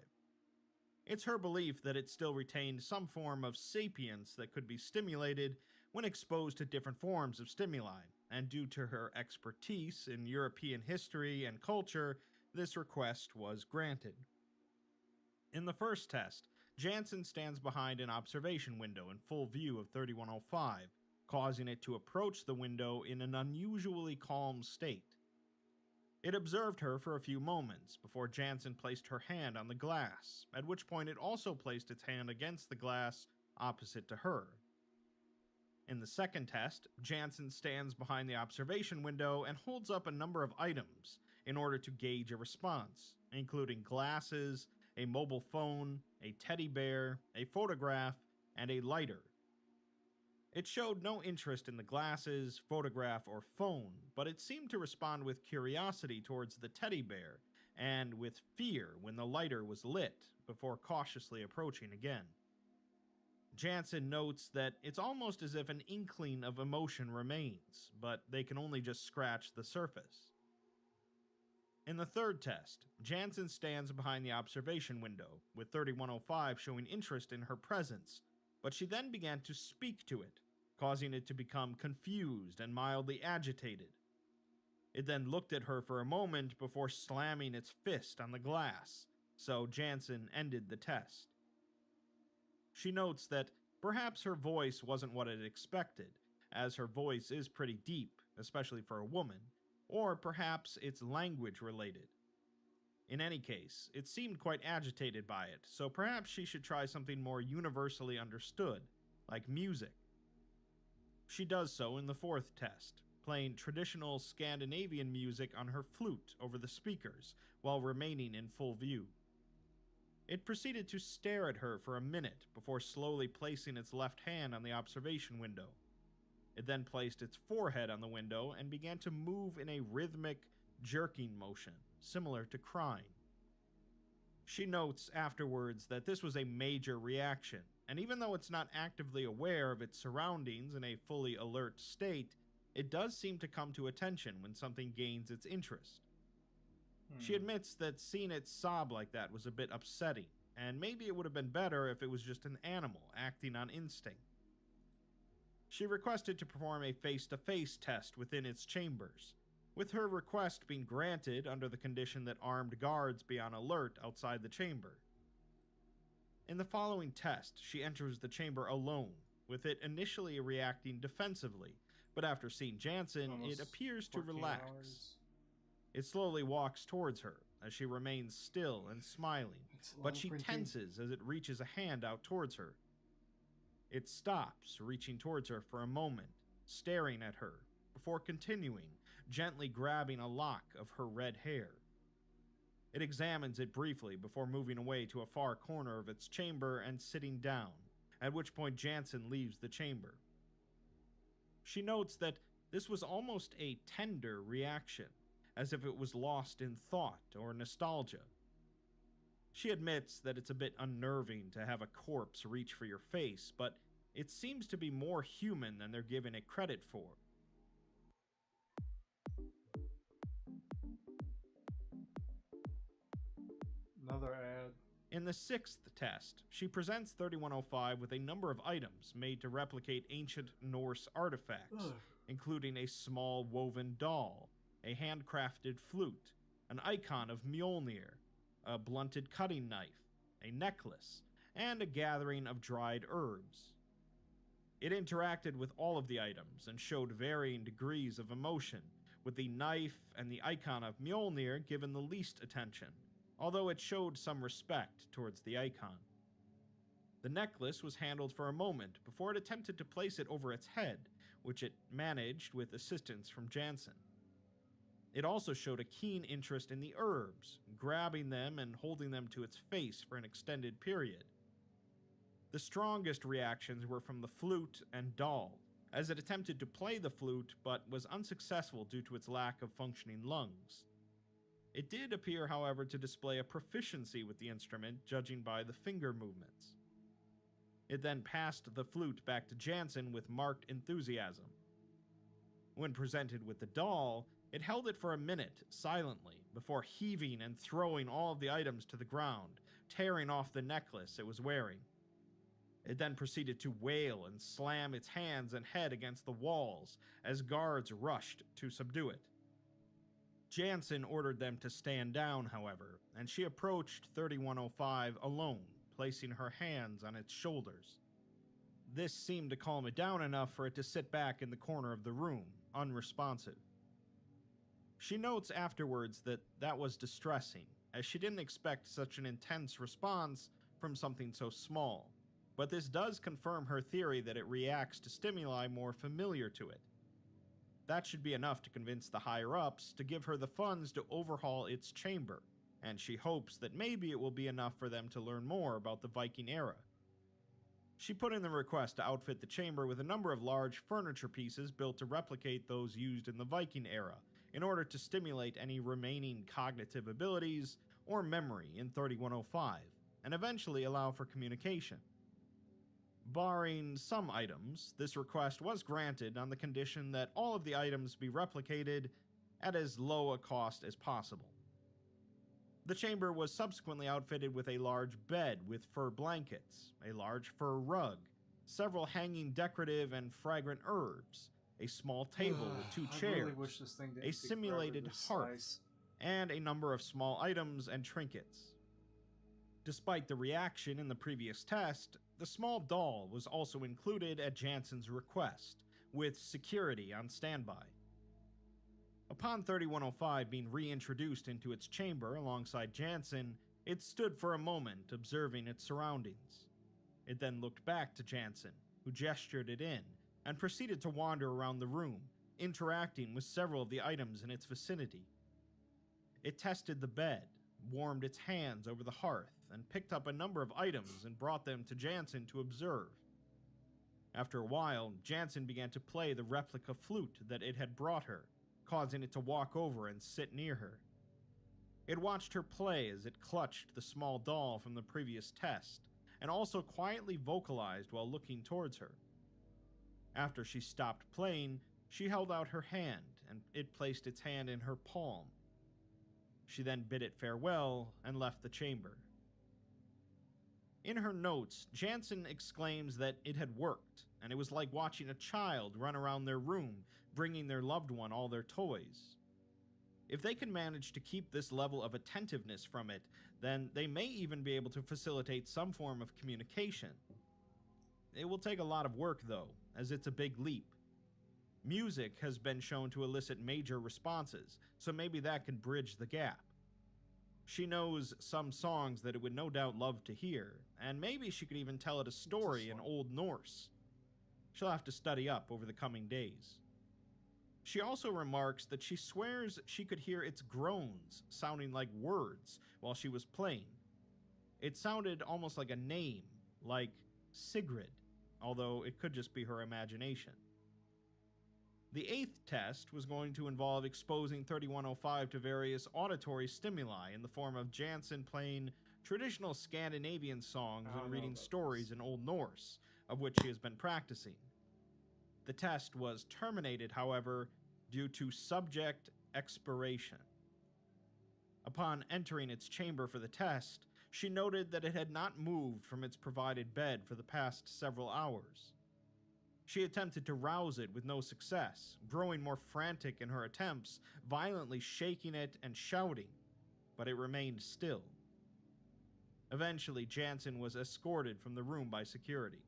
It's her belief that it still retained some form of sapience that could be stimulated when exposed to different forms of stimuli, and due to her expertise in European history and culture, this request was granted. In the first test, Jansen stands behind an observation window in full view of 3105, causing it to approach the window in an unusually calm state. It observed her for a few moments before Jansen placed her hand on the glass, at which point it also placed its hand against the glass opposite to her. In the second test, Jansen stands behind the observation window and holds up a number of items in order to gauge a response, including glasses, a mobile phone, a teddy bear, a photograph, and a lighter. It showed no interest in the glasses, photograph, or phone, but it seemed to respond with curiosity towards the teddy bear, and with fear when the lighter was lit, before cautiously approaching again. Jansen notes that it's almost as if an inkling of emotion remains, but they can only just scratch the surface. In the third test, Jansen stands behind the observation window, with 3105 showing interest in her presence, but she then began to speak to it, causing it to become confused and mildly agitated. It then looked at her for a moment before slamming its fist on the glass, so Jansen ended the test. She notes that perhaps her voice wasn't what it expected, as her voice is pretty deep, especially for a woman, or perhaps it's language related. In any case, it seemed quite agitated by it, so perhaps she should try something more universally understood, like music. She does so in the fourth test, playing traditional Scandinavian music on her flute over the speakers while remaining in full view. It proceeded to stare at her for a minute before slowly placing its left hand on the observation window. It then placed its forehead on the window and began to move in a rhythmic, jerking motion, similar to crying. She notes afterwards that this was a major reaction, and even though it's not actively aware of its surroundings in a fully alert state, it does seem to come to attention when something gains its interest. She admits that seeing it sob like that was a bit upsetting, and maybe it would have been better if it was just an animal acting on instinct. She requested to perform a face-to-face test within its chambers, with her request being granted under the condition that armed guards be on alert outside the chamber. In the following test, she enters the chamber alone, with it initially reacting defensively, but after seeing Jansen, it appears to relax. It slowly walks towards her, as she remains still and smiling, but she tenses as it reaches a hand out towards her. It stops, reaching towards her for a moment, staring at her, before continuing, gently grabbing a lock of her red hair. It examines it briefly before moving away to a far corner of its chamber and sitting down, at which point Jansen leaves the chamber. She notes that this was almost a tender reaction, as if it was lost in thought or nostalgia. She admits that it's a bit unnerving to have a corpse reach for your face, but it seems to be more human than they're giving it credit for. Another ad. In the sixth test, she presents 3105 with a number of items made to replicate ancient Norse artifacts, including a small woven doll, a handcrafted flute, an icon of Mjolnir, a blunted cutting knife, a necklace, and a gathering of dried herbs. It interacted with all of the items and showed varying degrees of emotion, with the knife and the icon of Mjolnir given the least attention, although it showed some respect towards the icon. The necklace was handled for a moment before it attempted to place it over its head, which it managed with assistance from Jansen. It also showed a keen interest in the herbs, grabbing them and holding them to its face for an extended period. The strongest reactions were from the flute and doll, as it attempted to play the flute but was unsuccessful due to its lack of functioning lungs. It did appear, however, to display a proficiency with the instrument, judging by the finger movements. It then passed the flute back to Jansen with marked enthusiasm. When presented with the doll, it held it for a minute, silently, before heaving and throwing all of the items to the ground, tearing off the necklace it was wearing. It then proceeded to wail and slam its hands and head against the walls as guards rushed to subdue it. Jansen ordered them to stand down, however, and she approached 3105 alone, placing her hands on its shoulders. This seemed to calm it down enough for it to sit back in the corner of the room, unresponsive. She notes afterwards that that was distressing, as she didn't expect such an intense response from something so small, but this does confirm her theory that it reacts to stimuli more familiar to it. That should be enough to convince the higher-ups to give her the funds to overhaul its chamber, and she hopes that maybe it will be enough for them to learn more about the Viking era. She put in the request to outfit the chamber with a number of large furniture pieces built to replicate those used in the Viking era, in order to stimulate any remaining cognitive abilities or memory in 3105, and eventually allow for communication. Barring some items, this request was granted on the condition that all of the items be replicated at as low a cost as possible. The chamber was subsequently outfitted with a large bed with fur blankets, a large fur rug, several hanging decorative and fragrant herbs, a small table with 2 chairs, I really wish this thing didn't a take simulated forever to hearth, slice. and a number of small items and trinkets. Despite the reaction in the previous test, the small doll was also included at Jansen's request, with security on standby. Upon 3105 being reintroduced into its chamber alongside Jansen, it stood for a moment observing its surroundings. It then looked back to Jansen, who gestured it in, and proceeded to wander around the room, interacting with several of the items in its vicinity. It tested the bed, warmed its hands over the hearth, and picked up a number of items and brought them to Jansen to observe. After a while, Jansen began to play the replica flute that it had brought her, causing it to walk over and sit near her. It watched her play as it clutched the small doll from the previous test, and also quietly vocalized while looking towards her. After she stopped playing, she held out her hand, and it placed its hand in her palm. She then bid it farewell and left the chamber. In her notes, Jansen exclaims that it had worked, and it was like watching a child run around their room, bringing their loved one all their toys. If they can manage to keep this level of attentiveness from it, then they may even be able to facilitate some form of communication. It will take a lot of work, though, as it's a big leap. Music has been shown to elicit major responses, so maybe that can bridge the gap. She knows some songs that it would no doubt love to hear, and maybe she could even tell it a story in Old Norse. She'll have to study up over the coming days. She also remarks that she swears she could hear its groans sounding like words while she was playing. It sounded almost like a name, like Sigrid, although it could just be her imagination. The 8th test was going to involve exposing 3105 to various auditory stimuli in the form of Jansen playing traditional Scandinavian songs and reading stories in Old Norse, of which she has been practicing. The test was terminated, however, due to subject expiration. Upon entering its chamber for the test, she noted that it had not moved from its provided bed for the past several hours. She attempted to rouse it with no success, growing more frantic in her attempts, violently shaking it and shouting, but it remained still. Eventually, Jansen was escorted from the room by security.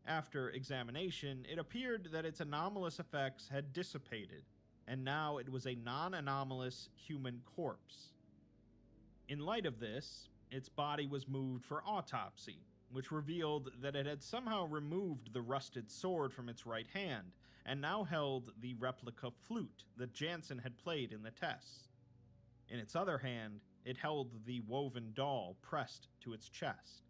After examination, it appeared that its anomalous effects had dissipated, and now it was a non-anomalous human corpse. In light of this, its body was moved for autopsy, which revealed that it had somehow removed the rusted sword from its right hand, and now held the replica flute that Jansen had played in the tests. In its other hand, it held the woven doll pressed to its chest.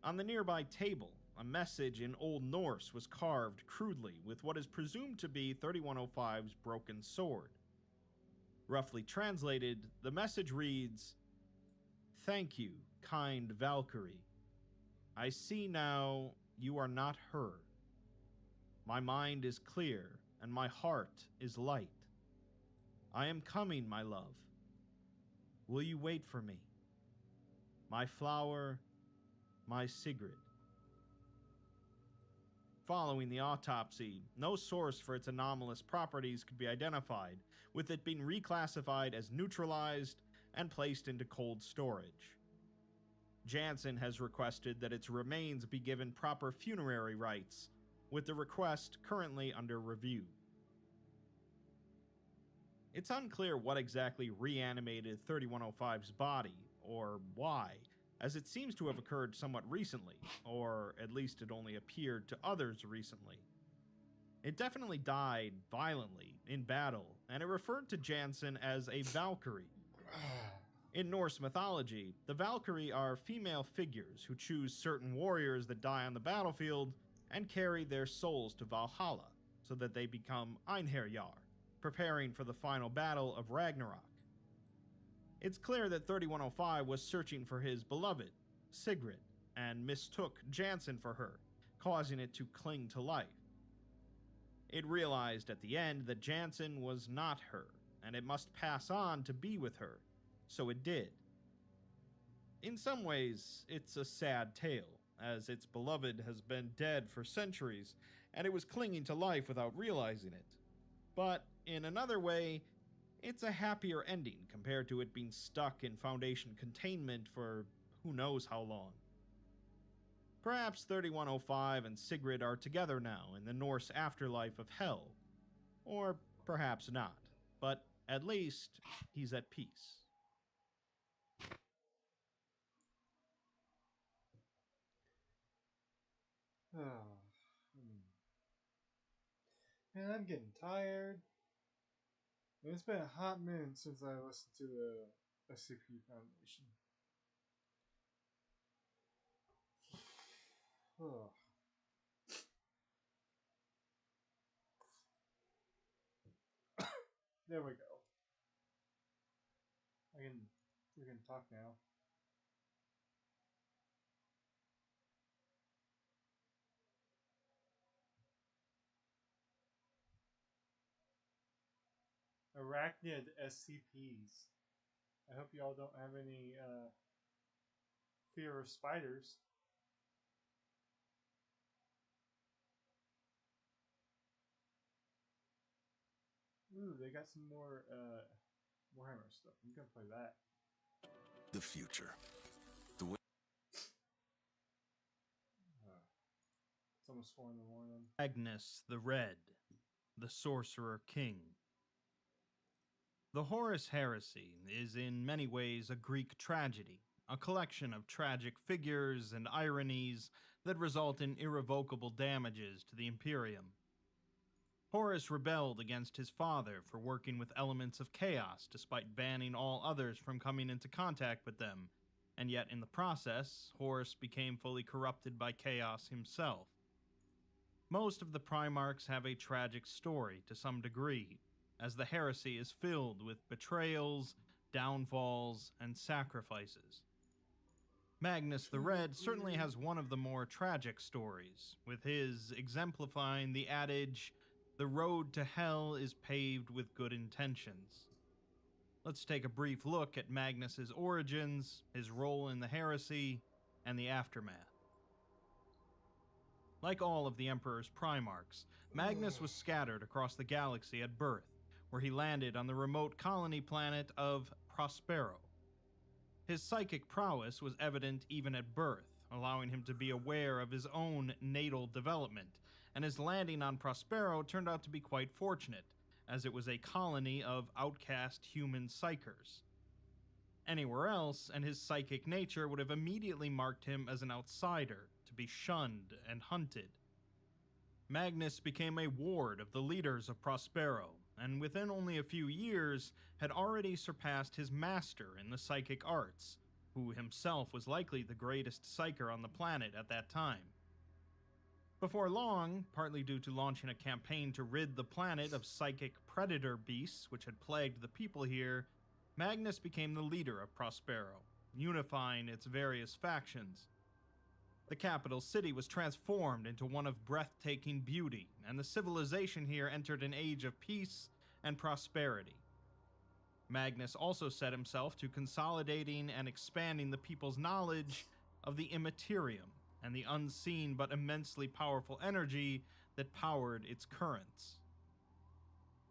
On the nearby table, a message in Old Norse was carved crudely with what is presumed to be 3105's broken sword. Roughly translated, the message reads, "Thank you, kind Valkyrie. I see now you are not her. My mind is clear, and my heart is light. I am coming, my love. Will you wait for me? My flower, my Sigrid." Following the autopsy, no source for its anomalous properties could be identified, with it being reclassified as neutralized and placed into cold storage. Jansen has requested that its remains be given proper funerary rites, with the request currently under review. It's unclear what exactly reanimated 3105's body, or why, as it seems to have occurred somewhat recently, or at least it only appeared to others recently. It definitely died violently in battle, and it referred to Jansen as a Valkyrie. In Norse mythology, the Valkyrie are female figures who choose certain warriors that die on the battlefield and carry their souls to Valhalla so that they become Einherjar, preparing for the final battle of Ragnarok. It's clear that 3105 was searching for his beloved, Sigrid, and mistook Jansen for her, causing it to cling to life. It realized at the end that Jansen was not her, and it must pass on to be with her, so it did. In some ways, it's a sad tale, as its beloved has been dead for centuries, and it was clinging to life without realizing it. But in another way, it's a happier ending compared to it being stuck in Foundation containment for who knows how long. Perhaps 3105 and Sigrid are together now in the Norse afterlife of Hell. Or perhaps not, but at least he's at peace. Man, I'm getting tired. It's been a hot minute since I listened to the SCP Foundation. There we go. We can talk now. Arachnid SCPs. I hope y'all don't have any fear of spiders. Ooh, they got some more Warhammer stuff. You can play that. The future. It's almost 4 in the morning. Magnus the Red, the Sorcerer King. The Horus Heresy is in many ways a Greek tragedy, a collection of tragic figures and ironies that result in irrevocable damages to the Imperium. Horus rebelled against his father for working with elements of chaos despite banning all others from coming into contact with them, and yet in the process, Horus became fully corrupted by chaos himself. Most of the Primarchs have a tragic story to some degree, as the heresy is filled with betrayals, downfalls, and sacrifices. Magnus the Red certainly has one of the more tragic stories, with his exemplifying the adage, "The road to hell is paved with good intentions." Let's take a brief look at Magnus's origins, his role in the heresy, and the aftermath. Like all of the Emperor's Primarchs, Magnus was scattered across the galaxy at birth, where he landed on the remote colony planet of Prospero. His psychic prowess was evident even at birth, allowing him to be aware of his own natal development, and his landing on Prospero turned out to be quite fortunate, as it was a colony of outcast human psychers. Anywhere else, and his psychic nature would have immediately marked him as an outsider, to be shunned and hunted. Magnus became a ward of the leaders of Prospero, and within only a few years had already surpassed his master in the psychic arts, who himself was likely the greatest psyker on the planet at that time. Before long, partly due to launching a campaign to rid the planet of psychic predator beasts which had plagued the people here, Magnus became the leader of Prospero, unifying its various factions. The capital city was transformed into one of breathtaking beauty, and the civilization here entered an age of peace and prosperity. Magnus also set himself to consolidating and expanding the people's knowledge of the Immaterium and the unseen but immensely powerful energy that powered its currents.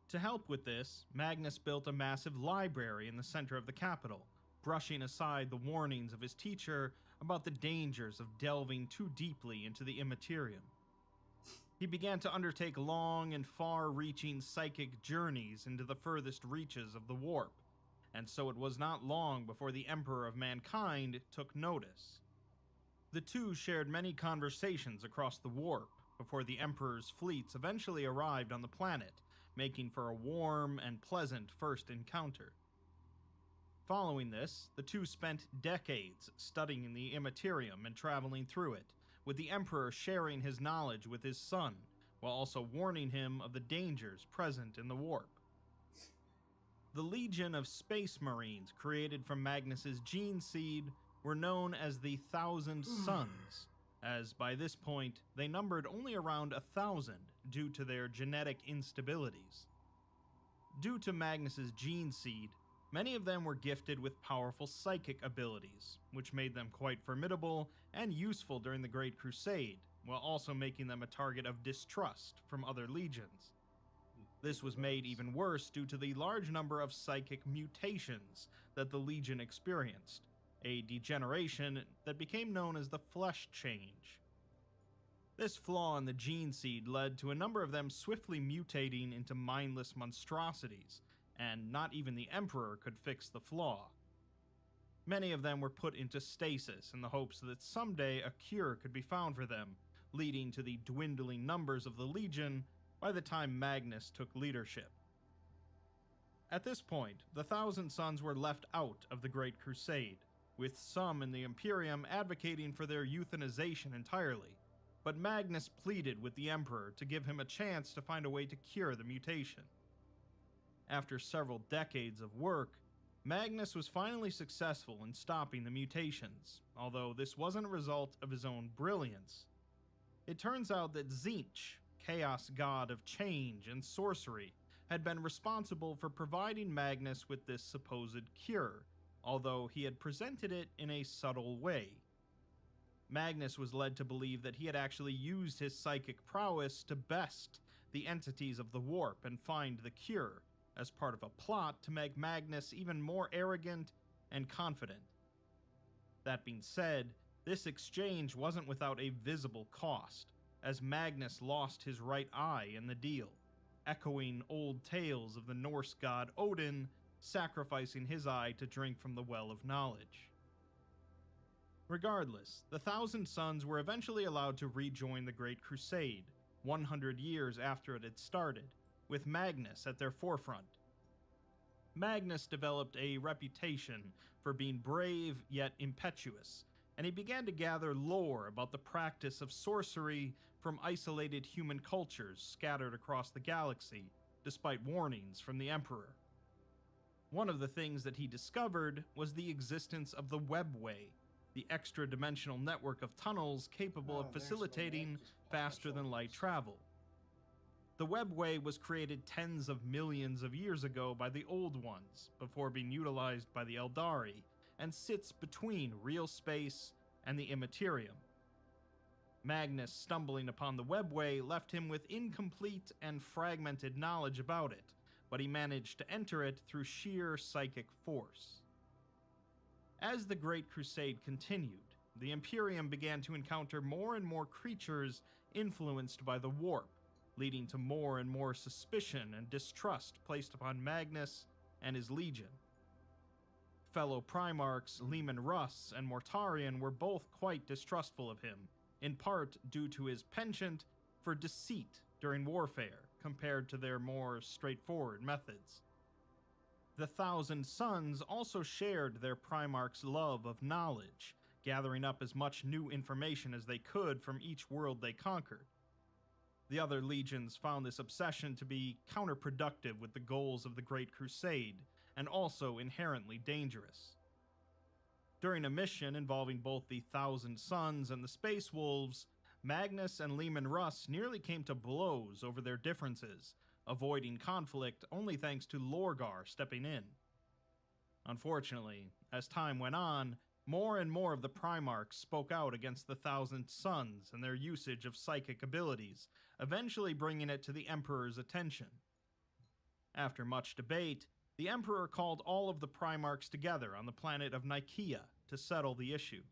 To help with this, Magnus built a massive library in the center of the capital, brushing aside the warnings of his teacher about the dangers of delving too deeply into the Immaterium. He began to undertake long and far-reaching psychic journeys into the furthest reaches of the warp, and so it was not long before the Emperor of Mankind took notice. The two shared many conversations across the warp before the Emperor's fleets eventually arrived on the planet, making for a warm and pleasant first encounter. Following this, the two spent decades studying the Immaterium and traveling through it, with the Emperor sharing his knowledge with his son, while also warning him of the dangers present in the warp. The Legion of Space Marines created from Magnus's gene seed were known as the Thousand Sons, as by this point they numbered only around 1,000 due to their genetic instabilities. Due to Magnus's gene seed, many of them were gifted with powerful psychic abilities, which made them quite formidable and useful during the Great Crusade, while also making them a target of distrust from other legions. This was made even worse due to the large number of psychic mutations that the Legion experienced, a degeneration that became known as the Flesh Change. This flaw in the gene seed led to a number of them swiftly mutating into mindless monstrosities, and not even the Emperor could fix the flaw. Many of them were put into stasis in the hopes that someday a cure could be found for them, leading to the dwindling numbers of the Legion by the time Magnus took leadership. At this point, the Thousand Sons were left out of the Great Crusade, with some in the Imperium advocating for their euthanization entirely, but Magnus pleaded with the Emperor to give him a chance to find a way to cure the mutation. After several decades of work, Magnus was finally successful in stopping the mutations, although this wasn't a result of his own brilliance. It turns out that Tzeentch, chaos god of change and sorcery, had been responsible for providing Magnus with this supposed cure, although he had presented it in a subtle way. Magnus was led to believe that he had actually used his psychic prowess to best the entities of the warp and find the cure, as part of a plot to make Magnus even more arrogant and confident. That being said, this exchange wasn't without a visible cost, as Magnus lost his right eye in the deal, echoing old tales of the Norse god Odin sacrificing his eye to drink from the Well of Knowledge. Regardless, the Thousand Sons were eventually allowed to rejoin the Great Crusade, 100 years after it had started, with Magnus at their forefront. Magnus developed a reputation for being brave yet impetuous, and he began to gather lore about the practice of sorcery from isolated human cultures scattered across the galaxy, despite warnings from the Emperor. One of the things that he discovered was the existence of the Webway, the extra-dimensional network of tunnels capable of facilitating faster-than-light travel. The Webway was created tens of millions of years ago by the Old Ones, before being utilized by the Eldari, and sits between real space and the Immaterium. Magnus stumbling upon the Webway left him with incomplete and fragmented knowledge about it, but he managed to enter it through sheer psychic force. As the Great Crusade continued, the Imperium began to encounter more and more creatures influenced by the warp, leading to more and more suspicion and distrust placed upon Magnus and his legion. Fellow Primarchs Leman Russ and Mortarion were both quite distrustful of him, in part due to his penchant for deceit during warfare compared to their more straightforward methods. The Thousand Sons also shared their Primarch's love of knowledge, gathering up as much new information as they could from each world they conquered. The other legions found this obsession to be counterproductive with the goals of the Great Crusade, and also inherently dangerous. During a mission involving both the Thousand Sons and the Space Wolves, Magnus and Leman Russ nearly came to blows over their differences, avoiding conflict only thanks to Lorgar stepping in. Unfortunately, as time went on, more and more of the Primarchs spoke out against the Thousand Sons and their usage of psychic abilities, eventually bringing it to the Emperor's attention. After much debate, the Emperor called all of the Primarchs together on the planet of Nikeah to settle the issue.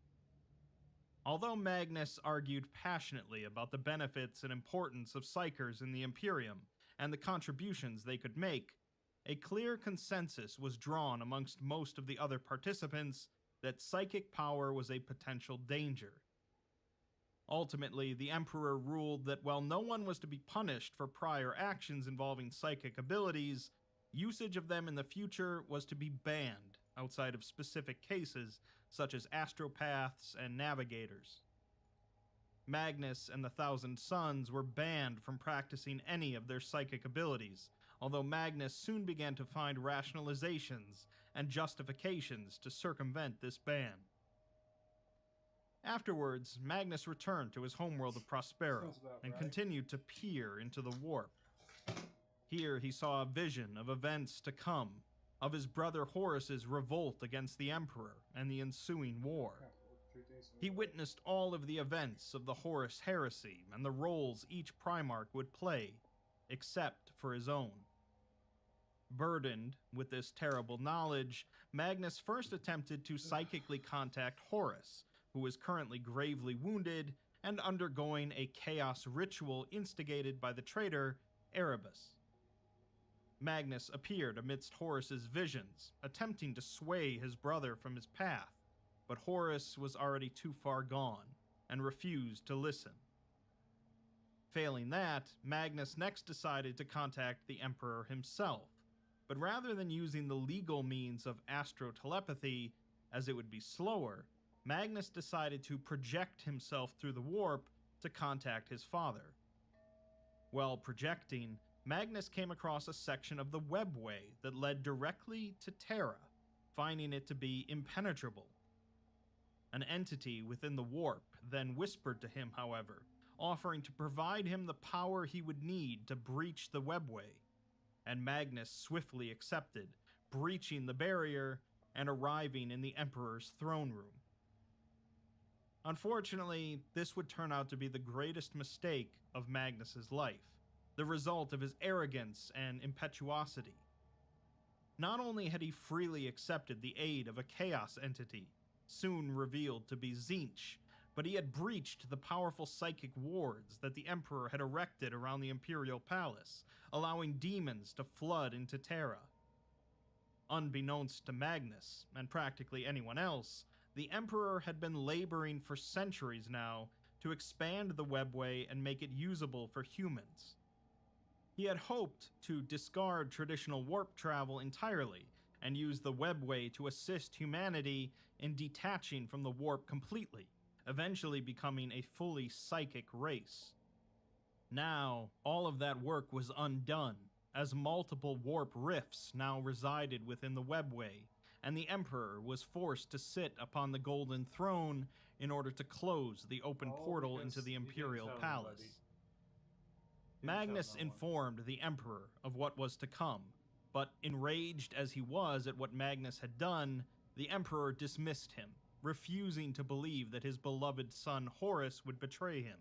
Although Magnus argued passionately about the benefits and importance of Psykers in the Imperium and the contributions they could make, a clear consensus was drawn amongst most of the other participants that psychic power was a potential danger. Ultimately, the Emperor ruled that while no one was to be punished for prior actions involving psychic abilities, usage of them in the future was to be banned outside of specific cases such as astropaths and navigators. Magnus and the Thousand Sons were banned from practicing any of their psychic abilities, although Magnus soon began to find rationalizations and justifications to circumvent this ban. Afterwards, Magnus returned to his homeworld of Prospero and continued to peer into the warp. Here he saw a vision of events to come, of his brother Horus's revolt against the Emperor and the ensuing war. He witnessed all of the events of the Horus heresy and the roles each Primarch would play, except for his own. Burdened with this terrible knowledge, Magnus first attempted to psychically contact Horus, who was currently gravely wounded and undergoing a chaos ritual instigated by the traitor Erebus. Magnus appeared amidst Horus's visions, attempting to sway his brother from his path, but Horus was already too far gone and refused to listen. Failing that, Magnus next decided to contact the Emperor himself, but rather than using the legal means of astro-telepathy, as it would be slower, Magnus decided to project himself through the warp to contact his father. While projecting, Magnus came across a section of the webway that led directly to Terra, finding it to be impenetrable. An entity within the warp then whispered to him, however, offering to provide him the power he would need to breach the webway, and Magnus swiftly accepted, breaching the barrier and arriving in the Emperor's throne room. Unfortunately, this would turn out to be the greatest mistake of Magnus's life, the result of his arrogance and impetuosity. Not only had he freely accepted the aid of a chaos entity, soon revealed to be Tzeentch, but he had breached the powerful psychic wards that the Emperor had erected around the Imperial Palace, allowing demons to flood into Terra. Unbeknownst to Magnus, and practically anyone else, the Emperor had been laboring for centuries now to expand the webway and make it usable for humans. He had hoped to discard traditional warp travel entirely and use the webway to assist humanity in detaching from the warp completely, eventually becoming a fully psychic race. Now, all of that work was undone, as multiple warp rifts now resided within the webway, and the Emperor was forced to sit upon the Golden Throne in order to close the open portal into the Imperial Palace. Magnus informed the Emperor of what was to come, but enraged as he was at what Magnus had done, the Emperor dismissed him, refusing to believe that his beloved son Horus would betray him.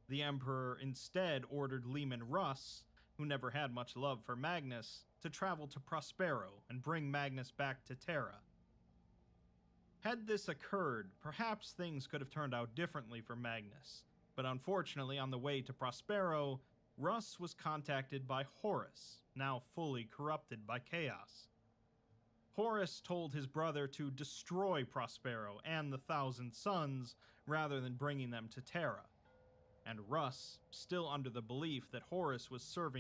The Emperor instead ordered Leman Russ, who never had much love for Magnus, to travel to Prospero and bring Magnus back to Terra. Had this occurred, perhaps things could have turned out differently for Magnus, but unfortunately on the way to Prospero, Russ was contacted by Horus, now fully corrupted by chaos. Horus told his brother to destroy Prospero and the Thousand Sons rather than bringing them to Terra, and Russ, still under the belief that Horus was serving